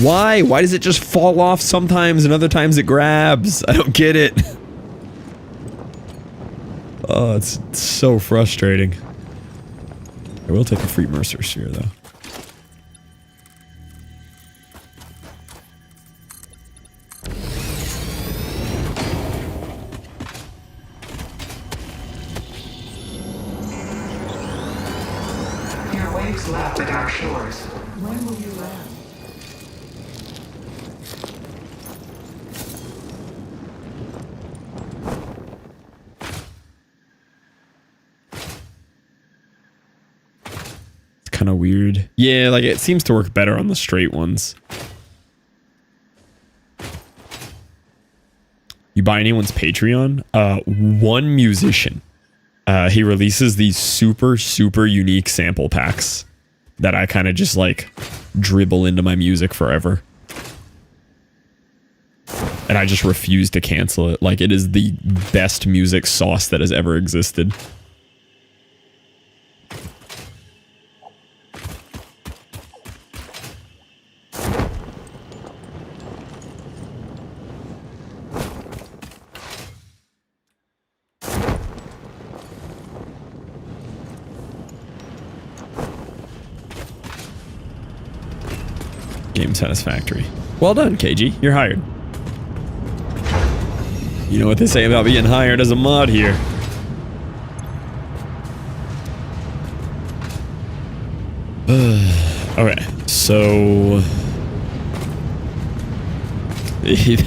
Why? Why does it just fall off sometimes and other times it grabs? I don't get it. Oh, it's so frustrating. I will take a free Mercer Sphere though. Your waves left at our shores. When will you land? Kind of weird. Yeah, like it seems to work better on the straight ones. You buy anyone's Patreon? One musician. He releases these super unique sample packs that I kind of just like dribble into my music forever. And I just refuse to cancel it. Like it is the best music sauce that has ever existed. Game Satisfactory. Well done, KG. You're hired. You know what they say about being hired as a mod here. Okay, so...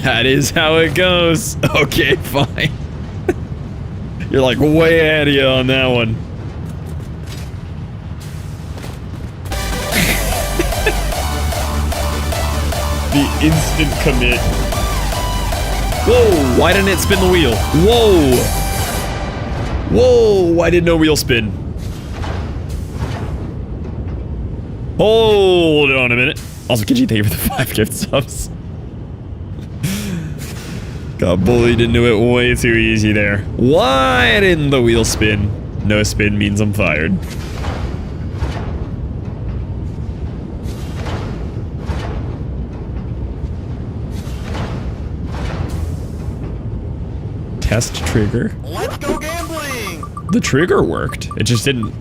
that is how it goes. Okay, fine. You're like way ahead of you on that one. The instant commit. Whoa, why didn't it spin the wheel? Whoa. Whoa, why did no wheel spin? Hold on a minute. Also, could you thank you for the 5 gift subs? Got bullied into it way too easy there. Why didn't the wheel spin? No spin means I'm fired. Test trigger. Let's go gambling! The trigger worked. It just didn't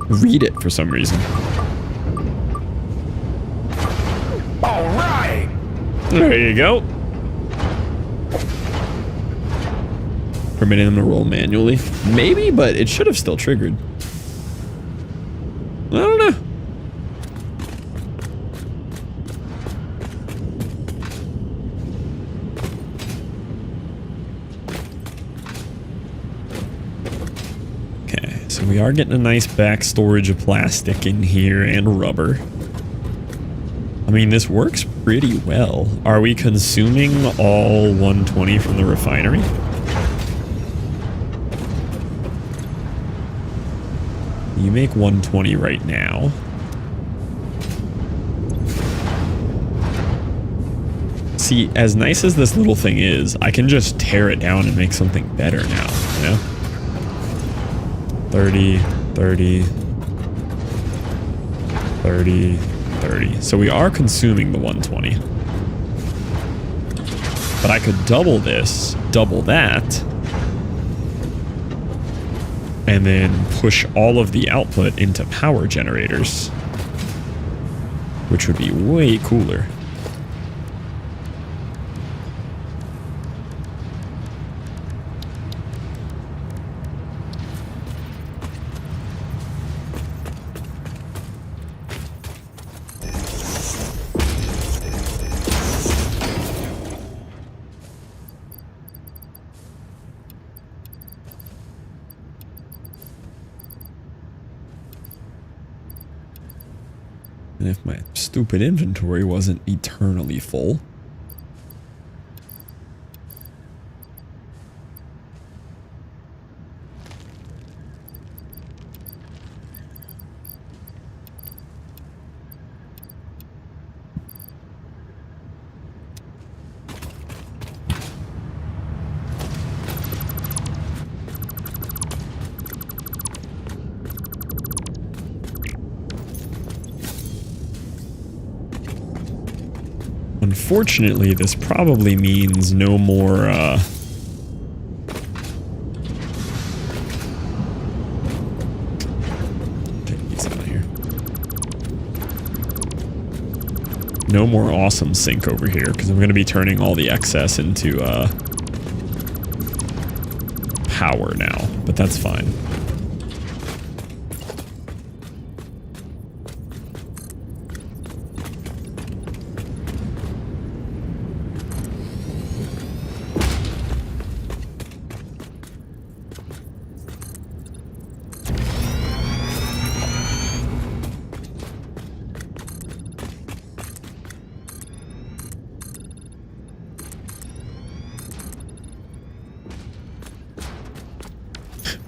read it for some reason. All right! There you go. Permitting them to roll manually. Maybe, but it should have still triggered. So we are getting a nice back storage of plastic in here and rubber. I mean, this works pretty well. Are we consuming all 120 from the refinery? You make 120 right now. See, as nice as this little thing is, I can just tear it down and make something better now, you know? 30, 30, 30, 30. So we are consuming the 120. But I could double this, double that, and then push all of the output into power generators, which would be way cooler. And if my stupid inventory wasn't eternally full. Unfortunately, this probably means no more, take these out of here. No more awesome sink over here, because I'm going to be turning all the excess into, power now, but that's fine.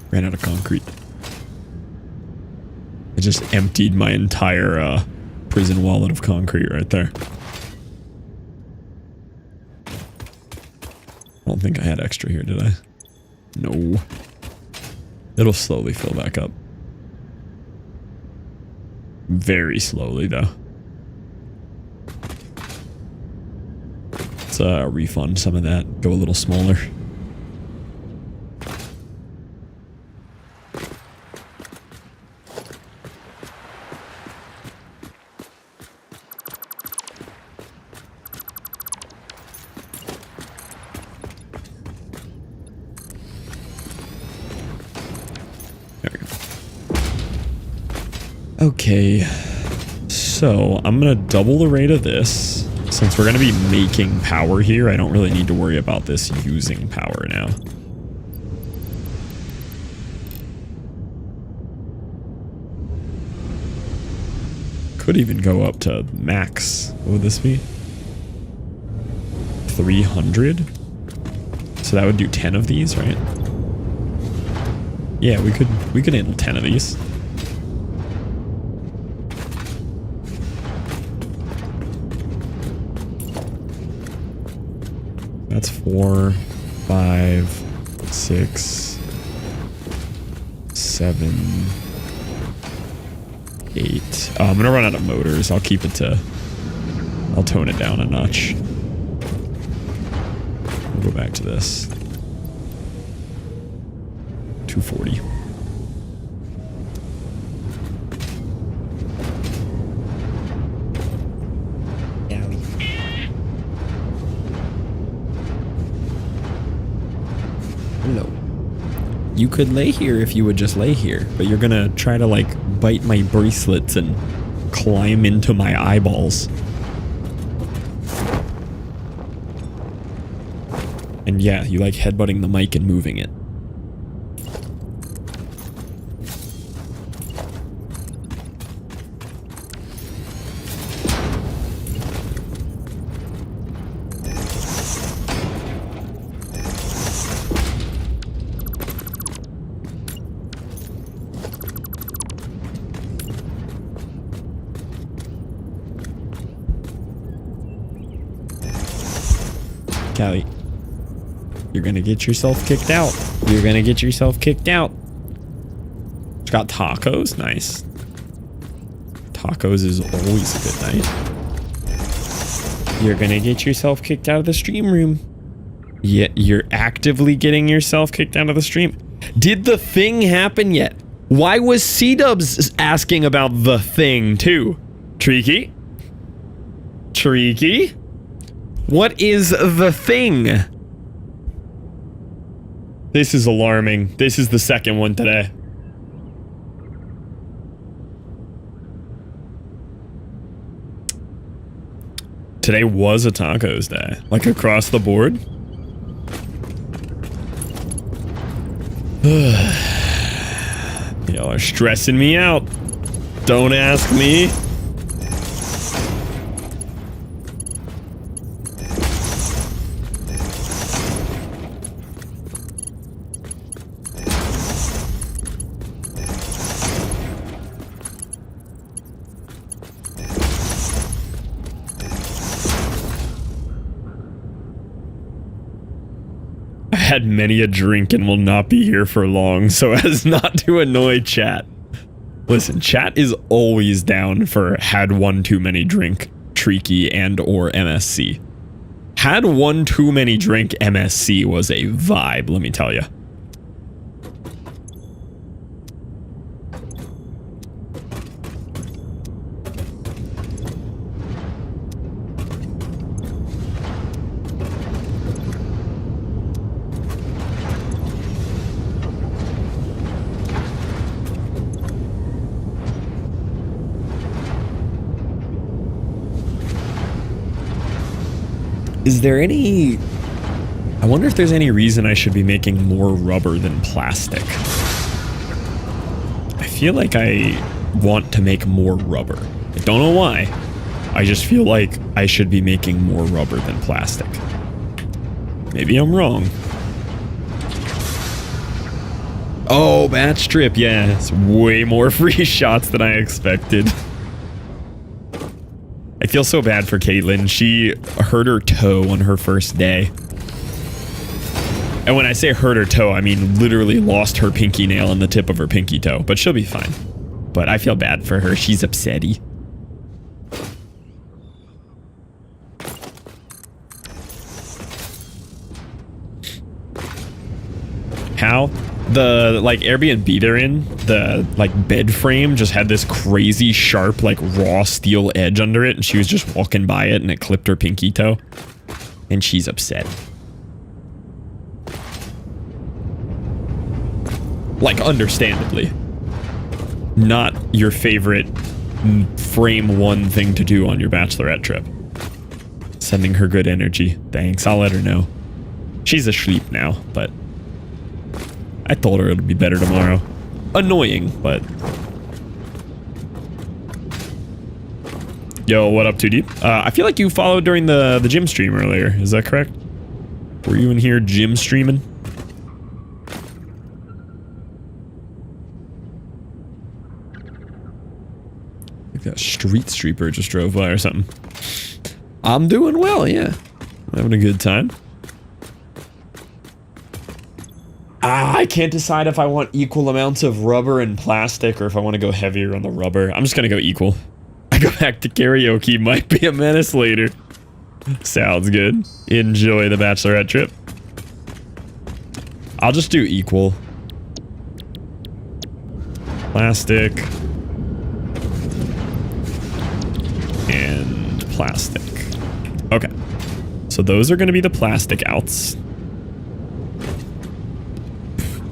Ran out of concrete. I just emptied my entire prison wallet of concrete right there. I don't think I had extra here, did I? No. It'll slowly fill back up. Very slowly, though. Let's refund some of that. Go a little smaller. Okay, so I'm gonna double the rate of this. Since we're gonna be making power here, I don't really need to worry about this using power now. Could even go up to max. What would this be? 300? So that would do 10 of these, right? Yeah, we could handle 10 of these. That's 4, 5, 6, 7, 8. Oh, I'm gonna run out of motors. I'll keep it to... I'll tone it down a notch. We'll go back to this. 240. Hello. You could lay here if you would just lay here, but you're gonna try to like bite my bracelets and climb into my eyeballs. And yeah, you like headbutting the mic and moving it. Callie. You're gonna get yourself kicked out. You're gonna get yourself kicked out. It's got tacos. Nice. Tacos is always a good night. You're gonna get yourself kicked out of the stream room. Yeah, you're actively getting yourself kicked out of the stream. Did the thing happen yet? Why was C-Dubs asking about the thing too? Treaky? Treaky? What is the thing? This is alarming. This is the second one today. Today was a tacos day. Like across the board. Y'all are stressing me out. Don't ask me. Had many a drink and will not be here for long so as not to annoy chat. Listen, chat is always down for had one too many drink, Treaky and or MSC. Had one too many drink MSC was a vibe, let me tell you. Is there any... I wonder if there's any reason I should be making more rubber than plastic. I feel like I want to make more rubber. I don't know why. I just feel like I should be making more rubber than plastic. Maybe I'm wrong. Oh, batch trip, yeah. It's way more free shots than I expected. I feel so bad for Caitlin. She hurt her toe on her first day. And when I say hurt her toe, I mean literally lost her pinky nail and the tip of her pinky toe. But she'll be fine. But I feel bad for her. She's upsetty. How? The like Airbnb they're in, the like bed frame just had this crazy sharp like raw steel edge under it, and she was just walking by it and it clipped her pinky toe, and she's upset. Like understandably. Not your favorite frame one thing to do on your bachelorette trip. Sending her good energy. Thanks, I'll let her know. She's asleep now, but I told her it'll be better tomorrow. Annoying, but... Yo, what up, 2D? I feel like you followed during the gym stream earlier. Is that correct? Were you in here gym streaming? I think that street streeper just drove by or something. I'm doing well, yeah. I'm having a good time. I can't decide if I want equal amounts of rubber and plastic or if I want to go heavier on the rubber. I'm just going to go equal. I go back to karaoke. Might be a menace later. Sounds good. Enjoy the bachelorette trip. I'll just do equal. Plastic. And plastic. Okay. So those are going to be the plastic outs.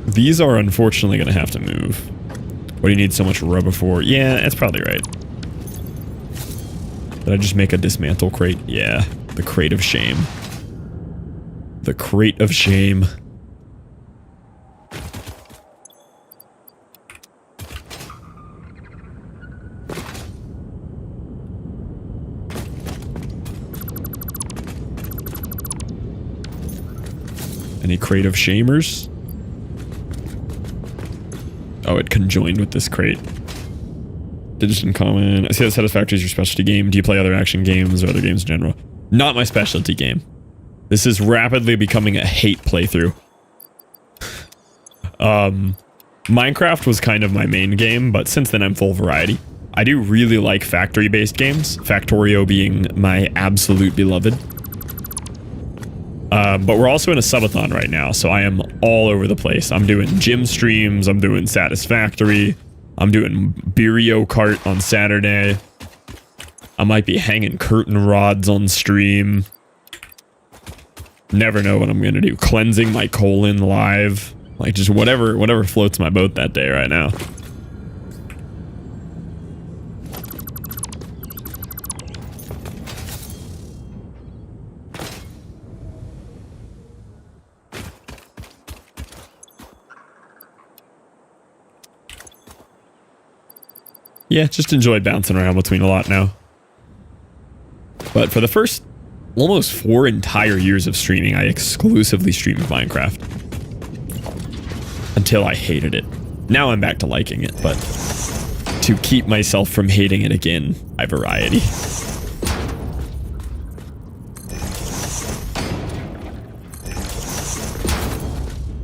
These are unfortunately going to have to move. What do you need so much rubber for? Yeah, that's probably right. Did I just make a dismantle crate? Yeah, the crate of shame. The crate of shame. Any crate of shamers? Oh, it conjoined with this crate. Digital comment. I see that Satisfactory is your specialty game. Do you play other action games or other games in general? Not my specialty game. This is rapidly becoming a hate playthrough. Minecraft was kind of my main game, but since then I'm full variety. I do really like factory-based games, Factorio being my absolute beloved. But we're also in a subathon right now, so I am all over the place. I'm doing gym streams, I'm doing Satisfactory, I'm doing Beerio Kart on Saturday. I might be hanging curtain rods on stream. Never know what I'm gonna do. Cleansing my colon live. Like, just whatever floats my boat that day right now. Yeah, just enjoy bouncing around between a lot now. But for the first almost 4 entire years of streaming, I exclusively streamed Minecraft. Until I hated it. Now I'm back to liking it, but to keep myself from hating it again, I variety.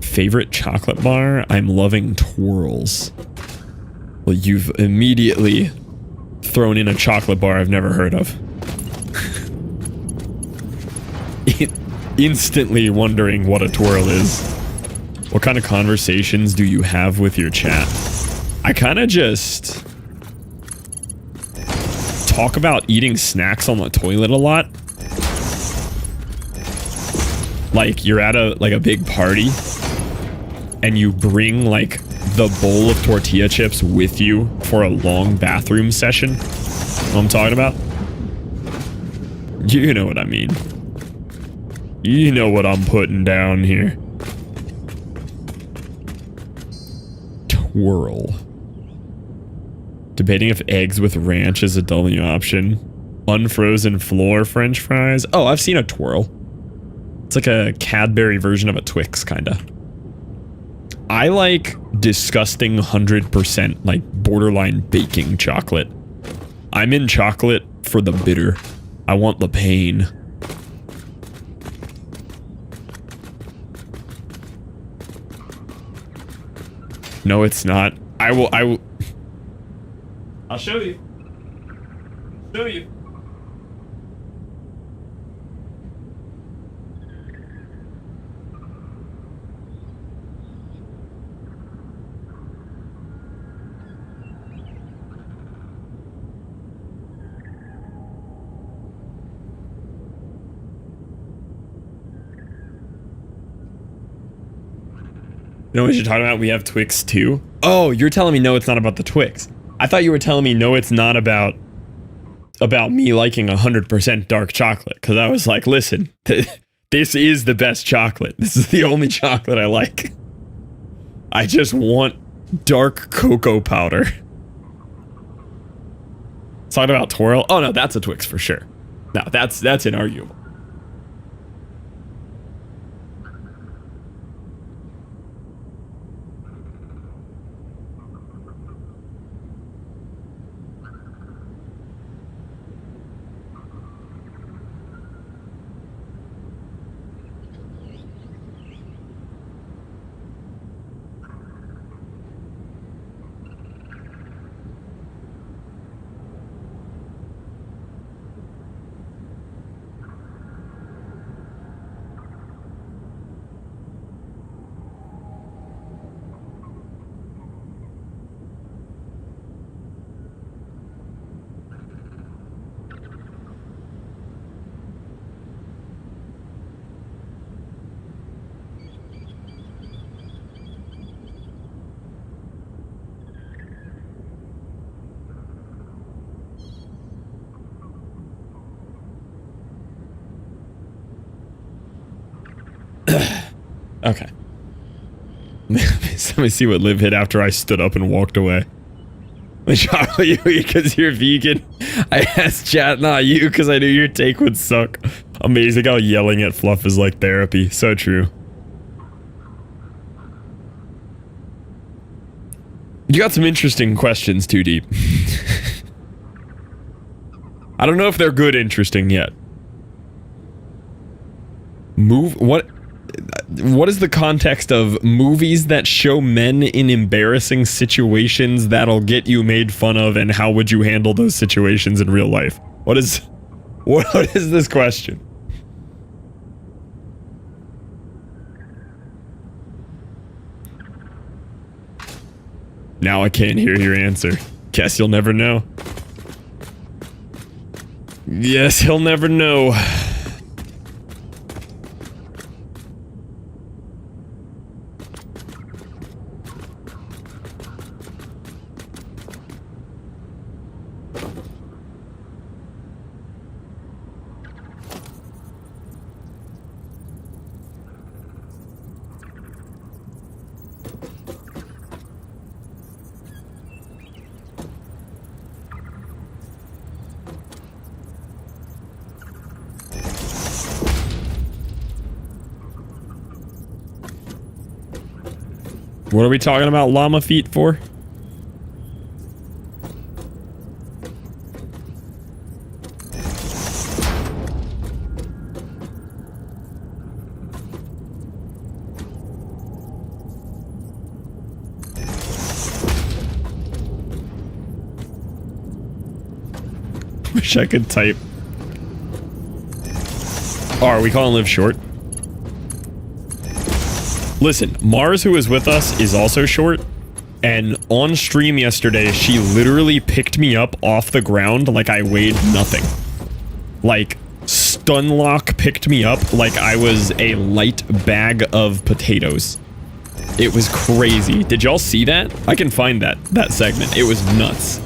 Favorite chocolate bar? I'm loving twirls. Well, you've immediately thrown in a chocolate bar I've never heard of. Instantly wondering what a twirl is. What kind of conversations do you have with your chat? I kind of just talk about eating snacks on the toilet a lot. Like, you're at a big party and you bring like the bowl of tortilla chips with you for a long bathroom session. Know what I'm talking about? You know what I mean. You know what I'm putting down here. Twirl. Debating if eggs with ranch is a W option. Unfrozen floor french fries. Oh, I've seen a twirl. It's like a Cadbury version of a Twix, kinda. I like disgusting 100% like borderline baking chocolate. I'm in chocolate for the bitter. I want the pain. No, it's not. I will. I'll show you. Show you. You know what you're talking about? We have Twix too. Oh, you're telling me no, it's not about the Twix. I thought you were telling me no, it's not about me liking 100% dark chocolate. Because I was like, listen, this is the best chocolate. This is the only chocolate I like. I just want dark cocoa powder. Talking about twirl. Oh no, that's a Twix for sure. No, that's inarguable. Okay. Let me see what Liv hit after I stood up and walked away. Chocolate you eat because you're vegan. I asked chat, not you, because I knew your take would suck. Amazing how yelling at Fluff is like therapy. So true. You got some interesting questions, Too Deep. I don't know if they're good interesting yet. What is the context of movies that show men in embarrassing situations that'll get you made fun of, and how would you handle those situations in real life? What is this question? Now I can't hear your answer. Guess you'll never know. Yes, he'll never know. What are we talking about llama feet for? Wish I could type. Oh, are we calling Liv short? Listen, Mars, who is with us, is also short, and on stream yesterday, she literally picked me up off the ground like I weighed nothing. Like, Stunlock picked me up like I was a light bag of potatoes. It was crazy. Did y'all see that? I can find that segment. It was nuts.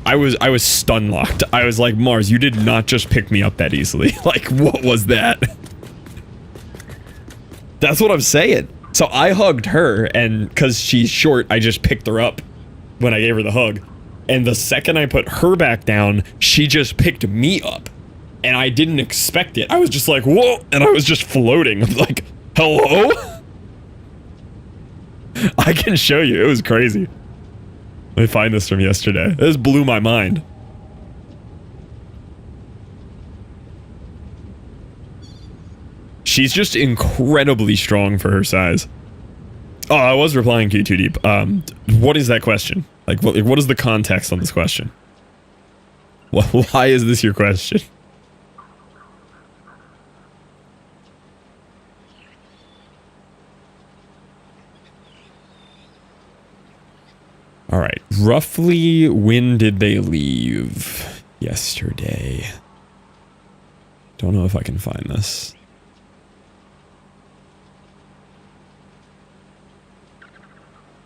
I was Stunlocked. I was like, Mars, you did not just pick me up that easily. Like, what was that? That's what I'm saying. So I hugged her, and because she's short, I just picked her up when I gave her the hug. And the second I put her back down, she just picked me up. And I didn't expect it. I was just like, whoa, and I was just floating. I'm like, hello? I can show you. It was crazy. Let me find this from yesterday. This blew my mind. She's just incredibly strong for her size. Oh, I was replying to you too deep. What is that question? Like, what is the context on this question? Why is this your question? All right. Roughly when did they leave? Yesterday. Don't know if I can find this.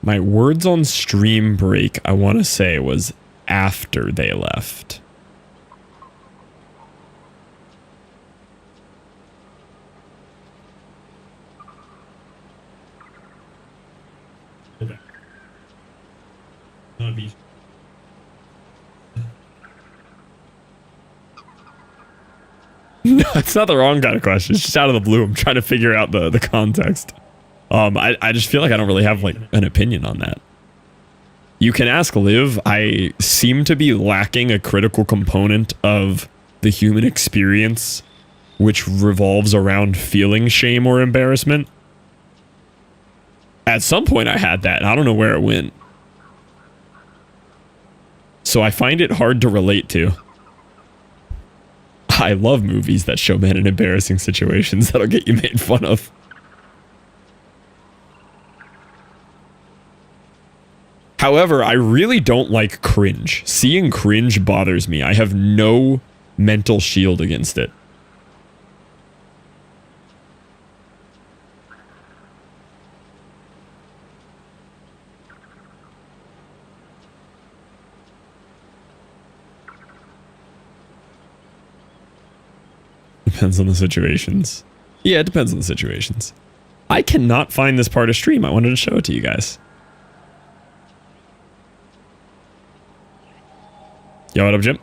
My words on stream break, I want to say, was after they left. Okay. No, it's not the wrong kind of question. It's just out of the blue. I'm trying to figure out the context. I just feel like I don't really have like an opinion on that. You can ask Liv. I seem to be lacking a critical component of the human experience, which revolves around feeling shame or embarrassment. At some point I had that. I don't know where it went. So I find it hard to relate to. I love movies that show men in embarrassing situations that'll get you made fun of. However, I really don't like cringe. Seeing cringe bothers me. I have no mental shield against it. Depends on the situations. Yeah, it depends on the situations. I cannot find this part of stream. I wanted to show it to you guys. Yo, what up, Jim?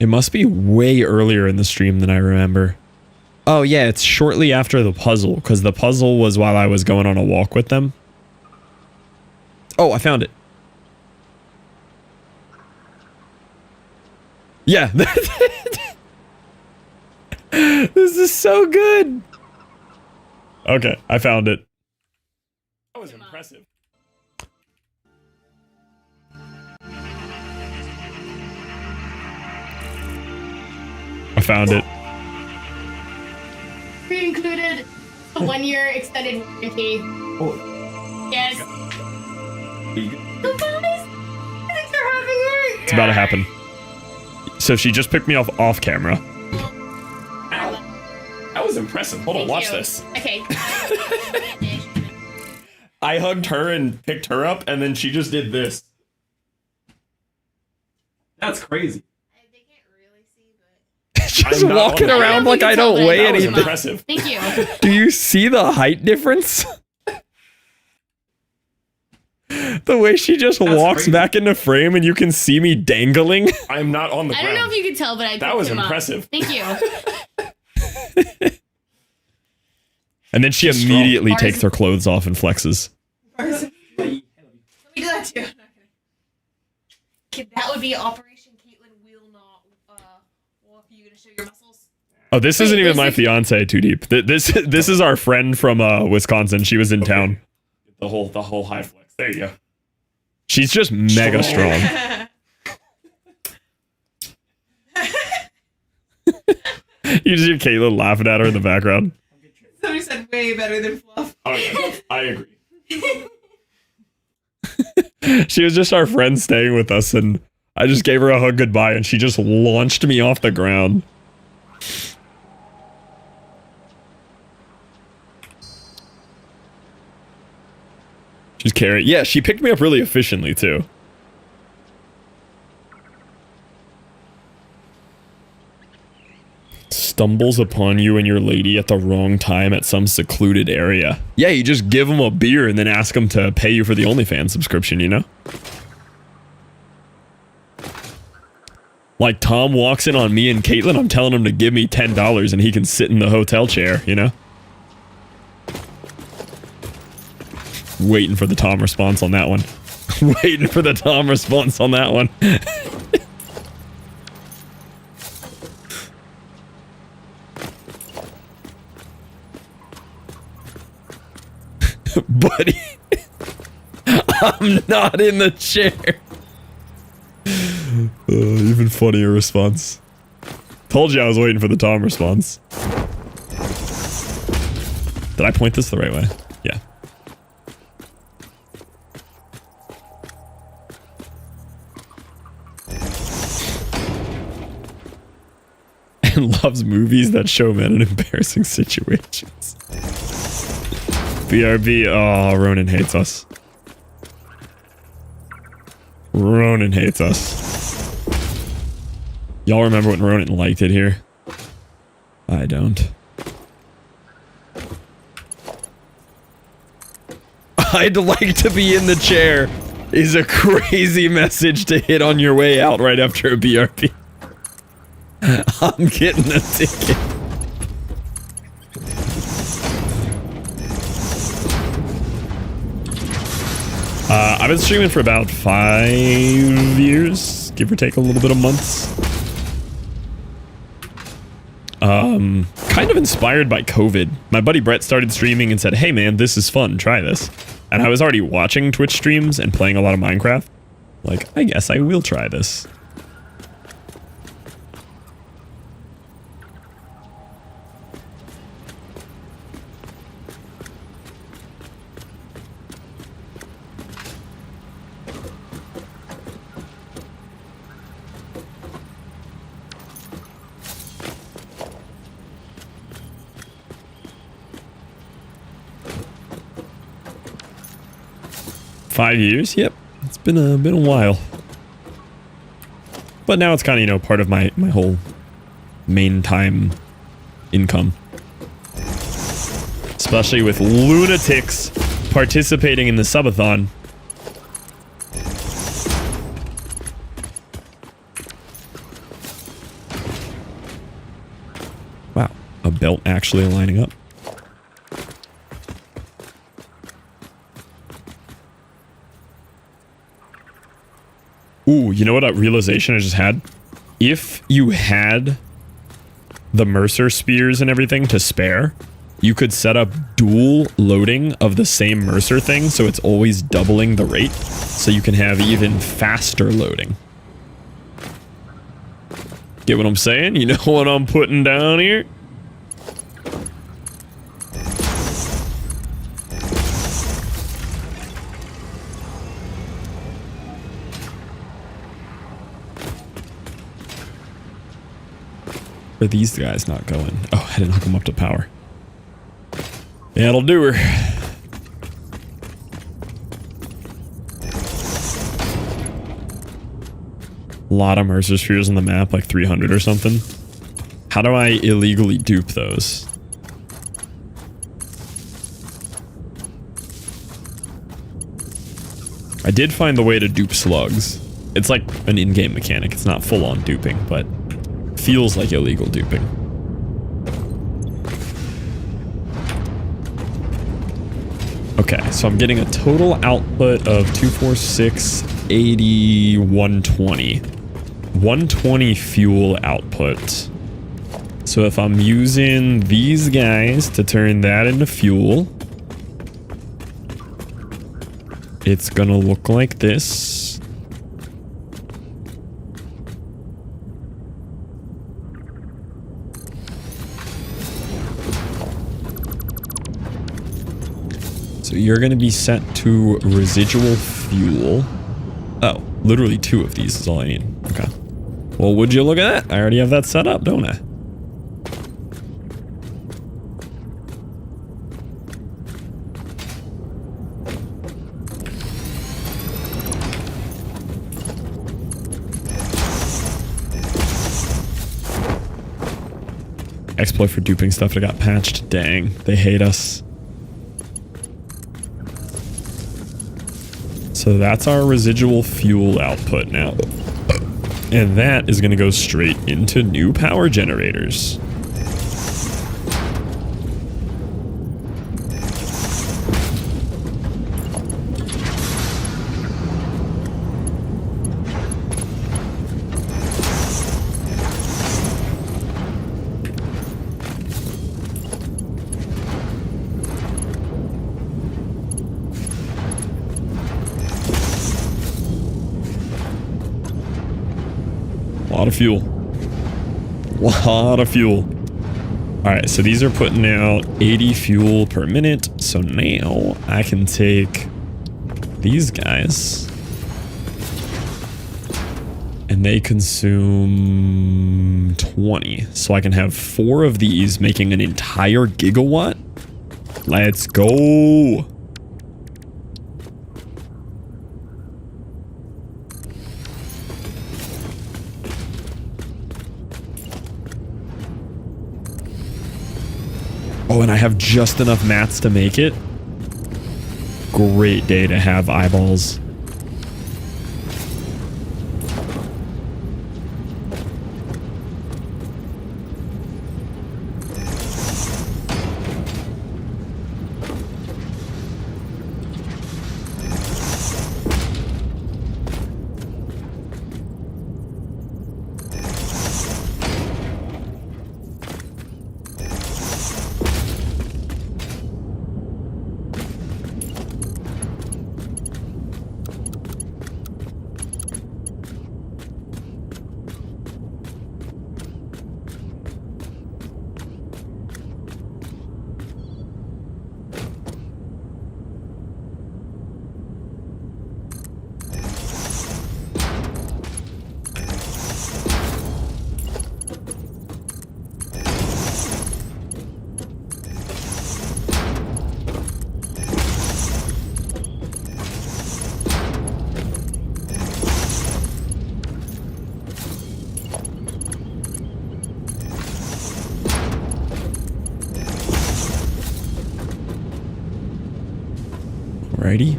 It must be way earlier in the stream than I remember. Oh yeah, it's shortly after the puzzle, because the puzzle was while I was going on a walk with them. Oh, I found it. Yeah. This is so good. Okay, I found it. That was impressive. I found it. Pre-included a 1-year extended warranty. Oh. Yes. Surprise! Thanks for having me. It's about to happen. So she just picked me off camera. Ow. That was impressive. Hold on, watch this. Okay. I hugged her and picked her up, and then she just did this. That's crazy. They can't really see, but Just walking around like I don't weigh anything. That was impressive. Thank you. Do you see the height difference? The way she just walks back into frame and you can see me dangling. I'm not on the I ground. don't know if you could tell, but I That was picked him up. impressive. Thank you. And then she immediately takes her clothes off and flexes. Let me do that too. That would be Operation Caitlin will not walk you to show your muscles. Oh, this isn't even my fiance. Too deep. This is our friend from Wisconsin. She was in town. The whole high flex. There you go. She's just mega strong. You just hear Caitlin laughing at her in the background. Somebody said way better than fluff. Oh yeah, I agree. She was just our friend staying with us, and I just gave her a hug goodbye, and she just launched me off the ground. She's carrying. Yeah, she picked me up really efficiently too. Stumbles upon you and your lady at the wrong time at some secluded area. Yeah, you just give them a beer and then ask them to pay you for the OnlyFans subscription, you know? Like Tom walks in on me and Caitlin, I'm telling him to give me $10 and he can sit in the hotel chair, you know? Waiting for the Tom response on that one. Waiting for the Tom response on that one. Buddy, I'm not in the chair. Even funnier response. Told you I was waiting for the Tom response. Did I point this the right way? Yeah. And loves movies that show men in embarrassing situations. BRB, oh, Ronan hates us. Ronan hates us. Y'all remember when Ronan liked it here? I don't. I'd like to be in the chair is a crazy message to hit on your way out right after a BRB. I'm getting a ticket. I've been streaming for about 5 years, give or take a little bit of months. Kind of inspired by COVID. My buddy Brett started streaming and said, hey man, this is fun, try this. And I was already watching Twitch streams and playing a lot of Minecraft. Like, I guess I will try this. Five years? Yep. It's been a while. But now it's kind of, you know, part of my whole main time income. Especially with lunatics participating in the subathon. Wow. A belt actually lining up. Ooh, you know what realization I just had? If you had the Mercer spears and everything to spare, you could set up dual loading of the same Mercer thing, so it's always doubling the rate, so you can have even faster loading. Get what I'm saying? You know what I'm putting down here? Are these guys not going? Oh, I didn't hook them up to power. That'll do her. A lot of Mercer spheres on the map, like 300 or something. How do I illegally dupe those? I did find the way to dupe slugs. It's like an in-game mechanic. It's not full-on duping, but feels like illegal duping. Okay, so I'm getting a total output of 246, 80, 120. 120 fuel output. So if I'm using these guys to turn that into fuel, it's gonna look like this. So you're going to be set to residual fuel. Oh, literally 2 of these is all I need. Okay. Well, would you look at that? I already have that set up, don't I? Exploit for duping stuff that got patched. Dang, they hate us. So that's our residual fuel output now. And that is going to go straight into new power generators. Lot of fuel. Lot of fuel. Alright, so these are putting out 80 fuel per minute. So now I can take these guys and they consume 20. So I can have 4 of these making an entire gigawatt. Let's go. Oh, and I have just enough mats to make it. Great day to have eyeballs. Alrighty.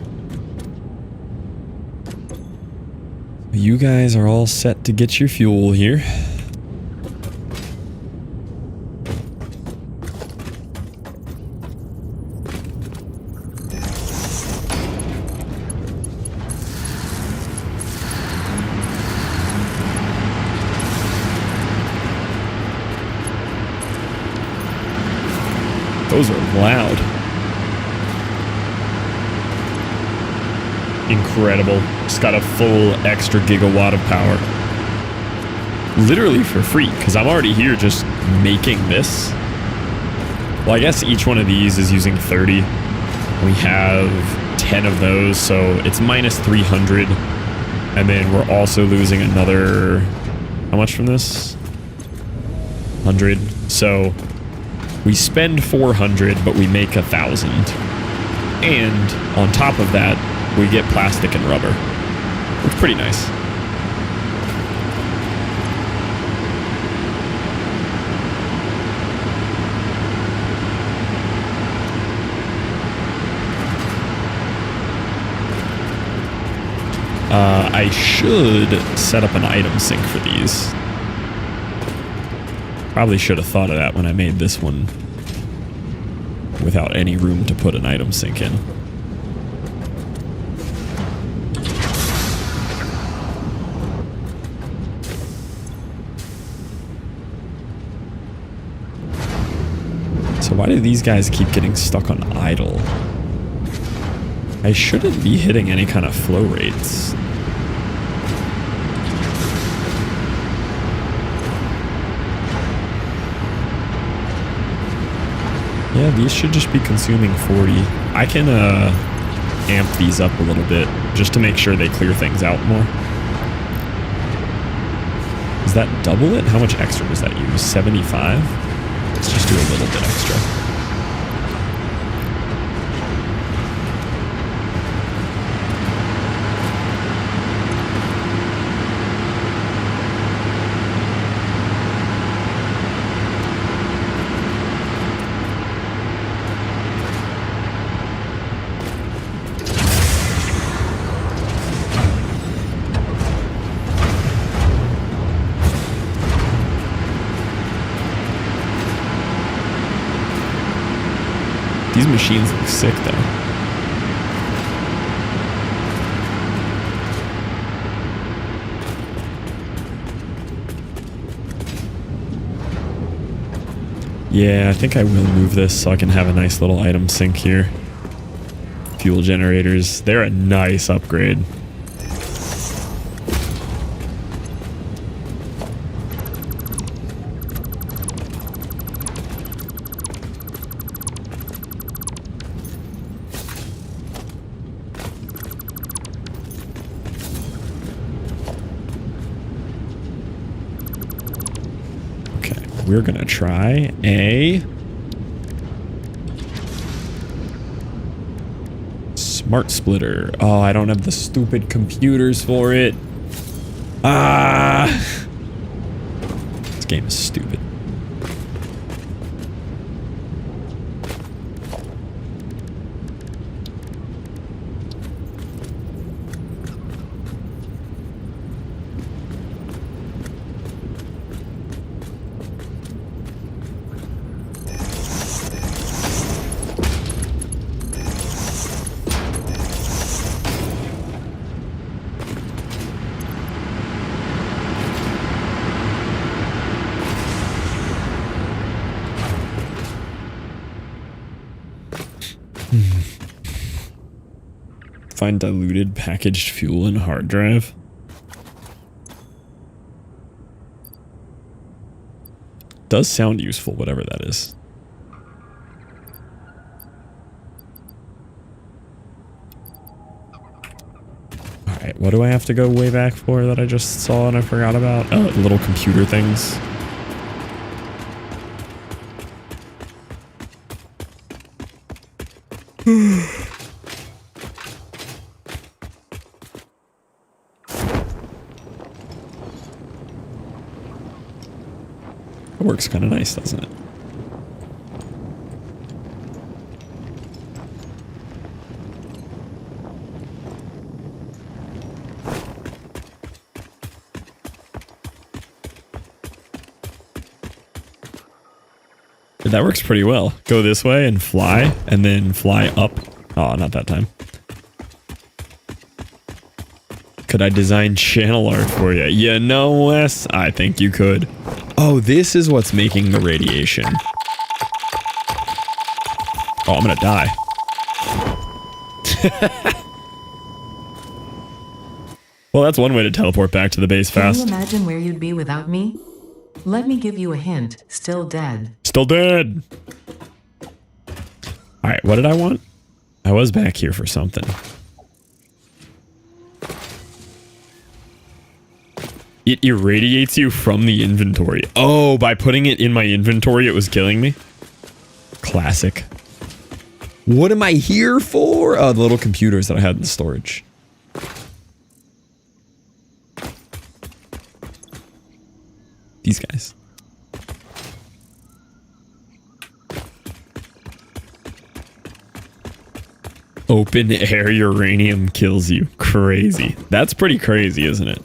You guys are all set to get your fuel here. Those are loud. Incredible. Just got a full extra gigawatt of power. Literally for free, because I'm already here just making this. Well, I guess each one of these is using 30. We have 10 of those, so it's minus 300. And then we're also losing another... How much from this? 100. So we spend 400, but we make 1,000. And on top of that, we get plastic and rubber. It's pretty nice. I should set up an item sink for these. Probably should have thought of that when I made this one without any room to put an item sink in. So why do these guys keep getting stuck on idle? I shouldn't be hitting any kind of flow rates. Yeah, these should just be consuming 40. I can amp these up a little bit just to make sure they clear things out more. Does that double it? How much extra does that use? 75? Let's just do a little bit extra. These machines look sick, though. Yeah, I think I will move this so I can have a nice little item sink here. Fuel generators. They're a nice upgrade. We're gonna try a smart splitter. Oh, I don't have the stupid computers for it. Ah, this game is stupid. Find diluted packaged fuel in hard drive. Does sound useful, whatever that is. Alright, what do I have to go way back for that I just saw and I forgot about? Oh, the little computer things. It works kind of nice, doesn't it? That works pretty well. Go this way and fly, and then fly up. Oh, not that time. Could I design channel art for you? You know, Wes, I think you could. Oh, this is what's making the radiation. Oh, I'm gonna die. Well, that's one way to teleport back to the base Can fast. you imagine where you'd be without me? Let me give you a hint. Still dead. Still dead. All right, what did I want? I was back here for something. It irradiates you from the inventory. Oh, by putting it in my inventory, it was killing me. Classic. What am I here for? Oh, the little computers that I had in storage. These guys. Open air uranium kills you. Crazy. That's pretty crazy, isn't it?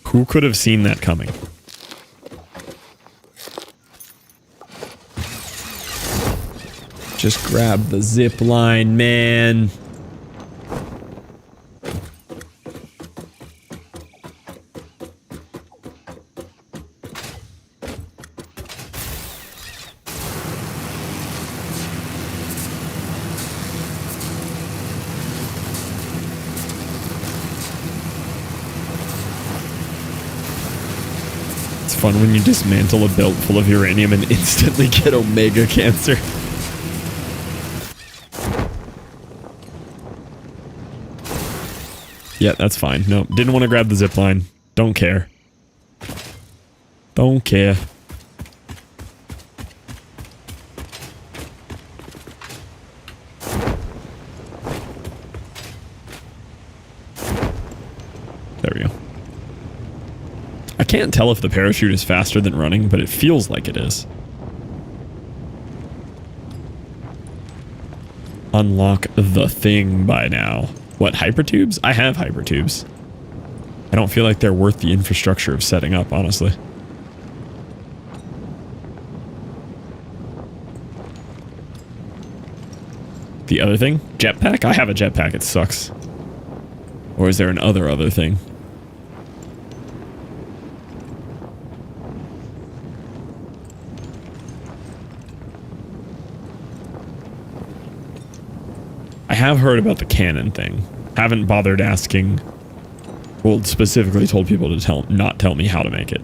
Who could have seen that coming? Just grab the zip line, man. It's fun when you dismantle a belt full of uranium and instantly get omega cancer. Yeah, that's fine. No, didn't want to grab the zip line. Don't care. Don't care. There we go. I can't tell if the parachute is faster than running, but it feels like it is. Unlock the thing by now. What, hypertubes? I have hypertubes. I don't feel like they're worth the infrastructure of setting up, honestly. The other thing? Jetpack? I have a jetpack, it sucks. Or is there an other thing? I have heard about the cannon thing. Haven't bothered asking. Well, specifically told people to not tell me how to make it.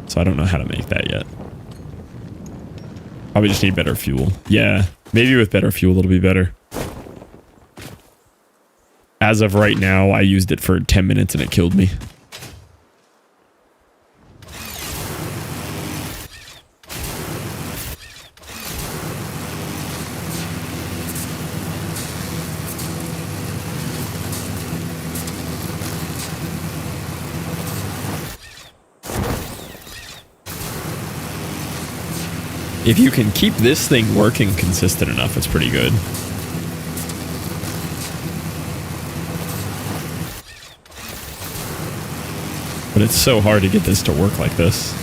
So I don't know how to make that yet. Probably just need better fuel. Yeah, maybe with better fuel it'll be better. As of right now, I used it for 10 minutes and it killed me. If you can keep this thing working consistent enough, it's pretty good. But it's so hard to get this to work like this.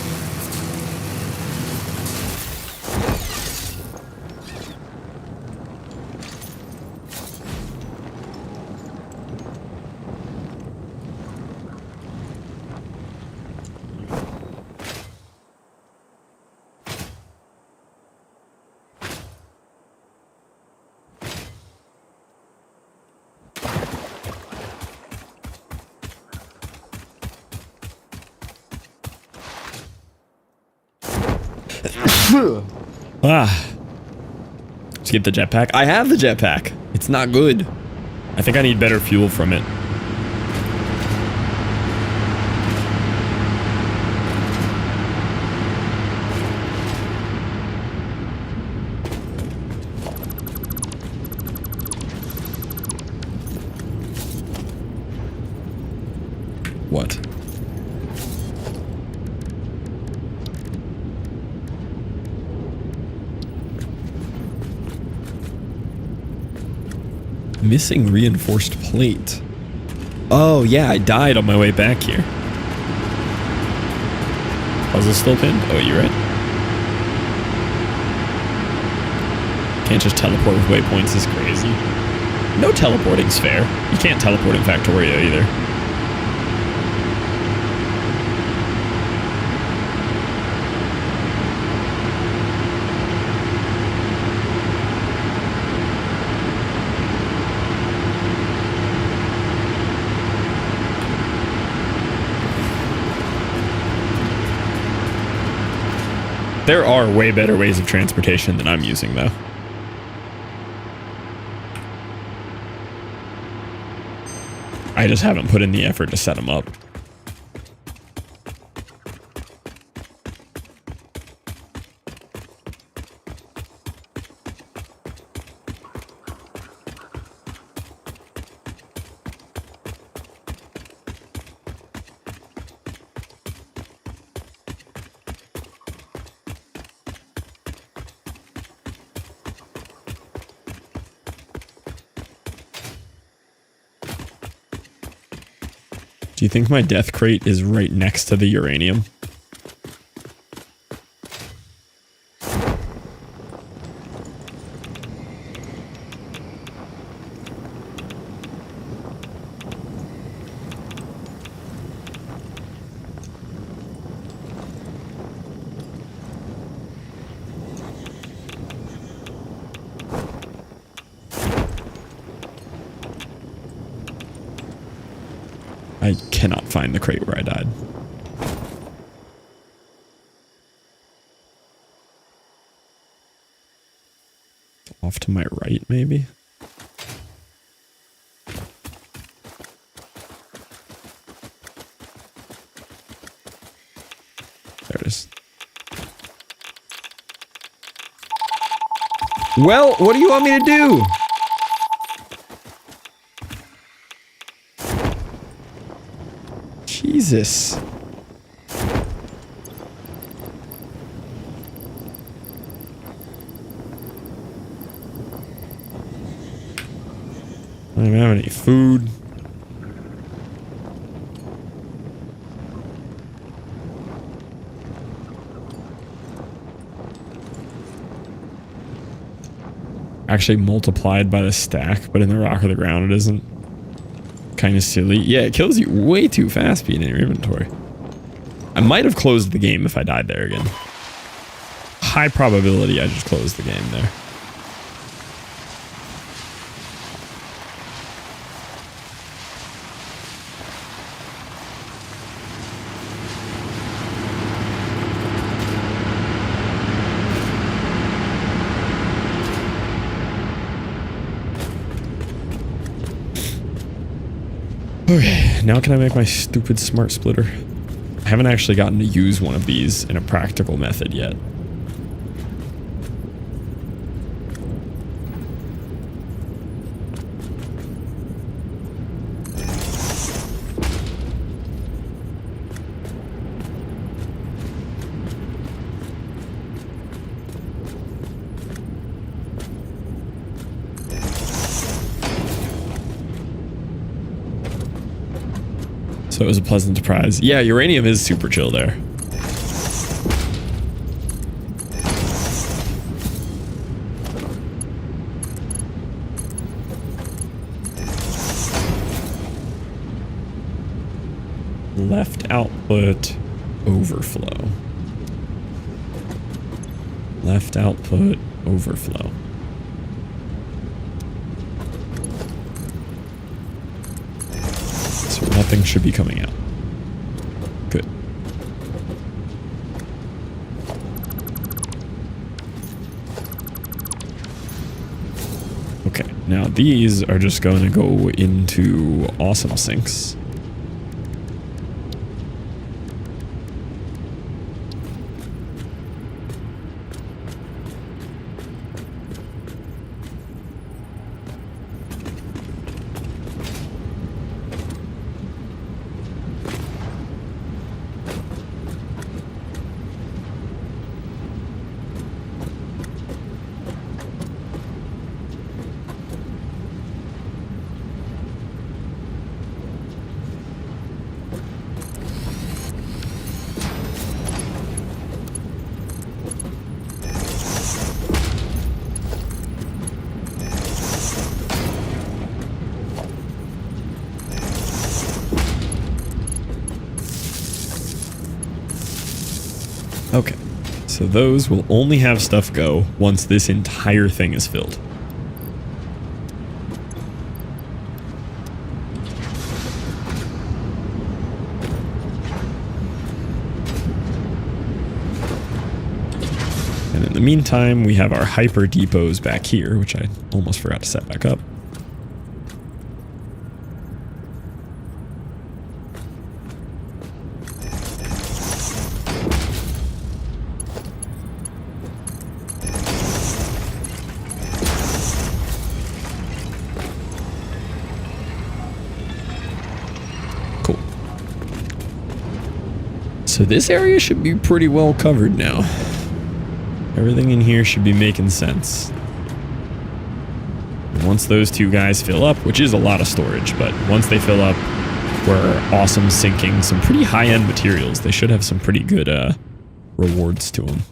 Let's get the jetpack. I have the jetpack. It's not good. I think I need better fuel from it. What? Missing reinforced plate. Oh, yeah, I died on my way back here. Puzzle still pinned? Oh, you're right. Can't just teleport with waypoints is crazy. No teleporting's fair. You can't teleport in Factorio either. There are way better ways of transportation than I'm using, though. I just haven't put in the effort to set them up. Do you think my death crate is right next to the uranium? I cannot find the crate where I died. Off to my right, maybe? There it is. Well, what do you want me to do? Jesus. I don't even have any food. Actually multiplied by the stack, but in the rock or the ground it isn't. Kind of silly. Yeah, it kills you way too fast being in your inventory. I might have closed the game if I died there again. High probability I just closed the game there. Okay, now can I make my stupid smart splitter? I haven't actually gotten to use one of these in a practical method yet. So it was a pleasant surprise. Yeah, uranium is super chill there. Left output overflow. Left output overflow. Nothing should be coming out. Good. Okay, now these are just going to go into awesome sinks. Okay, so those will only have stuff go once this entire thing is filled. And in the meantime, we have our hyper depots back here, which I almost forgot to set back up. Cool. So this area should be pretty well covered now. Everything in here should be making sense. Once those two guys fill up, which is a lot of storage, but once they fill up, we're awesome sinking some pretty high-end materials. They should have some pretty good rewards to them.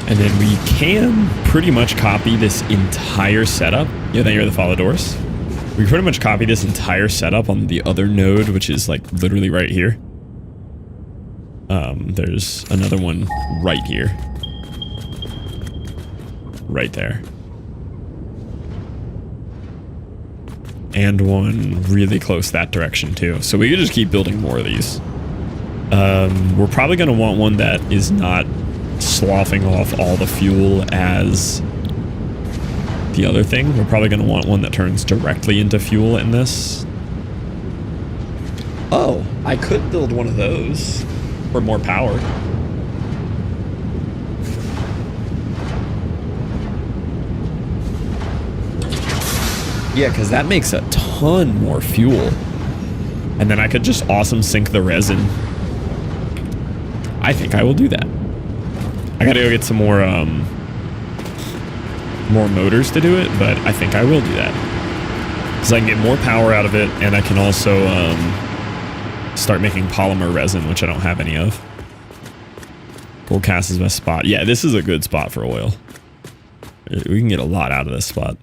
And then we can pretty much copy this entire setup. Yeah, thank you for the follow doors. We pretty much copy this entire setup on the other node, which is like literally right here. There's another one right here. Right there. And one really close that direction too. So we could just keep building more of these. We're probably going to want one that is not sloughing off all the fuel as the other thing. We're probably going to want one that turns directly into fuel in this. Oh, I could build one of those for more power. Yeah, because that makes a ton more fuel. And then I could just awesome sink the resin. I think I will do that. I gotta go get some more motors to do it, but I think I will do that. Because I can get more power out of it, and I can also start making polymer resin, which I don't have any of. Gold cast is best spot. Yeah, this is a good spot for oil. We can get a lot out of this spot.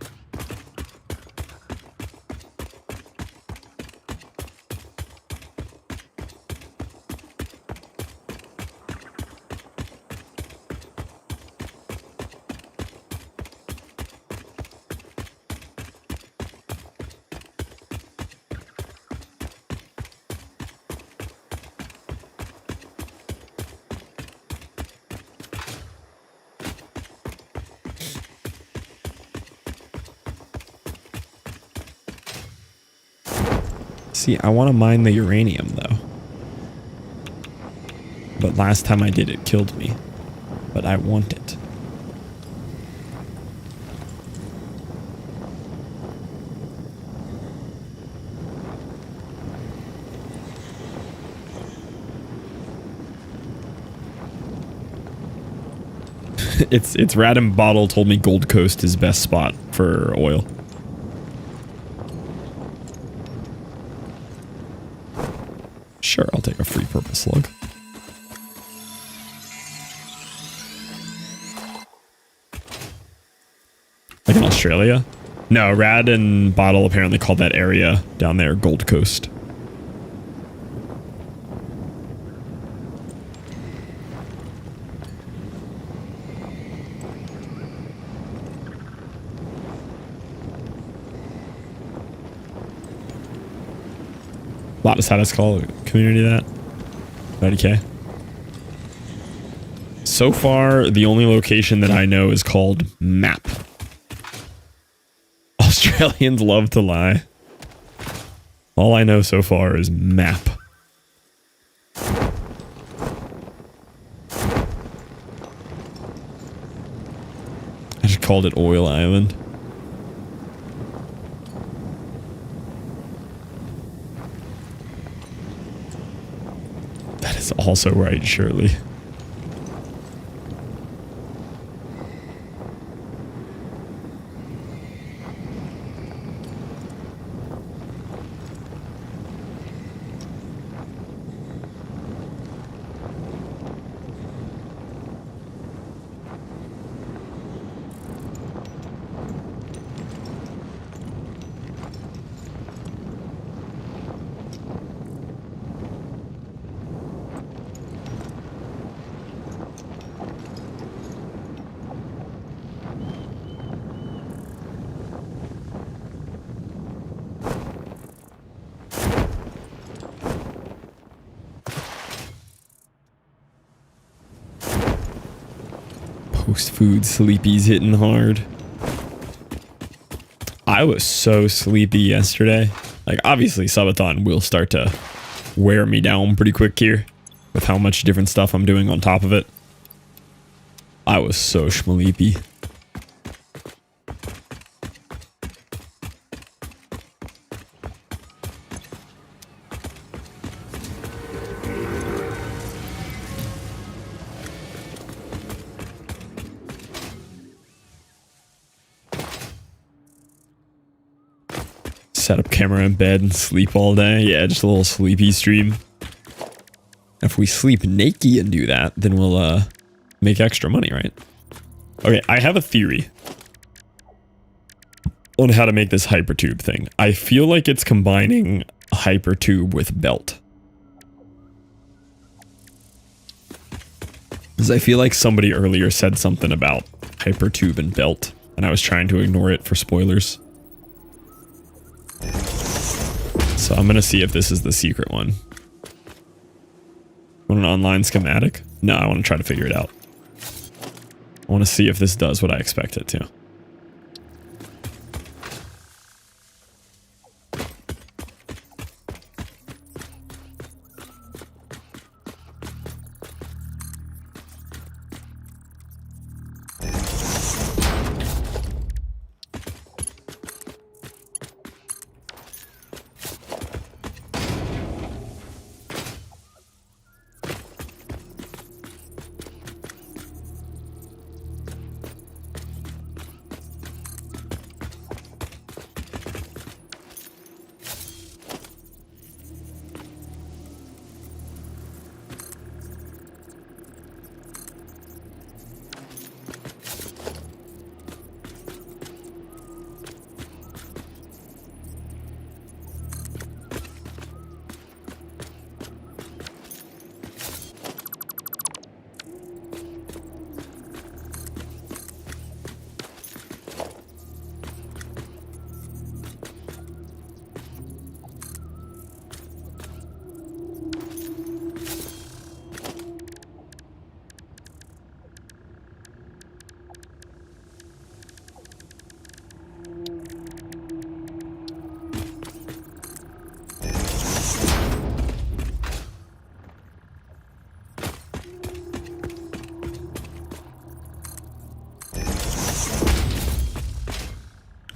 See, I want to mine the uranium, though. But last time I did, it killed me. But I want it. It's Random Bottle told me Gold Coast is best spot for oil. Sure, I'll take a free purple slug. Like in Australia? No, Rad and Bottle apparently called that area down there Gold Coast. A lot of Satisfactory community that. 90k. So far, the only location that I know is called Map. Australians love to lie. All I know so far is map. I just called it Oil Island. That is also right, Shirley. Post-food sleepy's hitting hard. I was so sleepy yesterday. Like, obviously, subathon will start to wear me down pretty quick here with how much different stuff I'm doing on top of it. I was so schmaleepy. Set up camera in bed and sleep all day. Yeah, just a little sleepy stream. If we sleep naked and do that, then we'll make extra money, right? Okay, I have a theory on how to make this hypertube thing. I feel like it's combining hypertube with belt. Because I feel like somebody earlier said something about hypertube and belt, and I was trying to ignore it for spoilers. So I'm gonna see if this is the secret one. Want an online schematic? No, I want to try to figure it out. I want to see if this does what I expect it to.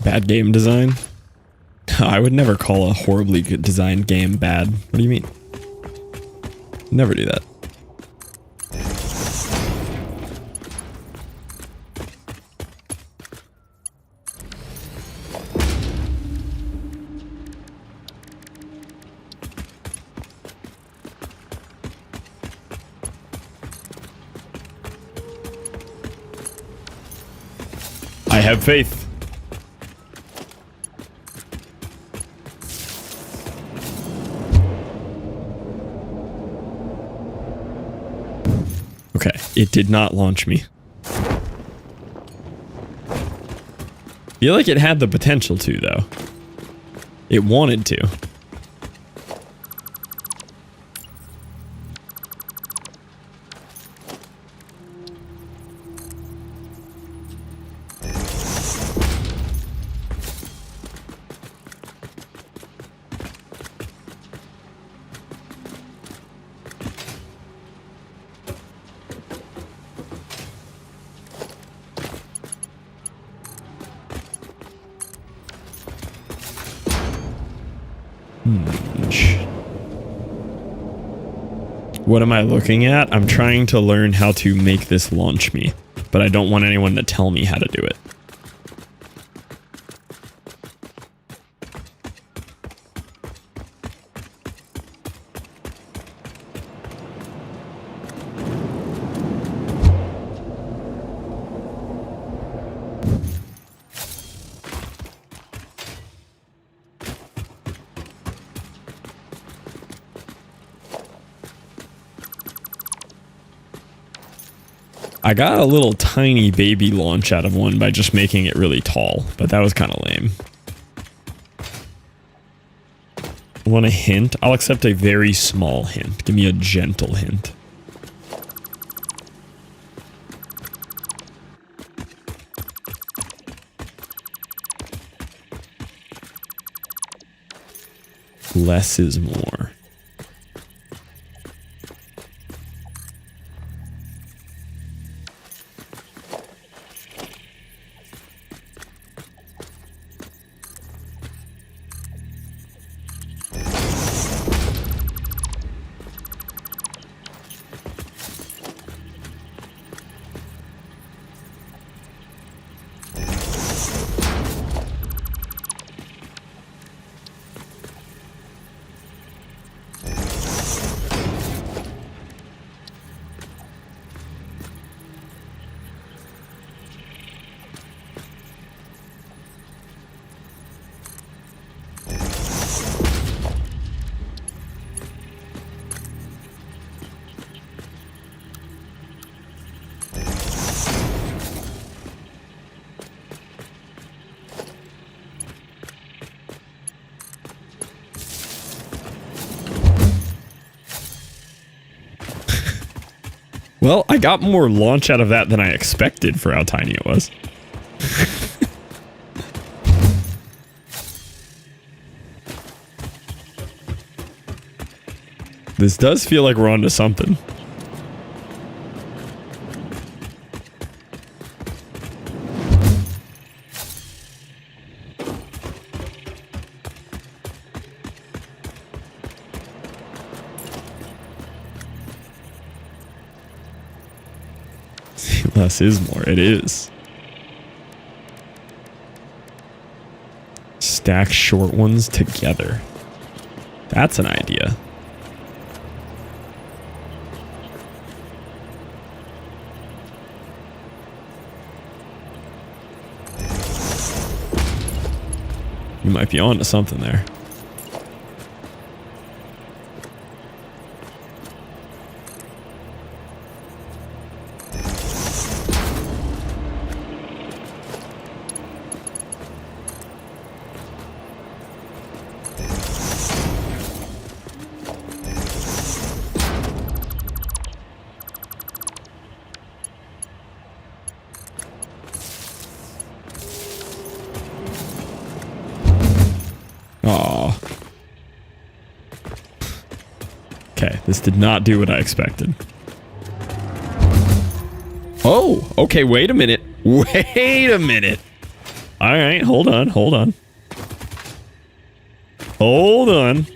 Bad game design? I would never call a horribly good designed game bad. What do you mean? Never do that. I have faith. Okay, it did not launch me. Feel like it had the potential to, though. It wanted to. What am I looking at? I'm trying to learn how to make this launch me, but I don't want anyone to tell me how to do it. I got a little tiny baby launch out of one by just making it really tall, but that was kind of lame. Want a hint? I'll accept a very small hint. Give me a gentle hint. Less is more. Well, I got more launch out of that than I expected for how tiny it was. This does feel like we're onto something. Less is more. It is. Stack short ones together. That's an idea. You might be on to something there. Aw. Okay, this did not do what I expected. Oh, okay, wait a minute. Wait a minute. All right, hold on, hold on. Hold on.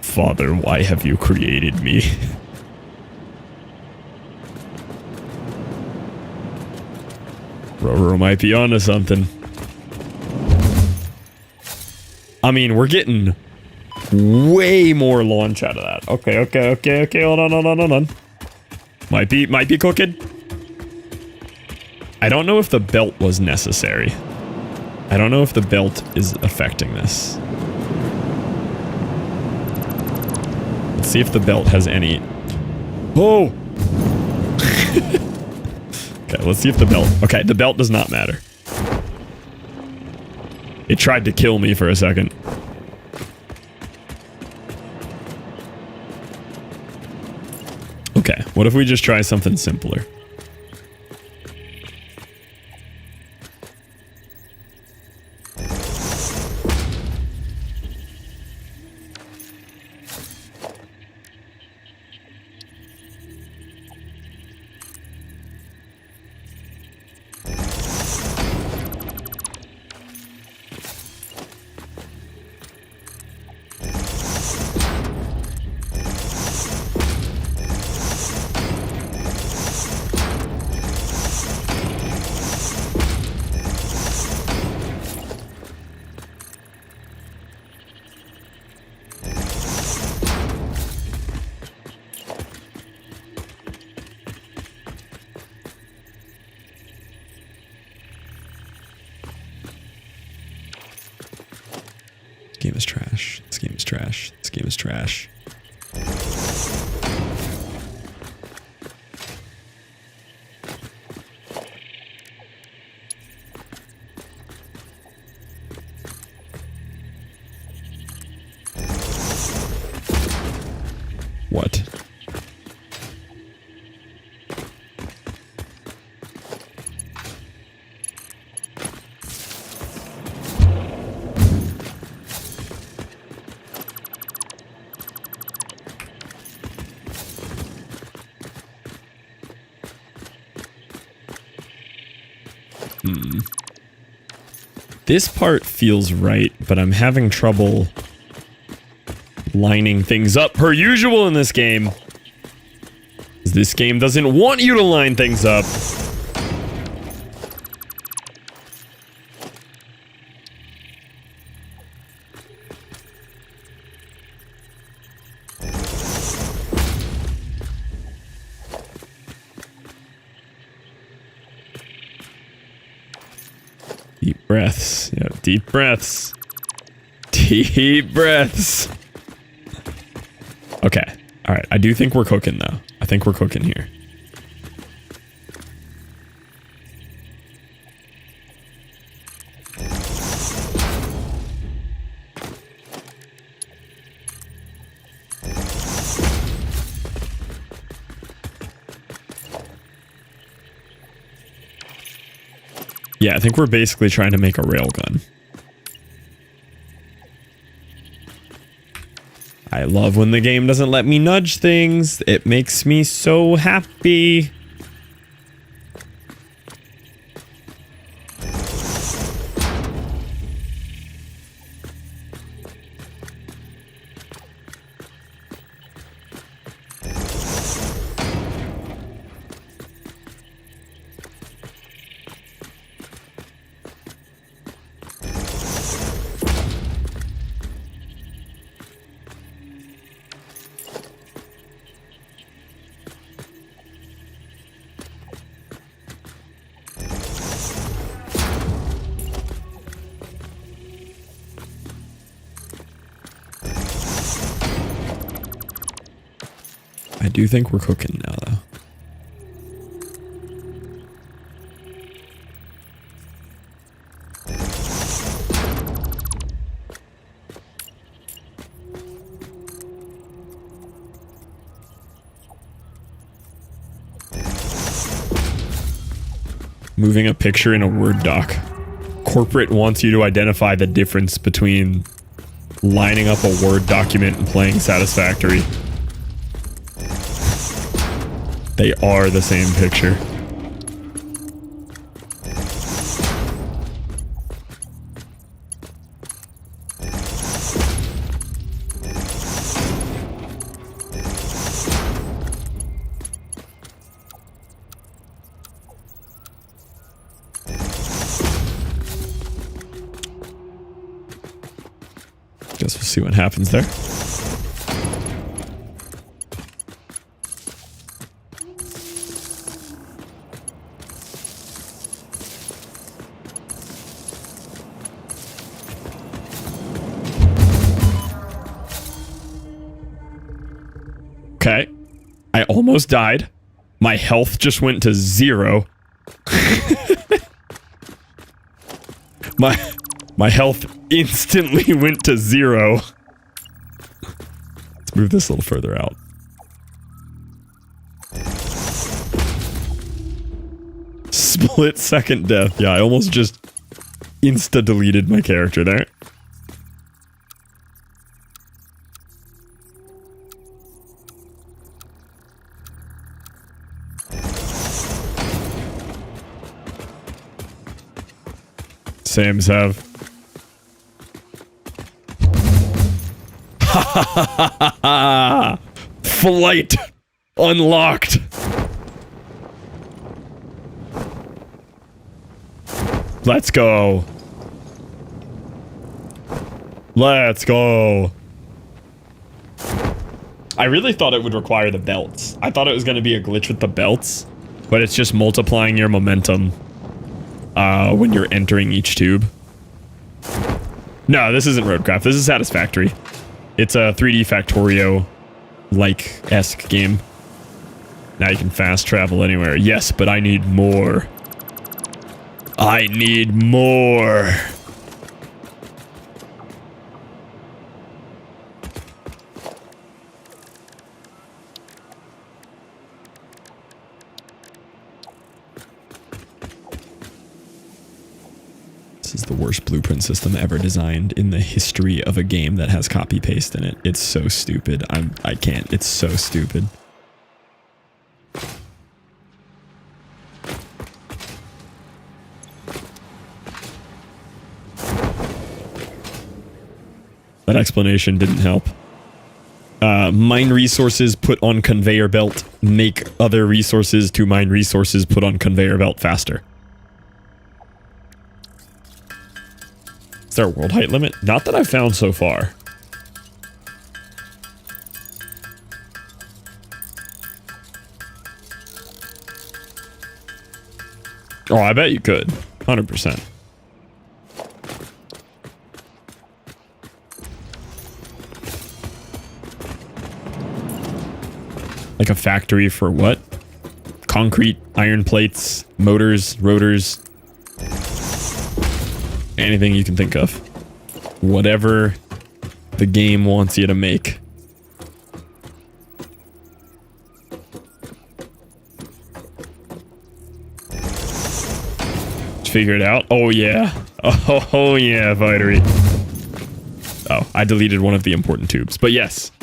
Father, why have you created me? Roro might be onto something. I mean, we're getting way more launch out of that. Okay, hold on. Might be cooking. I don't know if the belt was necessary. I don't know if the belt is affecting this. Let's see if the belt has any... Oh! Okay, let's see if the belt... Okay, the belt does not matter. It tried to kill me for a second. Okay, what if we just try something simpler? is trash. This game is trash. This game is trash. What? This part feels right, but I'm having trouble lining things up per usual in this game. This game doesn't want you to line things up. Deep breaths. Yeah, deep breaths. Deep breaths. Okay. All right. I do think we're cooking, though. I think we're cooking here. Yeah, I think we're basically trying to make a railgun. I love when the game doesn't let me nudge things. It makes me so happy. I do think we're cooking now, though. Moving a picture in a Word doc. Corporate wants you to identify the difference between lining up a Word document and playing Satisfactory. They are the same picture. Guess we'll see what happens there. Okay. I almost died. My health just went to 0. My health instantly went to 0. Let's move this a little further out. Split second death. Yeah, I almost just insta-deleted my character there. Sam's have. Flight unlocked. Let's go. Let's go. I really thought it would require the belts. I thought it was going to be a glitch with the belts, but it's just multiplying your momentum when you're entering each tube. No, this isn't Roadcraft. This is Satisfactory. It's a 3D Factorio-like-esque game. Now you can fast travel anywhere. Yes, but I need more. I need more. This is the worst blueprint system ever designed in the history of a game that has copy paste in it. It's so stupid. I can't. It's so stupid. That explanation didn't help. Mine resources put on conveyor belt make other resources to mine resources put on conveyor belt faster. Is there a world height limit? Not that I've found so far. Oh, I bet you could. 100%. Like a factory for what? Concrete, iron plates, motors, rotors. Anything you can think of. Whatever the game wants you to make. Figure it out. Oh yeah. Oh yeah, Vitery. Oh, I deleted one of the important tubes. But yes.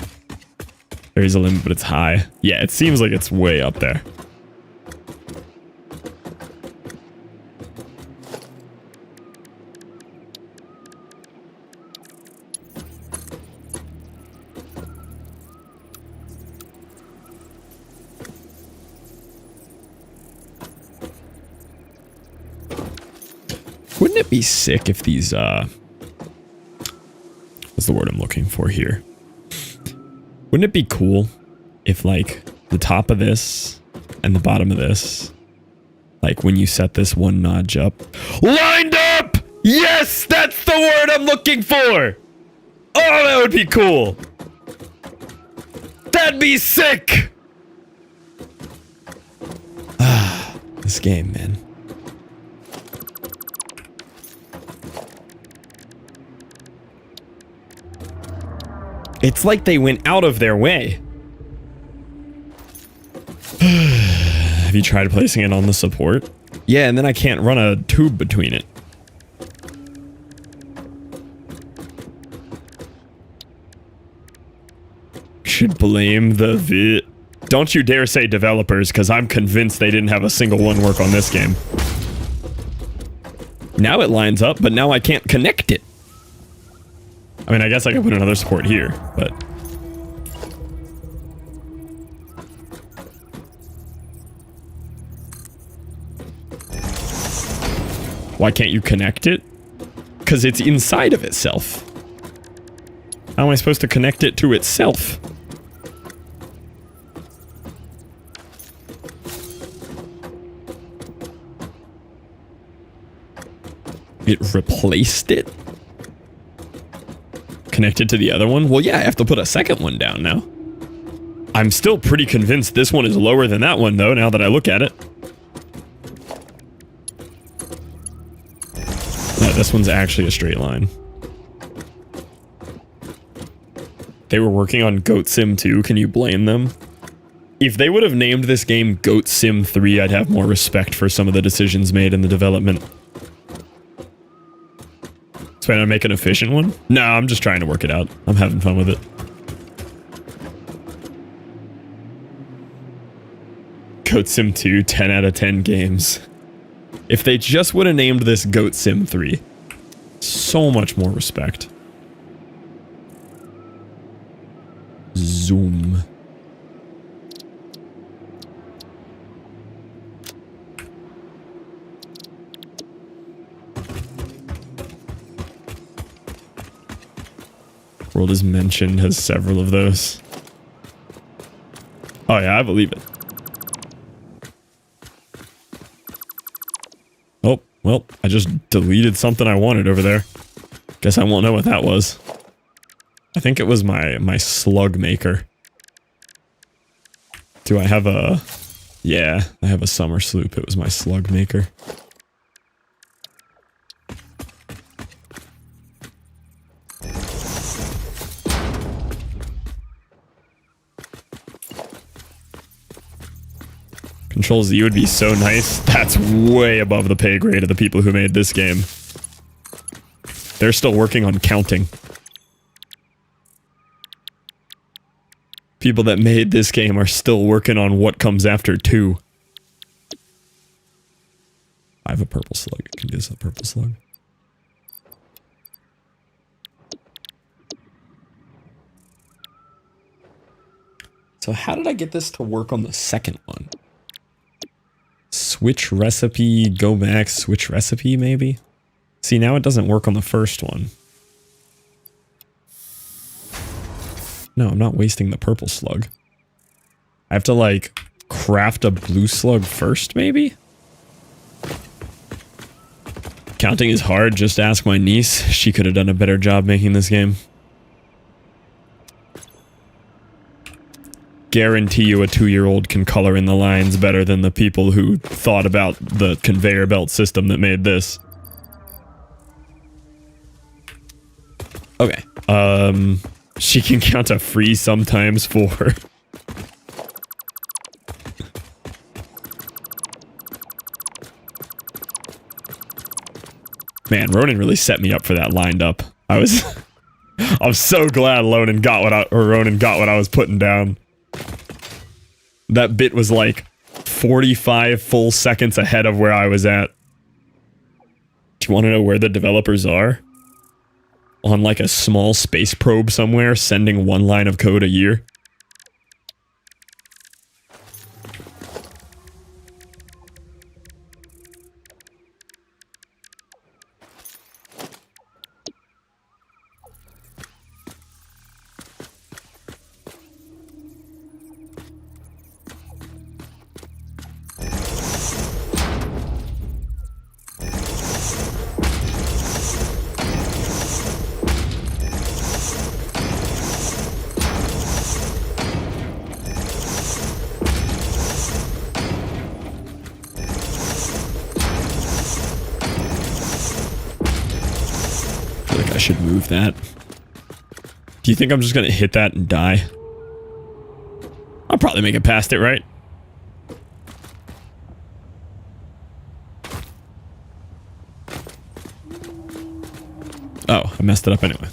There is a limit, but it's high. Yeah, it seems like it's way up there. Wouldn't it be sick if these, what's the word I'm looking for here? Wouldn't it be cool if, like, the top of this and the bottom of this, like, when you set this one notch up, lined up! Yes, that's the word I'm looking for! Oh, that would be cool! That'd be sick! Ah, this game, man. It's like they went out of their way. Have you tried placing it on the support? Yeah, and then I can't run a tube between it. Should blame the Don't you dare say developers, because I'm convinced they didn't have a single one work on this game. Now it lines up, but now I can't connect it. I mean, I guess I could put another support here, but... Why can't you connect it? Because it's inside of itself. How am I supposed to connect it to itself? It replaced it? Connected to the other one? Well, yeah, I have to put a second one down now. I'm still pretty convinced this one is lower than that one, though, now that I look at it. No, this one's actually a straight line. They were working on Goat Sim 2, can you blame them? If they would have named this game Goat Sim 3, I'd have more respect for some of the decisions made in the development. Trying to make an efficient one? No, I'm just trying to work it out. I'm having fun with it. Goat Sim 2, 10 out of 10 games. If they just would have named this Goat Sim 3, so much more respect. Zoom. World is Mentioned has several of those. Oh yeah, I believe it. Oh, well, I just deleted something I wanted over there. Guess I won't know what that was. I think it was my slug maker. Do I have a... Yeah, I have a summer sloop. It was my slug maker. Control Z would be so nice. That's way above the pay grade of the people who made this game. They're still working on counting. People that made this game are still working on what comes after 2. I have a purple slug. I can use a purple slug. So how did I get this to work on the second one? Switch recipe, go back, switch recipe maybe? See, now it doesn't work on the first one. No, I'm not wasting the purple slug. I have to, like, craft a blue slug first, maybe? Counting is hard, just ask my niece. She could have done a better job making this game. Guarantee you a 2-year-old can color in the lines better than the people who thought about the conveyor belt system that made this. Okay. She can count to free sometimes 4. Man, Ronan really set me up for that lined up. I'm so glad Ronan got what I was putting down. That bit was like 45 full seconds ahead of where I was at. Do you want to know where the developers are? On like a small space probe somewhere, sending 1 line of code a year. I should move that. Do you think I'm just gonna hit that and die? I'll probably make it past it, right? Oh, I messed it up anyway.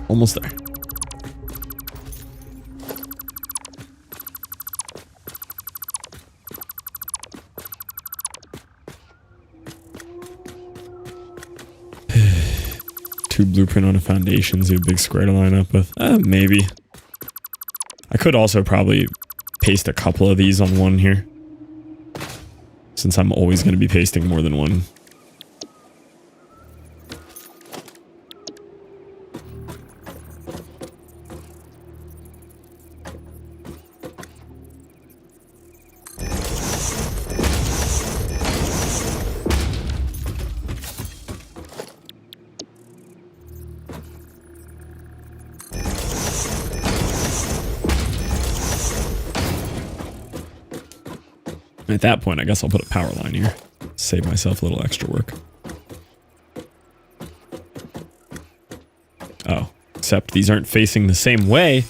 Almost there. Two blueprint on a foundation, see a big square to line up with. Maybe. I could also probably paste a couple of these on one here, since I'm always going to be pasting more than one. At that point, I guess I'll put a power line here. Save myself a little extra work. Oh, except these aren't facing the same way.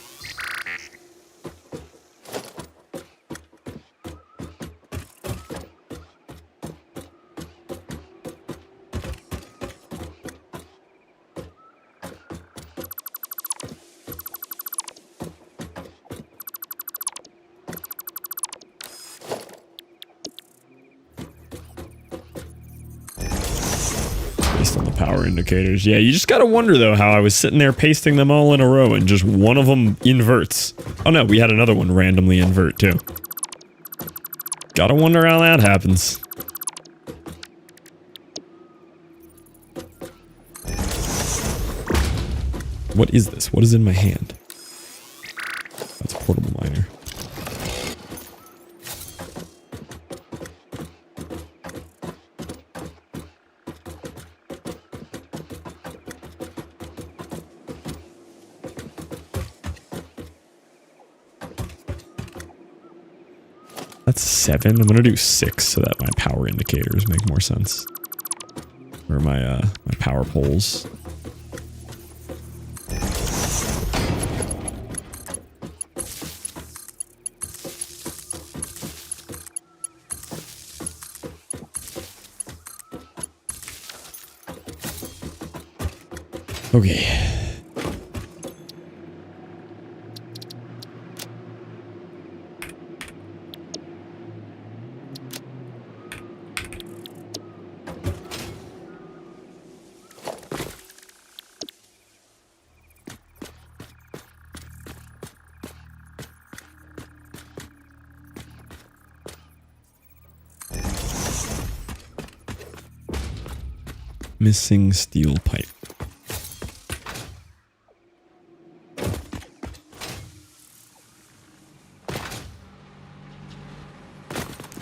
based on the power indicators. Yeah, you just gotta wonder though how I was sitting there pasting them all in a row and just one of them inverts. Oh no, we had another one randomly invert too. Gotta wonder how that happens. What is this? What is in my hand? That's a portable miner. That's 7. I'm gonna do 6 so that my power indicators make more sense. Or my power poles. Okay. Missing steel pipe.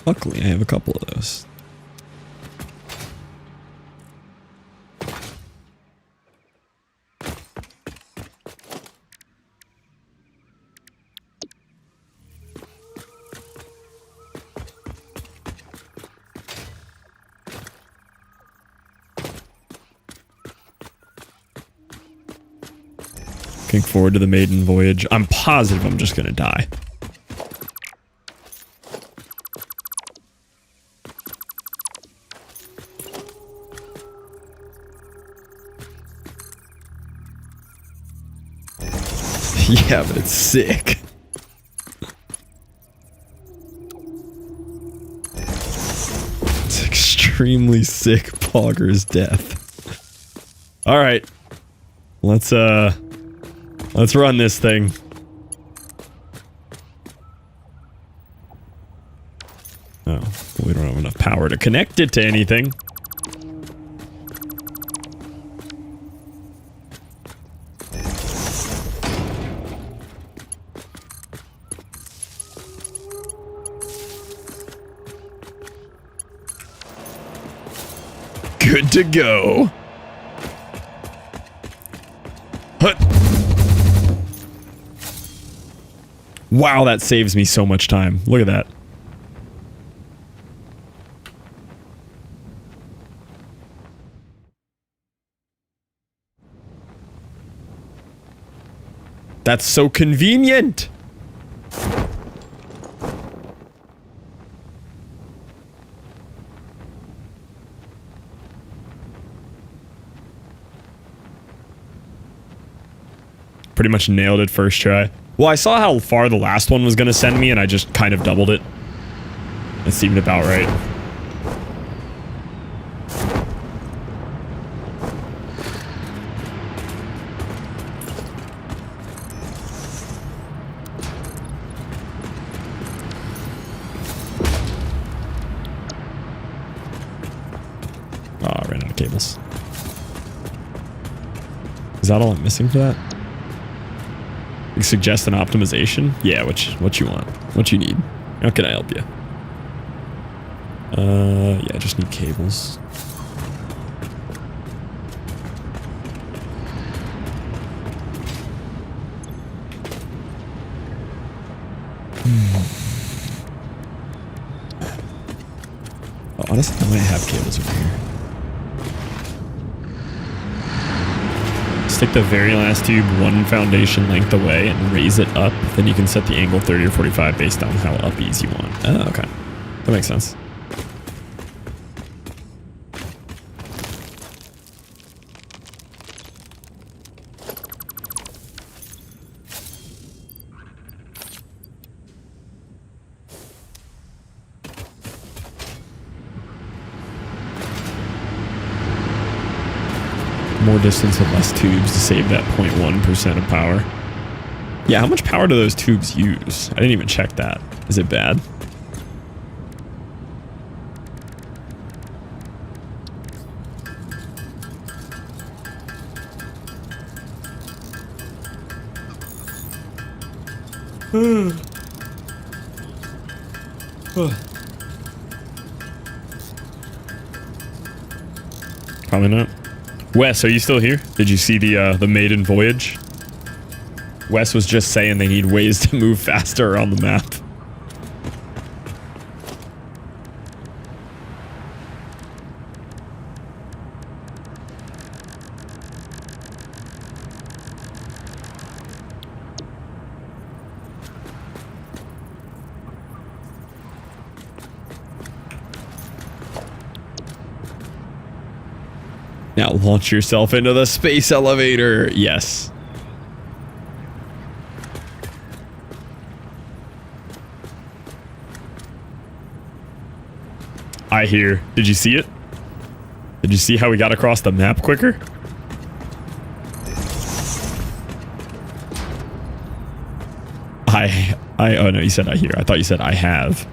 Luckily, I have a couple of those. Looking forward to the maiden voyage. I'm positive I'm just gonna die. Yeah, but it's sick. It's extremely sick Pogger's death. Alright. Let's run this thing. Oh, we don't have enough power to connect it to anything. Good to go. Hut. Wow, that saves me so much time. Look at that. That's so convenient. Pretty much nailed it first try. Well, I saw how far the last one was going to send me, and I just kind of doubled it. It seemed about right. Oh, I ran out of cables. Is that all I'm missing for that? Suggest an optimization? Yeah, what you want. What you need. How can I help you? Yeah, I just need cables. Oh, honestly, I might have cables over here. Stick the very last tube one foundation length away and raise it up. Then you can set the angle 30 or 45 based on how up easy you want. Oh, okay. That makes sense. more distance with less tubes to save that 0.1% of power. Yeah, how much power do those tubes use? I didn't even check that. Is it bad? Probably not. Wes, are you still here? Did you see the maiden voyage? Wes was just saying they need ways to move faster on the map. Now launch yourself into the space elevator. Yes. I hear. Did you see it? Did you see how we got across the map quicker? Oh no, you said I hear. I thought you said I have.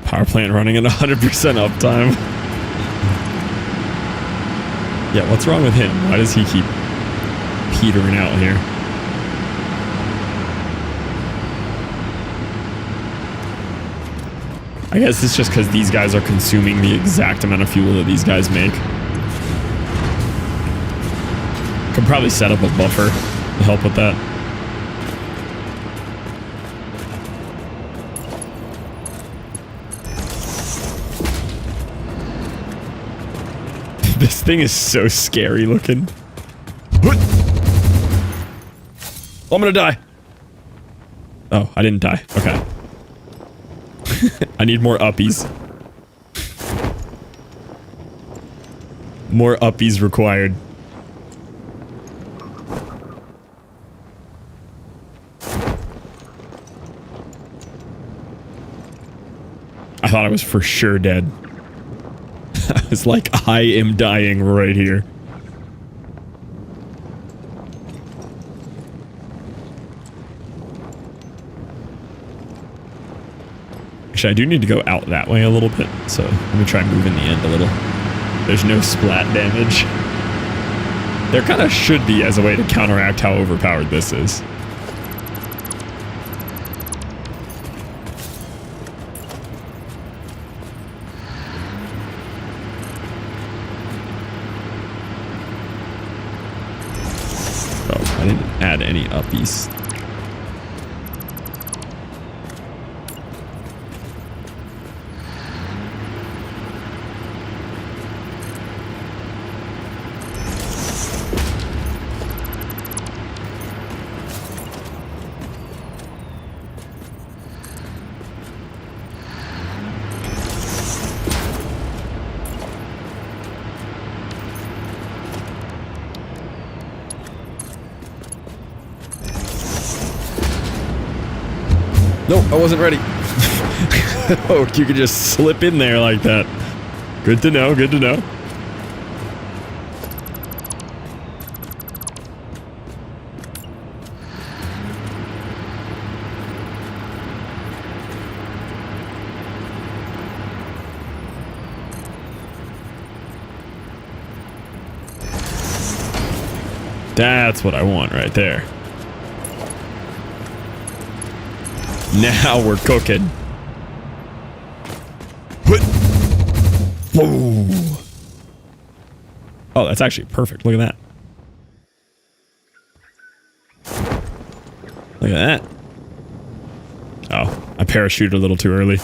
Power plant running at 100% uptime. Yeah, what's wrong with him? Why does he keep petering out here? I guess it's just because these guys are consuming the exact amount of fuel that these guys make. Could probably set up a buffer to help with that. This thing is so scary looking. Oh, I'm gonna die. Oh, I didn't die. Okay. I need more uppies. More uppies required. I thought I was for sure dead. I was like, I am dying right here. Actually, I do need to go out that way a little bit, so let me try moving the end a little. There's no splat damage. There kind of should be as a way to counteract how overpowered this is. Oh, I didn't add any uppies. Nope, I wasn't ready. Oh, you could just slip in there like that. Good to know, good to know. That's what I want right there. Now we're cooking. Whoa. Oh, that's actually perfect. Look at that. Look at that. Oh, I parachuted a little too early.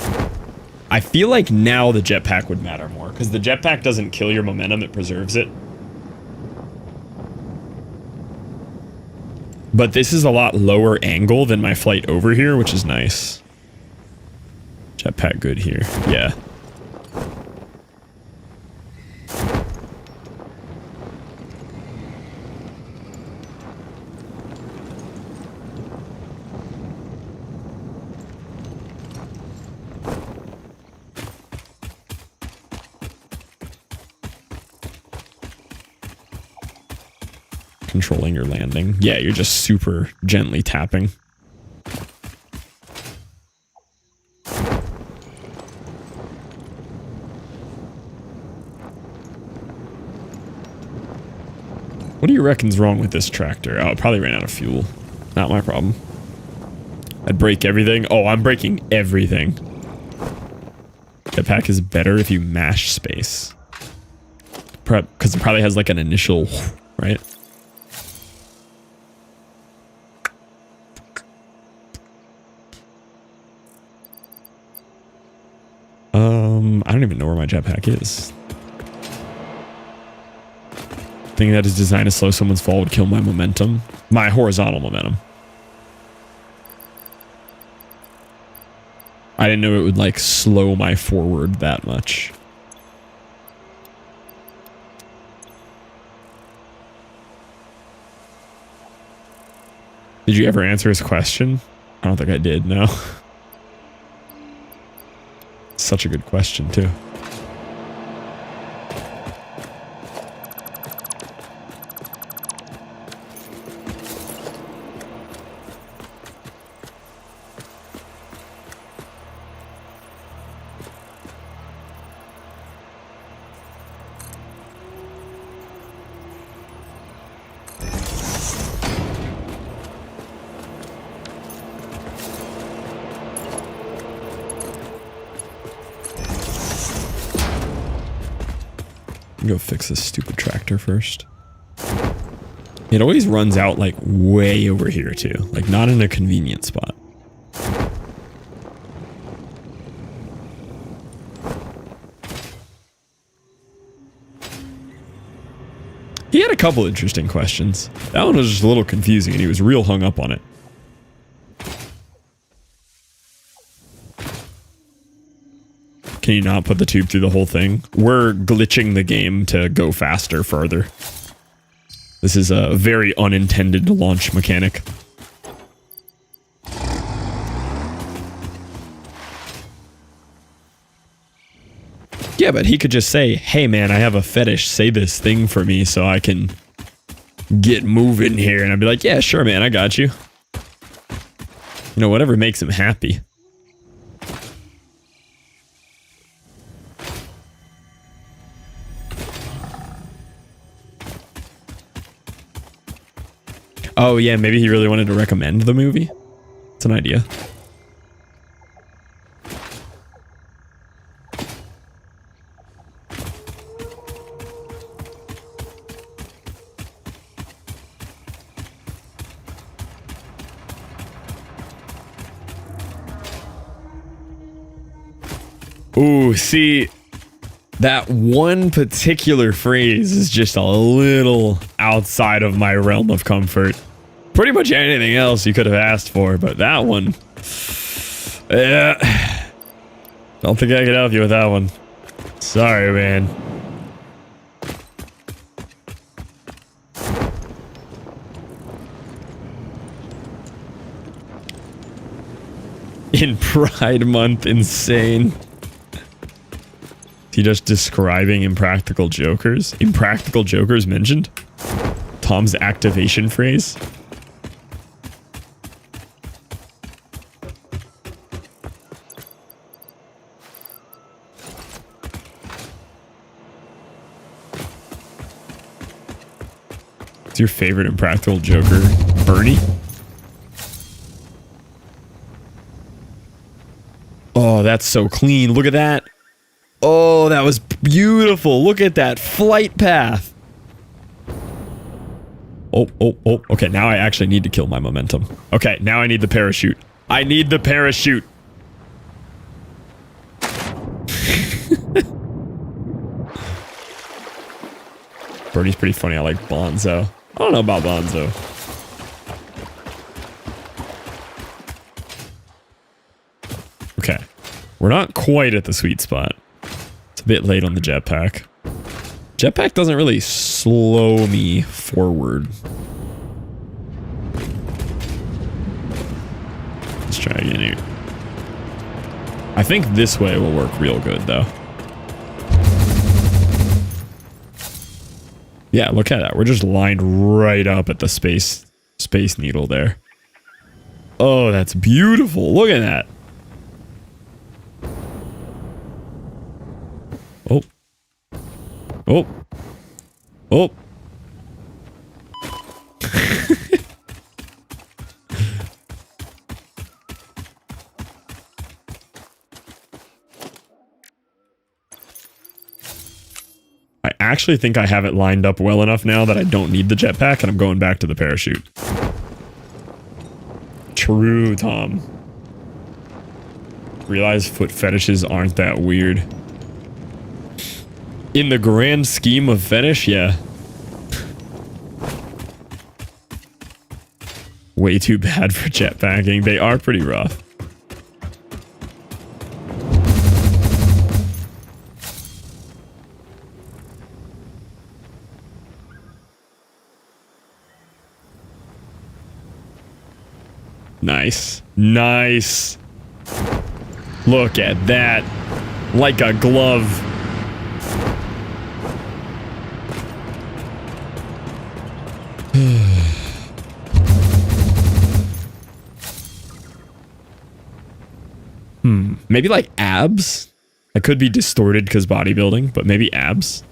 I feel like now the jetpack would matter more, because the jetpack doesn't kill your momentum, it preserves it. But this is a lot lower angle than my flight over here, which is nice. Jetpack good here. Yeah. Controlling your landing. Yeah, you're just super gently tapping. What do you reckon's wrong with this tractor? Oh, it probably ran out of fuel. Not my problem. I'd break everything. Oh, I'm breaking everything. Jetpack is better if you mash space. Because it probably has like an initial, right? I don't even know where my jetpack is. Thing that is designed to slow someone's fall would kill my momentum. My horizontal momentum. I didn't know it would like slow my forward that much. Did you ever answer his question? I don't think I did, no. Such a good question, too. Go fix this stupid tractor first. It always runs out like way over here too, like not in a convenient spot. He had a couple interesting questions. That one was just a little confusing and he was real hung up on it. Can you not put the tube through the whole thing? We're glitching the game to go faster, farther. This is a very unintended launch mechanic. Yeah, but he could just say, hey man, I have a fetish, say this thing for me so I can get moving here. And I'd be like, yeah, sure man, I got you. You know, whatever makes him happy. Oh yeah, maybe he really wanted to recommend the movie. It's an idea. Ooh, see, that one particular phrase is just a little outside of my realm of comfort. Pretty much anything else you could have asked for, but that one, yeah, don't think I can help you with that one. Sorry, man. In Pride Month, insane. He just describing Impractical Jokers? Impractical Jokers mentioned? Tom's activation phrase? What's your favorite Impractical Joker? Bernie? that's so clean. Look at that. Oh, that was beautiful. Look at that flight path. Oh. Okay, now I actually need to kill my momentum. Okay, now I need the parachute. I need the parachute. Birdie's pretty funny. I like Bonzo. I don't know about Bonzo. Okay. We're not quite at the sweet spot. It's a bit late on the jetpack. Jetpack doesn't really slow me forward. Let's try again here. I think this way will work real good, though. Yeah, look at that. We're just lined right up at the space needle there. Oh, that's beautiful. Look at that. Oh. Oh. Oh. I actually think I have it lined up well enough now that I don't need the jetpack, and I'm going back to the parachute. True, Tom. Realize foot fetishes aren't that weird. In the grand scheme of fetish, yeah. Way too bad for jetpacking. They are pretty rough. Nice. Nice. Look at that. Like a glove. Maybe like abs? I could be distorted because bodybuilding, but maybe abs?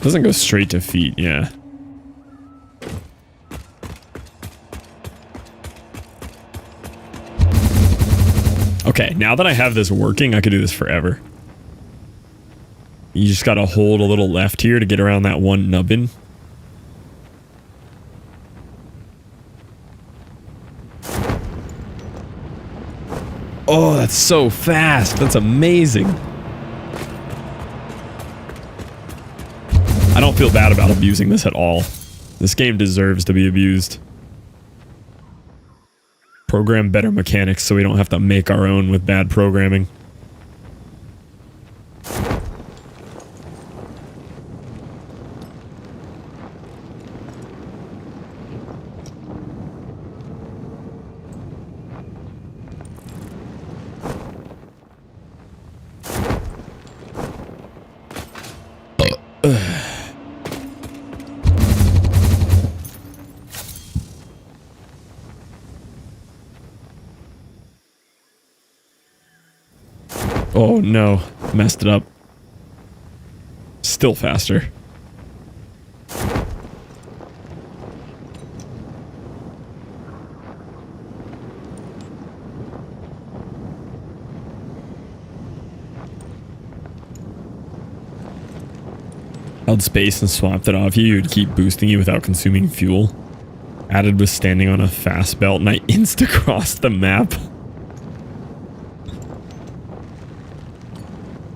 Doesn't go straight to feet, yeah. Okay, now that I have this working, I could do this forever. You just gotta hold a little left here to get around that one nubbin. Oh, that's so fast. That's amazing. I don't feel bad about abusing this at all. This game deserves to be abused. Program better mechanics so we don't have to make our own with bad programming. Oh no, messed it up. Still faster. Held space and swapped it off you, it would keep boosting you without consuming fuel. Added was standing on a fast belt and I insta-crossed the map.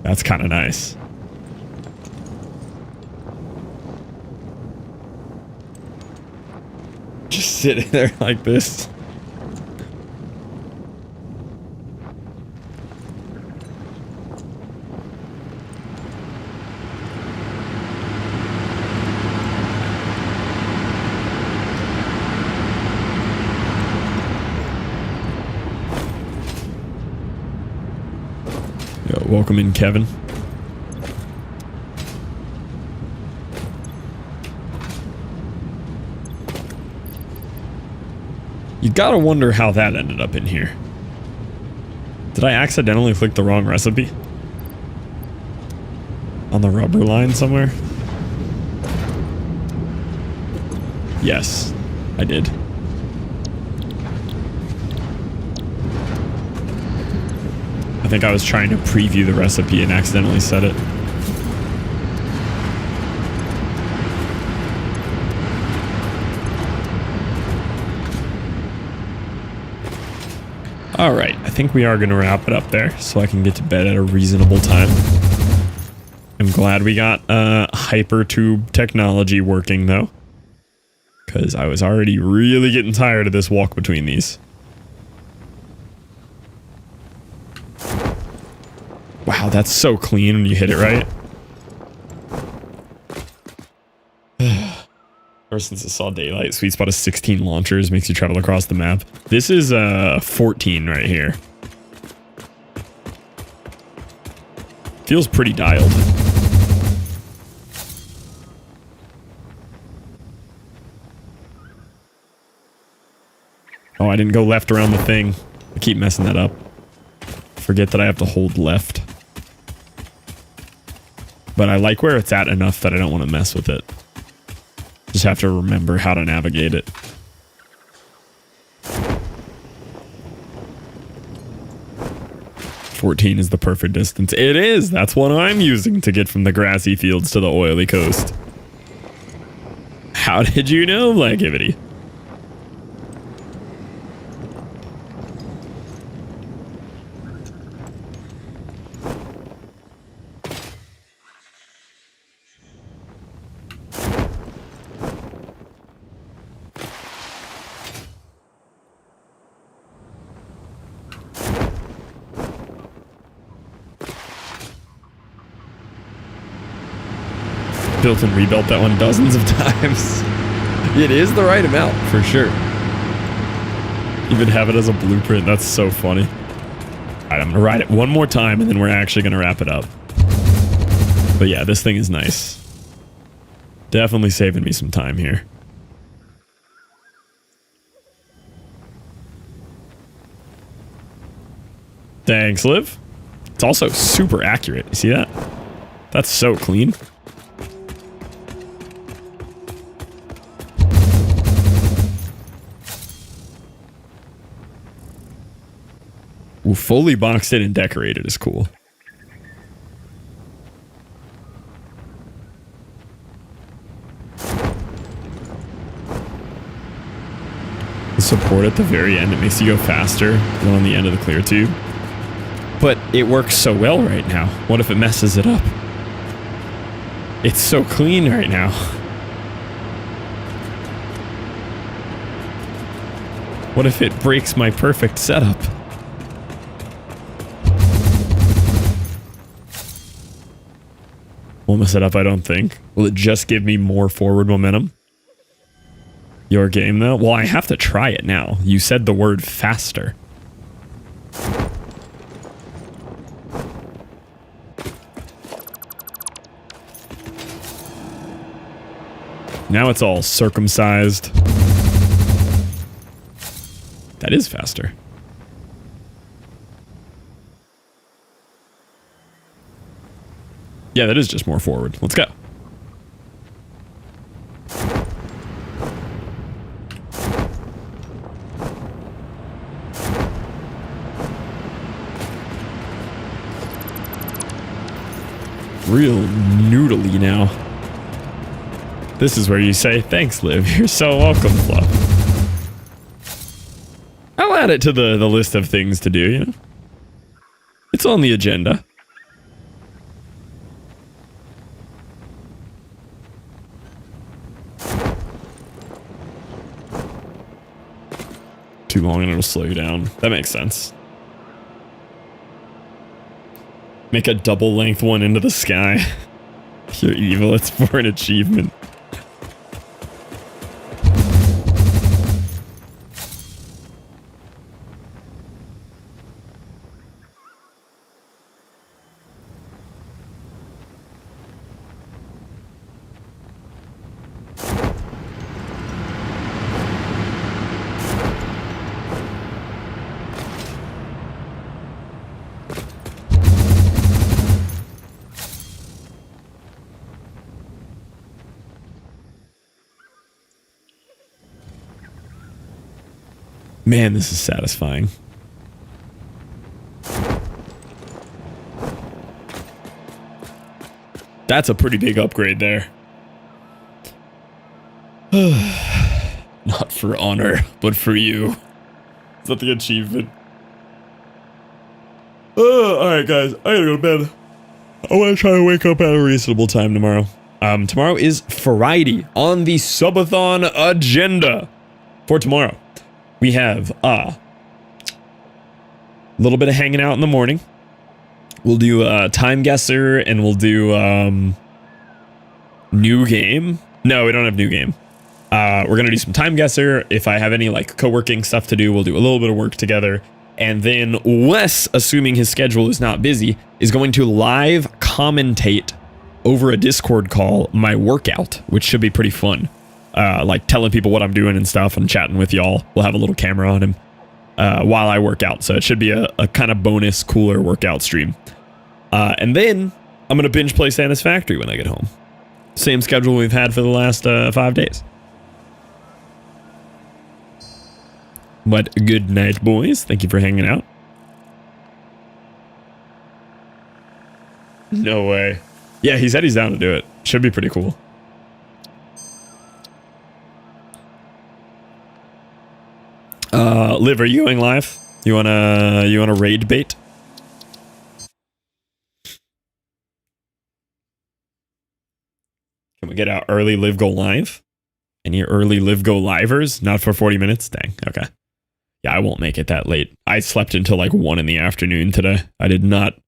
That's kind of nice. Just sitting there like this. Welcome in, Kevin. You gotta wonder how that ended up in here. Did I accidentally click the wrong recipe? On the rubber line somewhere? Yes, I did. I think I was trying to preview the recipe and accidentally said it. All right, I think we are going to wrap it up there so I can get to bed at a reasonable time. I'm glad we got hypertube technology working though, because I was already really getting tired of this walk between these. Wow, that's so clean when you hit it right. Ever since I saw daylight, sweet spot is 16 launchers, makes you travel across the map. This is 14 right here. Feels pretty dialed. Oh, I didn't go left around the thing. I keep messing that up. Forget that I have to hold left. But I like where it's at enough that I don't want to mess with it. Just have to remember how to navigate it. "14 is the perfect distance." It is! That's what I'm using to get from the grassy fields to the oily coast. How did you know, Blackivity? Built and rebuilt that one dozens of times. It is the right amount, for sure. Even have it as a blueprint. That's so funny. All right, I'm going to ride it one more time, and then we're actually going to wrap it up. But yeah, this thing is nice. Definitely saving me some time here. Thanks, Liv. It's also super accurate. You see that? That's so clean. Ooh, fully boxed in and decorated is cool. The support at the very end, it makes you go faster than on the end of the clear tube. But it works so well right now. What if it messes it up? It's so clean right now. What if it breaks my perfect setup? Won't mess it up, I don't think. Will it just give me more forward momentum? Your game, though? Well, I have to try it now. You said the word faster. Now it's all circumcised. That is faster. Yeah, that is just more forward. Let's go. Real noodly now. This is where you say, "Thanks, Liv. You're so welcome, Fluff." I'll add it to the list of things to do, you know? It's on the agenda. Too long and it'll slow you down. That makes sense. Make a double length one into the sky. You're evil. It's for an achievement. Man, this is satisfying. That's a pretty big upgrade there. Not for honor, but for you. Is that the achievement? Alright guys, I gotta go to bed. I want to try to wake up at a reasonable time tomorrow. Tomorrow is Friday on the subathon agenda. For tomorrow, we have a little bit of hanging out in the morning. We'll do a time guesser and we'll do new game. No, we don't have new game. We're gonna do some time guesser. If I have any like co-working stuff to do, we'll do a little bit of work together. And then Wes, assuming his schedule is not busy, is going to live commentate over a Discord call my workout, which should be pretty fun. Like telling people what I'm doing and stuff and chatting with y'all. We'll have a little camera on him while I work out. So it should be a kind of bonus, cooler workout stream. And then I'm going to binge play Satisfactory when I get home. Same schedule we've had for the last 5 days. But good night, boys. Thank you for hanging out. No way. Yeah, he said he's down to do it. Should be pretty cool. Liv, are you going live? You wanna raid bait? Can we get out early Liv go live? Any early Liv go livers? Not for 40 minutes? Dang, okay. Yeah, I won't make it that late. I slept until like 1 in the afternoon today. I did not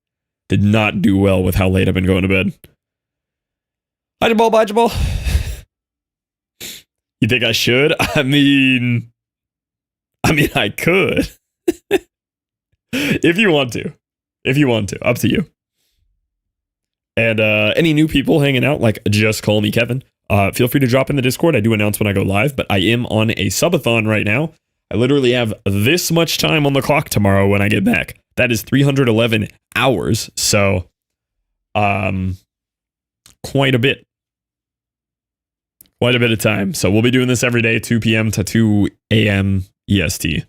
do well with how late I've been going to bed. Hi, Jamal. Bye, Jamal. You think I should? I mean, I could. If you want to. If you want to. Up to you. And any new people hanging out, like just call me Kevin. Feel free to drop in the Discord. I do announce when I go live, but I am on a subathon right now. I literally have this much time on the clock tomorrow when I get back. That is 311 hours. So, quite a bit. Quite a bit of time. So we'll be doing this every day, 2 p.m. to 2 a.m. EST.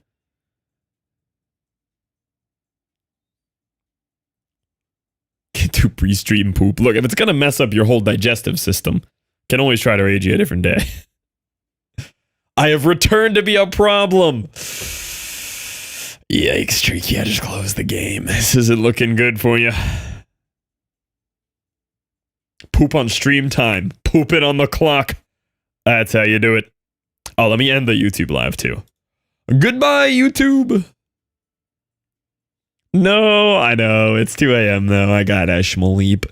Get to pre-stream poop. Look, if it's going to mess up your whole digestive system, can always try to raid you a different day. I have returned to be a problem. Yikes, Tricky, I just closed the game. This isn't looking good for you. Poop on stream time. Poop it on the clock. That's how you do it. Oh, let me end the YouTube live too. Goodbye, YouTube. No, I know. It's 2 a.m. though. I gotta schmaleep.